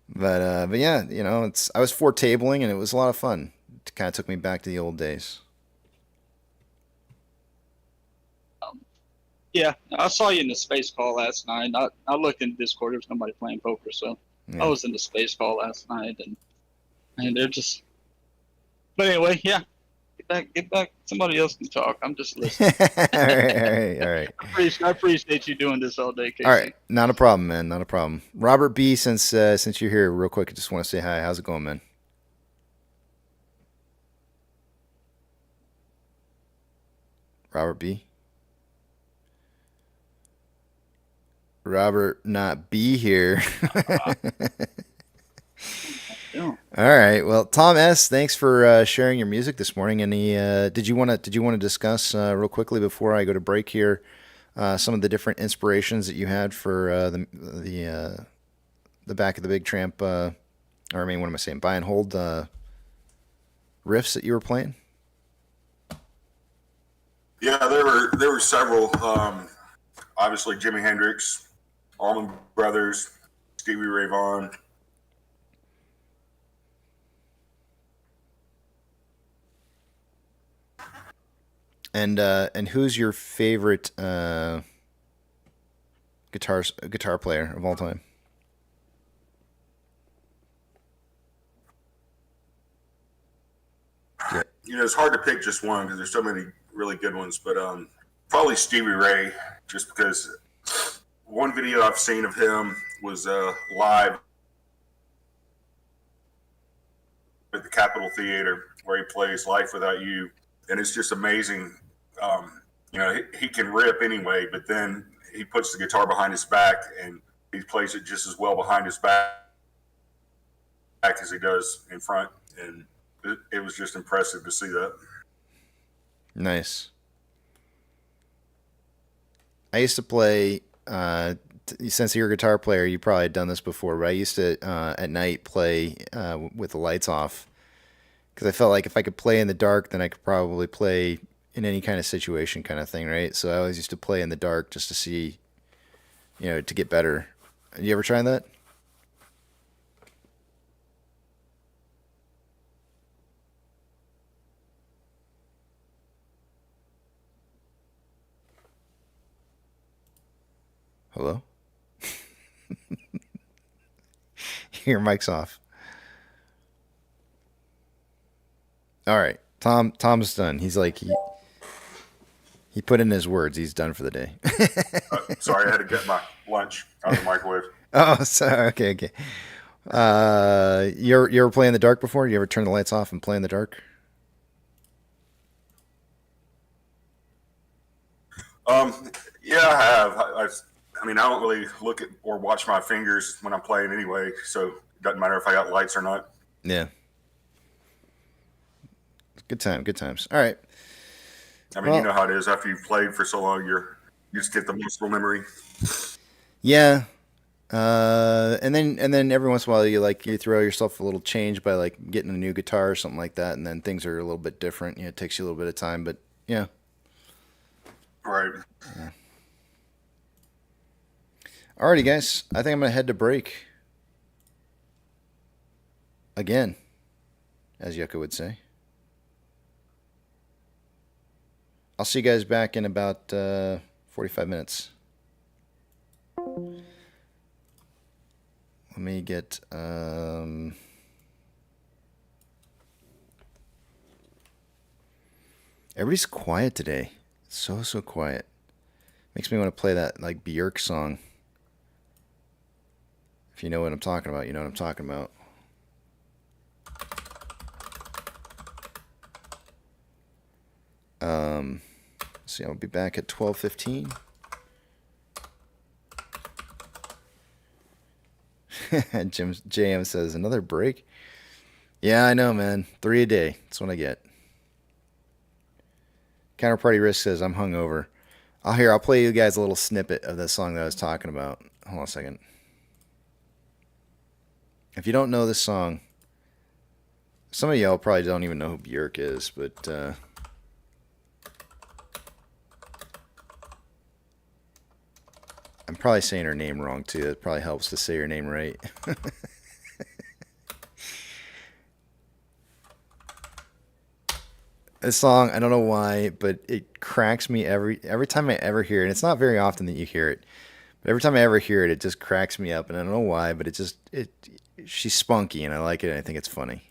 But yeah, you know, I was for tabling, and it was a lot of fun. It kind of took me back to the old days. Yeah, I saw you in the space call last night. I looked in Discord. There was nobody playing poker, so Yeah. I was in the space call last night, and they're just. But anyway, yeah, get back. Somebody else can talk. I'm just listening. all right. I appreciate you doing this all day, Casey. All right, not a problem, man. Not a problem. Robert B, since you're here, real quick, I just want to say hi. How's it going, man? Robert B. Robert not be here. Yeah. All right. Well, Tom S, thanks for sharing your music this morning. Any did you want to discuss real quickly before I go to break here some of the different inspirations that you had for the back of the big tramp or I mean, what am I saying? Buy and hold riffs that you were playing? Yeah, there were several. Obviously, Jimi Hendrix, Allman Brothers, Stevie Ray Vaughan. And who's your favorite guitar player of all time? Yeah. You know, it's hard to pick just one because there's so many really good ones, but probably Stevie Ray, just because one video I've seen of him was live at the Capitol Theater where he plays Life Without You, and it's just amazing. You know, he can rip anyway, but then he puts the guitar behind his back and he plays it just as well behind his back as he does in front, and it was just impressive to see that. Nice. I used to play, since you're a guitar player, you probably had done this before, but I used to, at night, play with the lights off. Because I felt like if I could play in the dark, then I could probably play in any kind of situation kind of thing, right? So I always used to play in the dark just to see, to get better. You ever try that? Hello? Your mic's off. All right. Tom's done. He's like, he put in his words. He's done for the day. Sorry, I had to get my lunch out of the microwave. Oh, sorry. Okay. You ever play in the dark before? You ever turn the lights off and play in the dark? Yeah, I have. I mean, I don't really look at or watch my fingers when I'm playing anyway, so it doesn't matter if I got lights or not. Yeah. Good times. All right. I mean, you know how it is. After you've played for so long, you just get the muscle memory. Yeah. And then every once in a while you throw yourself a little change by like getting a new guitar or something like that, and then things are a little bit different. It takes you a little bit of time, but yeah. Right. Yeah. Alrighty, guys. I think I'm gonna head to break. Again, as Yucca would say. I'll see you guys back in about 45 minutes. Let me get everybody's quiet today. So quiet. Makes me want to play that like Björk song. If you know what I'm talking about, you know what I'm talking about. See, I'll be back at 12:15. JM says, another break? Yeah, I know, man. 3 a day. That's what I get. Counterparty Risk says, I'm hungover. I'll play you guys a little snippet of the song that I was talking about. Hold on a second. If you don't know this song, some of y'all probably don't even know who Björk is, but I'm probably saying her name wrong too. It probably helps to say her name right. This song, I don't know why, but it cracks me every time I ever hear it. And it's not very often that you hear it, but every time I ever hear it, it just cracks me up. And I don't know why, but she's spunky, and I like it. And I think it's funny.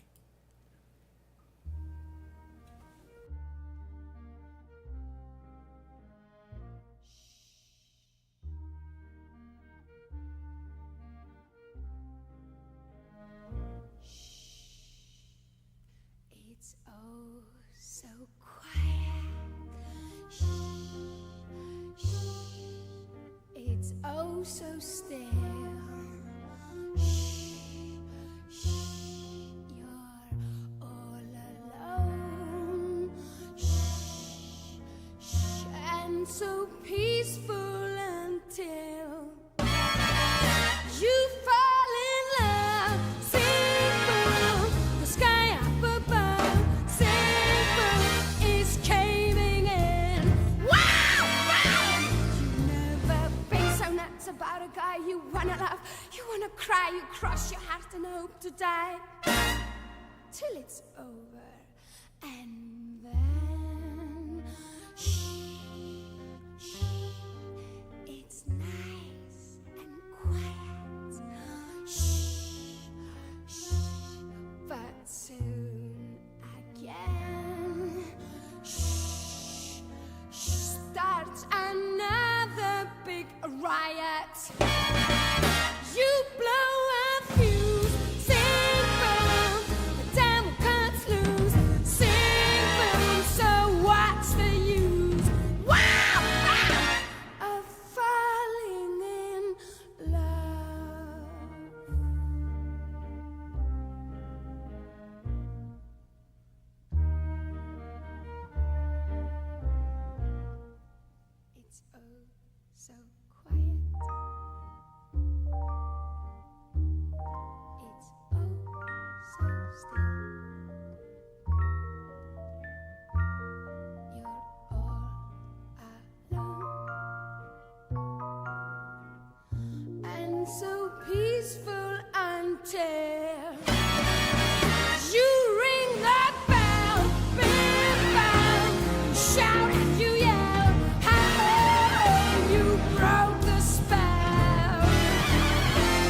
It's oh so quiet. Shh, shh. It's oh so still. Shh, shh. You're all alone. Shh, shh. And so peaceful until you fall in love. Simple, the sky up above. Simple is caving in. Wow, wow. You never been so nuts about a guy you wanna love. You wanna cry, you cross your heart and hope to die till it's over. And then shh, shh. It's nice and quiet. Shh, shh. But soon again, shh, shh. Starts another big riot. You blow a fuse. Simple, the devil cuts loose. Simple, and so peaceful until you ring that bell, bing bell, shout and you yell, how you broke the spell.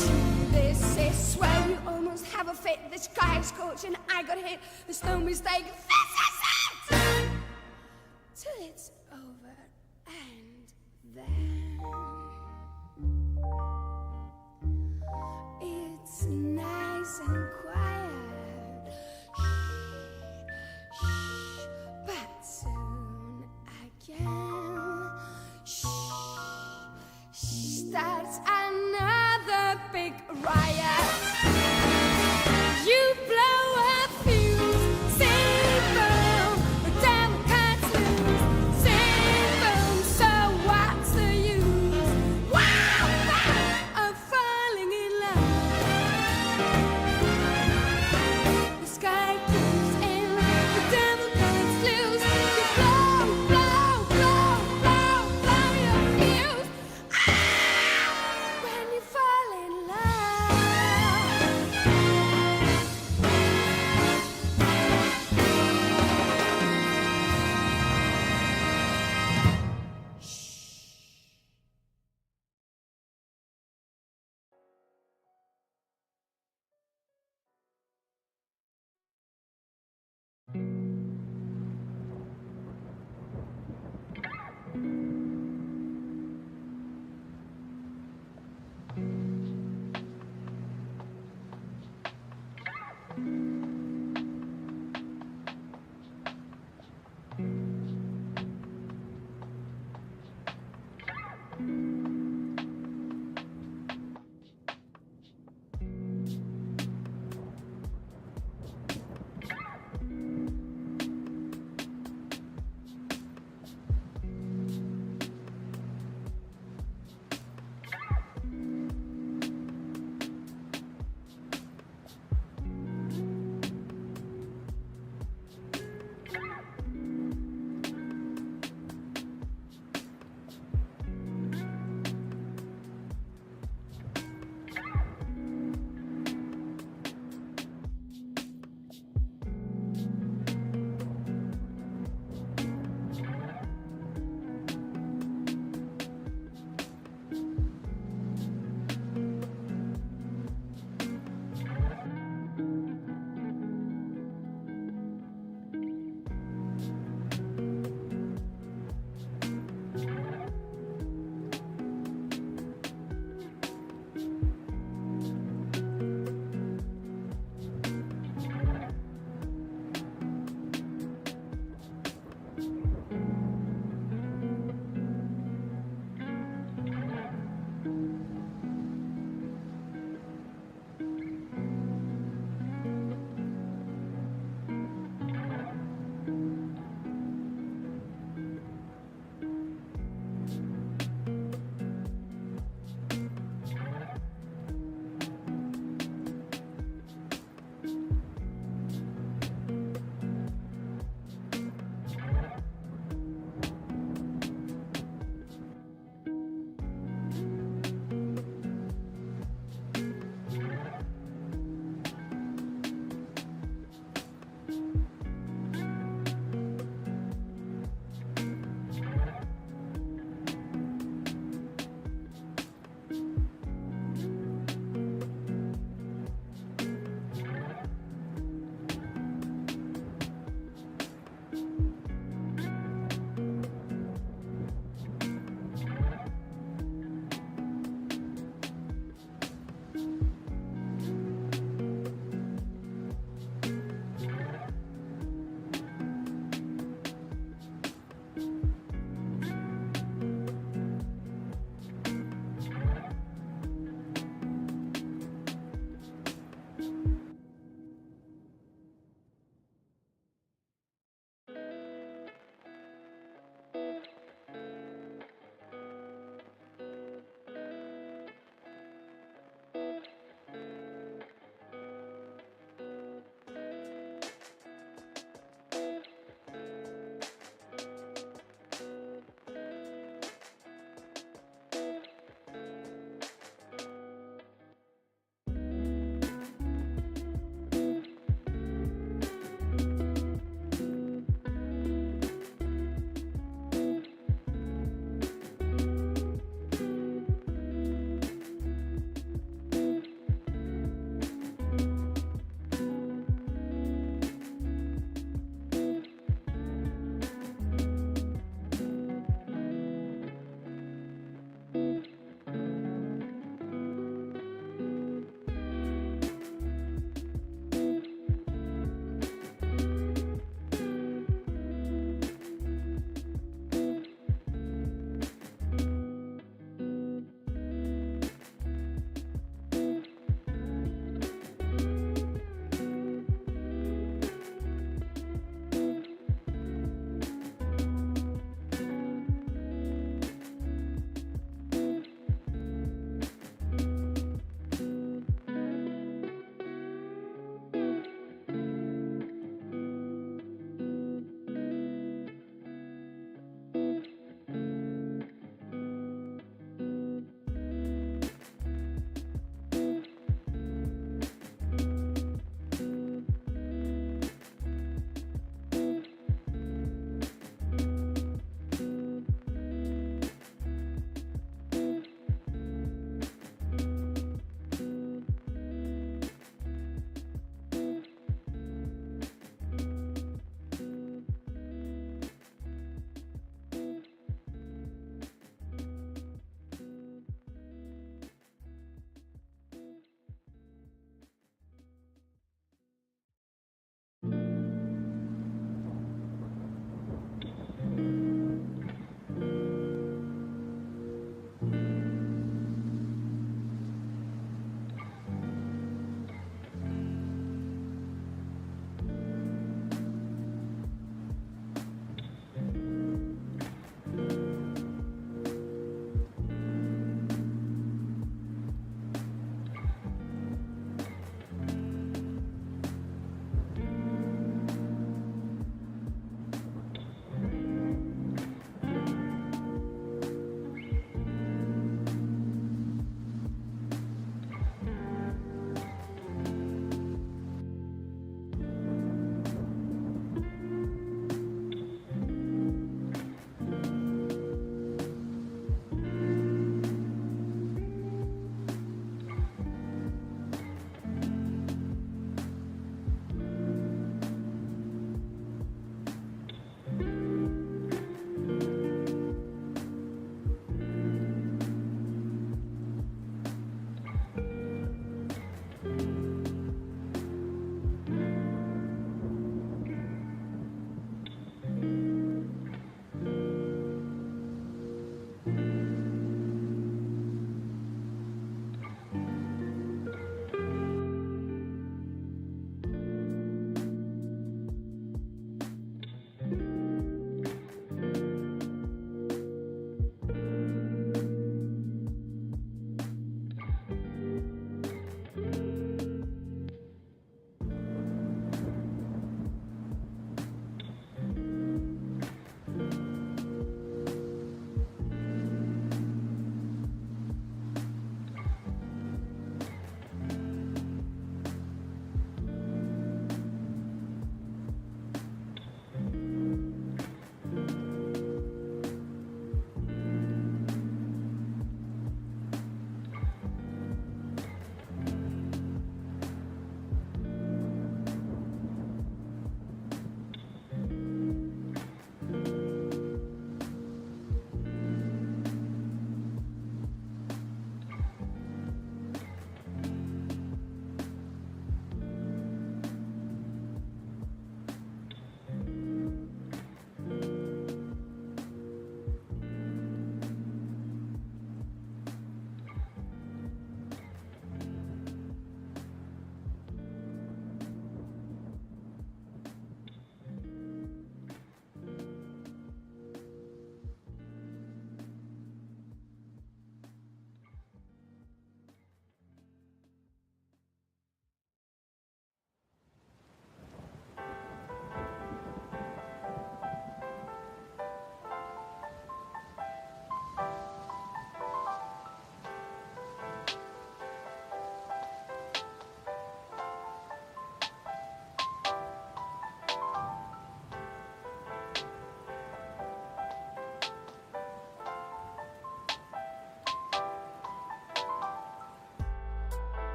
To this is swell, you almost have a fit. The sky is scorching, I got hit. There's no mistake. This is it. Till it's over and then it's nice and quiet. Shh, shh, but soon again, shh, starts another big riot. You blow a fuse, sing boom, the devil cuts loose, sing boom, so what's the use? Wow, wow, of falling in love. The sky gives in, the devil cuts loose, you blow, blow, blow, blow, blow your fuse. Ah, when you fall in love.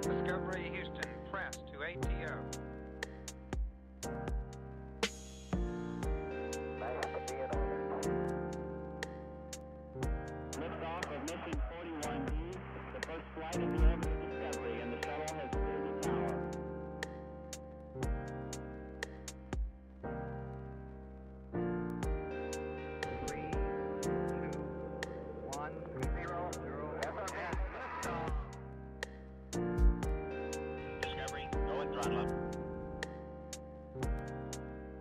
Discovery Houston, press to ATO. Liftoff of mission 41D, the first flight in the orbit of Discovery, and the shuttle has cleared the tower. Discovery, go and throttle up.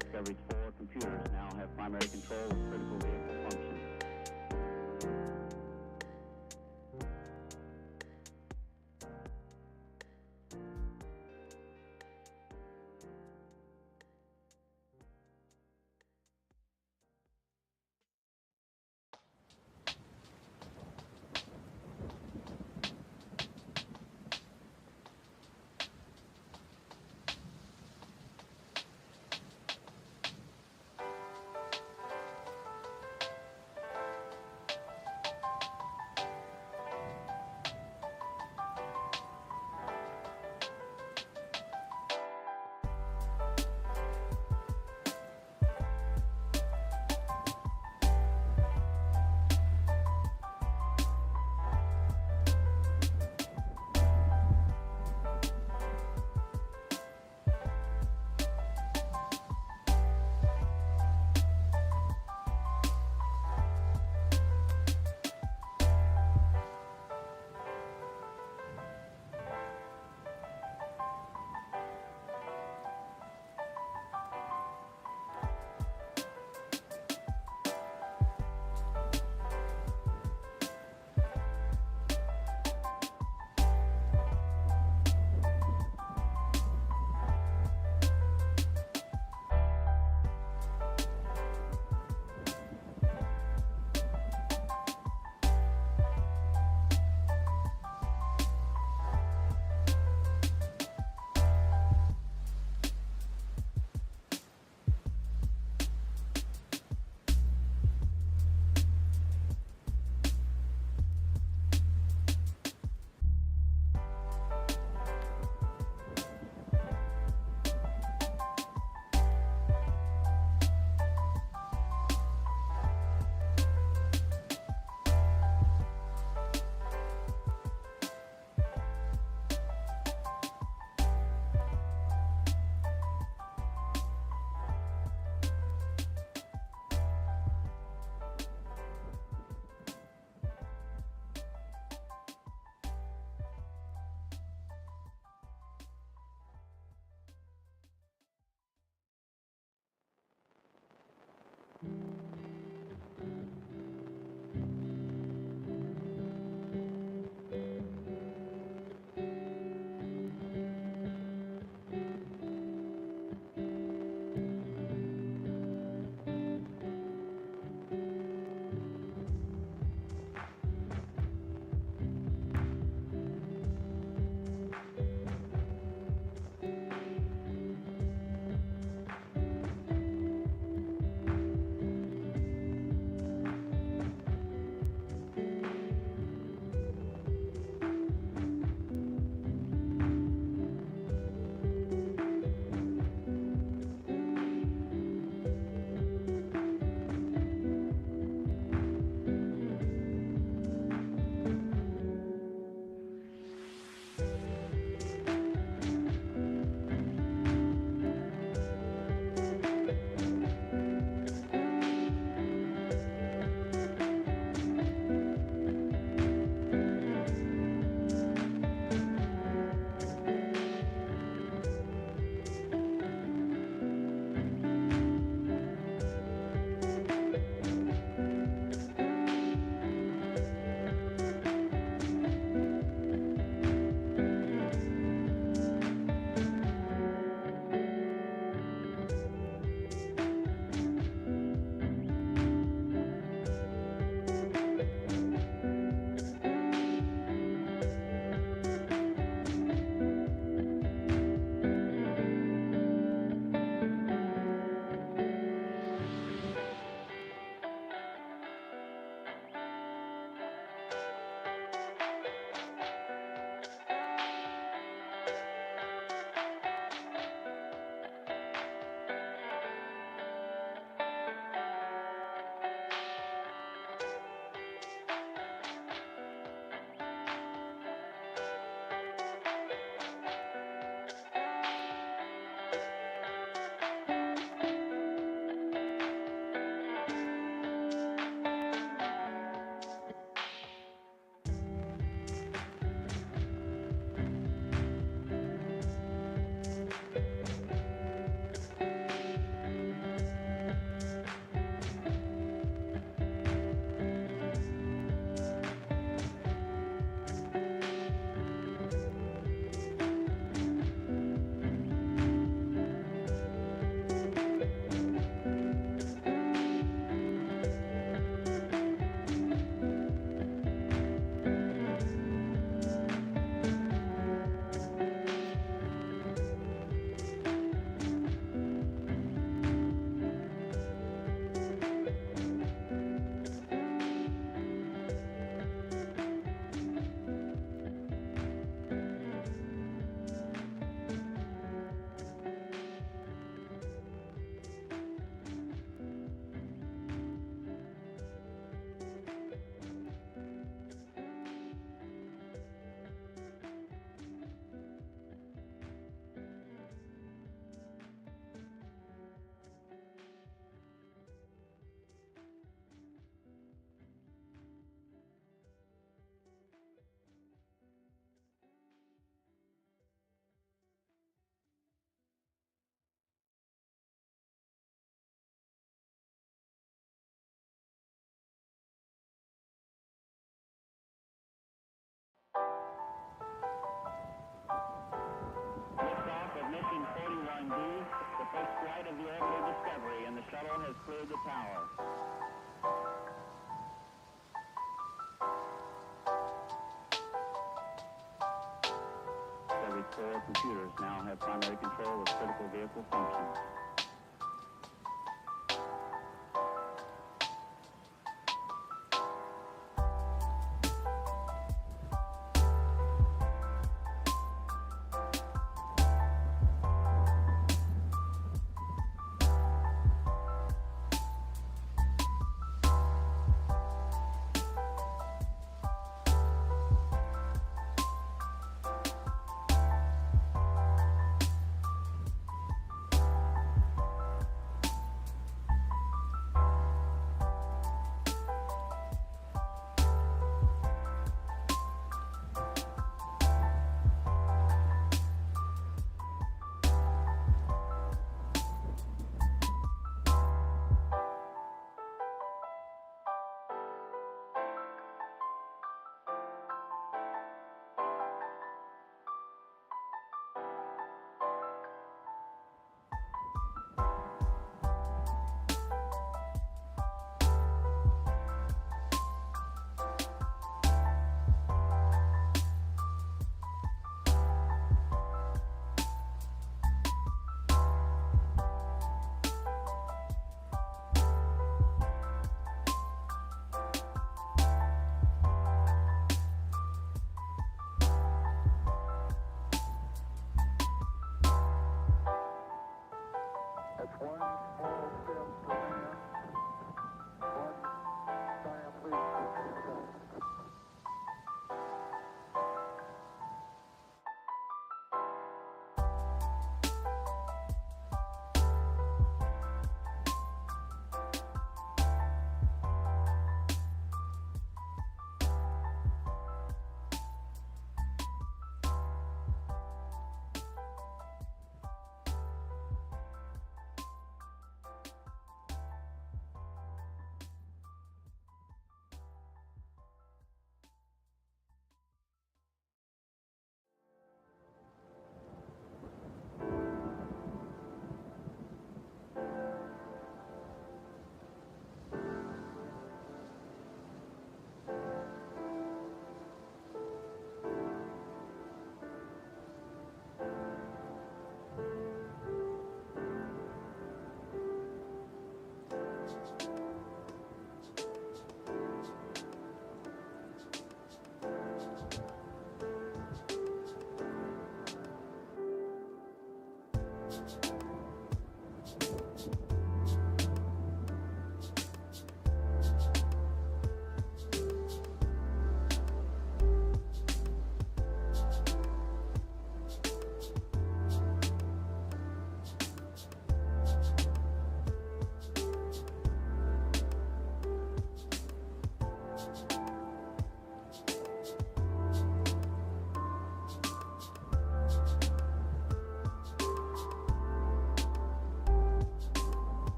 Discovery's 4 computers now have primary control of critical vehicle functions. 4 computers now have primary control of critical vehicle functions.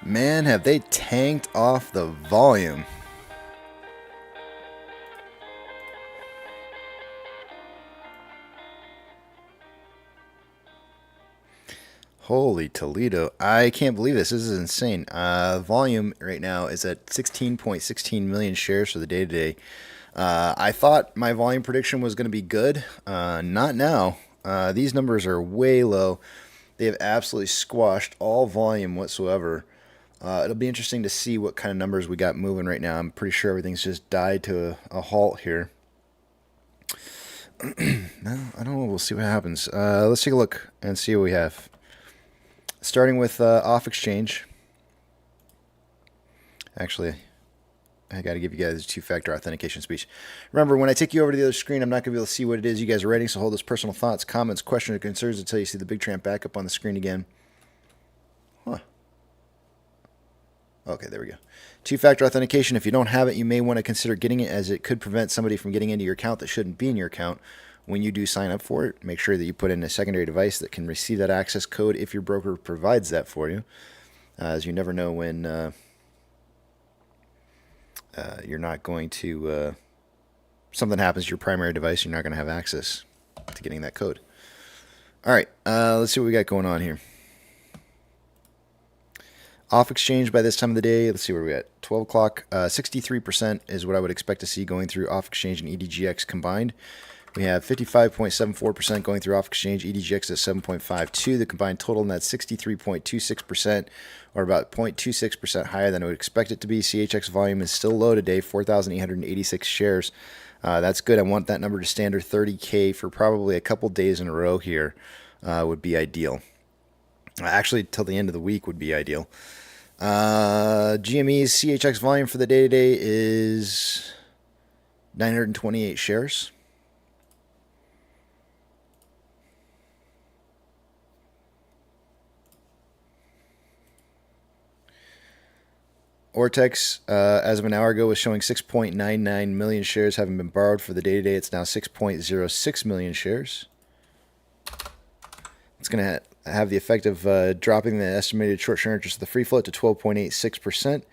Man, have they tanked off the volume. Holy Toledo. I can't believe this. This is insane. Volume right now is at 16.16 million shares for the day today. I thought my volume prediction was going to be good. Not now. These numbers are way low. They have absolutely squashed all volume whatsoever. It'll be interesting to see what kind of numbers we got moving right now. I'm pretty sure everything's just died to a halt here. No, I don't know. We'll see what happens. Let's take a look and see what we have. Starting with off exchange. Actually, I got to give you guys a two-factor authentication speech. Remember, when I take you over to the other screen, I'm not going to be able to see what it is you guys are writing, so hold those personal thoughts, comments, questions, or concerns until you see the big tramp back up on the screen again. Huh. Okay, there we go. Two-factor authentication. If you don't have it, you may want to consider getting it, as it could prevent somebody from getting into your account that shouldn't be in your account. When you do sign up for it, make sure that you put in a secondary device that can receive that access code if your broker provides that for you, as you never know when you're not going to, something happens to your primary device, you're not going to have access to getting that code. All right, let's see what we got going on here. Off exchange by this time of the day, let's see where we're at. 12 o'clock, 63% is what I would expect to see going through off exchange and EDGX combined. We have 55.74% going through off exchange, EDGX at 7.52. The combined total, and that's 63.26%, or about 0.26% higher than I would expect it to be. CHX volume is still low today, 4,886 shares. That's good. I want that number to stand under 30K for probably a couple days in a row here. Would be ideal. Actually, till the end of the week would be ideal. GME's CHX volume for the day today is 928 shares. Ortex, as of an hour ago, was showing 6.99 million shares having been borrowed for the day today. It's now 6.06 million shares. It's going to have the effect of dropping the estimated short-term interest of the free float to 12.86%.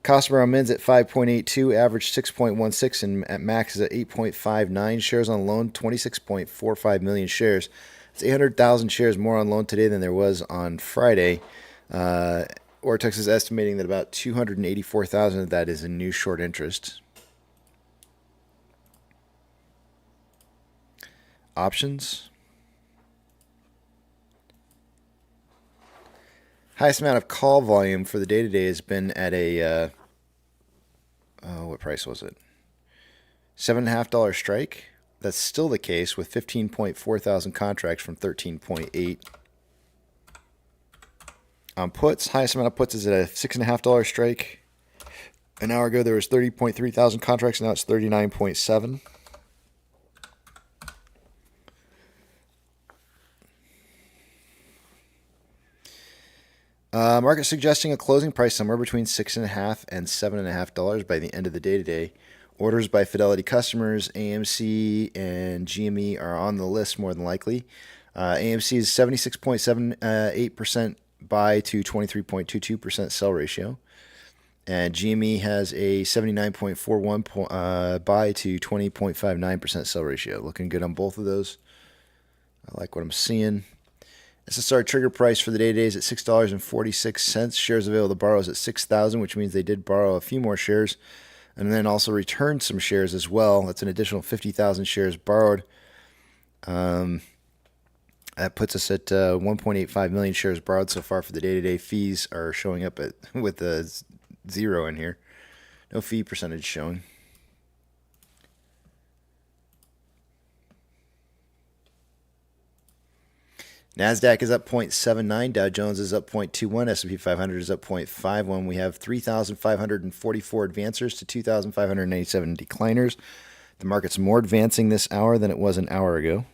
Cost per min's at 5.82, average 6.16, and at max is at 8.59 shares on loan, 26.45 million shares. It's 800,000 shares more on loan today than there was on Friday. Ortex is estimating that about 284,000 of that is in new short interest. Options. Highest amount of call volume for the day today has been at a, what price was it? $7.50 strike. That's still the case with 15.4 thousand contracts from 13.8. On puts, highest amount of puts is at a $6.50 strike. An hour ago there was 30.3 thousand contracts, now it's 39.7. Market suggesting a closing price somewhere between $6.50 and $7.50 by the end of the day today. Orders by Fidelity customers, AMC and GME are on the list more than likely. AMC is 76.78% buy to 23.22% sell ratio. And GME has a 79.41 buy to 20.59% sell ratio. Looking good on both of those. I like what I'm seeing. SSR trigger price for the day today is at $6.46. Shares available to borrow is at 6,000, which means they did borrow a few more shares and then also returned some shares as well. That's an additional 50,000 shares borrowed. That puts us at 1.85 million shares borrowed so far for the day-to-day. Fees are showing up at with a 0 in here. No fee percentage showing. NASDAQ is up 0.79. Dow Jones is up 0.21. S&P 500 is up 0.51. We have 3,544 advancers to 2,597 decliners. The market's more advancing this hour than it was an hour ago.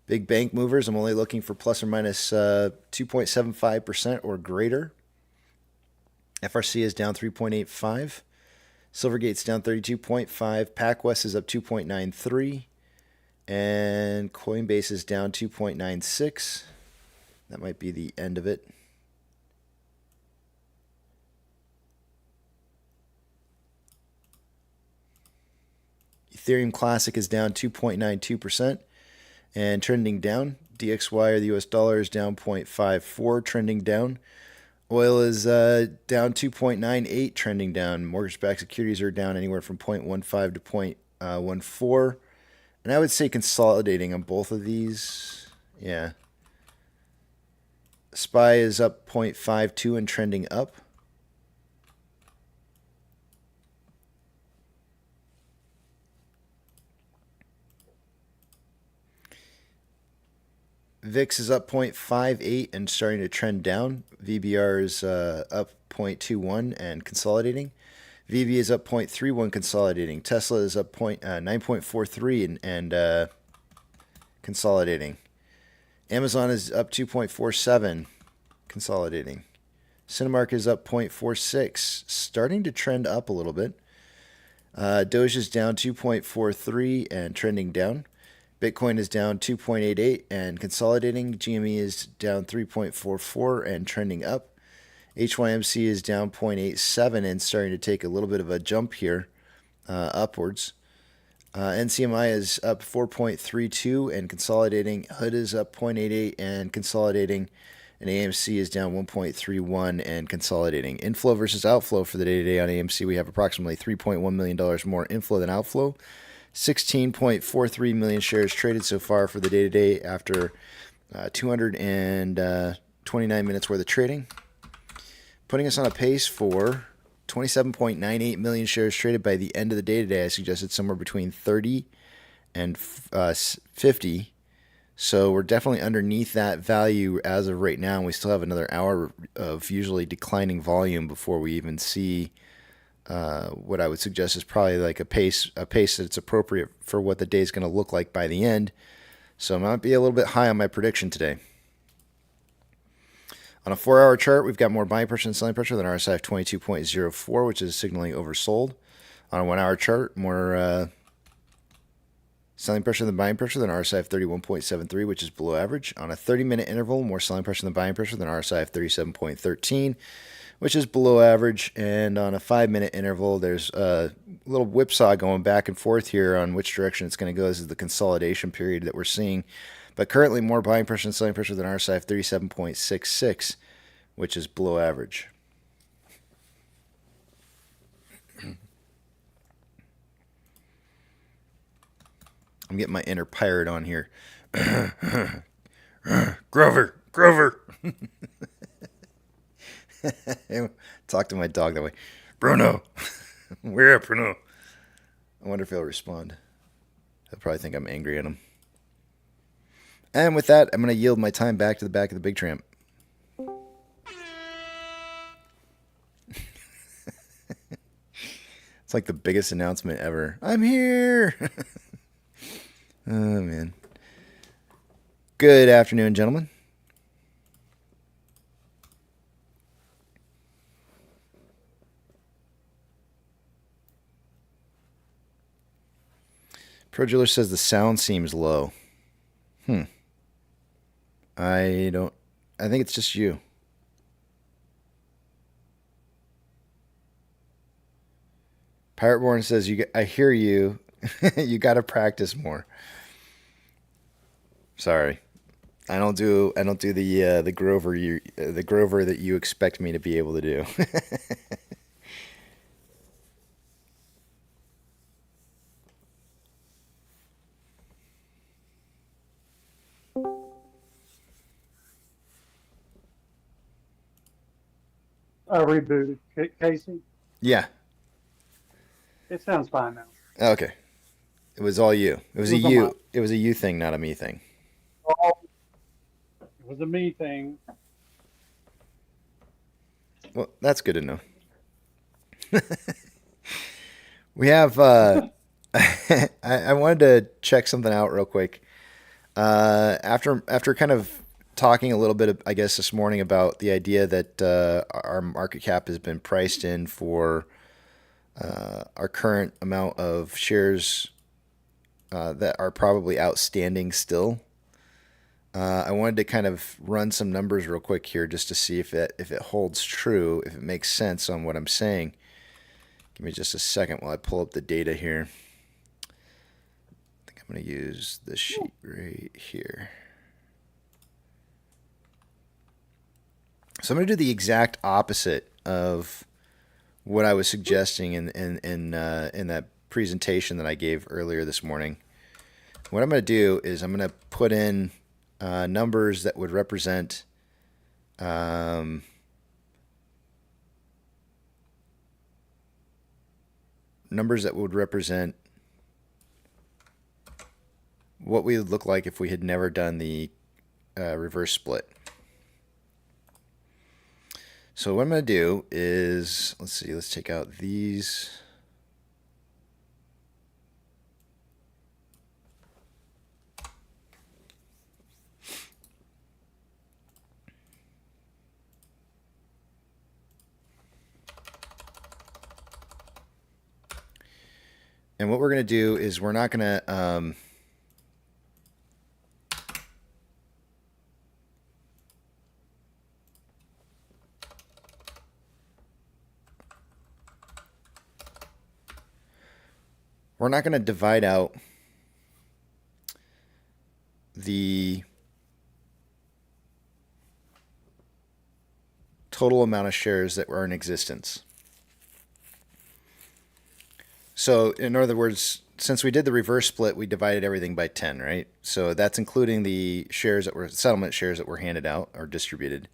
Big bank movers, I'm only looking for plus or minus 2.75% or greater. FRC is down 3.85. Silvergate's down 32.5. PacWest is up 2.93. And Coinbase is down 2.96. That might be the end of it. Ethereum Classic is down 2.92% and trending down. DXY, or the US dollar, is down 0.54, trending down. Oil is down 2.98, trending down. Mortgage-backed securities are down anywhere from 0.15 to 0.14. And I would say consolidating on both of these. Yeah. SPY is up 0.52 and trending up. VIX is up 0.58 and starting to trend down. VBR is up 0.21 and consolidating. VB is up 0.31 consolidating. Tesla is up 9.43 and consolidating. Amazon is up 2.47 consolidating. Cinemark is up 0.46, starting to trend up a little bit. Doge is down 2.43 and trending down. Bitcoin is down 2.88 and consolidating. GME is down 3.44 and trending up. HYMC is down 0.87 and starting to take a little bit of a jump here upwards. NCMI is up 4.32 and consolidating. HUD is up 0.88 and consolidating. And AMC is down 1.31 and consolidating. Inflow versus outflow for the day-to-day on AMC. We have approximately $3.1 million more inflow than outflow. 16.43 million shares traded so far for the day-to-day after 229 minutes worth of trading. Putting us on a pace for 27.98 million shares traded by the end of the day today. I suggested somewhere between 30 and 50. So we're definitely underneath that value as of right now. And we still have another hour of usually declining volume before we even see what I would suggest is probably like a pace that's appropriate for what the day is going to look like by the end. So I might be a little bit high on my prediction today. On a 4-hour chart, we've got more buying pressure and selling pressure than RSI of 22.04, which is signaling oversold. On a 1-hour chart, more selling pressure than buying pressure than RSI of 31.73, which is below average. On a 30-minute interval, more selling pressure than buying pressure than RSI of 37.13, which is below average. And on a 5-minute interval, there's a little whipsaw going back and forth here on which direction it's going to go. This is the consolidation period that we're seeing. But currently, more buying pressure and selling pressure than RSI of 37.66, which is below average. I'm getting my inner pirate on here. Grover. Talk to my dog that way. Bruno. Where up, Bruno? I wonder if he'll respond. He'll probably think I'm angry at him. And with that, I'm going to yield my time back to the back of the Big Tramp. It's like the biggest announcement ever. I'm here! Oh, man. Good afternoon, gentlemen. Pro Jeweler says the sound seems low. I think it's just you. Pirateborn says, I hear you. You got to practice more. Sorry. I don't do the Grover the Grover that you expect me to be able to do. Rebooted. Casey? Yeah. It sounds fine now. Okay. It was all you. It was a you. It was a you thing, not a me thing. It was a me thing. Well, that's good to know. We have. I wanted to check something out real quick. After kind of talking a little bit, I guess, this morning about the idea that our market cap has been priced in for our current amount of shares that are probably outstanding still. I wanted to kind of run some numbers real quick here just to see if it holds true, if it makes sense on what I'm saying. Give me just a second while I pull up the data here. I think I'm going to use this sheet right here. So I'm going to do the exact opposite of what I was suggesting in that presentation that I gave earlier this morning. What I'm going to do is I'm going to put in numbers that would represent what we would look like if we had never done the reverse split. So what I'm going to do is, let's take out these. And what we're going to do is we're not going to divide out the total amount of shares that were in existence. So in other words, since we did the reverse split, we divided everything by 10, right? So that's including the shares that were settlement shares that were handed out or distributed.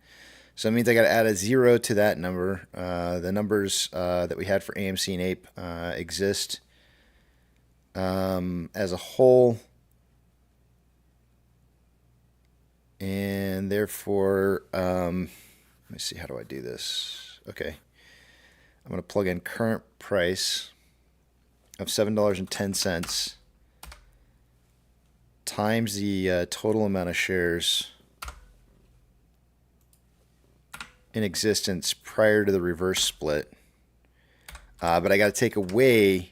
So it means I got to add a 0 to that number. The numbers that we had for AMC and Ape exist as a whole, and therefore, let me see, how do I do this? Okay, I'm going to plug in current price of $7.10 times the total amount of shares in existence prior to the reverse split. But I got to take away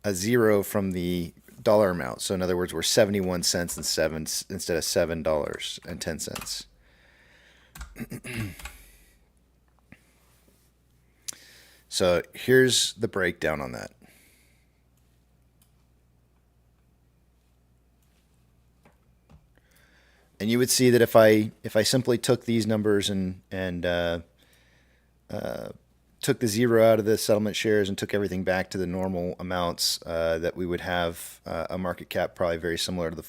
a 0 from the dollar amount. So in other words, we're 71 cents instead of $7.10. So here's the breakdown on that. And you would see that if I simply took these numbers and took the 0 out of the settlement shares and took everything back to the normal amounts, that we would have a market cap probably very similar to the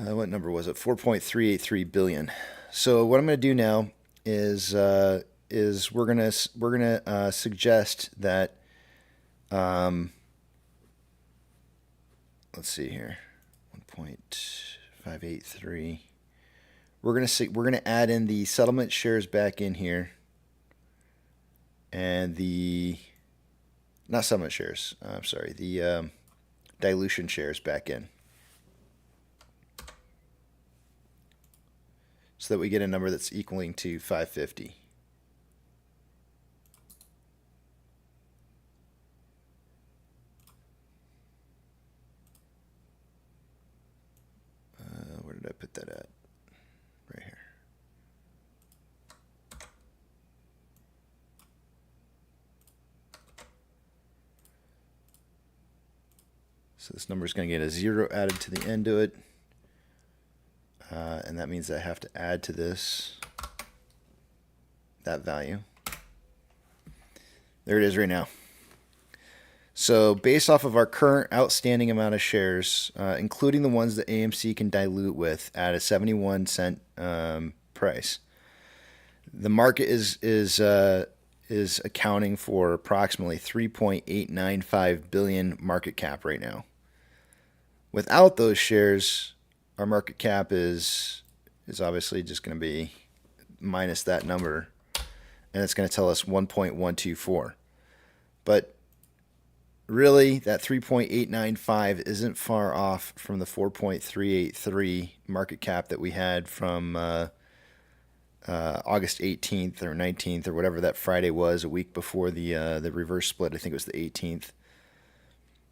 what number was it? 4.383 billion. So what I'm going to do now is we're gonna suggest that let's see here, 1.583. We're gonna add in the settlement shares back in here, and the not settlement shares. I'm sorry, the dilution shares back in, so that we get a number that's equaling to 550. Where did I put that at? Right here. So this number is going to get a 0 added to the end of it. And that means I have to add to this that value. There it is right now. So based off of our current outstanding amount of shares, including the ones that AMC can dilute with at a 71 cent price, the market is accounting for approximately 3.895 billion market cap right now. Without those shares, our market cap is obviously just going to be minus that number, and it's going to tell us 1.124. But really, that 3.895 isn't far off from the 4.383 market cap that we had from August 18th or 19th or whatever that Friday was, a week before the reverse split. I think it was the 18th.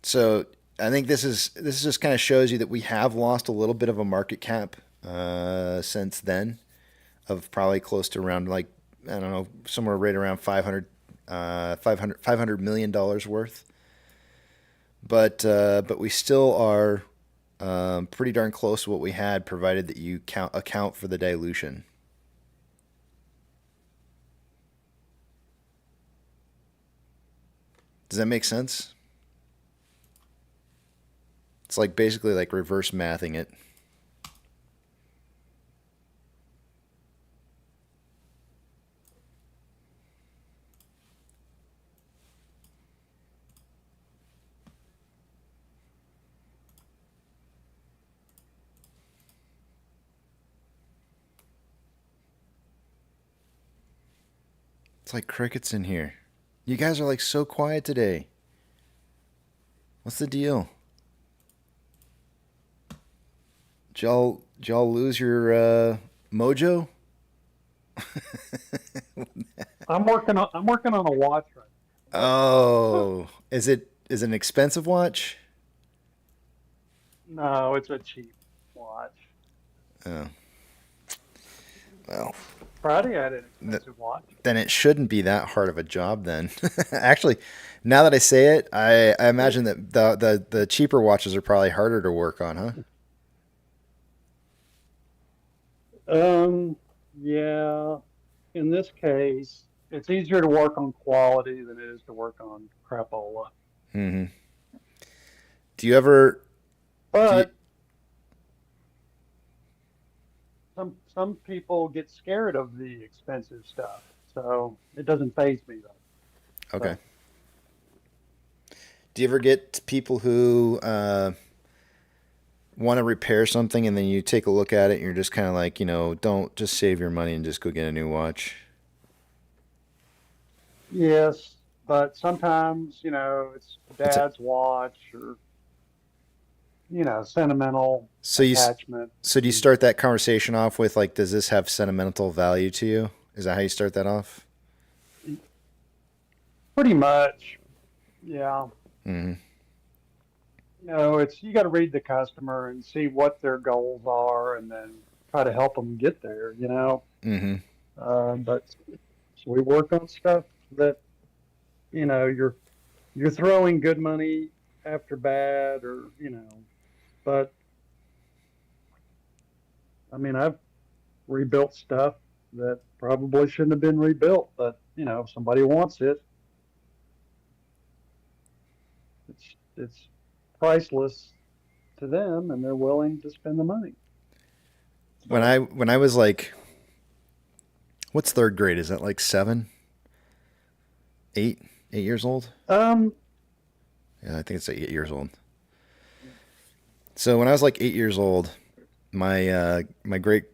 So I think this just kind of shows you that we have lost a little bit of a market cap since then, of probably close to around, like, I don't know, somewhere right around $500 million worth. But we still are pretty darn close to what we had, provided that you account for the dilution. Does that make sense? It's like basically like reverse mathing it. It's like crickets in here. You guys are like so quiet today. What's the deal? Did y'all lose your mojo? I'm working on a watch right now. Oh, is it an expensive watch? No, it's a cheap watch. Oh. Well, Friday I had an expensive watch. then it shouldn't be that hard of a job then. Actually, now that I say it, I imagine that the cheaper watches are probably harder to work on, huh? Yeah. In this case, it's easier to work on quality than it is to work on crapola. Mm-hmm. Do you ever? But some people get scared of the expensive stuff, so it doesn't faze me though. Okay. Do you ever get people who want to repair something, and then you take a look at it and you're just kind of like, don't just save your money and just go get a new watch? Yes, but sometimes, it's dad's watch or, sentimental attachment. So do you start that conversation off with, like, does this have sentimental value to you? Is that how you start that off? Pretty much, yeah. Mm-hmm. You got to read the customer and see what their goals are, and then try to help them get there. Mm-hmm. But so we work on stuff that you're throwing good money after bad, or But I mean, I've rebuilt stuff that probably shouldn't have been rebuilt, but if somebody wants it, it's priceless to them, and they're willing to spend the money. When I was like, what's third grade? Is that like 7, 8 years old? Yeah, I think it's 8 years old. So when I was like 8 years old, my great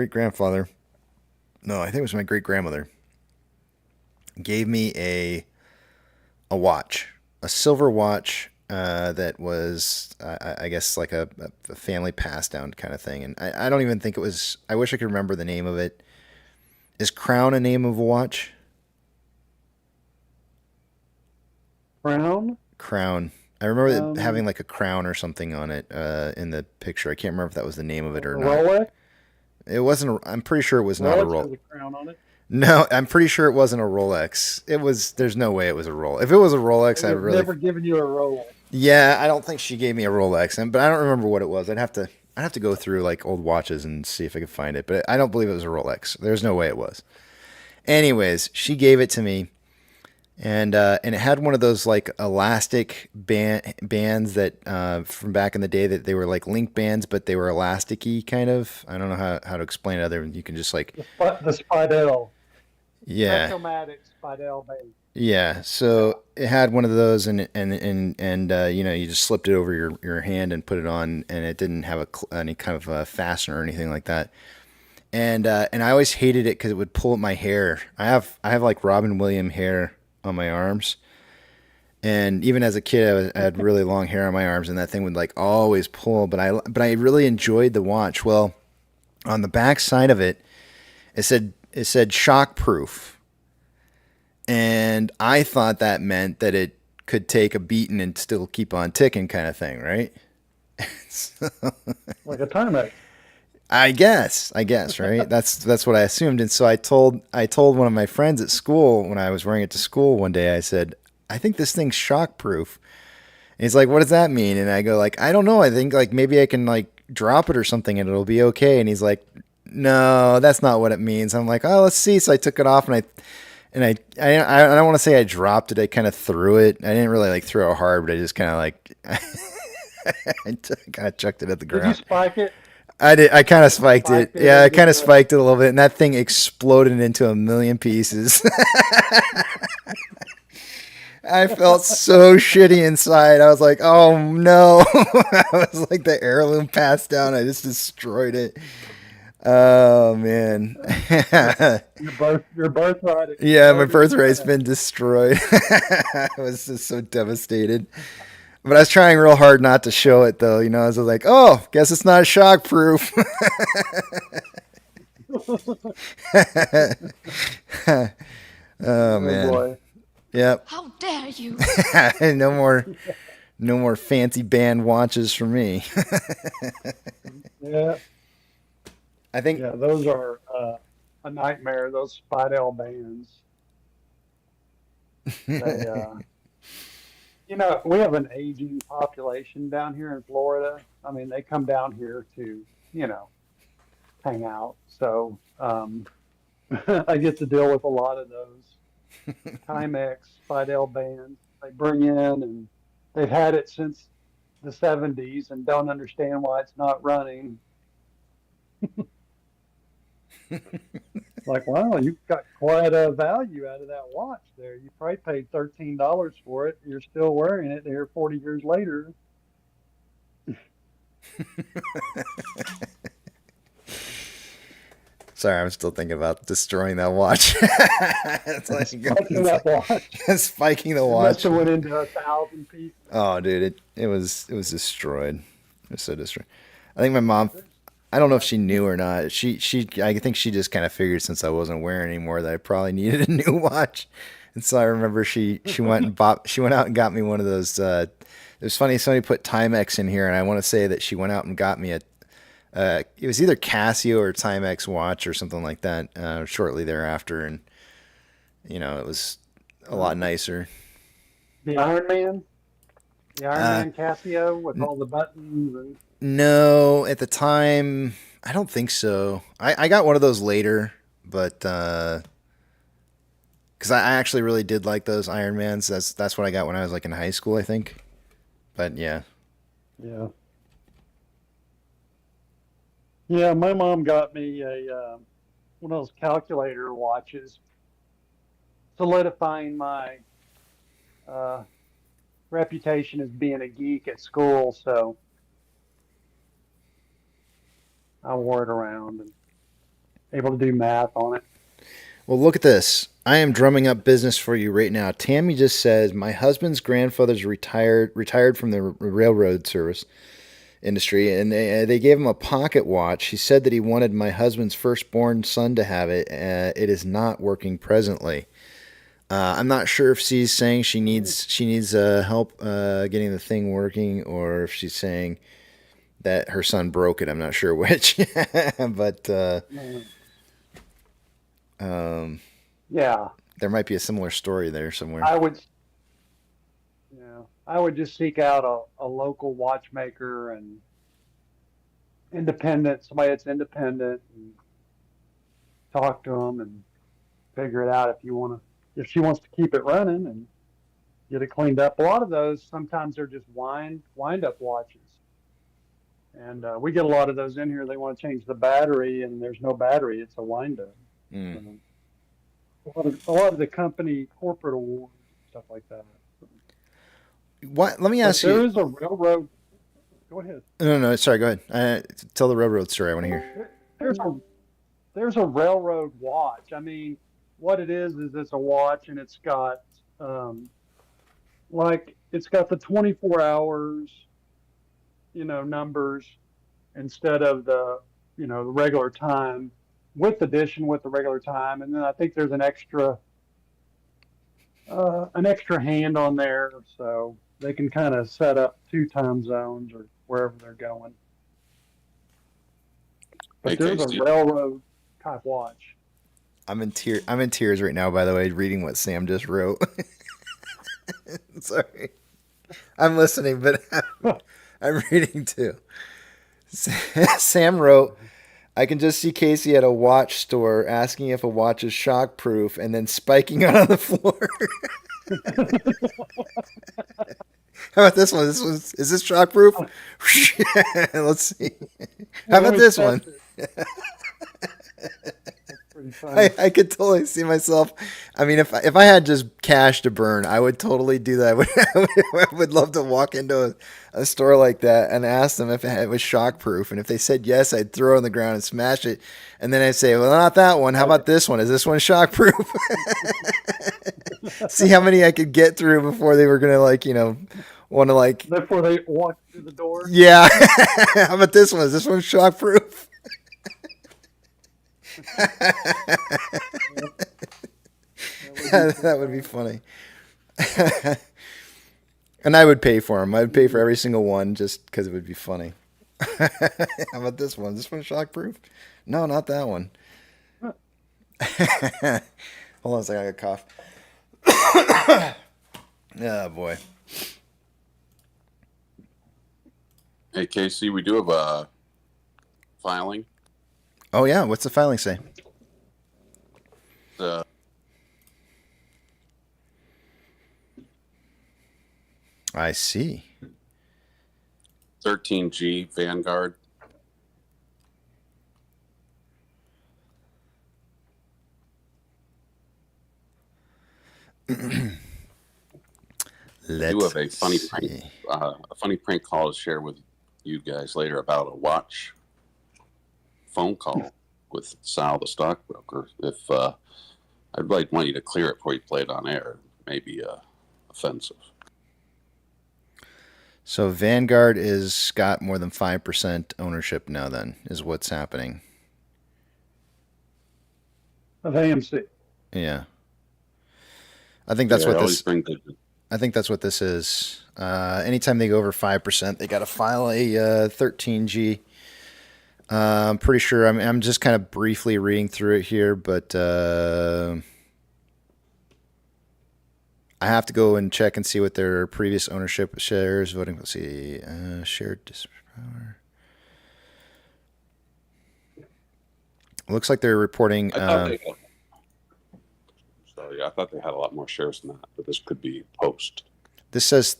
grandfather, no, I think it was my great grandmother, gave me a watch, a silver watch. That was, I guess, like a family pass down kind of thing. And I don't even think it was, I wish I could remember the name of it. Is Crown a name of a watch? Crown. I remember it having like a crown or something on it in the picture. I can't remember if that was the name of it or not. Rolex? It wasn't, I'm pretty sure it was not a Rolex. Has a crown on it? No, I'm pretty sure it wasn't a Rolex. There's no way it was a Rolex. If it was a Rolex, I'd really... never given you a Rolex. Yeah, I don't think she gave me a Rolex, but I don't remember what it was. I'd have to go through like old watches and see if I could find it, but I don't believe it was a Rolex. There's no way it was. Anyways, she gave it to me, and it had one of those like elastic bands that from back in the day, that they were like link bands, but they were elasticy kind of. I don't know how to explain it other than you can just like the Spidell. Yeah. Electromatic Spidell base. Yeah, so it had one of those, and you just slipped it over your hand and put it on, and it didn't have any kind of a fastener or anything like that. And I always hated it because it would pull at my hair. I have like Robin Williams hair on my arms, and even as a kid, I had really long hair on my arms, and that thing would like always pull. But I really enjoyed the watch. Well, on the back side of it, it said shock proof, and I thought that meant that it could take a beating and still keep on ticking, kind of thing, right? So, Like a Timex. I guess, right? That's what I assumed. And so I told one of my friends at school when I was wearing it to school one day, I said, I think this thing's shockproof. And he's like, what does that mean? And I go like, I don't know. I think like maybe I can like drop it or something and it'll be okay. And he's like, no, that's not what it means. I'm like, oh, let's see. So I took it off and I don't want to say I dropped it. I kind of threw it. I didn't really like throw it hard, but I just kind of like, I kind of chucked it at the ground. Did you spike it? I did. I kind of spiked it. Yeah, I kind of spiked it a little bit, and that thing exploded into a million pieces. I felt so shitty inside. I was like, "Oh no!" I was like, the heirloom passed down. I just destroyed it. Oh man. Your birthright. Yeah, my birthright's been destroyed. I was just so devastated. But I was trying real hard not to show it, though. You know, I was like, "Oh, guess it's not shockproof." Oh man. Boy. Yep. How dare you? No more fancy band watches for me. Yeah. I think. Yeah, those are a nightmare. Those Spidell bands. They, you know, we have an aging population down here in Florida. I mean, they come down here to, you know, hang out. So I get to deal with a lot of those Timex, Spidell bands. They bring in and they've had it since the 70s and don't understand why it's not running. Like, wow, you got quite a value out of that watch there. You probably paid $13 for it. You're still wearing it here 40 years later. Sorry, I'm still thinking about destroying that watch. It's like, Spiking that watch. Spiking the It watch. must have went into 1,000 pieces. Oh, dude, it was destroyed. It was so destroyed. I think my mom. I don't know if she knew or not. I think she just kind of figured since I wasn't wearing anymore that I probably needed a new watch. And so I remember she went out and got me one of those. It was funny. Somebody put Timex in here, and I want to say that she went out and got me it was either Casio or Timex watch or something like that. Shortly thereafter, and you know it was a lot nicer. The Iron Man Casio with all the buttons and. No, at the time, I don't think so. I got one of those later, but because I actually really did like those Iron Mans. That's what I got when I was like in high school, I think. But yeah. Yeah. Yeah, my mom got me a one of those calculator watches, solidifying my reputation as being a geek at school. So. I wore it around and able to do math on it. Well, look at this. I am drumming up business for you right now. Tammy just says, my husband's grandfather's retired from the railroad service industry, and they gave him a pocket watch. He said that he wanted my husband's firstborn son to have it. It is not working presently. I'm not sure if she's saying she needs help getting the thing working, or if she's saying that her son broke it. I'm not sure which, but yeah, there might be a similar story there somewhere. I would just seek out a local watchmaker and somebody that's independent, and talk to them and figure it out if she wants to keep it running and get it cleaned up. A lot of those sometimes they're just wind up watches. And we get a lot of those in here. They want to change the battery, and there's no battery. It's a wind-up. Mm. A lot of the company corporate awards, stuff like that. What? Let me ask you. There is a railroad. Go ahead. No. Sorry. Go ahead. Tell the railroad story. I want to hear. There's a railroad watch. I mean, what it is it's a watch, and it's got it's got the 24 hours. Numbers instead of the regular time. with addition with the regular time, and then I think there's an extra hand on there, so they can kind of set up 2 time zones or wherever they're going. But Hey, there's a Casey. railroad type watch. I'm in tears right now, by the way, reading what Sam just wrote. Sorry. I'm listening, but I'm reading too. Sam wrote, I can just see Casey at a watch store asking if a watch is shockproof and then spiking out on the floor. How about this one? Is this shockproof? Let's see. How about this one? I could totally see myself. I mean, if I had just cash to burn, I would totally do that. I would love to walk into a store like that and ask them if it was shockproof. And if they said yes, I'd throw it on the ground and smash it. And then I'd say, well, not that one. How about this one? Is this one shockproof? See how many I could get through before they were going to want to Before they walk through the door? Yeah. How about this one? Is this one shockproof? That would be funny. And I would pay for them. I would pay for every single one just because it would be funny. How about this one? Is this one shockproof? No, not that one. Hold on a second. I got a cough. Oh, boy. Hey, Casey, we do have a filing. Oh, yeah. What's the filing say? I see. 13G Vanguard. I do have a funny prank call to share with you guys later about a watch phone call with Sal, the stockbroker. If I'd want you to clear it before you play it on air, maybe offensive. So Vanguard is got more than 5% ownership now. Then is what's happening. Of AMC. Yeah. I think that's what this. I think that's what this is. Anytime they go over 5%, they got to file a 13G. I'm pretty sure. I'm just kind of briefly reading through it here, but I have to go and check and see what their previous ownership shares voting. Let's see, shared power. Looks like they're reporting. Sorry, I thought they had a lot more shares than that, but this could be post. This says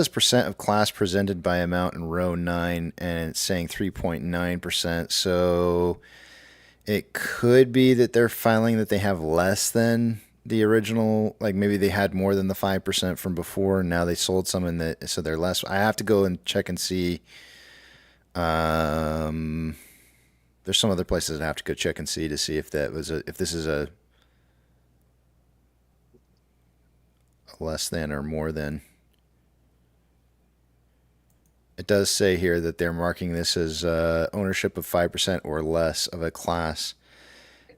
percent of class presented by amount in row 9, and it's saying 3.9%. So it could be that they're filing that they have less than the original, like maybe they had more than the 5% from before, and now they sold some in the, so they're less. I have to go and check and see. There's some other places I have to go check and see to see if this is a less than or more than. It does say here that they're marking this as ownership of 5% or less of a class.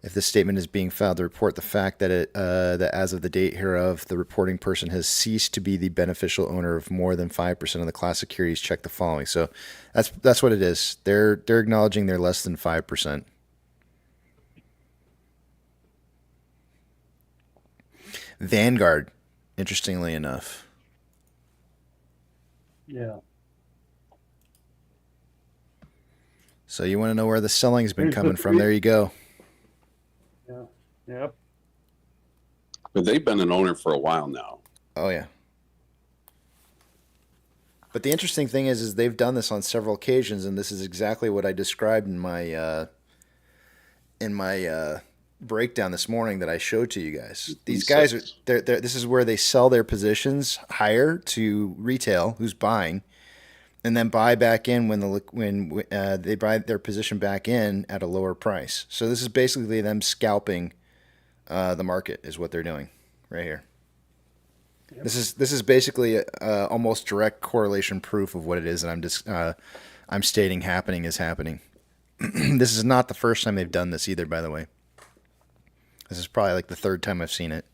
If this statement is being filed to report the fact that that as of the date hereof, the reporting person has ceased to be the beneficial owner of more than 5% of the class securities, check the following. So that's what it is. They're acknowledging they're less than 5%. Vanguard, interestingly enough. Yeah. So you want to know where the selling's been coming from? There you go. Yeah. Yep. But they've been an owner for a while now. Oh yeah. But the interesting thing is they've done this on several occasions, and this is exactly what I described in my breakdown this morning that I showed to you guys. These guys are this is where they sell their positions higher to retail, who's buying, and then buy back in when they buy their position back in at a lower price. So this is basically them scalping the market, is what they're doing right here. Yep. This is basically almost direct correlation proof of what it is that I'm stating happening is happening. This is not the first time they've done this either, by the way. This is probably like the third time I've seen it.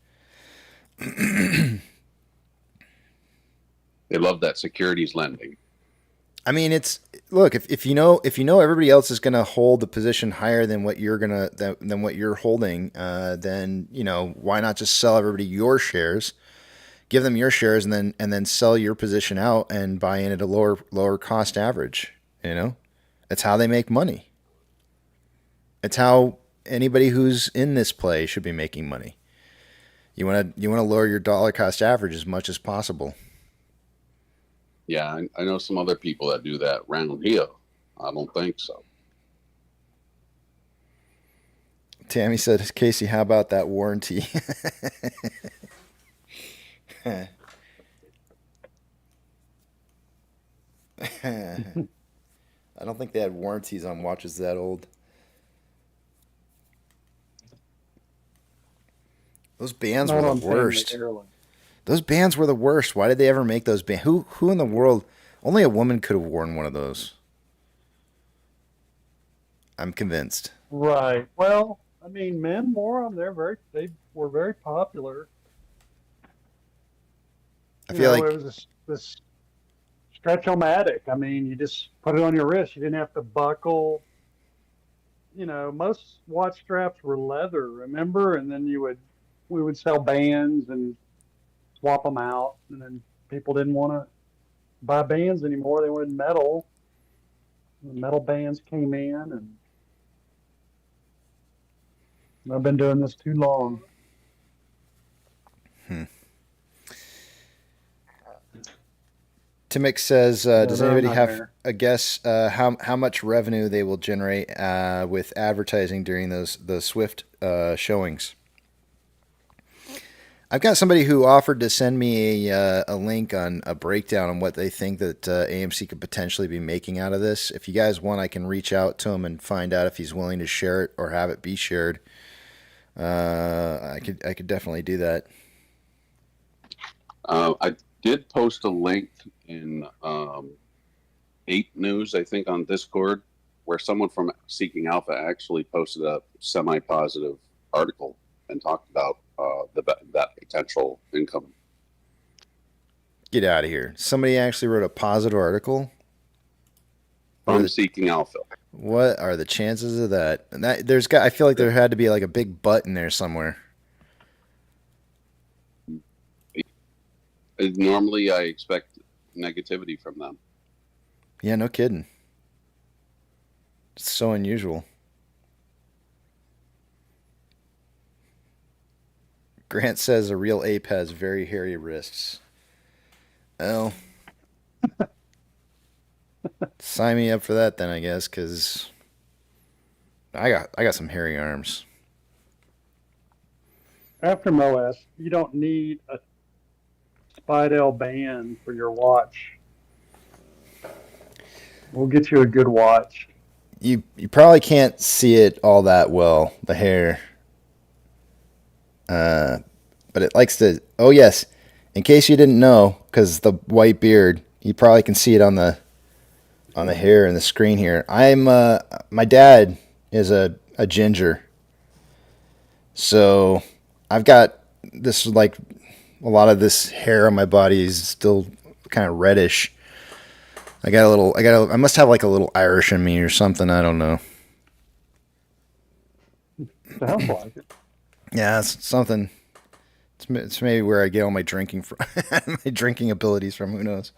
They love that securities lending. I mean, it's look, if you know everybody else is going to hold the position higher than what you're than what you're holding, then why not just sell everybody your shares, give them your shares, and then sell your position out and buy in at a lower cost average. That's how they make money. It's how anybody who's in this play should be making money. You want to lower your dollar cost average as much as possible. Yeah, I know some other people that do that round here. I don't think so. Tammy said, Casey, how about that warranty? I don't think they had warranties on watches that old. Those bands were the worst. Those bands were the worst. Why did they ever make those bands? Who in the world? Only a woman could have worn one of those. I'm convinced. Right. Well, I mean, men wore them. They were very popular. I feel like it was this stretch-o-matic. I mean, you just put it on your wrist. You didn't have to buckle. Most watch straps were leather, remember? And then we would sell bands and swap them out, and then people didn't want to buy bands anymore. They wanted metal. The metal bands came in, and I've been doing this too long. Timix says, does anybody have a guess how much revenue they will generate with advertising during the Swift showings? I've got somebody who offered to send me a link on a breakdown on what they think that AMC could potentially be making out of this. If you guys want, I can reach out to him and find out if he's willing to share it or have it be shared. I could definitely do that. I did post a link in Ape News, I think, on Discord, where someone from Seeking Alpha actually posted a semi-positive article and talked about that potential income. Get out of here. Somebody actually wrote a positive article? From Seeking Alpha. What are the chances of that? And I feel like there had to be like a big butt in there somewhere. Normally, I expect negativity from them. Yeah, no kidding. It's so unusual. Grant says a real ape has very hairy wrists. Well, sign me up for that then, I guess, because I got some hairy arms. After MOS, you don't need a Spidell band for your watch. We'll get you a good watch. You probably can't see it all that well, the hair. But it likes to. Oh yes, in case you didn't know, because the white beard, you probably can see it on the hair and the screen here. My dad is a ginger, so I've got this like a lot of this hair on my body is still kind of reddish. I must have like a little Irish in me or something. I don't know. Sounds like it. Yeah, it's something. It's maybe where I get all my drinking from, my drinking abilities from. Who knows?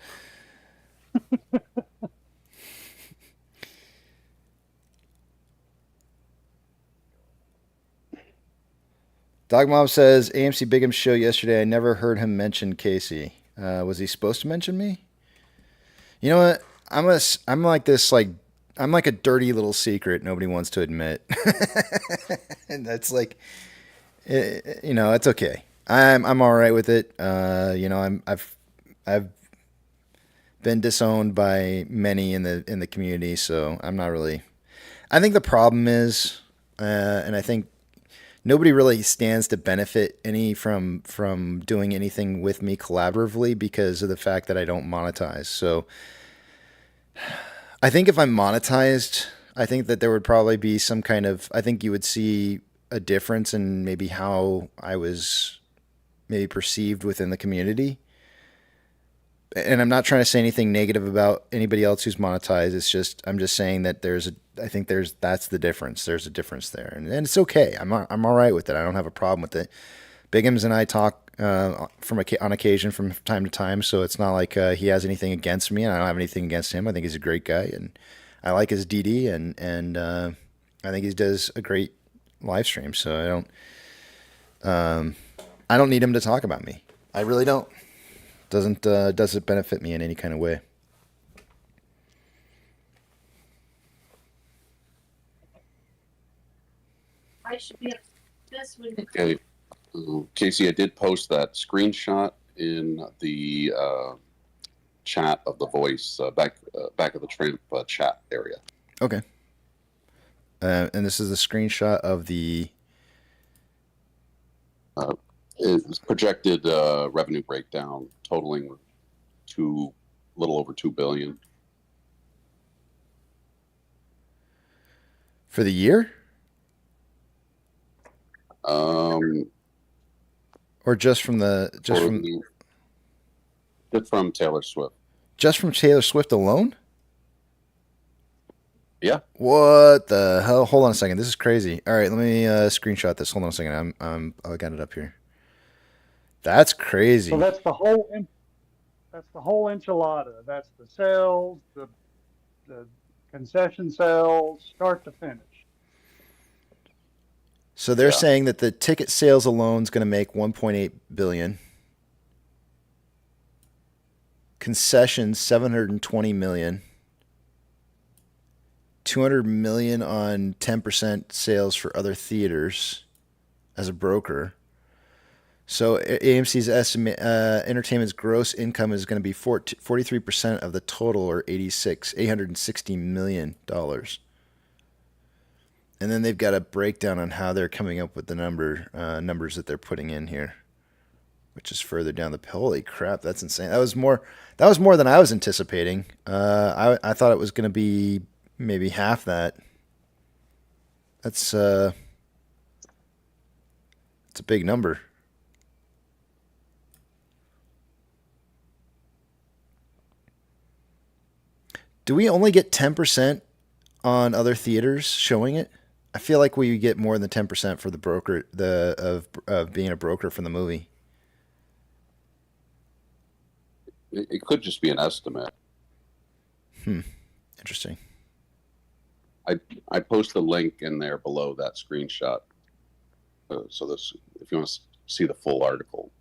Dog Mom says AMC Bigham's show yesterday. I never heard him mention Casey. Was he supposed to mention me? You know what? I'm like this. I'm like a dirty little secret nobody wants to admit, and that's like. It's okay. I'm all right with it. I've been disowned by many in the community, so I'm not really. I think the problem is, and I think nobody really stands to benefit any from doing anything with me collaboratively because of the fact that I don't monetize. So I think if I monetized, I think that there would probably be some kind of, I think you would see a difference in maybe how I was maybe perceived within the community. And I'm not trying to say anything negative about anybody else who's monetized. It's just, I'm just saying that that's the difference. There's a difference there. And it's okay. I'm all right with it. I don't have a problem with it. Bigums and I talk on occasion from time to time. So it's not like he has anything against me and I don't have anything against him. I think he's a great guy and I like his DD and I think he does a great live stream. So I don't need him to talk about me. I really don't. Doesn't benefit me in any kind of way. I should be this one. Okay, Casey, I did post that screenshot in the chat of the voice back of the Tramp chat area. Okay. And this is the screenshot of the. It's projected revenue breakdown totaling a little over $2 billion For the year? Or just from Taylor Swift. Just from Taylor Swift alone? Yeah. What the hell? Hold on a second. This is crazy. All right, let me screenshot this. Hold on a second. I got it up here. That's crazy. So that's the whole enchilada. That's the sales, the concession sales, start to finish. So they're saying that the ticket sales alone is going to make 1.8 billion. Concessions 720 million. 200 million on 10% sales for other theaters as a broker. So AMC's estimate, entertainment's gross income is going to be 43% of the total, or $860 million. And then they've got a breakdown on how they're coming up with the numbers that they're putting in here, which is further down the. Holy crap, that's insane! That was more than I was anticipating. I thought it was going to be maybe half that. It's a big number. Do we only get 10% on other theaters showing it? I feel like we get more than 10% for the broker of being a broker for the movie. It could just be an estimate. Interesting. I post a link in there below that screenshot. So this, if you want to see the full article.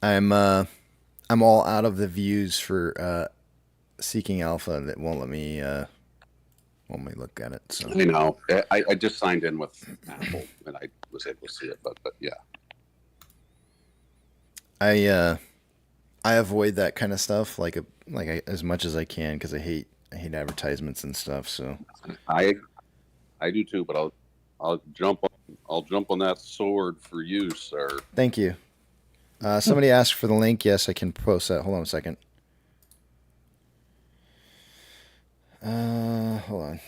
I'm all out of the views for Seeking Alpha that won't let me look at it. So I know. I just signed in with Apple and I was able to see it, but yeah. I avoid that kind of stuff as much as I can because I hate advertisements and stuff. So I do too, but I'll jump on that sword for you, sir. Thank you. Somebody asked for the link. Yes, I can post that. Hold on a second. Hold on.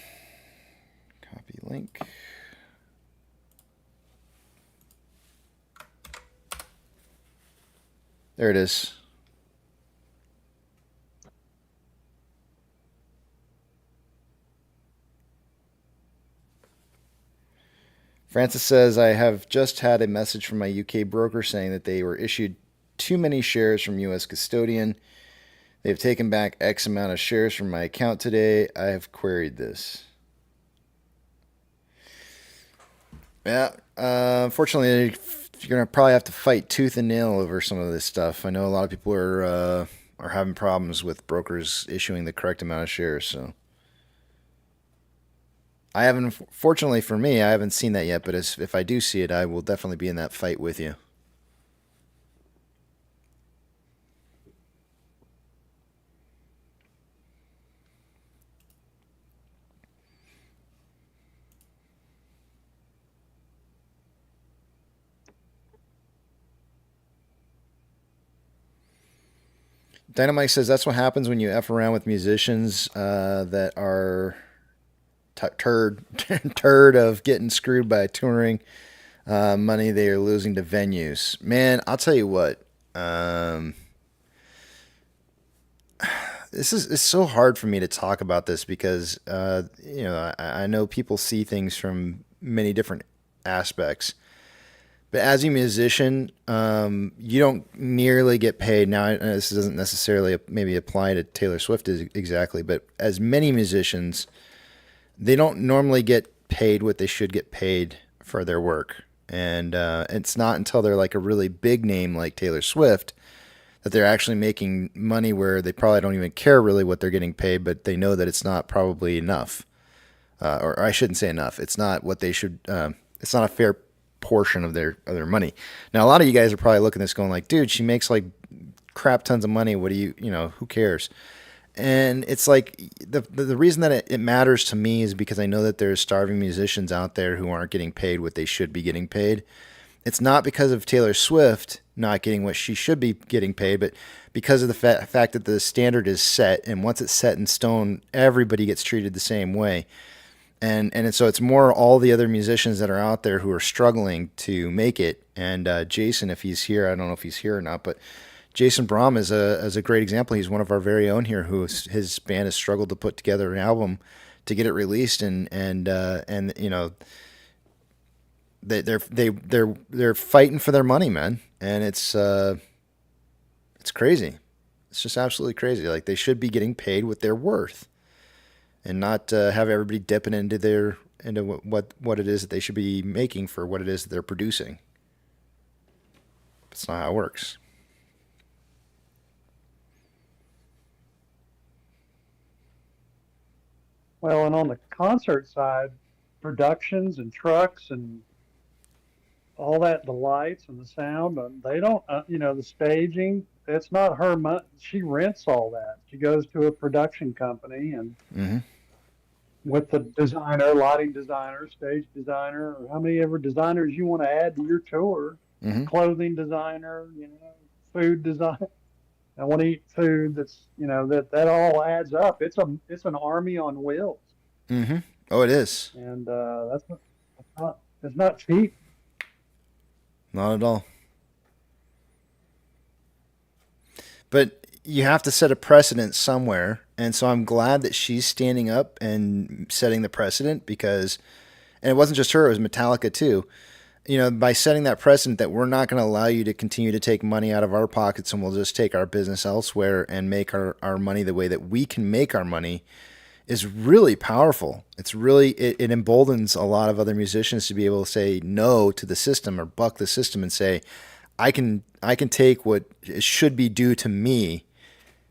Copy link. There it is. Francis says, I have just had a message from my UK broker saying that they were issued too many shares from US custodian. They've taken back X amount of shares from my account today. I have queried this. Yeah, unfortunately, you're going to probably have to fight tooth and nail over some of this stuff. I know a lot of people are having problems with brokers issuing the correct amount of shares, so. I haven't, fortunately for me, I haven't seen that yet, but if I do see it, I will definitely be in that fight with you. Dynamite says that's what happens when you F around with musicians that are turd of getting screwed by touring money they are losing to venues. Man, I'll tell you what. It's so hard for me to talk about this because I know people see things from many different aspects. But as a musician, you don't nearly get paid. Now, this doesn't necessarily maybe apply to Taylor Swift exactly, but as many musicians, they don't normally get paid what they should get paid for their work. And it's not until they're like a really big name like Taylor Swift that they're actually making money where they probably don't even care really what they're getting paid, but they know that it's not probably enough. Or I shouldn't say enough. It's not what they should, it's not a fair portion of their money. Now, a lot of you guys are probably looking at this going like, dude, she makes like crap tons of money. What do you who cares? And it's like the reason that it matters to me is because I know that there's starving musicians out there who aren't getting paid what they should be getting paid. It's not because of Taylor Swift not getting what she should be getting paid, but because of the fact that the standard is set, and once it's set in stone, everybody gets treated the same way. And so it's more all the other musicians that are out there who are struggling to make it. And Jason, if he's here, I don't know if he's here or not, but Jason Brom is a great example. He's one of our very own here who his band has struggled to put together an album to get it released, and they're fighting for their money, man, and it's crazy. It's just absolutely crazy. Like, they should be getting paid what they're worth, and not have everybody dipping into what it is that they should be making for what it is that they're producing. That's not how it works. Well, and on the concert side, productions and trucks and all that, the lights and the sound, they don't, the staging, it's not her money. She rents all that. She goes to a production company and with the designer, lighting designer, stage designer, or how many ever designers you want to add to your tour, clothing designer, food design. I want to eat food that's, that all adds up. It's an army on wheels. Oh, it is. And it's not cheap. Not at all. But you have to set a precedent somewhere. And so I'm glad that she's standing up and setting the precedent, because, and it wasn't just her, it was Metallica too. By setting that precedent that we're not going to allow you to continue to take money out of our pockets, and we'll just take our business elsewhere and make our money the way that we can make our money, is really powerful. It's really, it emboldens a lot of other musicians to be able to say no to the system, or buck the system and say, I can take what should be due to me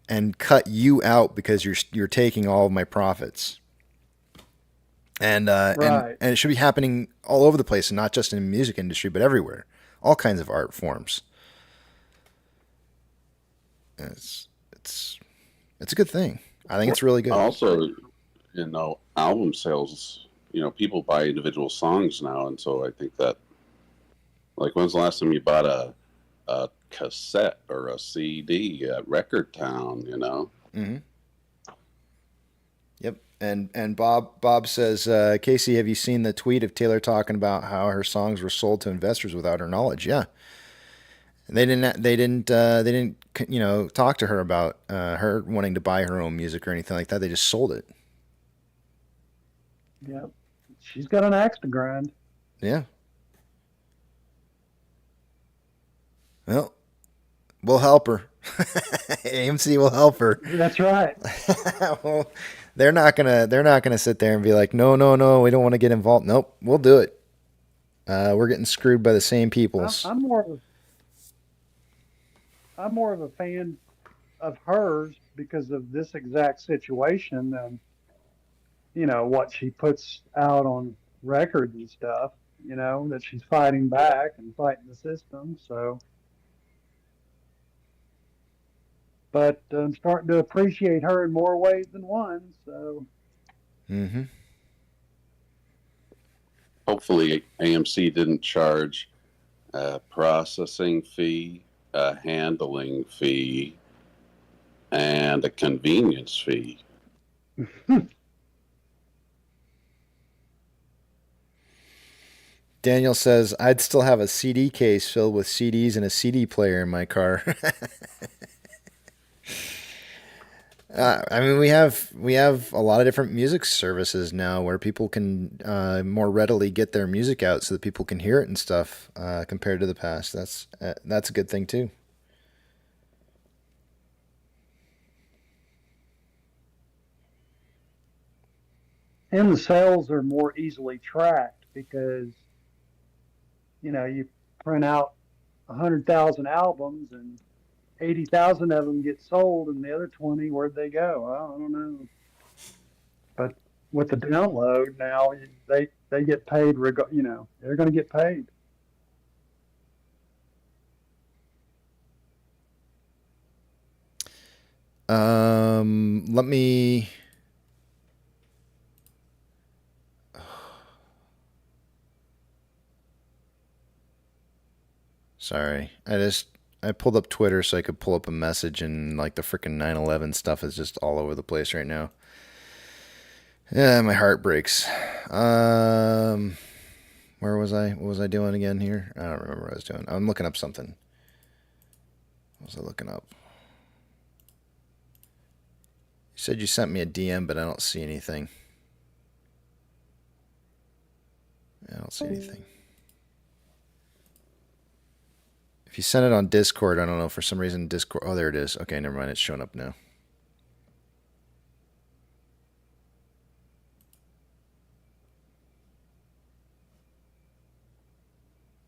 and cut you out because you're taking all of my profits. And Right. and it should be happening all over the place, and not just in the music industry, but everywhere. All kinds of art forms. And it's a good thing. I think it's really good. Also, album sales, people buy individual songs now, and so I think that, like, when's the last time you bought a cassette or a CD at Record Town, Yep. And Bob says, Casey, have you seen the tweet of Taylor talking about how her songs were sold to investors without her knowledge? Yeah. They didn't talk to her about her wanting to buy her own music or anything like that. They just sold it. Yeah. She's got an axe to grind. Yeah. Well, we'll help her. AMC will help her. That's right. Well, they're not gonna sit there and be like, no, we don't want to get involved. Nope, we'll do it. We're getting screwed by the same peoples. I'm more of a fan of hers because of this exact situation than what she puts out on records and stuff. That she's fighting back and fighting the system. So. But I'm starting to appreciate her in more ways than one. So, Hopefully, AMC didn't charge a processing fee, a handling fee, and a convenience fee. Daniel says, I'd still have a CD case filled with CDs and a CD player in my car. I mean, we have a lot of different music services now where people can more readily get their music out so that people can hear it and stuff compared to the past. That's a good thing too. And the sales are more easily tracked because, you print out 100,000 albums and 80,000 of them get sold, and the other 20, where'd they go? Well, I don't know. But with the download now, they get paid. They're going to get paid. Let me. Sorry, I pulled up Twitter so I could pull up a message, and like the freaking 9/11 stuff is just all over the place right now. Yeah, my heart breaks. Where was I? What was I doing again here? I don't remember what I was doing. I'm looking up something. What was I looking up? You said you sent me a DM, but I don't see anything. I don't see anything. If you send it on Discord, I don't know, for some reason Discord... Oh, there it is. Okay, never mind. It's showing up now.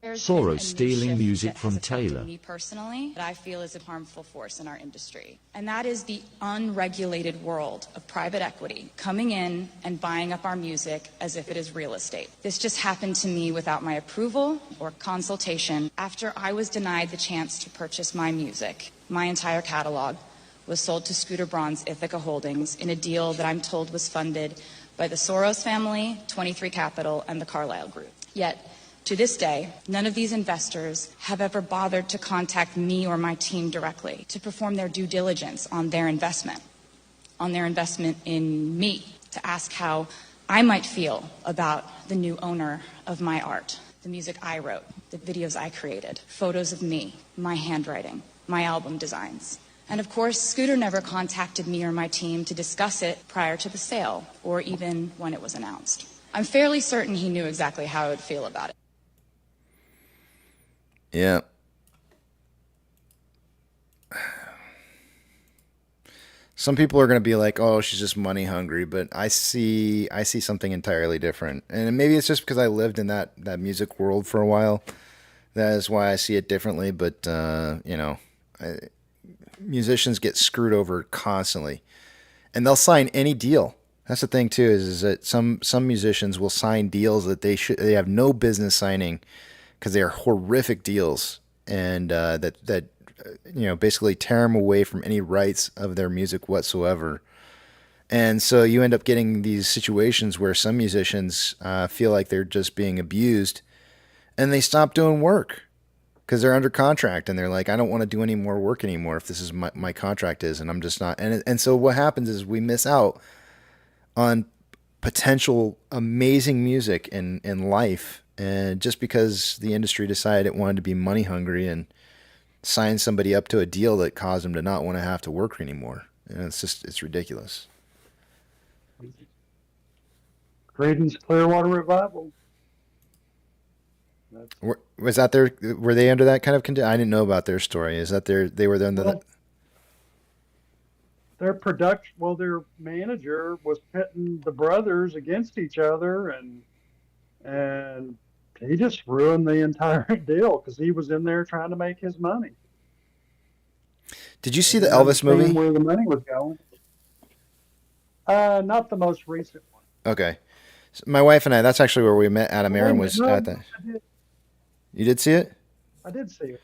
Soros stealing music from Taylor. Me personally, that I feel is a harmful force in our industry. And that is the unregulated world of private equity coming in and buying up our music as if it is real estate. This just happened to me without my approval or consultation. After I was denied the chance to purchase my music, my entire catalog was sold to Scooter Braun's Ithaca Holdings in a deal that I'm told was funded by the Soros family, 23 Capital, and the Carlyle Group. Yet, to this day, none of these investors have ever bothered to contact me or my team directly to perform their due diligence on their investment in me, to ask how I might feel about the new owner of my art, the music I wrote, the videos I created, photos of me, my handwriting, my album designs. And of course, Scooter never contacted me or my team to discuss it prior to the sale or even when it was announced. I'm fairly certain he knew exactly how I would feel about it. Yeah. Some people are going to be like, "Oh, she's just money hungry," but I see something entirely different. And maybe it's just because I lived in that music world for a while. That is why I see it differently, but musicians get screwed over constantly. And they'll sign any deal. That's the thing too, is that some musicians will sign deals that they have no business signing, because they are horrific deals, and that basically tear them away from any rights of their music whatsoever. And so you end up getting these situations where some musicians feel like they're just being abused, and they stop doing work because they're under contract, and they're like, I don't want to do any more work anymore if this is my contract is, and I'm just not. And so what happens is we miss out on potential amazing music in life. And just because the industry decided it wanted to be money hungry and sign somebody up to a deal that caused them to not want to have to work anymore. And it's ridiculous. Creedence Clearwater Revival. Was that were they under that kind of condition? I didn't know about their story. Is that they were under that? Their manager was pitting the brothers against each other, and he just ruined the entire deal because he was in there trying to make his money. Did you see the Elvis movie? Where the money was going? Not the most recent one. Okay, so my wife and I. That's actually where we met. Adam Aaron was at that. You did see it? I did see it.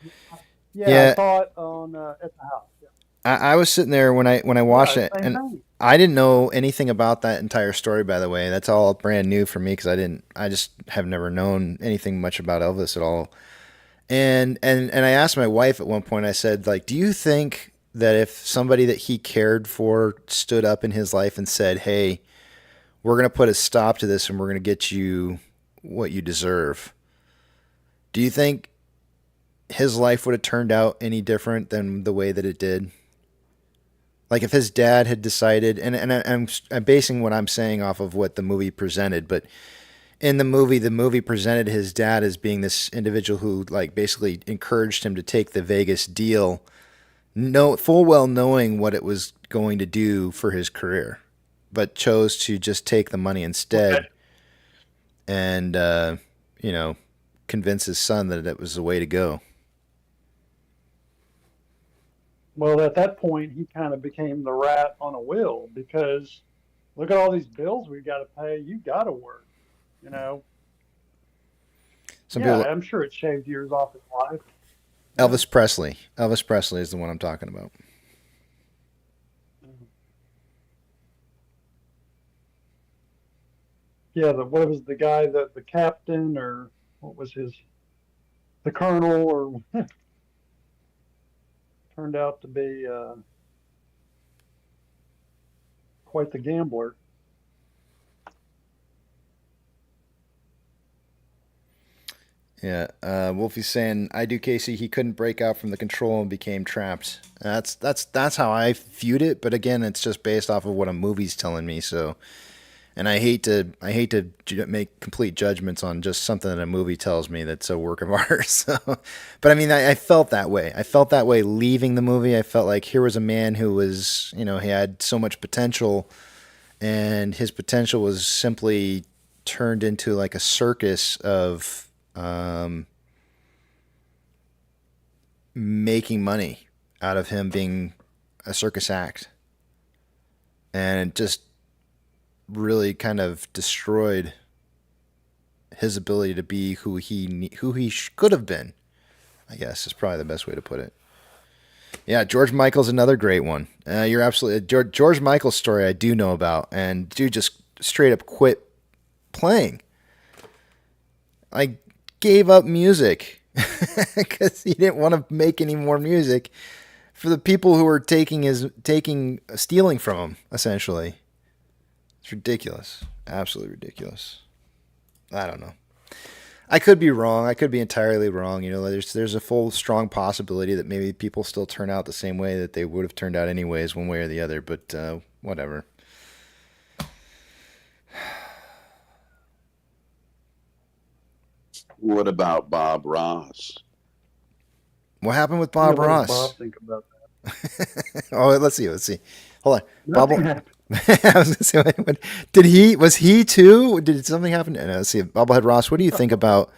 Yeah. I saw it on at the house. Yeah. I was sitting there when I watched it, and I didn't know anything about that entire story. By the way, that's all brand new for me because I just have never known anything much about Elvis at all. And I asked my wife at one point. I said, like, do you think that if somebody that he cared for stood up in his life and said, "Hey, we're going to put a stop to this and we're going to get you what you deserve," do you think his life would have turned out any different than the way that it did? Like if his dad had decided, and I'm basing what I'm saying off of what the movie presented, but in the movie presented his dad as being this individual who like basically encouraged him to take the Vegas deal, full well knowing what it was going to do for his career, but chose to just take the money instead and, convince his son that it was the way to go. Well, at that point, he kind of became the rat on a wheel because look at all these bills we got to pay. You got to work, Some yeah, people, I'm sure it shaved years off his life. Elvis Presley. Elvis Presley is the one I'm talking about. Yeah, what was the guy that the captain or what was the colonel or turned out to be quite the gambler. Yeah, Wolfie's saying, "I do, Casey. He couldn't break out from the control and became trapped." That's how I viewed it. But again, it's just based off of what a movie's telling me. So, and I hate to make complete judgments on just something that a movie tells me that's a work of art. So, but I mean, I felt that way. I felt that way leaving the movie. I felt like here was a man who was, he had so much potential, and his potential was simply turned into like a circus of making money out of him being a circus act, and it just really kind of destroyed his ability to be who he could have been, I guess is probably the best way to put it. Yeah, George Michael's another great one. You're absolutely George Michael's story I do know about, and dude just straight up quit playing. I gave up music because he didn't want to make any more music for the people who were stealing from him, essentially. It's ridiculous. Absolutely ridiculous. I don't know. I could be wrong. I could be entirely wrong. There's a full strong possibility that maybe people still turn out the same way that they would have turned out anyways, one way or the other, but whatever. What about Bob Ross? What happened with Bob Ross? What does Bob think about that? Oh, let's see. Hold on. Nothing happened. I was going to say, was he too? Did something happen? No, let's see. Bobblehead Ross, what do you think about,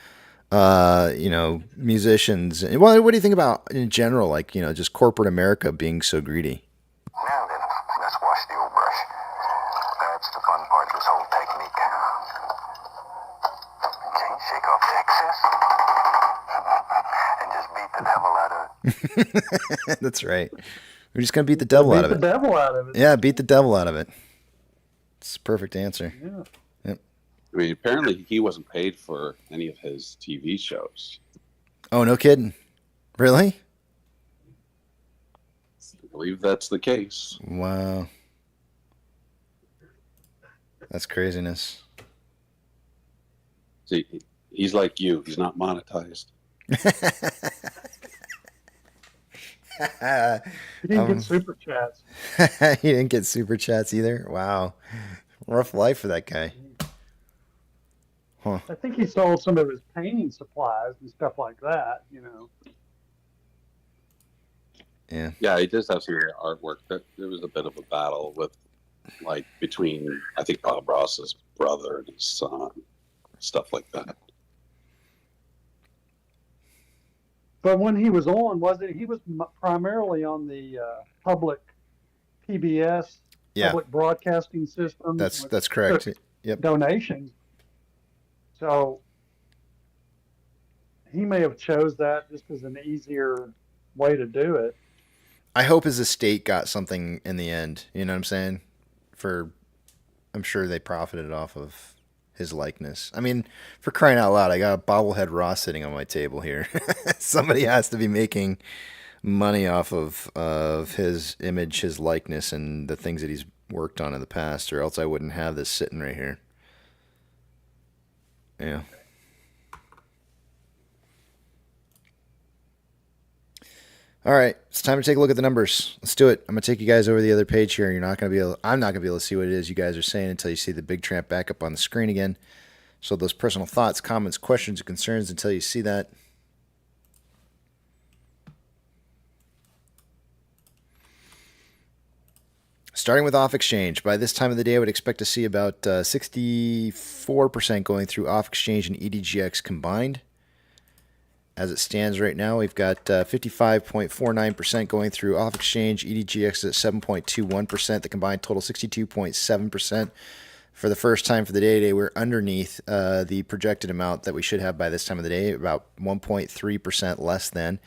musicians? Well, what do you think about in general, like, just corporate America being so greedy? Now then, let's wash the old brush. That's the fun part of this whole technique. Okay, shake off the excess. And just beat the devil out of it. That's right. We're just going to beat the devil out of it. Beat the devil out of it. Yeah, beat the devil out of it. It's a perfect answer. Yeah. Yep. I mean, apparently he wasn't paid for any of his TV shows. Oh, no kidding. Really? I believe that's the case. Wow. That's craziness. See, he's like you. He's not monetized. He didn't get super chats. He didn't get super chats either. Wow. Rough life for that guy. Huh. I think he sold some of his painting supplies and stuff like that, Yeah. Yeah, he does have some artwork. There was a bit of a battle between, I think, Bob Ross's brother and his son, stuff like that. But when he was on, he was primarily on the public PBS, public broadcasting system. That's correct. Yep. Donations. So he may have chose that just as an easier way to do it. I hope his estate got something in the end. You know what I'm saying? I'm sure they profited off of his likeness. I mean, for crying out loud, I got a bobblehead Ross sitting on my table here. Somebody has to be making money off of his image, his likeness, and the things that he's worked on in the past, or else I wouldn't have this sitting right here. Yeah. All right, it's time to take a look at the numbers. Let's do it. I'm gonna take you guys over the other page here. I'm not gonna be able to see what it is you guys are saying until you see the big tramp back up on the screen again. So those personal thoughts, comments, questions, and concerns until you see that. Starting with off exchange, by this time of the day, I would expect to see about 64% going through off exchange and EDGX combined. As it stands right now, we've got 55.49% going through off exchange, EDGX at 7.21%, the combined total 62.7%. For the first time for the day today, we're underneath the projected amount that we should have by this time of the day, about 1.3% less than.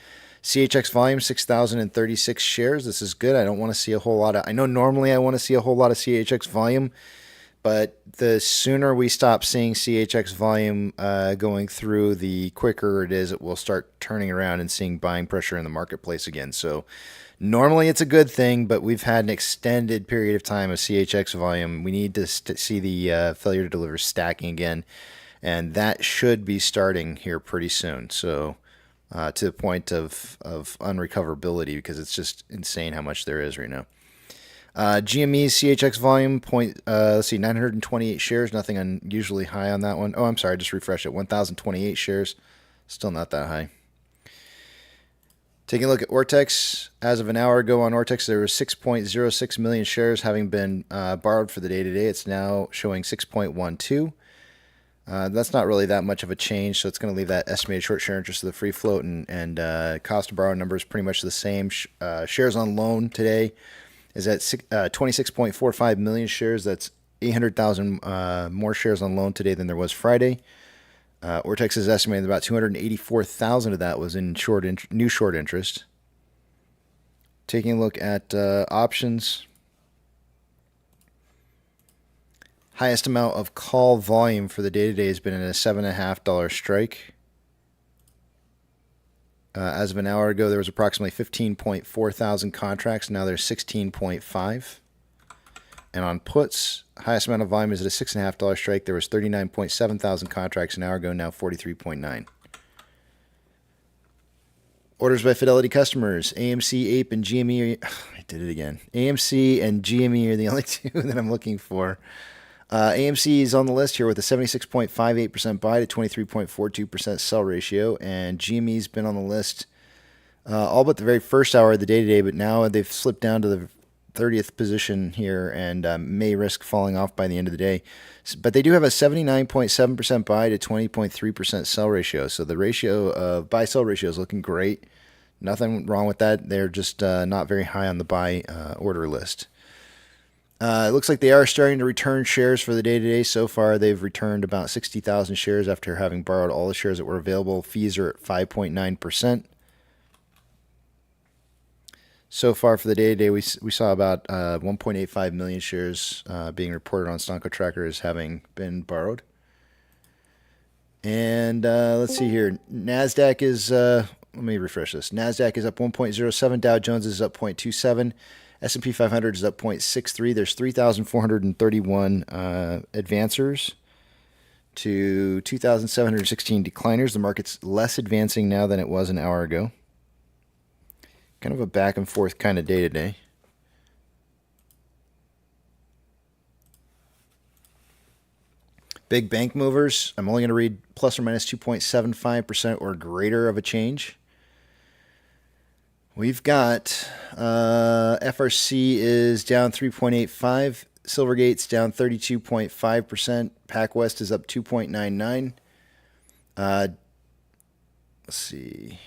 CHX volume, 6,036 shares. This is good. I don't want to see a whole lot of... I know normally I want to see a whole lot of CHX volume, but the sooner we stop seeing CHX volume going through, the quicker it is it will start turning around and seeing buying pressure in the marketplace again. So normally it's a good thing, but we've had an extended period of time of CHX volume. We need to see the failure to deliver stacking again, and that should be starting here pretty soon. So to the point of unrecoverability, because it's just insane how much there is right now. GME's CHX volume, 928 shares. Nothing unusually high on that one. Oh, I'm sorry, I just refreshed it. 1,028 shares. Still not that high. Taking a look at Ortex. As of an hour ago on Ortex, there was 6.06 million shares having been borrowed for the day today. It's now showing 6.12. That's not really that much of a change, so it's going to leave that estimated short share interest of the free float and cost to borrow numbers pretty much the same. Shares on loan today is at 26.45 million shares. That's 800,000 more shares on loan today than there was Friday. Ortex is estimating about 284,000 of that was in new short interest. Taking a look at options. Highest amount of call volume for the day today has been at a $7.50 strike. As of an hour ago, there was approximately 15.4 thousand contracts. Now there's 16.5. And on puts, highest amount of volume is at a $6.50 strike. There was 39.7 thousand contracts an hour ago. Now 43.9. Orders by Fidelity customers. AMC, Ape, and GME. I did it again. AMC and GME are the only two that I'm looking for. AMC is on the list here with a 76.58% buy to 23.42% sell ratio, and GME's been on the list all but the very first hour of the day today, but now they've slipped down to the 30th position here and may risk falling off by the end of the day. But they do have a 79.7% buy to 20.3% sell ratio, so the ratio of buy-sell ratio is looking great. Nothing wrong with that. They're just not very high on the buy order list. It looks like they are starting to return shares for the day today. So far, they've returned about 60,000 shares after having borrowed all the shares that were available. Fees are at 5.9%. So far for the day today, we saw about 1.85 million shares being reported on Stonko Tracker as having been borrowed. And let's see here. NASDAQ is, let me refresh this. NASDAQ is up 1.07. Dow Jones is up 0.27. S&P 500 is up 0.63. There's 3,431 advancers to 2,716 decliners. The market's less advancing now than it was an hour ago. Kind of a back and forth kind of day today. Big bank movers. I'm only going to read plus or minus 2.75% or greater of a change. We've got FRC is down 3.85. Silvergate's down 32.5%. PacWest is up 2.99. Let's see.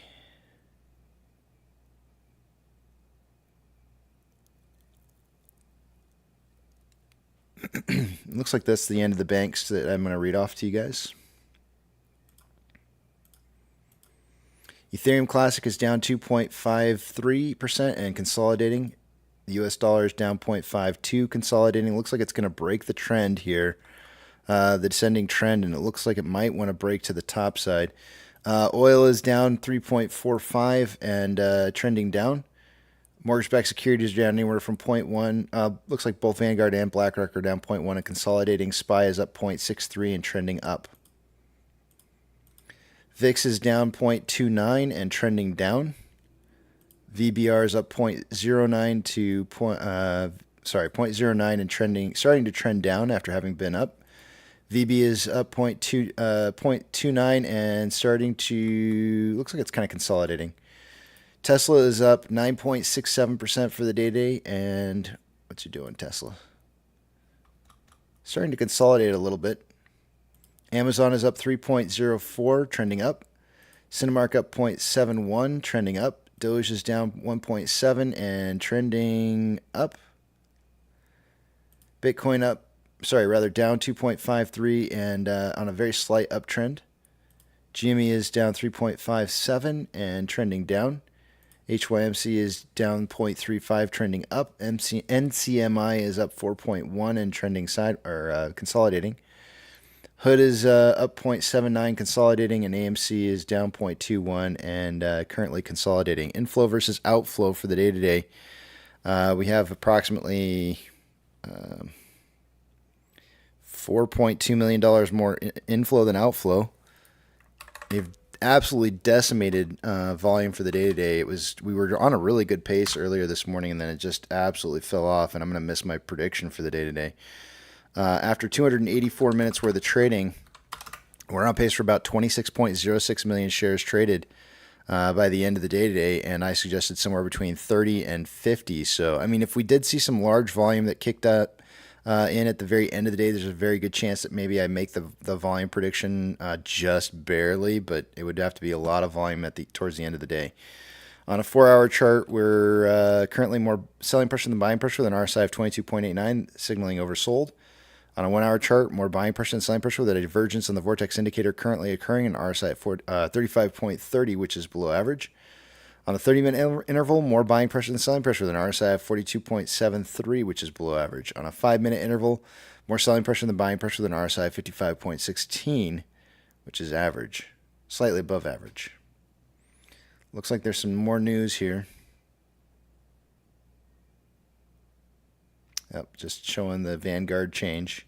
Looks like that's the end of the banks that I'm going to read off to you guys. Ethereum Classic is down 2.53% and consolidating. The US dollar is down 0.52, consolidating. Looks like it's going to break the trend here, the descending trend, and it looks like it might want to break to the top side. Oil is down 3.45 and trending down. Mortgage-backed securities are down anywhere from 0.1. Looks like both Vanguard and BlackRock are down 0.1 and consolidating. SPY is up 0.63 and trending up. VIX is down 0.29 and trending down. VBR is up 0.09 to 0.09 and starting to trend down after having been up. VB is up 0.29 and starting to, looks like it's kind of consolidating. Tesla is up 9.67% for the day, and what's he doing, Tesla? Starting to consolidate a little bit. Amazon is up 3.04, trending up. Cinemark up 0.71, trending up. Doge is down 1.7 and trending up. Bitcoin down 2.53 and on a very slight uptrend. GME is down 3.57 and trending down. HYMC is down 0.35, trending up. NCMI is up 4.1 and trending consolidating. Hood is up 0.79, consolidating, and AMC is down 0.21 and currently consolidating. Inflow versus outflow for the day today. We have approximately $4.2 million more inflow than outflow. They've absolutely decimated volume for the day today. We were on a really good pace earlier this morning, and then it just absolutely fell off, and I'm going to miss my prediction for the day today. After 284 minutes worth of trading, we're on pace for about 26.06 million shares traded by the end of the day today, and I suggested somewhere between 30 and 50. So, I mean, if we did see some large volume that kicked up in at the very end of the day, there's a very good chance that maybe I make the volume prediction just barely, but it would have to be a lot of volume towards the end of the day. On a 4-hour chart, we're currently more selling pressure than buying pressure with an RSI of 22.89, signaling oversold. On a 1-hour chart, more buying pressure than selling pressure with a divergence in the vortex indicator currently occurring, an RSI at 35.30, which is below average. On a 30-minute interval, more buying pressure than selling pressure with an RSI of 42.73, which is below average. On a 5-minute interval, more selling pressure than buying pressure with an RSI of 55.16, which is average, slightly above average. Looks like there's some more news here. Yep, just showing the Vanguard change.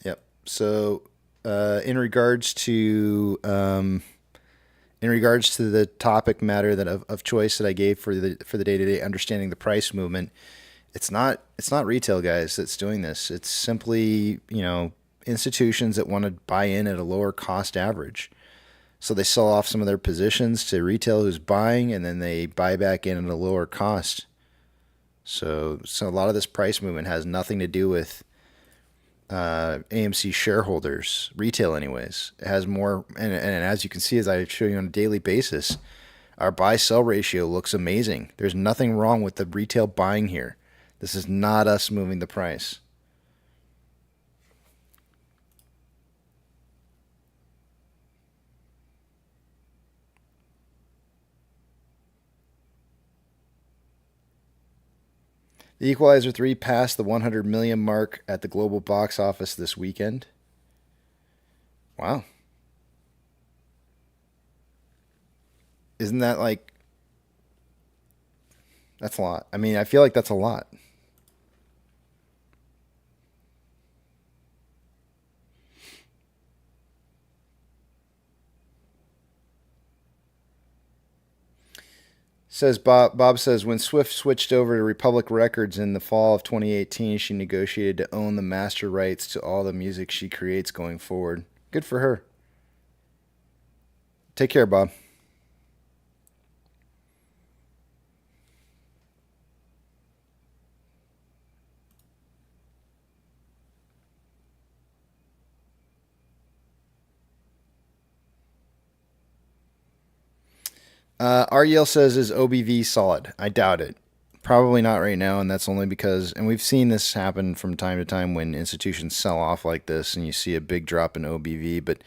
Yep. So, in regards to the topic matter that of choice that I gave for the day-to-day, understanding the price movement, it's not retail guys that's doing this. It's simply institutions that want to buy in at a lower cost average. So they sell off some of their positions to retail who's buying, and then they buy back in at a lower cost. So a lot of this price movement has nothing to do with AMC shareholders, retail anyways. It has more, and as you can see, as I show you on a daily basis, our buy-sell ratio looks amazing. There's nothing wrong with the retail buying here. This is not us moving the price. The Equalizer 3 passed the 100 million mark at the global box office this weekend. Wow. Isn't that that's a lot. I mean, I feel like that's a lot. Says Bob says, when Swift switched over to Republic Records in the fall of 2018, she negotiated to own the master rights to all the music she creates going forward. Good for her. Take care, Bob. Ariel says, is OBV solid? I doubt it. Probably not right now, and that's only because, and we've seen this happen from time to time when institutions sell off like this, and you see a big drop in OBV. But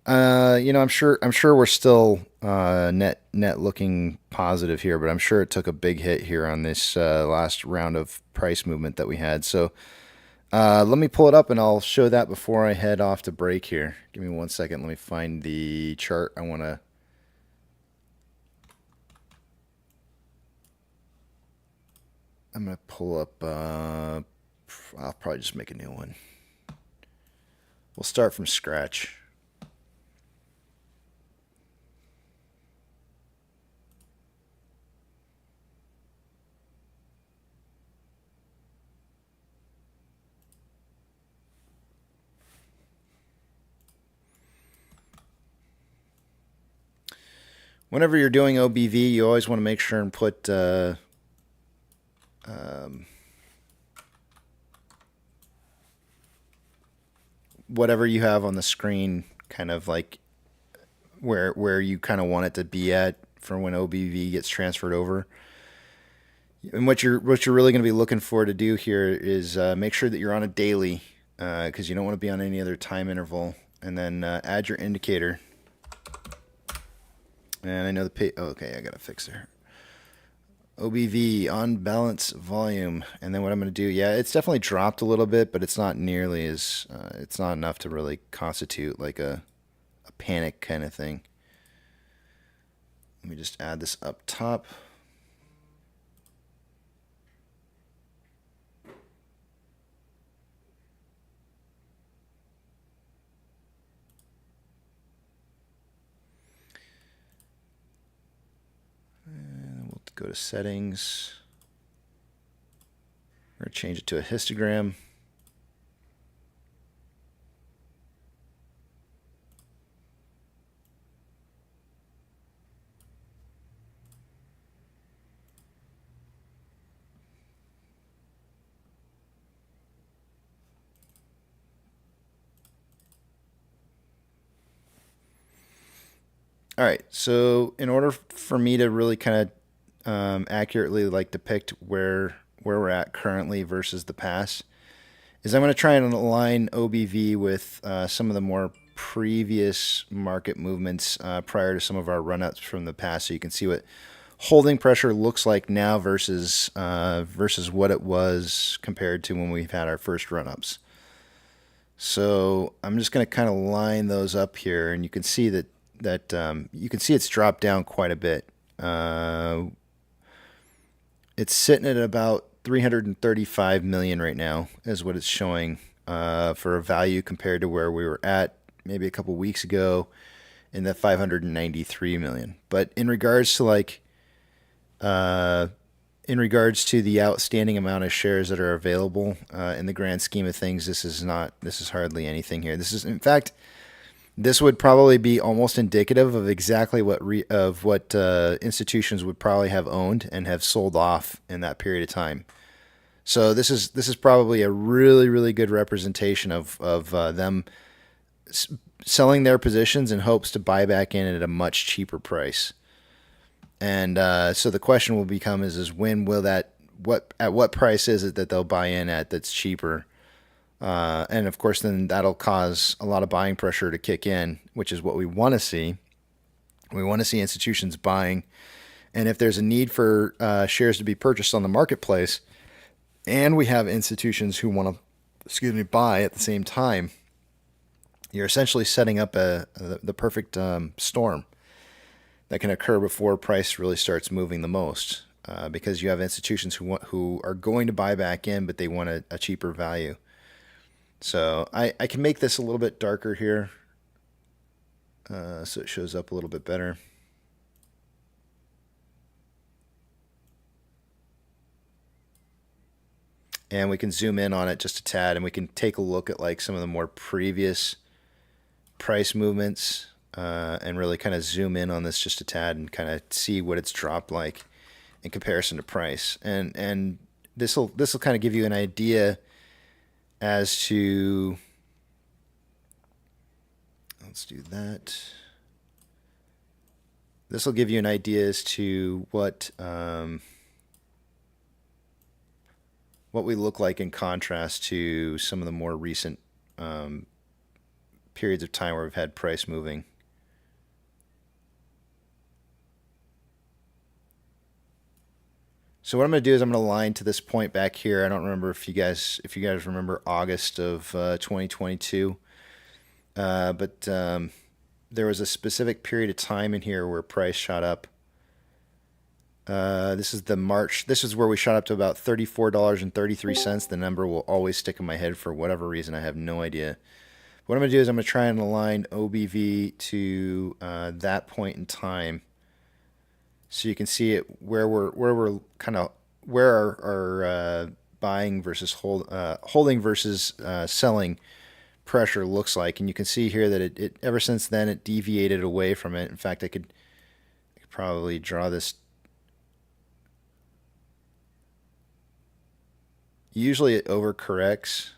I'm sure we're still net looking positive here, but I'm sure it took a big hit here on this last round of price movement that we had. So Let me pull it up and I'll show that before I head off to break here. Give me 1 second. Let me find the chart I want to. I'm going to pull up. I'll probably just make a new one. We'll start from scratch. Whenever you're doing OBV, you always want to make sure and put whatever you have on the screen, kind of like where you kind of want it to be at for when OBV gets transferred over. And what you're really going to be looking for to do here is make sure that you're on a daily, because you don't want to be on any other time interval, and then add your indicator. And I know the pay. Oh, okay, I gotta fix there. OBV on balance volume, and then what I'm gonna do? Yeah, it's definitely dropped a little bit, but it's not nearly as. It's not enough to really constitute like a panic kind of thing. Let me just add this up top. Go to settings, or change it to a histogram. All right, so in order for me to really kind of accurately like depict where we're at currently versus the past, is I'm going to try and align OBV with some of the more previous market movements prior to some of our run-ups from the past, so you can see what holding pressure looks like now versus what it was compared to when we've had our first run-ups. So I'm just going to kind of line those up here, and you can see that you can see it's dropped down quite a bit. It's sitting at about 335 million right now is what it's showing for a value compared to where we were at maybe a couple weeks ago in the 593 million. But in regards to the outstanding amount of shares that are available in the grand scheme of things, this is hardly anything here. This is, in fact, this would probably be almost indicative of exactly what institutions would probably have owned and have sold off in that period of time. So this is probably a really, really good representation of them selling their positions in hopes to buy back in at a much cheaper price. And so the question will become is when will at what price is it that they'll buy in at that's cheaper? And of course, then that'll cause a lot of buying pressure to kick in, which is what we want to see. We want to see institutions buying. And if there's a need for shares to be purchased on the marketplace, and we have institutions who want to, buy at the same time, you're essentially setting up the perfect storm that can occur before price really starts moving the most, because you have institutions who are going to buy back in, but they want a cheaper value. So I can make this a little bit darker here so it shows up a little bit better. And we can zoom in on it just a tad, and we can take a look at like some of the more previous price movements and really kind of zoom in on this just a tad and kind of see what it's dropped like in comparison to price. And this will kind of give you an idea as to, let's do that. This will give you an idea as to what we look like in contrast to some of the more recent periods of time where we've had price moving. So what I'm going to do is I'm going to line to this point back here. I don't remember if you guys remember August of 2022, but there was a specific period of time in here where price shot up. This is the March. This is where we shot up to about $34.33. The number will always stick in my head for whatever reason. I have no idea. What I'm going to do is I'm going to try and align OBV to that point in time, so you can see it where we're kind of where our buying versus holding versus selling pressure looks like, and you can see here that it ever since then it deviated away from it. In fact, I could probably draw this. Usually it overcorrects.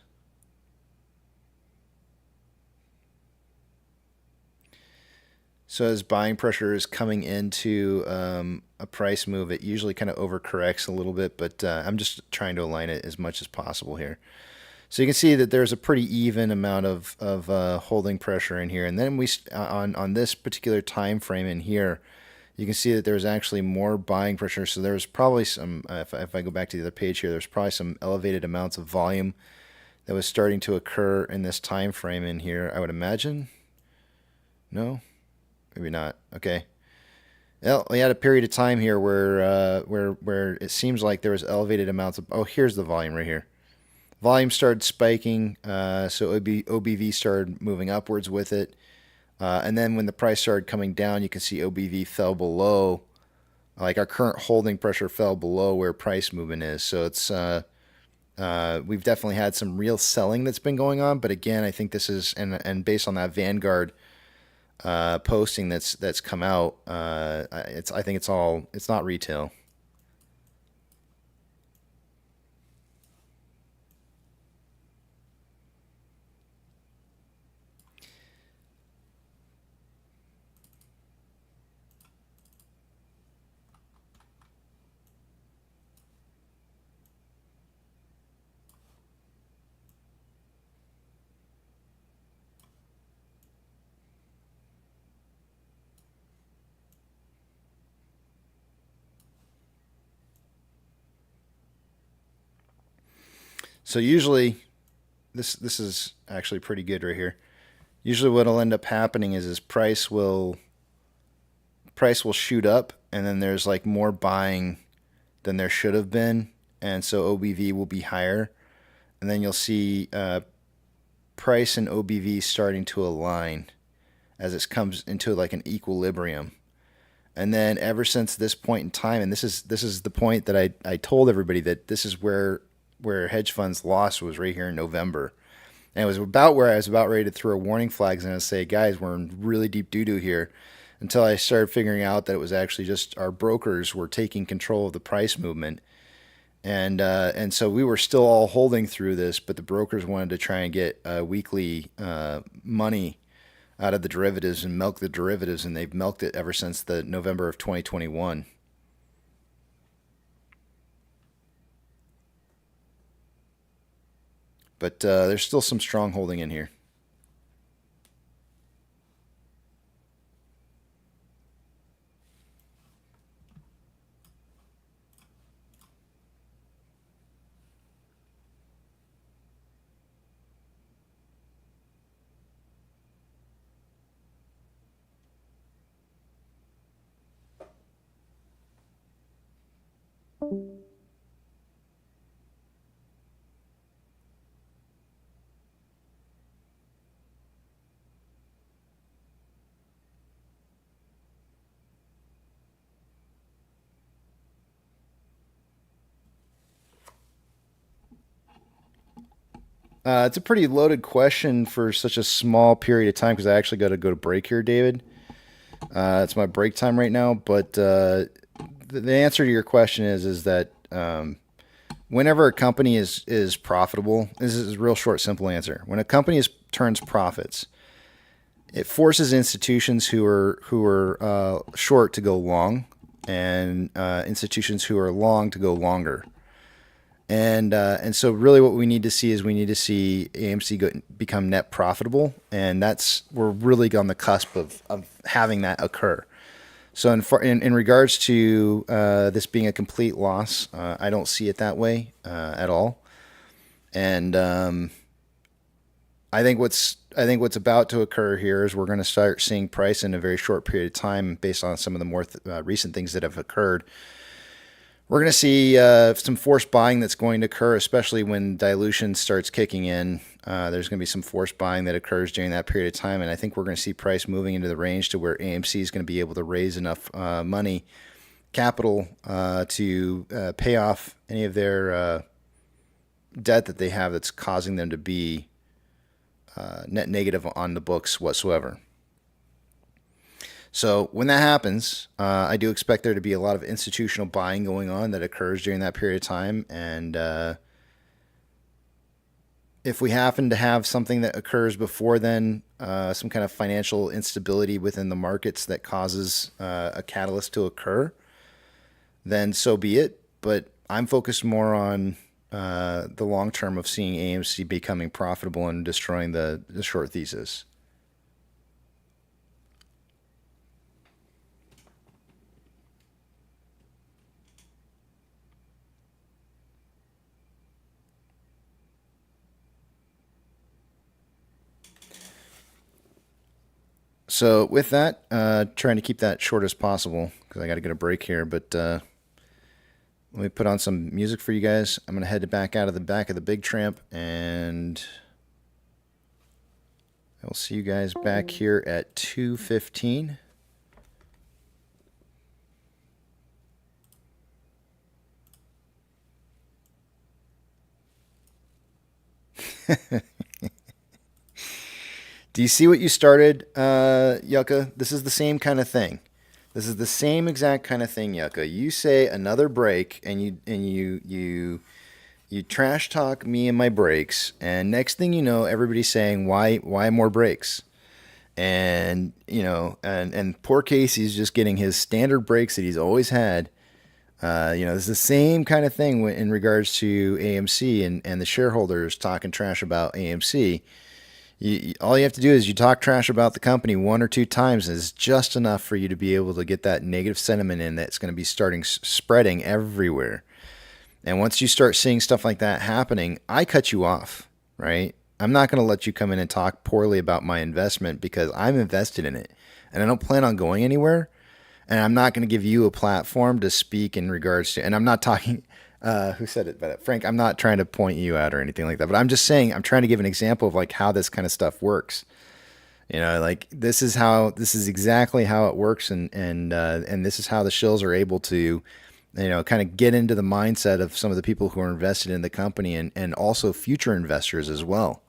So as buying pressure is coming into a price move, it usually kind of overcorrects a little bit, but I'm just trying to align it as much as possible here. So you can see that there's a pretty even amount of holding pressure in here. And then we on this particular time frame in here, you can see that there's actually more buying pressure. So there's probably some, if I go back to the other page here, there's probably some elevated amounts of volume that was starting to occur in this time frame in here, I would imagine. No? Maybe not. Okay. Well, we had a period of time here where it seems like there was elevated amounts of. Oh, here's the volume right here. Volume started spiking, so OBV started moving upwards with it, and then when the price started coming down, you can see OBV fell below. Like our current holding pressure fell below where price movement is. So it's we've definitely had some real selling that's been going on. But again, I think this is and based on that Vanguard posting that's come out, I think it's not retail. So usually, this is actually pretty good right here. Usually what will end up happening is price will shoot up, and then there's like more buying than there should have been, and so OBV will be higher, and then you'll see price and OBV starting to align as it comes into like an equilibrium. And then ever since this point in time, and this is the point that I told everybody that this is where hedge funds lost was right here in November. And it was about where I was about ready to throw warning flags and I say, guys, we're in really deep doo-doo here, until I started figuring out that it was actually just our brokers were taking control of the price movement. And so we were still all holding through this, but the brokers wanted to try and get weekly money out of the derivatives and milk the derivatives, and they've milked it ever since the November of 2021. But there's still some strong holding in here. It's a pretty loaded question for such a small period of time because I actually got to go to break here, David. It's my break time right now, but the answer to your question is that whenever a company is profitable, this is a real short, simple answer. When a company turns profits, it forces institutions who are short to go long, and institutions who are long to go longer. And so really what we need to see is AMC become net profitable, and we're really on the cusp of having that occur. So in regards to this being a complete loss, I don't see it that way at all. And I think what's about to occur here is we're going to start seeing price in a very short period of time based on some of the more recent things that have occurred. We're going to see some forced buying that's going to occur, especially when dilution starts kicking in. There's going to be some forced buying that occurs during that period of time, and I think we're going to see price moving into the range to where AMC is going to be able to raise enough capital to pay off any of their debt that they have that's causing them to be net negative on the books whatsoever. So when that happens, I do expect there to be a lot of institutional buying going on that occurs during that period of time. And if we happen to have something that occurs before then, some kind of financial instability within the markets that causes a catalyst to occur, then so be it. But I'm focused more on the long term of seeing AMC becoming profitable and destroying the short thesis. So with that, trying to keep that short as possible because I got to get a break here, but let me put on some music for you guys. I'm going to head back out of the back of the big tramp, and I will see you guys back here at 2:15. Do you see what you started, Yucca? This is the same kind of thing. This is the same exact kind of thing, Yucca. You say another break, and you trash talk me and my breaks, and next thing you know, everybody's saying why more breaks, and and poor Casey's just getting his standard breaks that he's always had. It's the same kind of thing in regards to AMC and the shareholders talking trash about AMC. All you have to do is you talk trash about the company one or two times, and it's just enough for you to be able to get that negative sentiment in that's going to be spreading everywhere. And once you start seeing stuff like that happening, I cut you off, right? I'm not going to let you come in and talk poorly about my investment because I'm invested in it, and I don't plan on going anywhere. And I'm not going to give you a platform to speak in regards to, and I'm not talking, who said it? But Frank, I'm not trying to point you out or anything like that, but I'm just saying, I'm trying to give an example of like how this kind of stuff works. Like this is exactly how it works. And this is how the shills are able to, kind of get into the mindset of some of the people who are invested in the company and also future investors as well.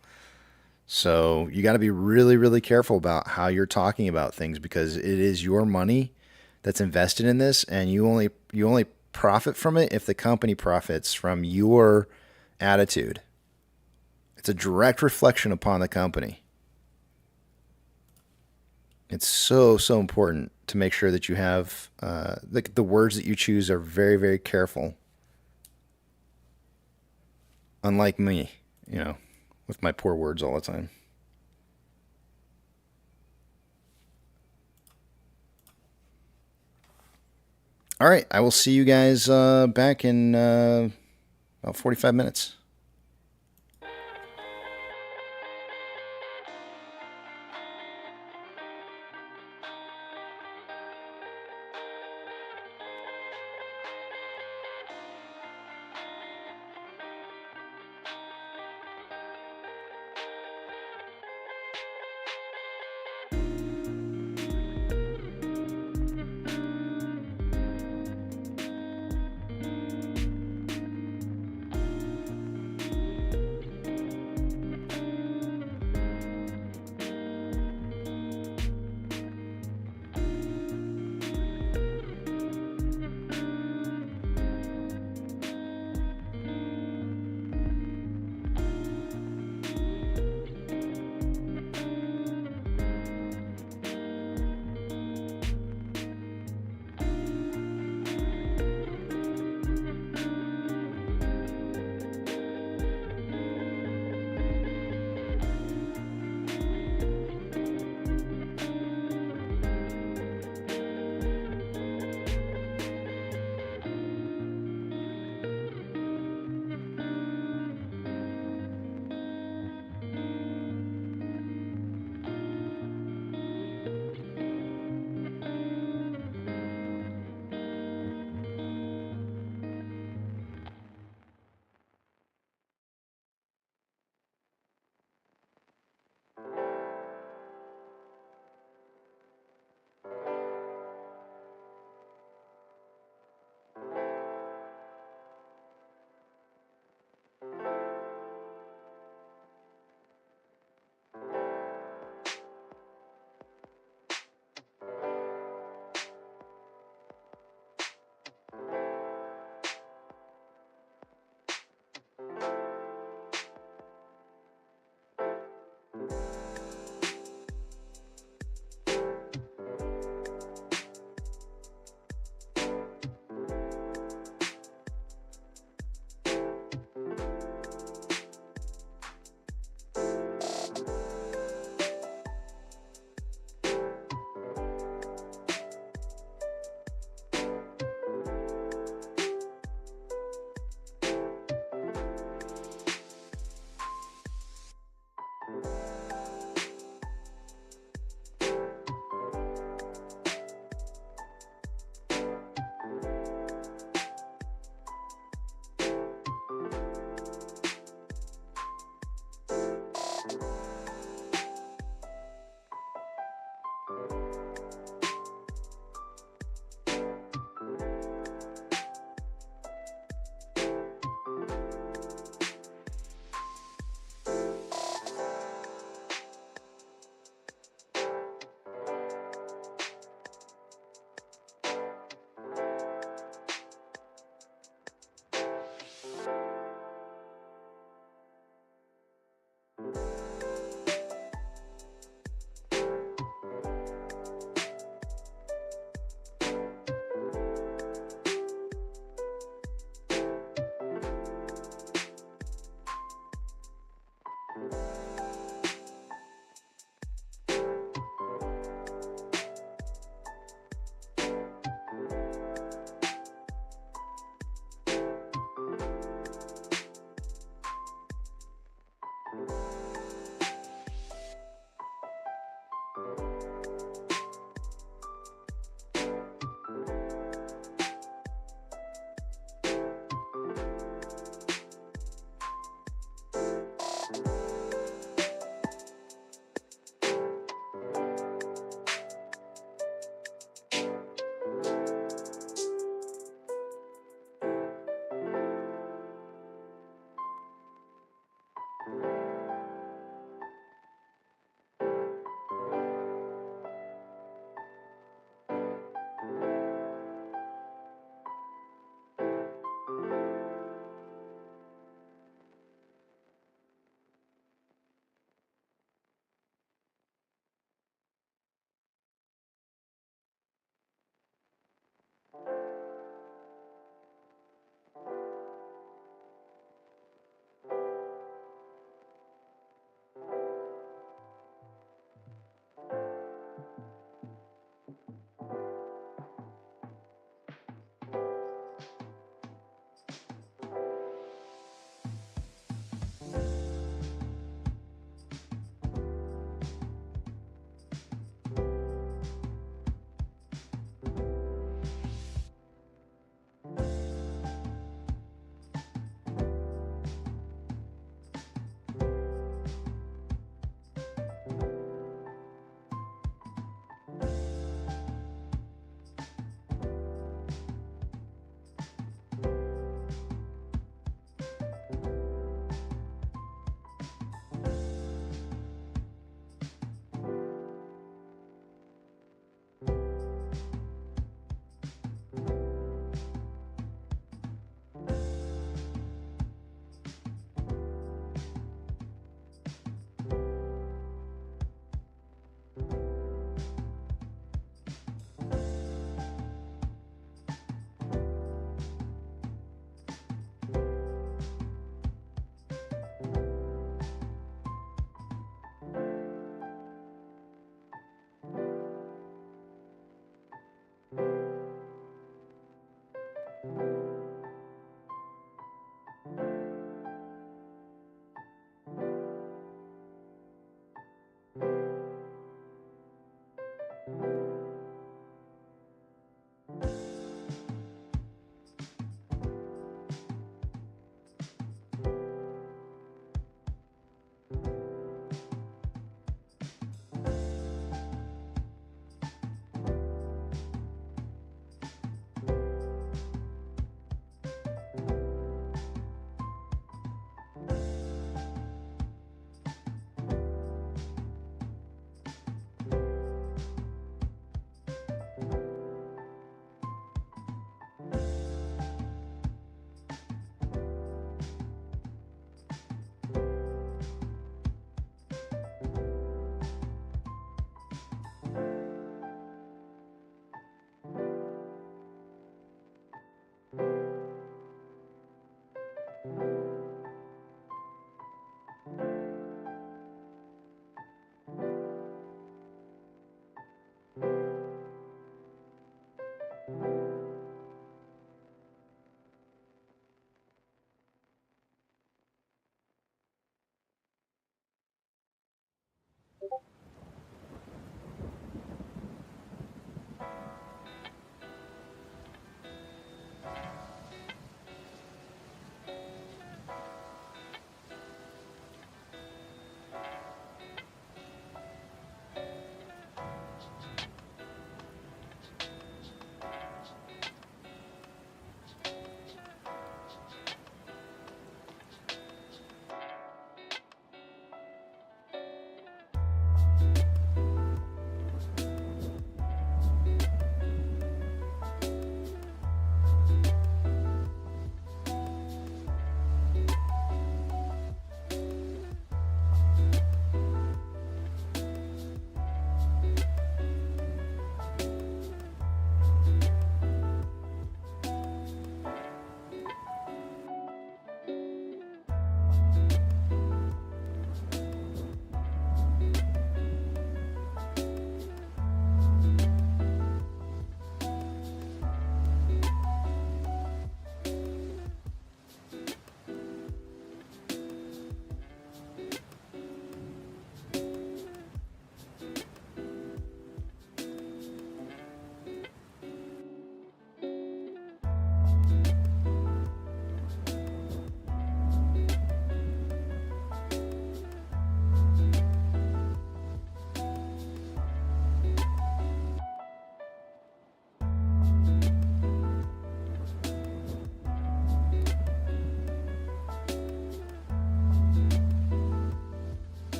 So you got to be really, really careful about how you're talking about things because it is your money that's invested in this, and you only profit from it if the company profits from your attitude. It's a direct reflection upon the company. It's so important to make sure that you have the words that you choose are very, very careful. Unlike me, with my poor words all the time. All right, I will see you guys back in about 45 minutes.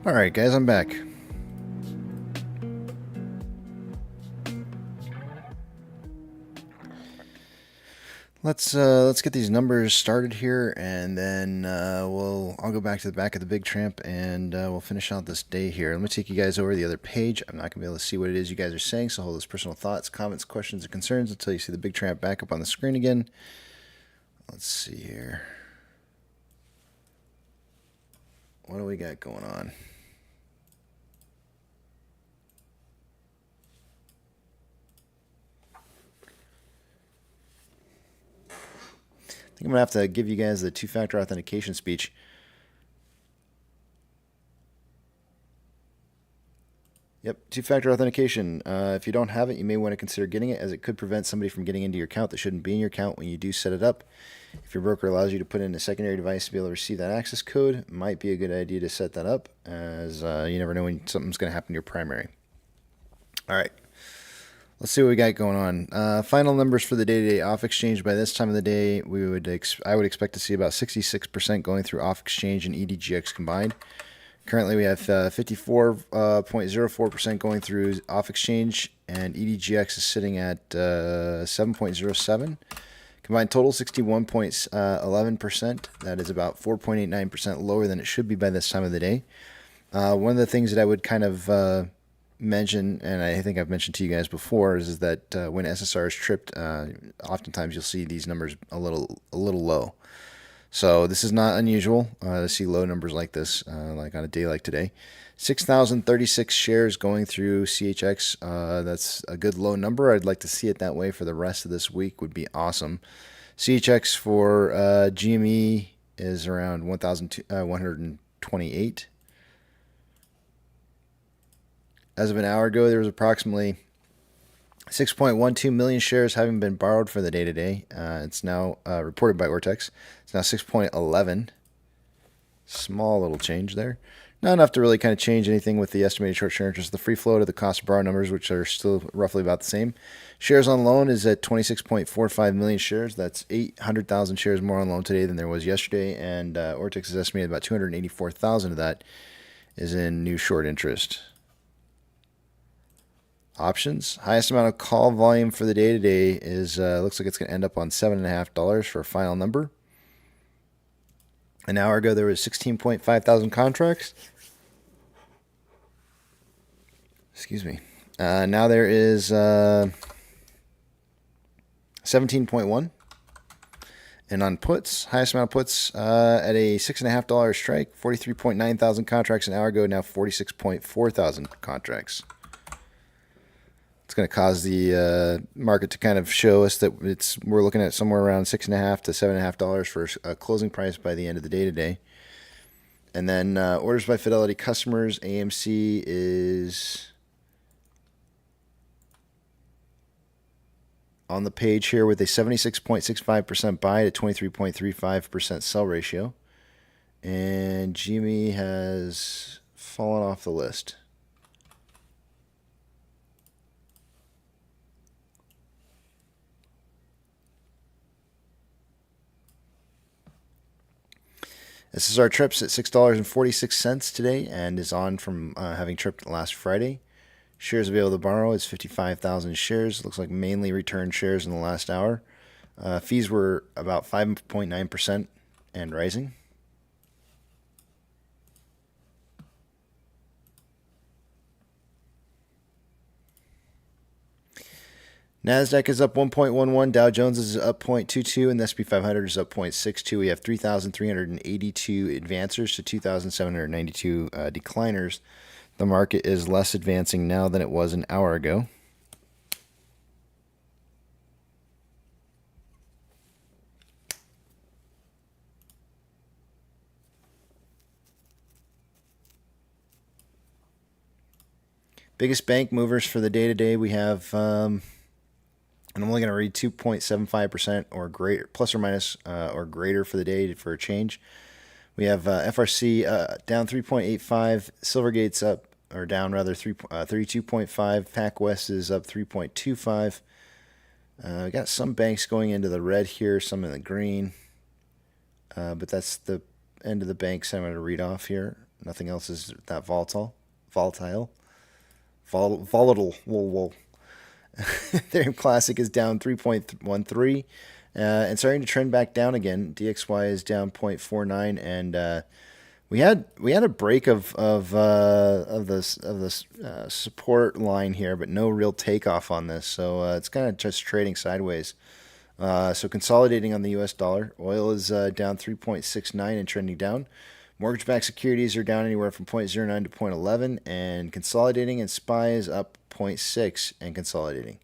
All right, guys, I'm back. Let's get these numbers started here, and then I'll go back to the back of the big tramp, and we'll finish out this day here. Let me take you guys over to the other page. I'm not gonna be able to see what it is you guys are saying, so hold those personal thoughts, comments, questions, and concerns until you see the big tramp back up on the screen again. Let's see here. What do we got going on? I think I'm going to have to give you guys the two-factor authentication speech. Yep, two-factor authentication. If you don't have it, you may want to consider getting it, as it could prevent somebody from getting into your account that shouldn't be in your account when you do set it up. If your broker allows you to put in a secondary device to be able to receive that access code, it might be a good idea to set that up, as you never know when something's going to happen to your primary. All right. Let's see what we got going on. Final numbers for the day-to-day off exchange. By this time of the day, I would expect to see about 66% going through off exchange and EDGX combined. Currently, we have 54.04% going through off exchange, and EDGX is sitting at 7.07. Combined total 61.11%. That is about 4.89% lower than it should be by this time of the day. One of the things that I would kind of mention, and I think I've mentioned to you guys before, is that when SSR is tripped, oftentimes you'll see these numbers a little low. So this is not unusual to see low numbers like this, like on a day like today. 6,036 shares going through CHX. That's a good low number. I'd like to see it that way for the rest of this week. Would be awesome. CHX for GME is around 1,128. As of an hour ago, there was approximately 6.12 million shares having been borrowed for the day today. It's now reported by Ortex. It's now 6.11. Small little change there. Not enough to really kind of change anything with the estimated short-term interest, the free float, or the cost of borrow numbers, which are still roughly about the same. Shares on loan is at 26.45 million shares. That's 800,000 shares more on loan today than there was yesterday, and Ortex is estimated about 284,000 of that is in new short interest. Options. Highest amount of call volume for the day today is looks like it's going to end up on $7.50 for a final number. An hour ago there was 16.5 thousand contracts. Excuse me. Now there is 17.1. And on puts, highest amount of puts at a $6.50 strike, 43.9 thousand contracts an hour ago. Now 46.4 thousand contracts. It's going to cause the market to kind of show us that we're looking at somewhere around $6.50 to $7.50 for a closing price by the end of the day today. And then orders by Fidelity customers, AMC is on the page here with a 76.65% buy to 23.35% sell ratio. And GME has fallen off the list. SSR trips at $6.46 today and is on from having tripped last Friday. Shares available to borrow is 55,000 shares. Looks like mainly returned shares in the last hour. Fees were about 5.9% and rising. NASDAQ is up 1.11, Dow Jones is up 0.22, and the S&P 500 is up 0.62. We have 3,382 advancers to 2,792 decliners. The market is less advancing now than it was an hour ago. Biggest bank movers for the day today, we have... and I'm only going to read 2.75% or greater, plus or minus or greater for the day for a change. We have FRC down 3.85, Silvergate's up, or down rather, 32.5, PacWest is up 3.25. We got some banks going into the red here, some in the green, but that's the end of the banks I'm going to read off here. Nothing else is that volatile. Volatile. Whoa. Ethereum Classic is down 3.13 and starting to trend back down again. DXY is down 0.49, and we had a break of this support line here, but no real takeoff on this. So it's kind of just trading sideways. So consolidating on the U.S. dollar. Oil is down 3.69 and trending down. Mortgage-backed securities are down anywhere from 0.09 to 0.11, and consolidating, and SPY is up 0.6 and consolidating.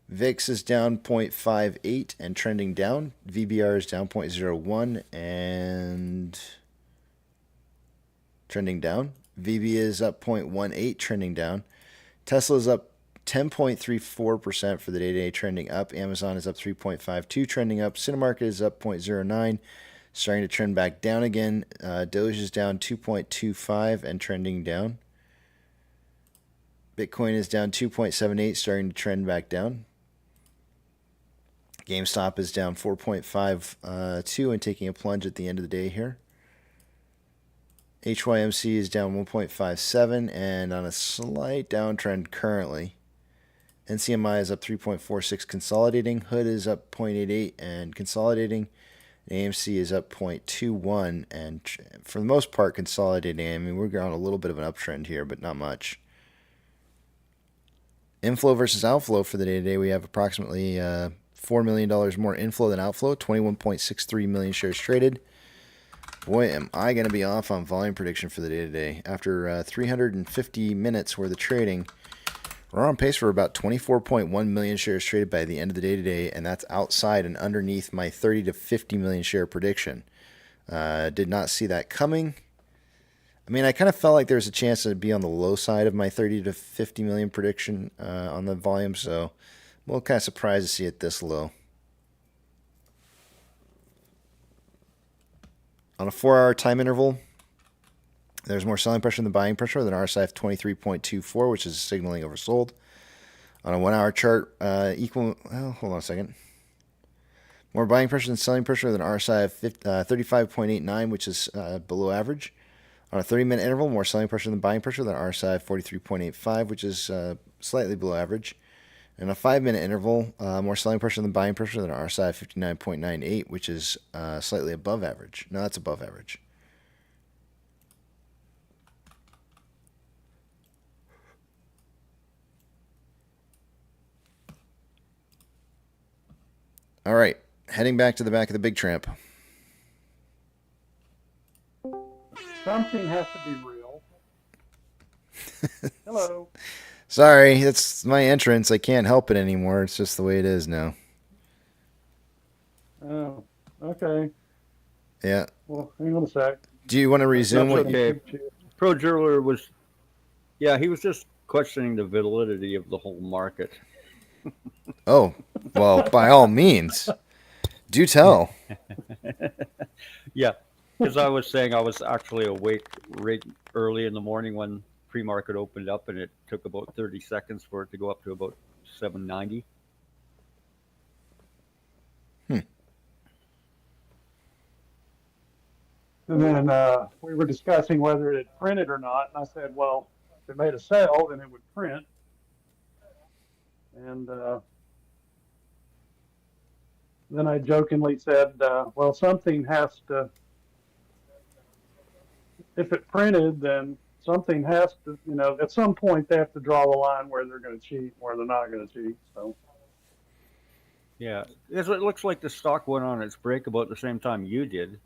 VIX is down 0.58 and trending down. VBR is down 0.01 and trending down. VB is up 0.18, trending down. Tesla is up 10.34% for the day-to-day, trending up. Amazon is up 3.52, trending up. Cinemarket is up 0.09, starting to trend back down again. Doge is down 2.25 and trending down. Bitcoin is down 2.78, starting to trend back down. GameStop is down 4.52 and taking a plunge at the end of the day here. HYMC is down 1.57 and on a slight downtrend currently. NCMI is up 3.46 consolidating. Hood is up 0.88 and consolidating. AMC is up 0.21 and for the most part consolidating. I mean, we're on a little bit of an uptrend here, but not much. Inflow versus outflow for the day today, we have approximately $4 million more inflow than outflow, 21.63 million shares traded. Boy, am I going to be off on volume prediction for the day today. After 350 minutes worth of trading, we're on pace for about 24.1 million shares traded by the end of the day today, and that's outside and underneath my 30 to 50 million share prediction. Did not see that coming. I mean, I kind of felt like there was a chance to be on the low side of my 30 to 50 million prediction on the volume, so I'm a little kind of surprised to see it this low. On a 4-hour time interval, there's more selling pressure than buying pressure with an RSI of 23.24, which is signaling oversold. On a 1-hour chart, hold on a second. More buying pressure than selling pressure with an RSI of 35.89, which is below average. On a 30-minute interval, more selling pressure than buying pressure with an RSI of 43.85, which is slightly below average. In a 5-minute interval, more selling pressure than buying pressure with an RSI of 59.98, which is slightly above average. No, that's above average. All right, heading back to the back of the big tramp. Something has to be real. Hello. Sorry, that's my entrance. I can't help it anymore. It's just the way it is now. Oh, okay. Yeah. Well, hang on a sec. Do you want to resume? That's okay. Pro Jeweler was, yeah, he was just questioning the validity of the whole market. Oh, well, by all means, do tell. Yeah, because I was saying I was actually awake right early in the morning when pre-market opened up, and it took about 30 seconds for it to go up to about 790. And then we were discussing whether it printed or not. And I said, well, if it made a sale, then it would print. And then I jokingly said, well, something has to, if it printed, then something has to, at some point they have to draw the line where they're going to cheat, where they're not going to cheat. So. Yeah, it looks like the stock went on its break about the same time you did,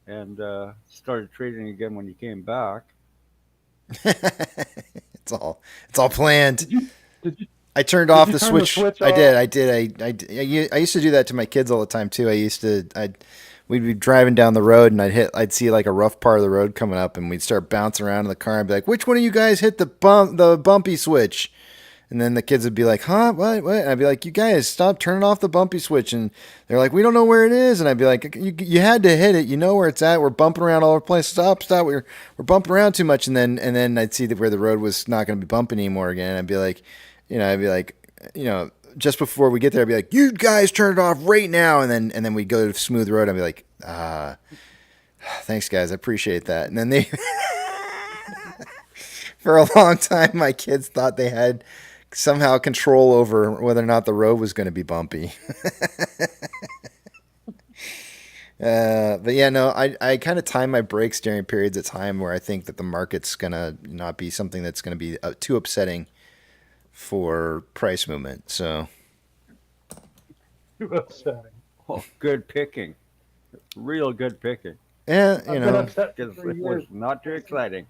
and started trading again when you came back. It's all planned. Did you I turned off the turn switch. the switch I off? did. I used to do that to my kids all the time too. We'd be driving down the road and I'd see like a rough part of the road coming up, and we'd start bouncing around in the car and be like, "Which one of you guys hit the bumpy switch?" And then the kids would be like, "Huh? What? And I'd be like, "You guys stop turning off the bumpy switch." And they're like, "We don't know where it is." And I'd be like, "You had to hit it. You know where it's at. We're bumping around all over the place. Stop. We're bumping around too much." And then I'd see where the road was not going to be bumping anymore again. And I'd be like, just before we get there, I'd be like, "You guys turn it off right now." And then we'd go to smooth road. I'd be like, Thanks, guys. I appreciate that. And then they, for a long time, my kids thought they had somehow control over whether or not the road was going to be bumpy. But yeah, no, I kind of time my brakes during periods of time where I think that the market's going to not be something that's going to be too upsetting for price movement. So, Too upsetting. Oh, good picking. Real good picking. yeah, I've been upset Because for it was 3 years. not too exciting.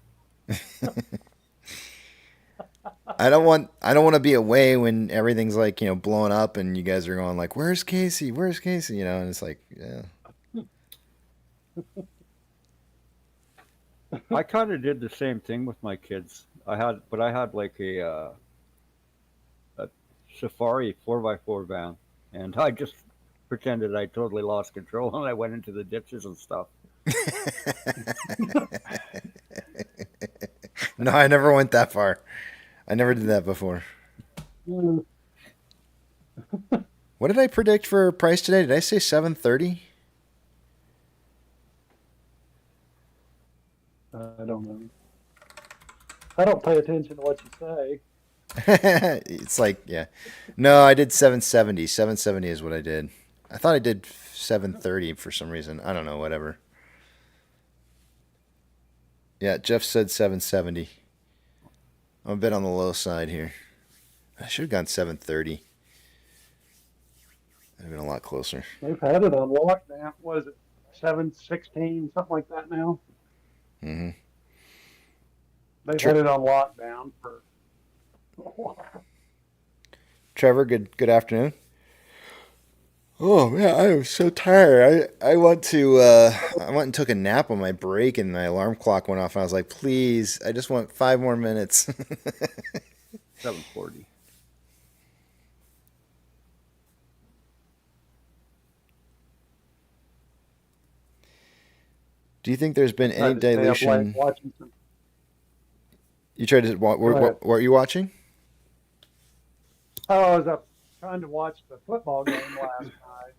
I don't want to be away when everything's like, blowing up and you guys are going like, "Where's Casey? Where's Casey?" And it's like, yeah. I kind of did the same thing with my kids. I had like a Safari 4x4 van, and I just pretended I totally lost control and I went into the ditches and stuff. No, I never went that far. I never did that before. What did I predict for price today? Did I say 730? I don't know. I don't pay attention to what you say. It's like, yeah. No, I did 770. 770 is what I did. I thought I did 730 for some reason. I don't know, whatever. Yeah, Jeff said 770. I'm a bit on the low side here. I should have gone 730. That would have been a lot closer. They've had it on lockdown. What is it? 716, something like that now. Mm-hmm. They've had it on lockdown for a while. Trevor, good afternoon. Oh man, I am so tired. I went and took a nap on my break, and my alarm clock went off. And I was like, please, I just want 5 more minutes. 740. Do you think there's been any dilution? You tried to what are you watching? Oh, I was up trying to watch the football game last night,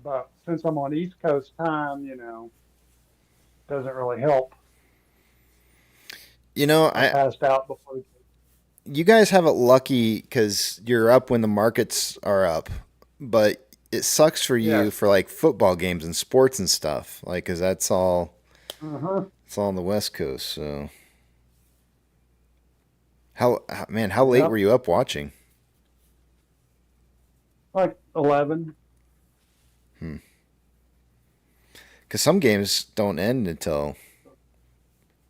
but since I'm on East Coast time, doesn't really help. I passed out before. You guys have it lucky because you're up when the markets are up, but it sucks for you for like football games and sports and stuff, like because that's all. It's all on the West Coast. So, how late were you up watching? Like 11. Because some games don't end until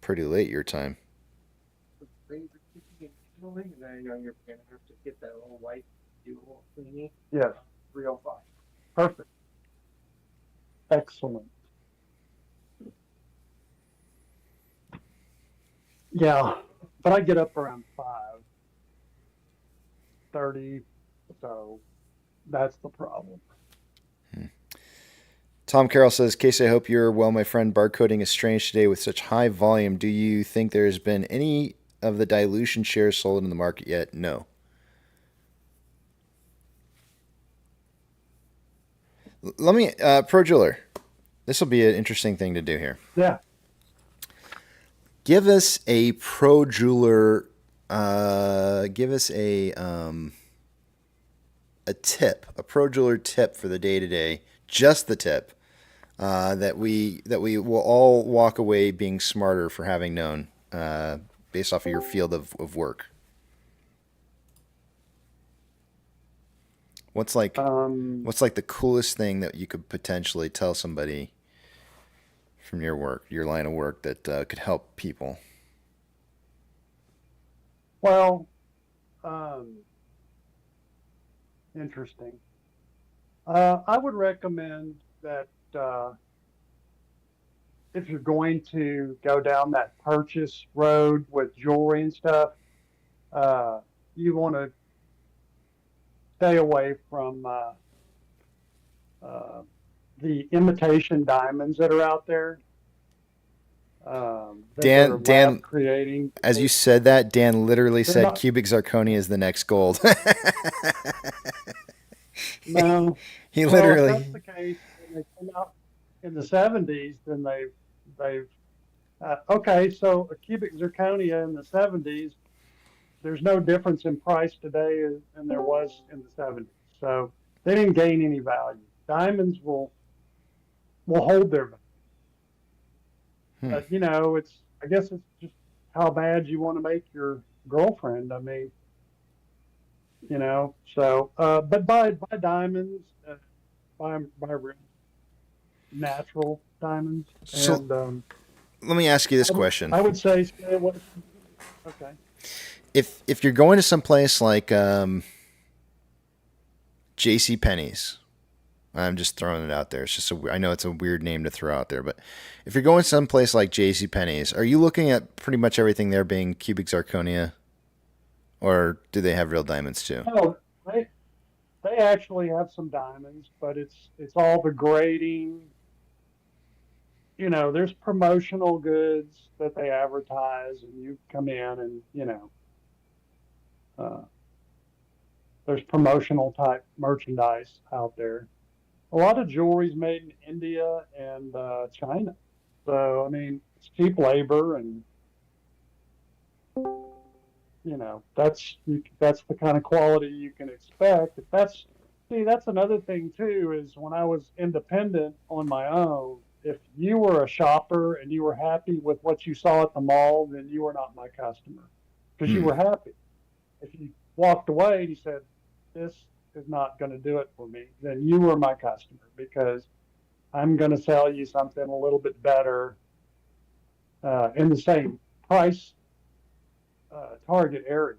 pretty late your time. You're gonna have to get that little white dual thingy. Yes, 305. Perfect. Excellent. Yeah, but I get up around 5:30, so that's the problem. Tom Carroll says, Casey, I hope you're well, my friend. Barcoding is strange today with such high volume. Do you think there's been any of the dilution shares sold in the market yet? No. Let me, Pro Jeweler, this will be an interesting thing to do here. Yeah. Give us a Pro Jeweler, give us a tip, a Pro Jeweler tip for the day-to-day, just the tip, that we will all walk away being smarter for having known, based off of your field of work. What's like the coolest thing that you could potentially tell somebody from your work, your line of work, that could help people? Well, interesting. I would recommend that if you're going to go down that purchase road with jewelry and stuff, you want to stay away from the imitation diamonds that are out there. Dan, creating. As you said that, Dan literally said not, cubic zirconia is the next gold. No. He literally. Well, if that's the case, when they came out in the 70s, then they they've okay. So a cubic zirconia in the 70s, there's no difference in price today than there was in the 70s. So they didn't gain any value. Diamonds will hold their value. But you know, I guess it's just how bad you want to make your girlfriend. I mean, you know, so but buy diamonds, buy real natural diamonds, So and let me ask you this question. I would say stay away from, okay. If you're going to some place like J.C. Penney's, I'm just throwing it out there. It's just I know it's a weird name to throw out there, but if you're going someplace like J.C. Penney's, are you looking at pretty much everything there being cubic zirconia, or do they have real diamonds too? No, they actually have some diamonds, but it's all the grading. You know, there's promotional goods that they advertise, and you come in and you know, there's promotional type merchandise out there. A lot of jewelry's made in India and China. So I mean, it's cheap labor, and you know that's the kind of quality you can expect. If that's that's another thing too. Is when I was independent on my own, if you were a shopper and you were happy with what you saw at the mall, then you were not my customer because you were happy. If you walked away and you said, "This is not going to do it for me," then you were my customer because I'm going to sell you something a little bit better in the same price target area.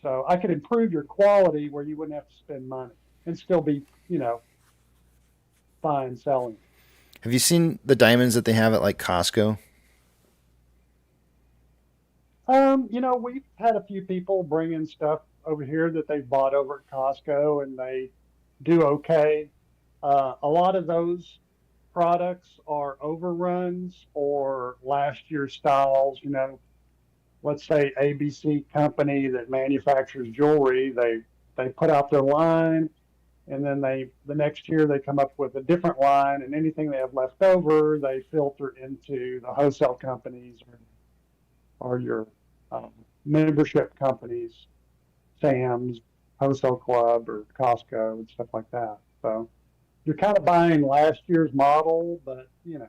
So I could improve your quality where you wouldn't have to spend money and still be, you know, fine selling. Have you seen the diamonds that they have at like Costco? You know, we've had a few people bring in stuff over here that they've bought over at Costco, and they do okay. A lot of those products are overruns or last year's styles. You know, let's say ABC company that manufactures jewelry, they put out their line, and then the next year they come up with a different line, and anything they have left over they filter into the wholesale companies or your membership companies, Sam's, Wholesale Club, or Costco and stuff like that. So you're kind of buying last year's model, but you know,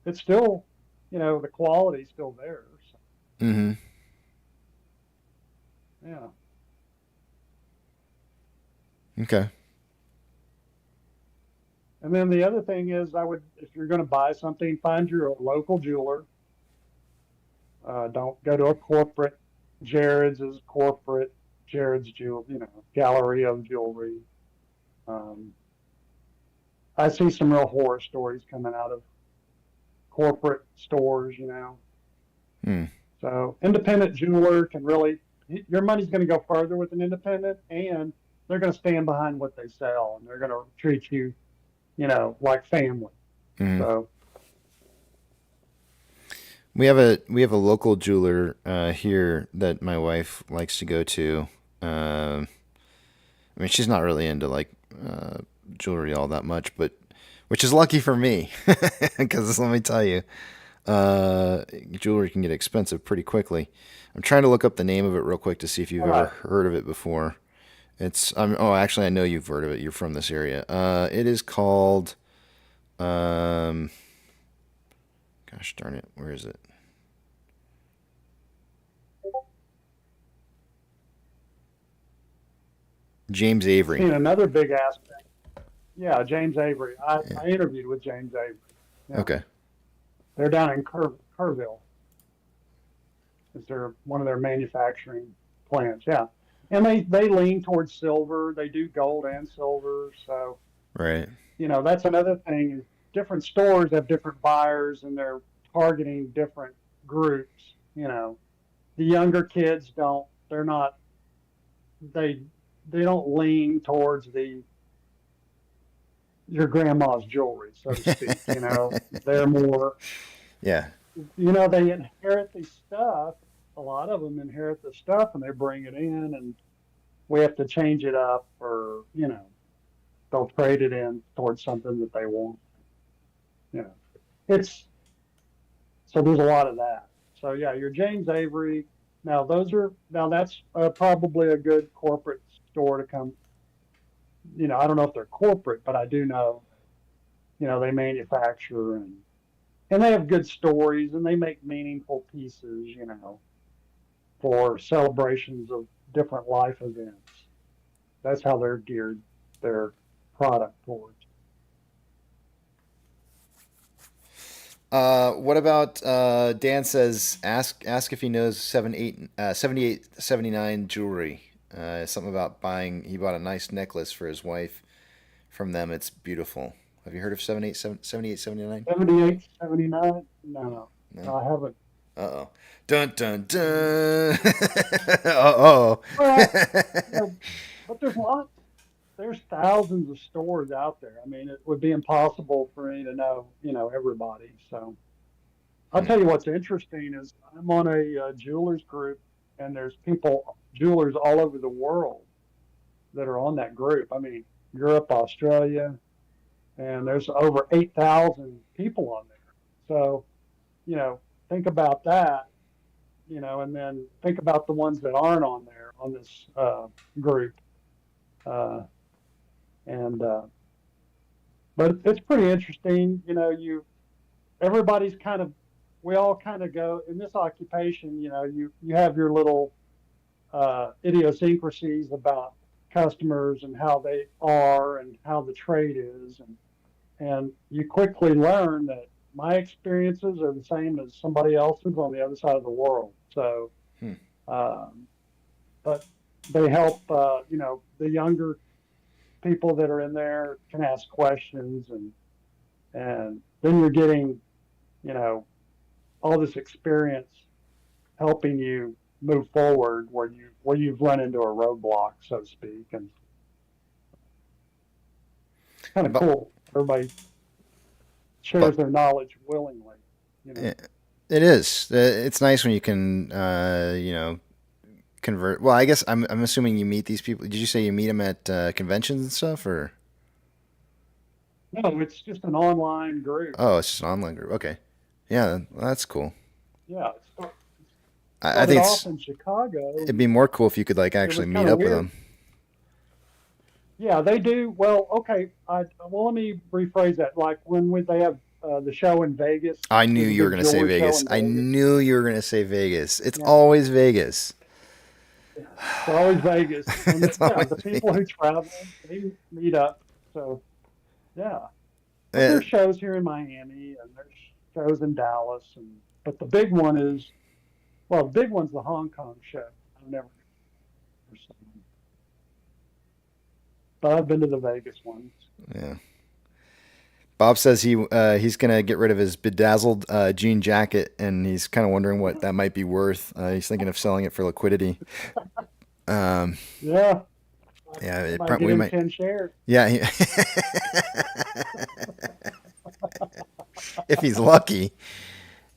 it's still, you know, the quality's still there. So. Mm-hmm. Yeah. Okay. And then the other thing is, if you're going to buy something, find your local jeweler. Don't go to a corporate. Jared's is corporate. Jared's jewel, you know, gallery of jewelry. I see some real horror stories coming out of corporate stores, you know. So independent jeweler can really, your money's going to go further with an independent, and they're going to stand behind what they sell, and they're going to treat you, you know, like family. So we have a local jeweler here that my wife likes to go to. I mean, she's not really into like jewelry all that much, but which is lucky for me because let me tell you, jewelry can get expensive pretty quickly. I'm trying to look up the name of it real quick to see if you've ever heard of it before. Actually, I know you've heard of it. You're from this area. It is called, gosh darn it, where is it? James Avery. And another big aspect. Yeah, James Avery. I interviewed with James Avery. Yeah. Okay. They're down in Kerrville. Is there one of their manufacturing plants? Yeah, and they lean towards silver. They do gold and silver. So right. You know, that's another thing. Different stores have different buyers, and they're targeting different groups. You know, the younger kids don't. They're not. They don't lean towards your grandma's jewelry, so to speak. You know, they're more. Yeah. You know, they inherit the stuff. A lot of them inherit the stuff, and they bring it in, and we have to change it up, or you know, they'll trade it in towards something that they want. You know, So there's a lot of that. So yeah, your James Avery. Now that's probably a good corporate store to come. I don't know if they're corporate, but I do know, they manufacture and they have good stories and they make meaningful pieces, for celebrations of different life events. That's how they're geared their product towards. What about Dan says ask if he knows 7879 jewelry. Something about buying. He bought a nice necklace for his wife from them. It's beautiful. Have you heard of 7879? 7879? No, I haven't. Uh-oh. Dun dun dun. Uh-oh. Well, but there's thousands of stores out there. I mean, it would be impossible for me to know, everybody. So I'll tell you what's interesting is I'm on a jewelers group, and there's jewelers all over the world that are on that group. I mean, Europe, Australia, and there's over 8,000 people on there. So, think about that, and then think about the ones that aren't on there on this group. But it's pretty interesting. Everybody's we all kind of go in this occupation. You have your little idiosyncrasies about customers and how they are and how the trade is, and you quickly learn that my experiences are the same as somebody else's on the other side of the world. So, but they help. The younger people that are in there can ask questions, and then you're getting, all this experience helping you move forward where you've run into a roadblock, so to speak, and it's kind of cool. Everybody shares their knowledge willingly. It is. It's nice when you can, convert. Well, I guess I'm assuming you meet these people. Did you say you meet them at conventions and stuff, or? No, it's just an online group. Oh, it's just an online group. Okay, yeah, well, that's cool. Yeah, I think off in Chicago. It'd be more cool if you could actually meet up with them. Yeah, they do. Well, okay. Let me rephrase that. Like when they have the show in Vegas. I knew you were going to say Vegas. I knew you were going to say Vegas. It's always Vegas. It's always Vegas. And the people who travel, they meet up. So, yeah. But there's shows here in Miami, and there's shows in Dallas, but the big one is, the big one's the Hong Kong show. I've never. But I've been to the Vegas ones. Yeah. Bob says he's gonna get rid of his bedazzled jean jacket, and he's kind of wondering what that might be worth. He's thinking of selling it for liquidity. Yeah. Yeah. We might 10 shares. Yeah. If he's lucky.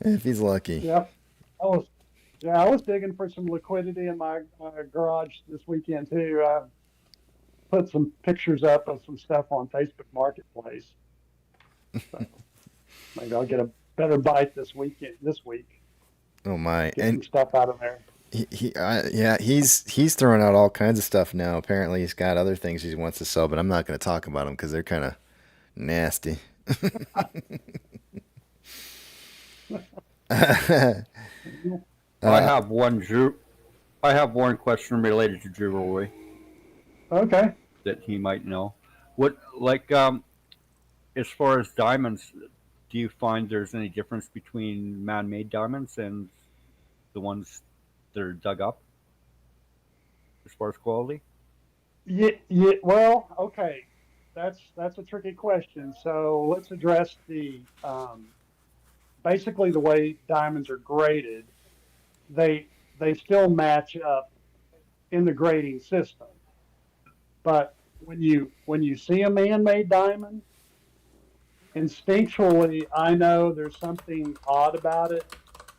Yep. I was digging for some liquidity in my garage this weekend too. Put some pictures up of some stuff on Facebook Marketplace. So maybe I'll get a better bite this week. Oh my! Get some stuff out of there. He's throwing out all kinds of stuff now. Apparently, he's got other things he wants to sell, but I'm not going to talk about them because they're kind of nasty. I have one question related to jewelry. Okay. That he might know. As far as diamonds, do you find there's any difference between man-made diamonds and the ones that are dug up as far as quality? Yeah. Well, okay. That's a tricky question. So let's address the basically the way diamonds are graded. They still match up in the grading system. But when you see a man-made diamond, instinctually, I know there's something odd about it,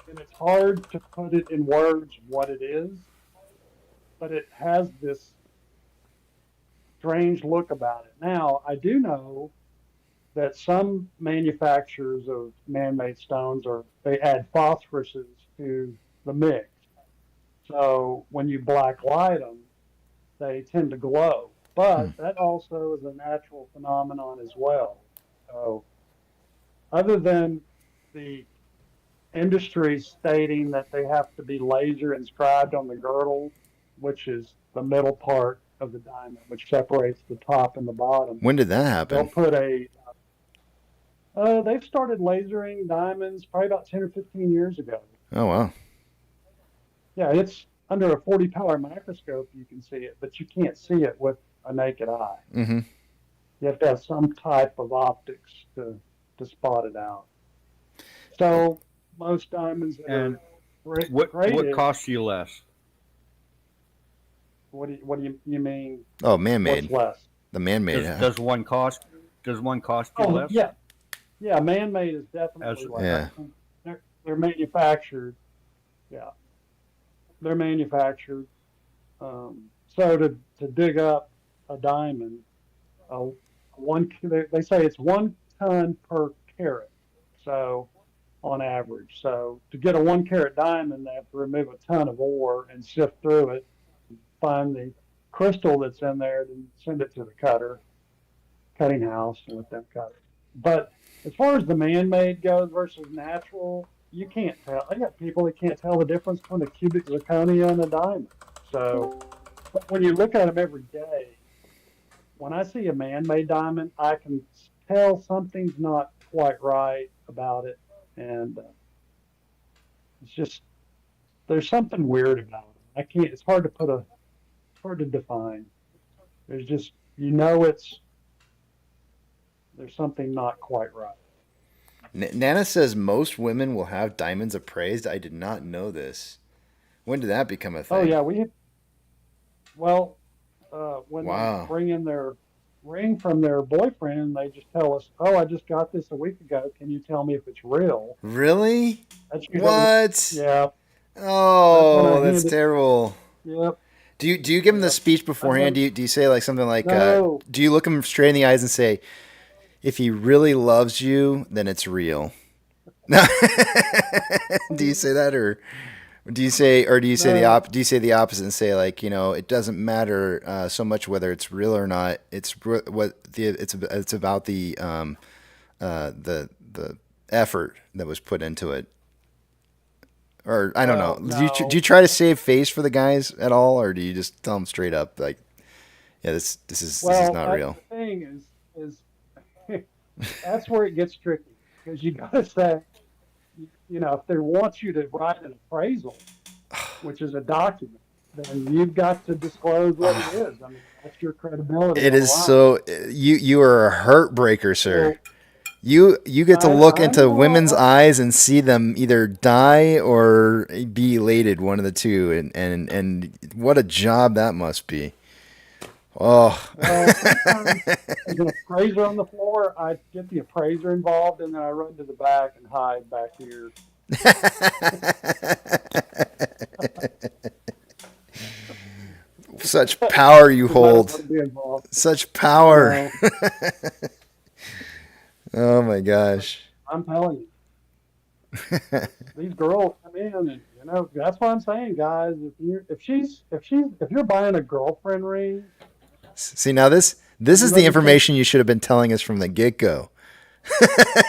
and it's hard to put it in words what it is, but it has this strange look about it. Now, I do know that some manufacturers of man-made stones they add phosphoruses to the mix. So when you black light them, they tend to glow. But that also is a natural phenomenon as well. So other than the industry stating that they have to be laser inscribed on the girdle, which is the middle part of the diamond, which separates the top and the bottom. When did that They'll happen? put they've started lasering diamonds probably about 10 or 15 years ago. Oh wow. Yeah, it's under a 40 power microscope, you can see it, but you can't see it with a naked eye. Mm-hmm. You have to have some type of optics to spot it out. So most diamonds that And are what graded, costs you less? what do you mean? Oh, man-made. What's less? The man-made. Does one cost you less? Yeah, man-made is definitely less. Yeah. They're manufactured. Yeah, they're manufactured. So to dig up a diamond, they say it's 1 ton per carat. So on average, so to get a 1 carat diamond, they have to remove a ton of ore and sift through it, find the crystal that's in there, and send it to the cutting house, and let them cut it. But as far as the man-made goes versus natural, you can't tell. I got people that can't tell the difference between a cubic zirconia and a diamond. So when you look at them every day, when I see a man-made diamond, I can tell something's not quite right about it, and it's just there's something weird about it. I can't. It's hard to define. There's just there's something not quite right. Nana says most women will have diamonds appraised. I did not know this. When did that become a thing? Oh yeah, when they bring in their ring from their boyfriend, they just tell us, "Oh, I just got this a week ago. Can you tell me if it's real?" Really? Usually, What? yeah. Oh, that's terrible. Yep. Do you give them the speech beforehand? Do you say like something like, No. do you look him straight in the eyes and say, if he really loves you, then it's real? No. Do you say that, or do you say the opposite and say, like, it doesn't matter so much whether it's real or not. It's it's about the effort that was put into it. Or I don't know. No. Do you try to save face for the guys at all, or do you just tell them straight up, like, yeah, this is not real? The thing is that's where it gets tricky, because you got to say, if they want you to write an appraisal, which is a document, then you've got to disclose what it is. I mean, that's your credibility. It is so you are a heartbreaker, sir. You get to look into women's eyes and see them either die or be elated, one of the two, and what a job that must be. Oh. Well, sometimes there's an appraiser on the floor. I get the appraiser involved, and then I run to the back and hide back here. Such power you hold. Such power. Oh my gosh. I'm telling you. These girls come in, and that's what I'm saying, guys. If you're buying a girlfriend ring. See, now this is the information you should have been telling us from the get-go.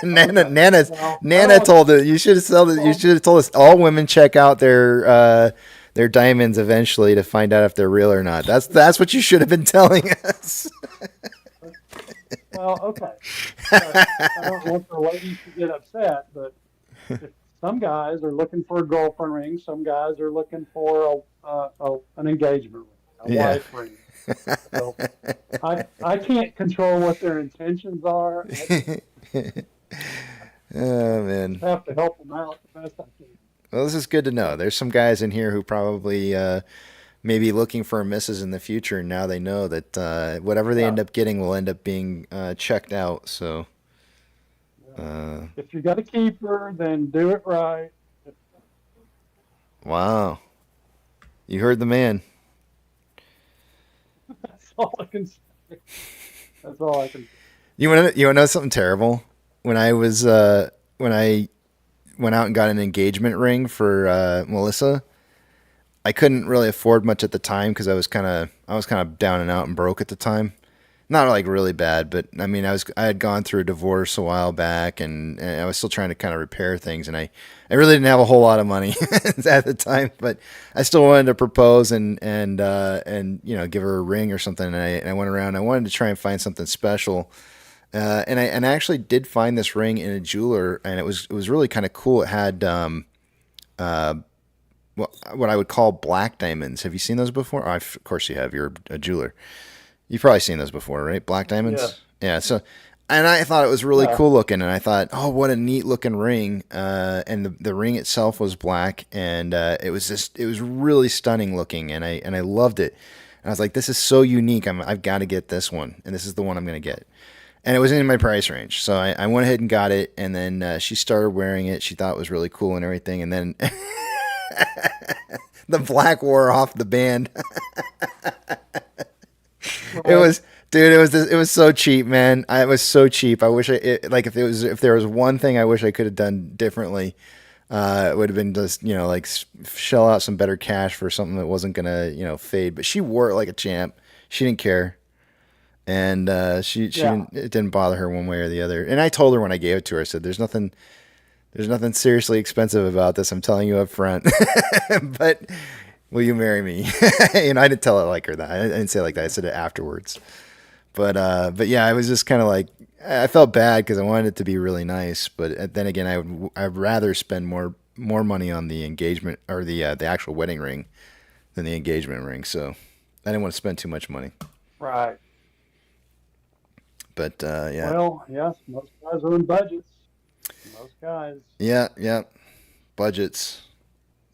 Nana told it. You should have told us all women check out their diamonds eventually to find out if they're real or not. That's what you should have been telling us. Well, okay. I don't want the ladies to get upset, but some guys are looking for a girlfriend ring. Some guys are looking for an engagement ring, a wife ring. So I can't control what their intentions are. Oh man, I have to help them out the best I can. Well, this is good to know. There's some guys in here who probably may be looking for a missus in the future, and now they know that whatever they end up getting will end up being checked out. So, if you got to keep her, then do it right. Wow, you heard the man. That's all I can say. That's all I can say. You want to know something terrible? When I went out and got an engagement ring for Melissa, I couldn't really afford much at the time because I was kind of down and out and broke at the time. Not like really bad, but I mean, I had gone through a divorce a while back, and I was still trying to kind of repair things, and I really didn't have a whole lot of money at the time, but I still wanted to propose and give her a ring or something. And I went around. I wanted to try and find something special, and I actually did find this ring in a jeweler, and it was really kind of cool. It had what I would call black diamonds. Have you seen those before? Oh, of course you have. You're a jeweler. You've probably seen those before, right? Black diamonds? Yeah. So, and I thought it was really cool looking, and I thought, oh, what a neat looking ring. And the ring itself was black, and it was really stunning looking, and I loved it. And I was like, this is so unique. I've got to get this one, and this is the one I'm going to get. And it was in my price range, so I went ahead and got it. And then she started wearing it. She thought it was really cool and everything, and then the black wore off the band. It was so cheap, man. It was so cheap. I wish if there was one thing I wish I could have done differently, it would have been just, shell out some better cash for something that wasn't gonna, fade. But she wore it like a champ. She didn't care. And it didn't bother her one way or the other. And I told her when I gave it to her, I said, there's nothing seriously expensive about this. I'm telling you up front. But will you marry me? I didn't tell it like her that. I didn't say it like that. I said it afterwards. But yeah, I was just kind of like, I felt bad because I wanted it to be really nice. But then again, I'd rather spend more money on the engagement or the actual wedding ring than the engagement ring. So I didn't want to spend too much money. Right. But yeah. Well, yes, most guys are in budgets. Most guys. Yeah. Budgets.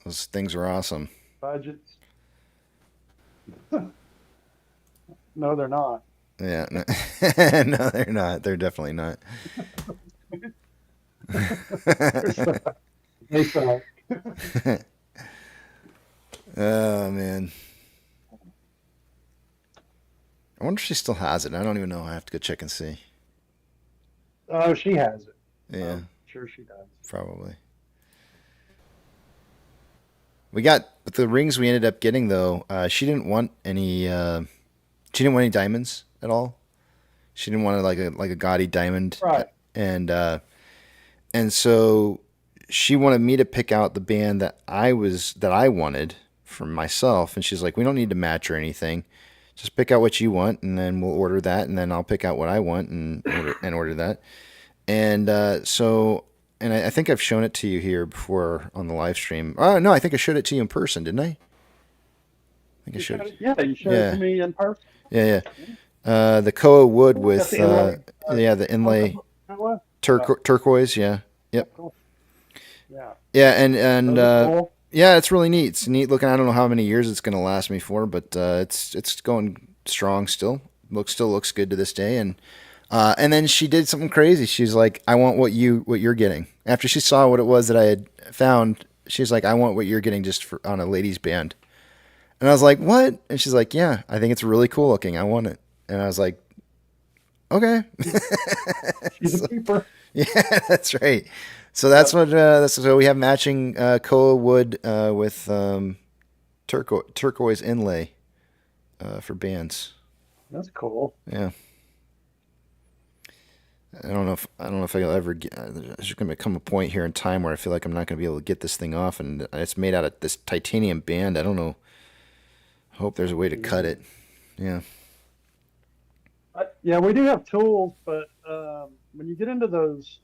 Those things are awesome. Budgets. No, they're not. Yeah. No, no, they're not. They're definitely not. They suck. Oh, man. I wonder if she still has it. I don't even know. I have to go check and see. Oh, she has it. Yeah. I'm sure she does. Probably. We got the rings we ended up getting though. She didn't want any. She didn't want any diamonds at all. She didn't want like a gaudy diamond. Right. And so she wanted me to pick out the band that I wanted for myself. And she's like, we don't need to match or anything. Just pick out what you want, and then we'll order that, and then I'll pick out what I want and order that. And I think I've shown it to you here before on the live stream. Oh no, I think I showed it to you in person, didn't I? I think I showed it. Yeah, you showed it to me in person. Yeah. The koa wood with the inlay turquoise. Yeah. Yep. Cool. Yeah. Yeah, and cool. yeah, it's really neat. It's neat looking. I don't know how many years it's going to last me for, but it's going strong still. Still looks good to this day. And then she did something crazy. She's like, I want what you're getting. After she saw what it was that I had found, she's like, I want what you're getting just on a ladies band. And I was like, what? And she's like, yeah, I think it's really cool looking. I want it. And I was like, okay. She's a keeper. Yeah, that's right. So that's what. So we have matching koa wood with turquoise inlay for bands. That's cool. Yeah. I don't know if I'll ever get. There's going to come a point here in time where I feel like I'm not going to be able to get this thing off, and it's made out of this titanium band. I don't know. I hope there's a way to cut it. Yeah. Yeah, we do have tools, but when you get into those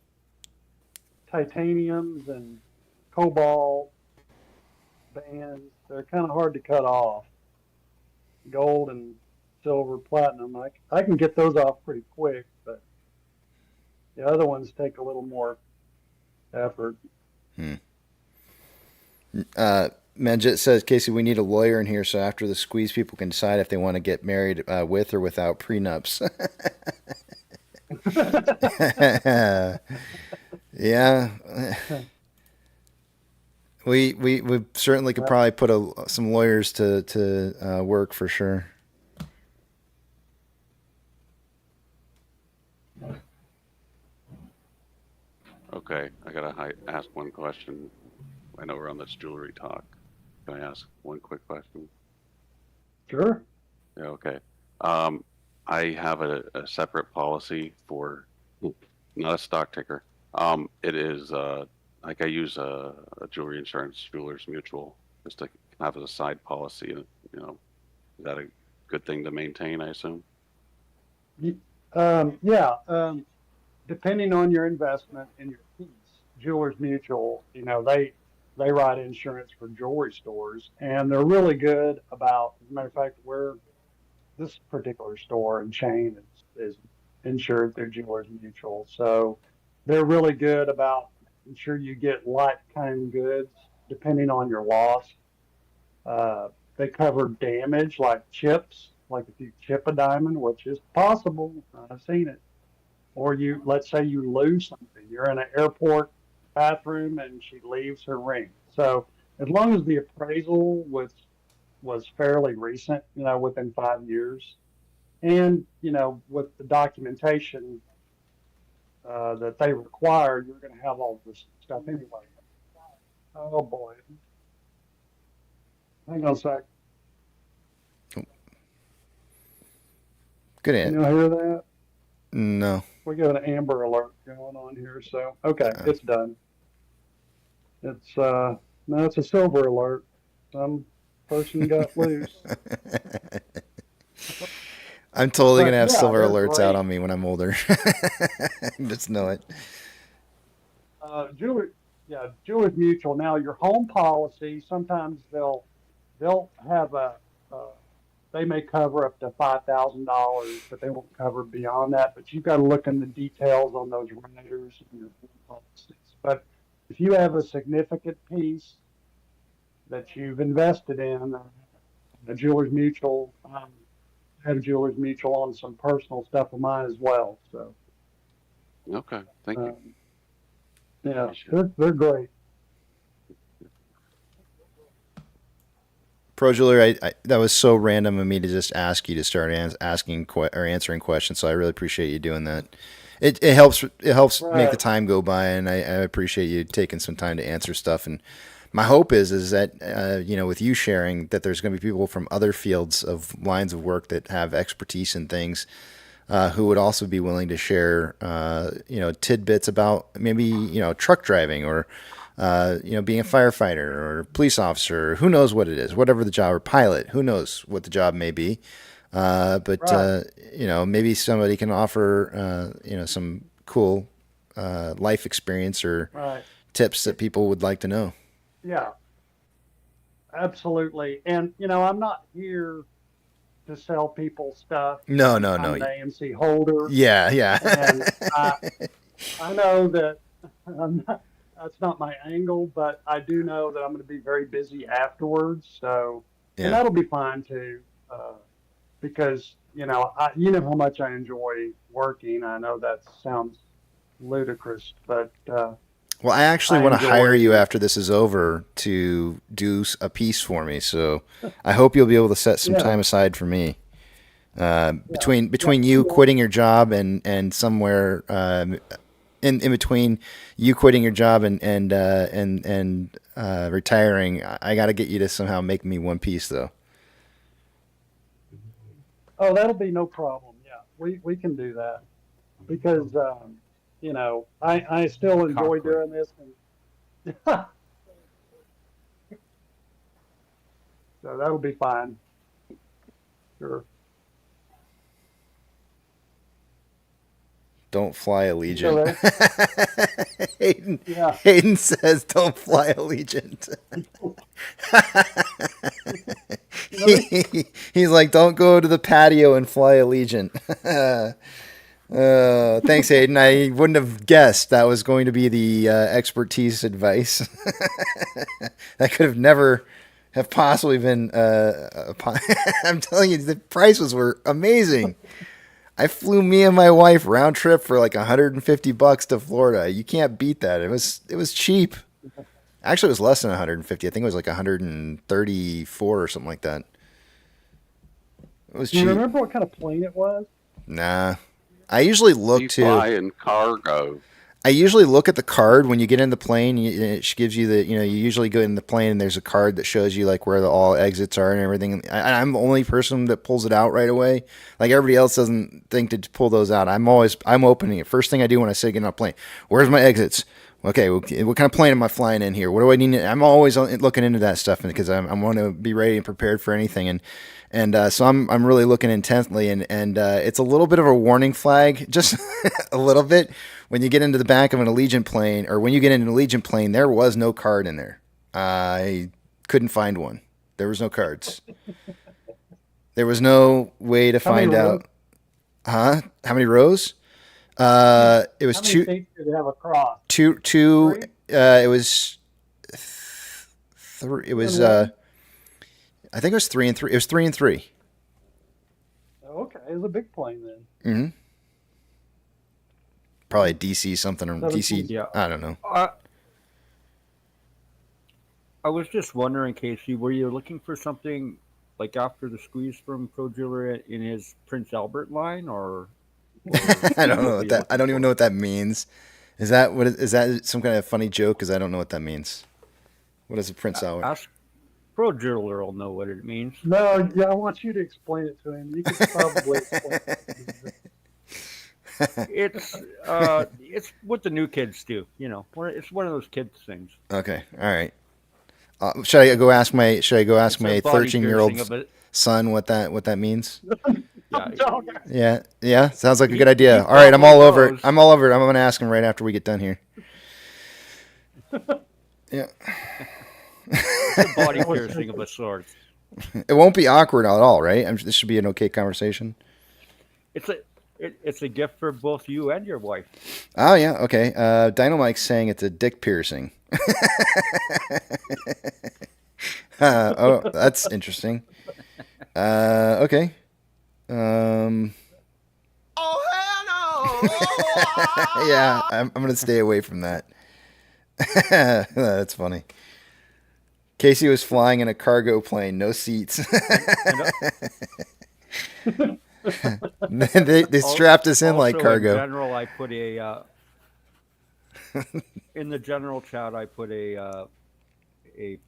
titaniums and cobalt bands, they're kind of hard to cut off. Gold and silver, platinum, I can get those off pretty quick, but the other ones take a little more effort. Manjit says, Casey, we need a lawyer in here so after the squeeze, people can decide if they want to get married with or without prenups. Yeah. We certainly could probably put some lawyers to work for sure. Okay, I gotta ask one question. I know we're on this jewelry talk. Can I ask one quick question? Sure. Yeah, okay. I have a separate policy for, not a stock ticker. It is like I use a jewelry insurance, Jewelers Mutual, just to have as a side policy. You know, is that a good thing to maintain? I assume. Yeah. Depending on your investment and your piece, Jewelers Mutual, they write insurance for jewelry stores, and they're really good about. As a matter of fact, this particular store and chain is insured through Jewelers Mutual, so they're really good about ensure you get lifetime goods depending on your loss. They cover damage like chips, like if you chip a diamond, which is possible. I've seen it. Or let's say you lose something. You're in an airport bathroom and she leaves her ring. So as long as the appraisal was fairly recent, within 5 years, and with the documentation that they require, you're going to have all this stuff anyway. Oh boy, hang on a sec. Good Can answer. you hear that? No. We got an amber alert going on here, so okay, it's done. It's no, it's a silver alert. Some person got loose. I'm totally gonna have yeah, silver they're alerts out great. on me when I'm older. Just know it. Jewelers Mutual. Now your home policy, sometimes they'll have they may cover up to $5,000, but they won't cover beyond that. But you've got to look in the details on those riders and your home policies. But if you have a significant piece that you've invested in, a Jewelers Mutual, I have Jewelers Mutual on some personal stuff of mine as well. So Okay, thank you. yeah, they're great. Pro Jeweler, I that was so random of me to just ask you to start asking or answering questions. So I really appreciate you doing that. It helps make the time go by, and I appreciate you taking some time to answer stuff. And my hope is that with you sharing that there's going to be people from other fields of lines of work that have expertise in things who would also be willing to share tidbits about maybe truck driving or being a firefighter or police officer, who knows what it is, whatever the job, or pilot, who knows what the job may be. But maybe somebody can offer, some cool life experience or tips that people would like to know. Yeah, absolutely. And, I'm not here to sell people stuff. No. I'm an AMC holder. Yeah. And I know that that's not my angle, but I do know that I'm going to be very busy afterwards. So, and that'll be fine too, because how much I enjoy working. I know that sounds ludicrous, but well, I actually want to hire you after this is over to do a piece for me. So I hope you'll be able to set some time aside for me. Between you quitting your job and somewhere in between you quitting your job and retiring, I got to get you to somehow make me one piece though. Oh, that'll be no problem. Yeah, we can do that because I still enjoy doing this. And so that'll be fine. Sure. Don't fly Allegiant. Yeah. Hayden says, "Don't fly Allegiant." He's like, "Don't go to the patio and fly Allegiant." Thanks, Hayden. I wouldn't have guessed that was going to be the expertise advice. That could have never have possibly been. I'm telling you, the prices were amazing. I flew me and my wife round trip for like $150 to Florida. You can't beat that. It was cheap. Actually, it was less than 150. I think it was like 134 or something like that. It was cheap. Do you remember what kind of plane it was? Nah. I usually look You to fly in cargo. I usually look at the card when you get in the plane. It gives you the, you usually go in the plane and there's a card that shows you like where all exits are and everything. I'm the only person that pulls it out right away. Like everybody else doesn't think to pull those out. I'm opening it. First thing I do when I say get on a plane, where's my exits? Okay, what kind of plane am I flying in here? What do I need? I'm always looking into that stuff because I want to be ready and prepared for anything. And so I'm really looking intently, and it's a little bit of a warning flag, just a little bit. When you get into the back of an Allegiant plane, or when you get in an Allegiant plane, there was no card in there. I couldn't find one. There was no cards. There was no way to find out. How many rows? It was How many two. seats did it have across? Two. It was three. It was. I think it was 3 and 3. It was 3 and 3. Okay, it was a big plane then. Mm-hmm. Probably DC something or DC. Yeah. I don't know. I was just wondering, Casey, were you looking for something like after the squeeze from Pro Jeweler in his Prince Albert line, or I don't know what that. I don't even know what that means. Is that some kind of funny joke? Because I don't know what that means. What is a Prince Albert? Ask Pro Jeweler will know what it means. No, yeah, I want you to explain it to him. You could probably explain it. It's what the new kids do, It's one of those kids things. Okay, all right. Should I go ask my 13-year-old son what that means? Yeah. Sounds like a good idea. All right, I'm all over it. I'm going to ask him right after we get done here. Yeah. It's a body piercing of a sort. It won't be awkward at all, right? This should be an okay conversation. It's a gift for both you and your wife. Oh yeah, okay. Dynamite's saying it's a dick piercing. Oh, that's interesting. Okay. Oh hell no! Yeah, I'm gonna stay away from that. That's funny. Casey was flying in a cargo plane, no seats. they strapped us in like cargo. In general, I put in the general chat. I put a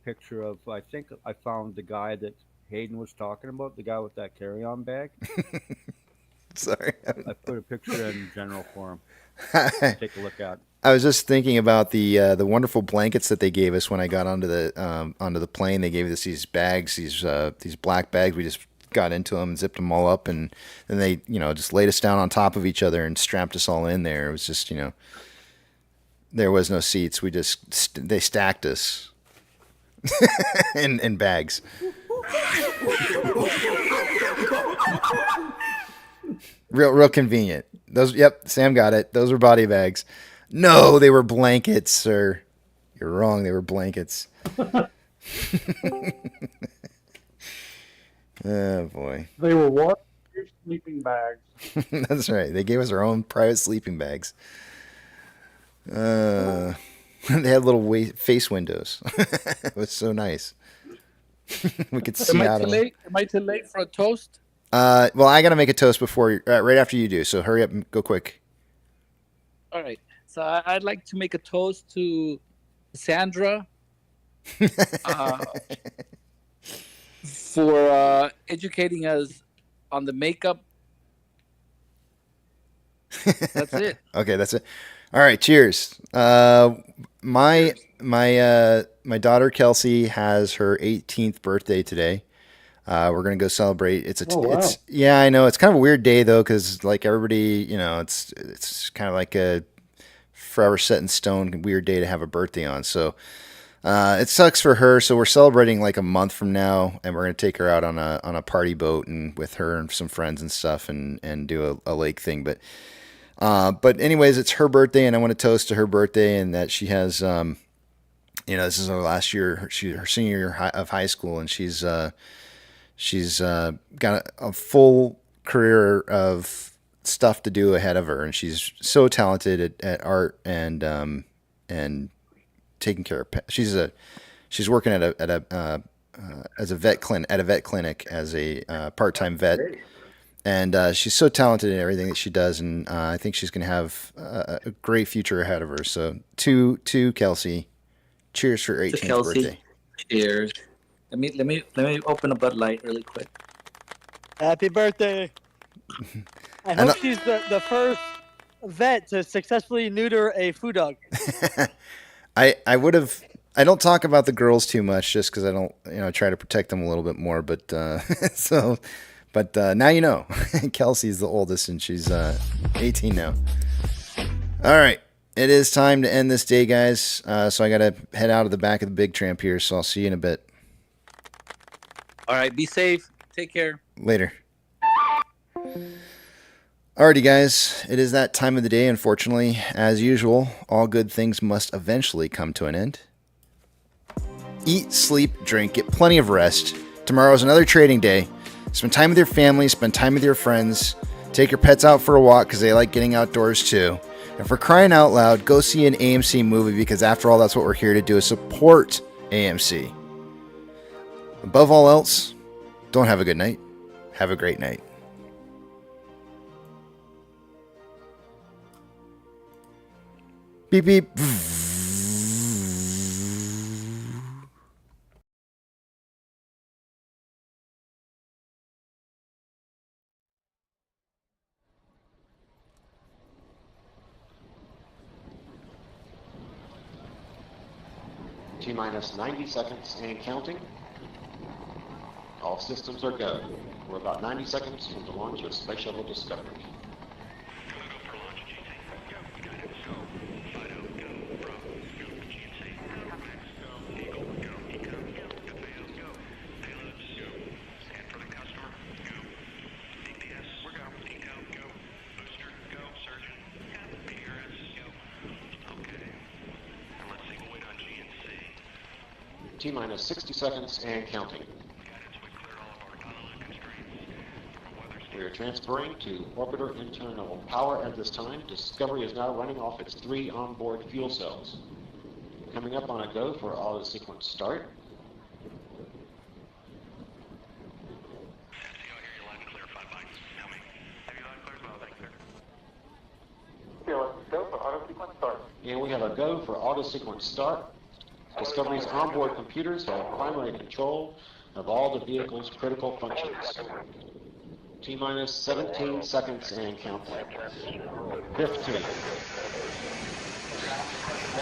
picture of. I think I found the guy that Hayden was talking about. The guy with that carry-on bag. Sorry, I put a picture in general for him. Take a look at. I was just thinking about the wonderful blankets that they gave us when I got onto the plane. They gave us these bags, these black bags. We just got into them and zipped them all up, and then they just laid us down on top of each other and strapped us all in there. It was just there was no seats. They stacked us in bags. Real convenient. Yep, Sam got it. Those were body bags. No, they were blankets, sir. You're wrong. They were blankets. Oh, boy. They were waterproof sleeping bags. That's right. They gave us our own private sleeping bags. They had little face windows. It was so nice. We could see out of them. Am I too late for a toast? Well, I got to make a toast right after you do, so hurry up and go quick. All right. So I'd like to make a toast to Sandra for educating us on the makeup. That's it. Okay, that's it. All right, cheers. My daughter Kelsey has her 18th birthday today. We're gonna go celebrate. Yeah, I know it's kind of a weird day though, because like everybody, it's kind of like a forever set in stone weird day to have a birthday on. So it sucks for her. So we're celebrating like a month from now, and we're gonna take her out on a party boat and with her and some friends and stuff, and do a lake thing. But anyways, it's her birthday, and I want to toast to her birthday and that she has this is her last year, her senior year of high school, and she's got a full career of stuff to do ahead of her, and she's so talented at art and taking care of. She's working at a vet clinic as a part-time vet, And she's so talented in everything that she does, and I think she's going to have a great future ahead of her. So, to Kelsey, cheers for her To 18th Kelsey, birthday. cheers. Let me open a Bud Light really quick. Happy birthday. I And hope she's the first vet to successfully neuter a food dog. I would have. I don't talk about the girls too much, just because I don't, try to protect them a little bit more. But but now you know, Kelsey's the oldest, and she's 18 now. All right, it is time to end this day, guys. So I gotta head out of the back of the big tramp here. So I'll see you in a bit. All right, be safe. Take care. Later. Alrighty, guys, it is that time of the day. Unfortunately, as usual, all good things must eventually come to an end. Eat, sleep, drink, get plenty of rest. Tomorrow's another trading day. Spend time with your family, spend time with your friends. Take your pets out for a walk because they like getting outdoors too. And for crying out loud, go see an AMC movie because after all, that's what we're here to do, is support AMC. Above all else, don't have a good night. Have a great night. Beep, beep. T-minus 90 seconds and counting. All systems are go. We're about 90 seconds from the launch of Space Shuttle Discovery. T-minus 60 seconds and counting. We are transferring to orbiter internal power at this time. Discovery is now running off its 3 onboard fuel cells. Coming up on a go for auto sequence start. And we have a go for auto sequence start. Discovery's onboard computers have primary control of all the vehicle's critical functions. T-minus 17 seconds and counting. 15,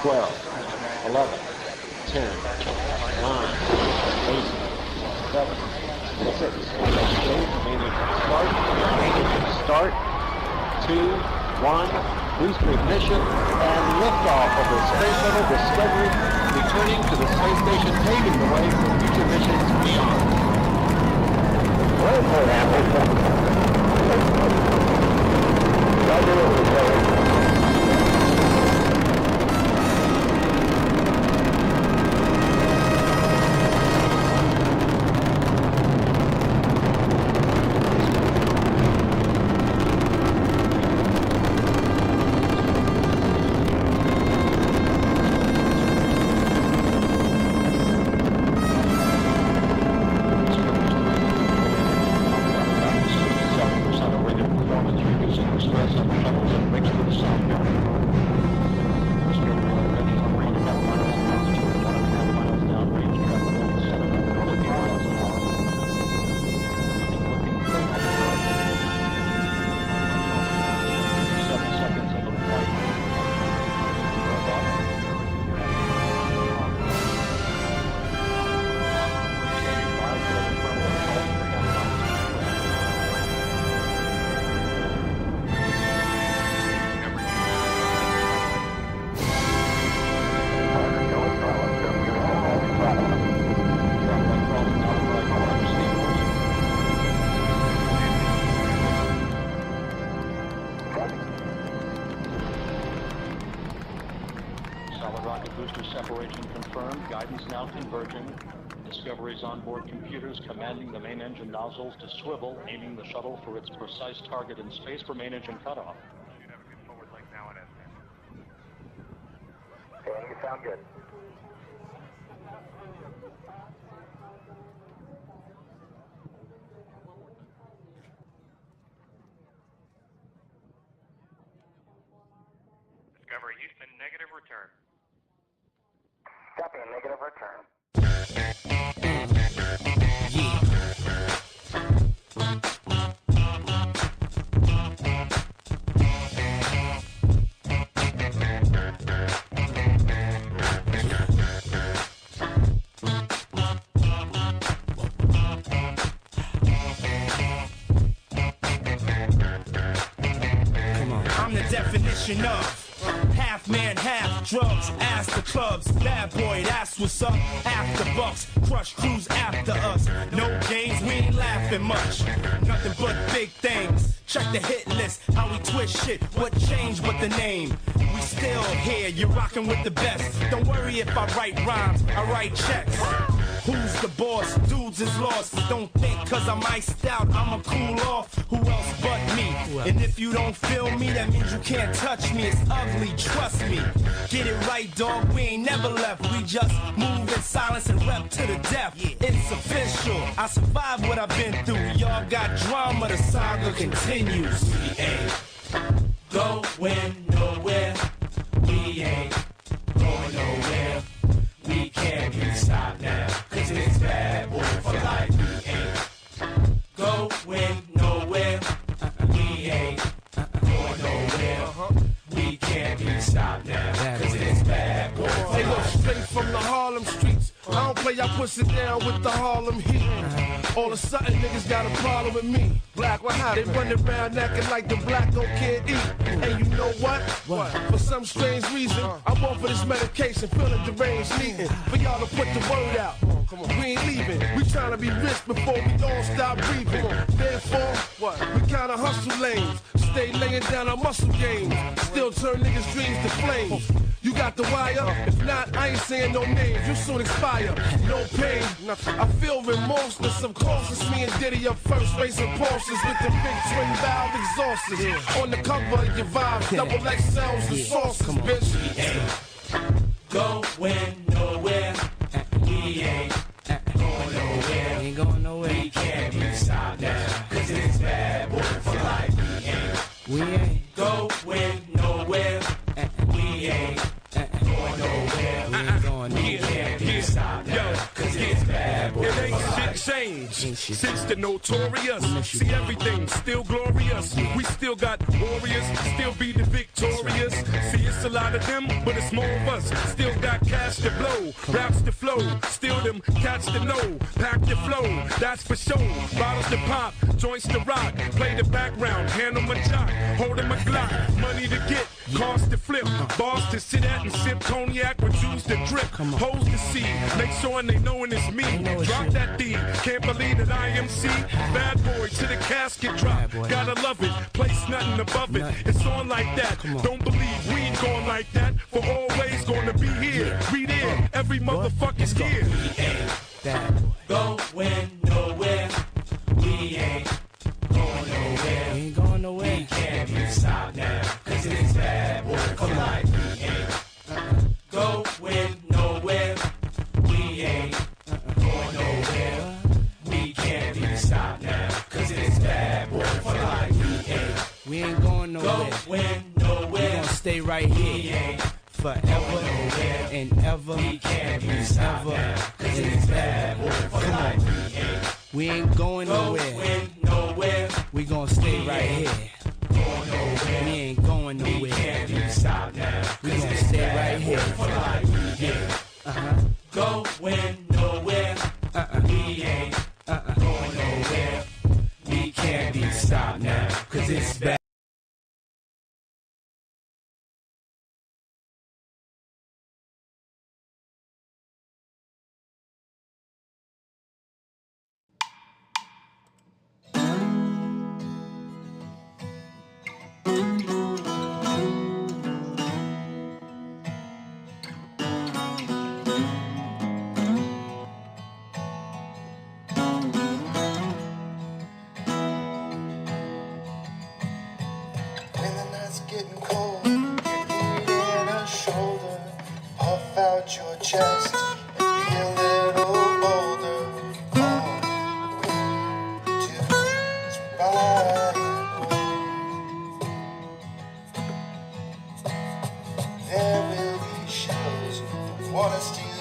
12, 11, 10, 9, 8, 7, 6, start, 2, 1, booster ignition, and liftoff of the Space Shuttle Discovery, returning to the space station, paving the way for future missions beyond. Discovery's onboard computers commanding the main engine nozzles to swivel, aiming the shuttle for its precise target in space for main engine cutoff. Okay, you sound good. return. Copy, negative return. I'm the definition of half man, half drugs, ass the clubs, bad boy, that's what's up. After bucks, crush crews after us. No games, we ain't laughing much. Nothing but big things. Check the hit list, how we twist shit. What changed but the name? We still here, you're rocking with the best. Don't worry if I write rhymes, I write checks. Who's the boss? Dudes is lost. Don't think cause I'm iced out, I'ma cool off. Who else but me? And if you don't feel me, that means you can't touch me. It's ugly, trust me. Get it right, dog, we ain't never left. We just move in silence and rep to the death. It's official, I survived what I've been through. Y'all got drama, the saga continues. We ain't going nowhere. We ain't going nowhere. We can't be stopped now, cause it's bad boy for life. We ain't going nowhere. We ain't going nowhere. We can't be stopped now, cause it's bad boy for life. Hey, look, straight from the Harlem streets. I don't play, I push it down with the Harlem heat. All of a sudden, niggas got a problem with me. Black, what happened? They run around acting like the black don't can't eat. And you know what? For some strange reason, I'm on for this medication, feeling deranged, needing for y'all to put the word out. We ain't leaving. We trying to be rich before we all stop breathing. Therefore, we kinda hustle lanes. Stay laying down our muscle games. Still turn niggas' dreams to flames. You got the wire? If not, I ain't saying no names. You soon expire. No pain. I feel remorseless. Of course, it's me and Diddy up first, racing Porsches with the big twin valve exhausters. On the cover of your vibe, double XLs and sauces, bitch. We ain't going nowhere. We ain't going nowhere. Ain't going nowhere. We can't be stopped now, cause it's bad boy for life. We ain't going nowhere. We ain't going nowhere. We can't be stopped now, cause it's bad boy for life. It ain't shit changed since the notorious. See, everything's still glorious. We still got warriors, still be the victorious. See, it's a lot of them, but it's more of us. Still got cash to blow, raps to flow. Still them cats to know, pack the flow, that's for sure. Bottles to pop, joints to rock. Play the background, handle my jock, holding my Glock. Money to get, cars to flip, bars to sit at and sip cognac with juice to drip. Hoes to see, make sure they knowin' it's me. Drop that D, can't believe that AMC. Bad boy to the casket drop, gotta love it, place nothing above it. It's on like that, don't believe we ain't going like that. For always gonna be here, we there, every motherfucker's here. We ain't going nowhere. We ain't going nowhere. We ain't going nowhere. We can't be stopped now, cause it's bad boy for life. We ain't going nowhere. We ain't going nowhere. We can't be stopped now, cause it's bad boy for life. We ain't going nowhere. Going nowhere. We gonna stay right here. Forever and ever. We can't be stopped now, cause it's bad boy for life. We ain't going nowhere. We gonna stay right here. We ain't going nowhere. We can't be stopped now, We gonna stay right here. for life. Going nowhere. We ain't going nowhere. We can't be stopped now, cause it's bad. When the night's getting cold, you need in a shoulder. Puff out your chest and be a little bolder. To survive. There will be wanna steal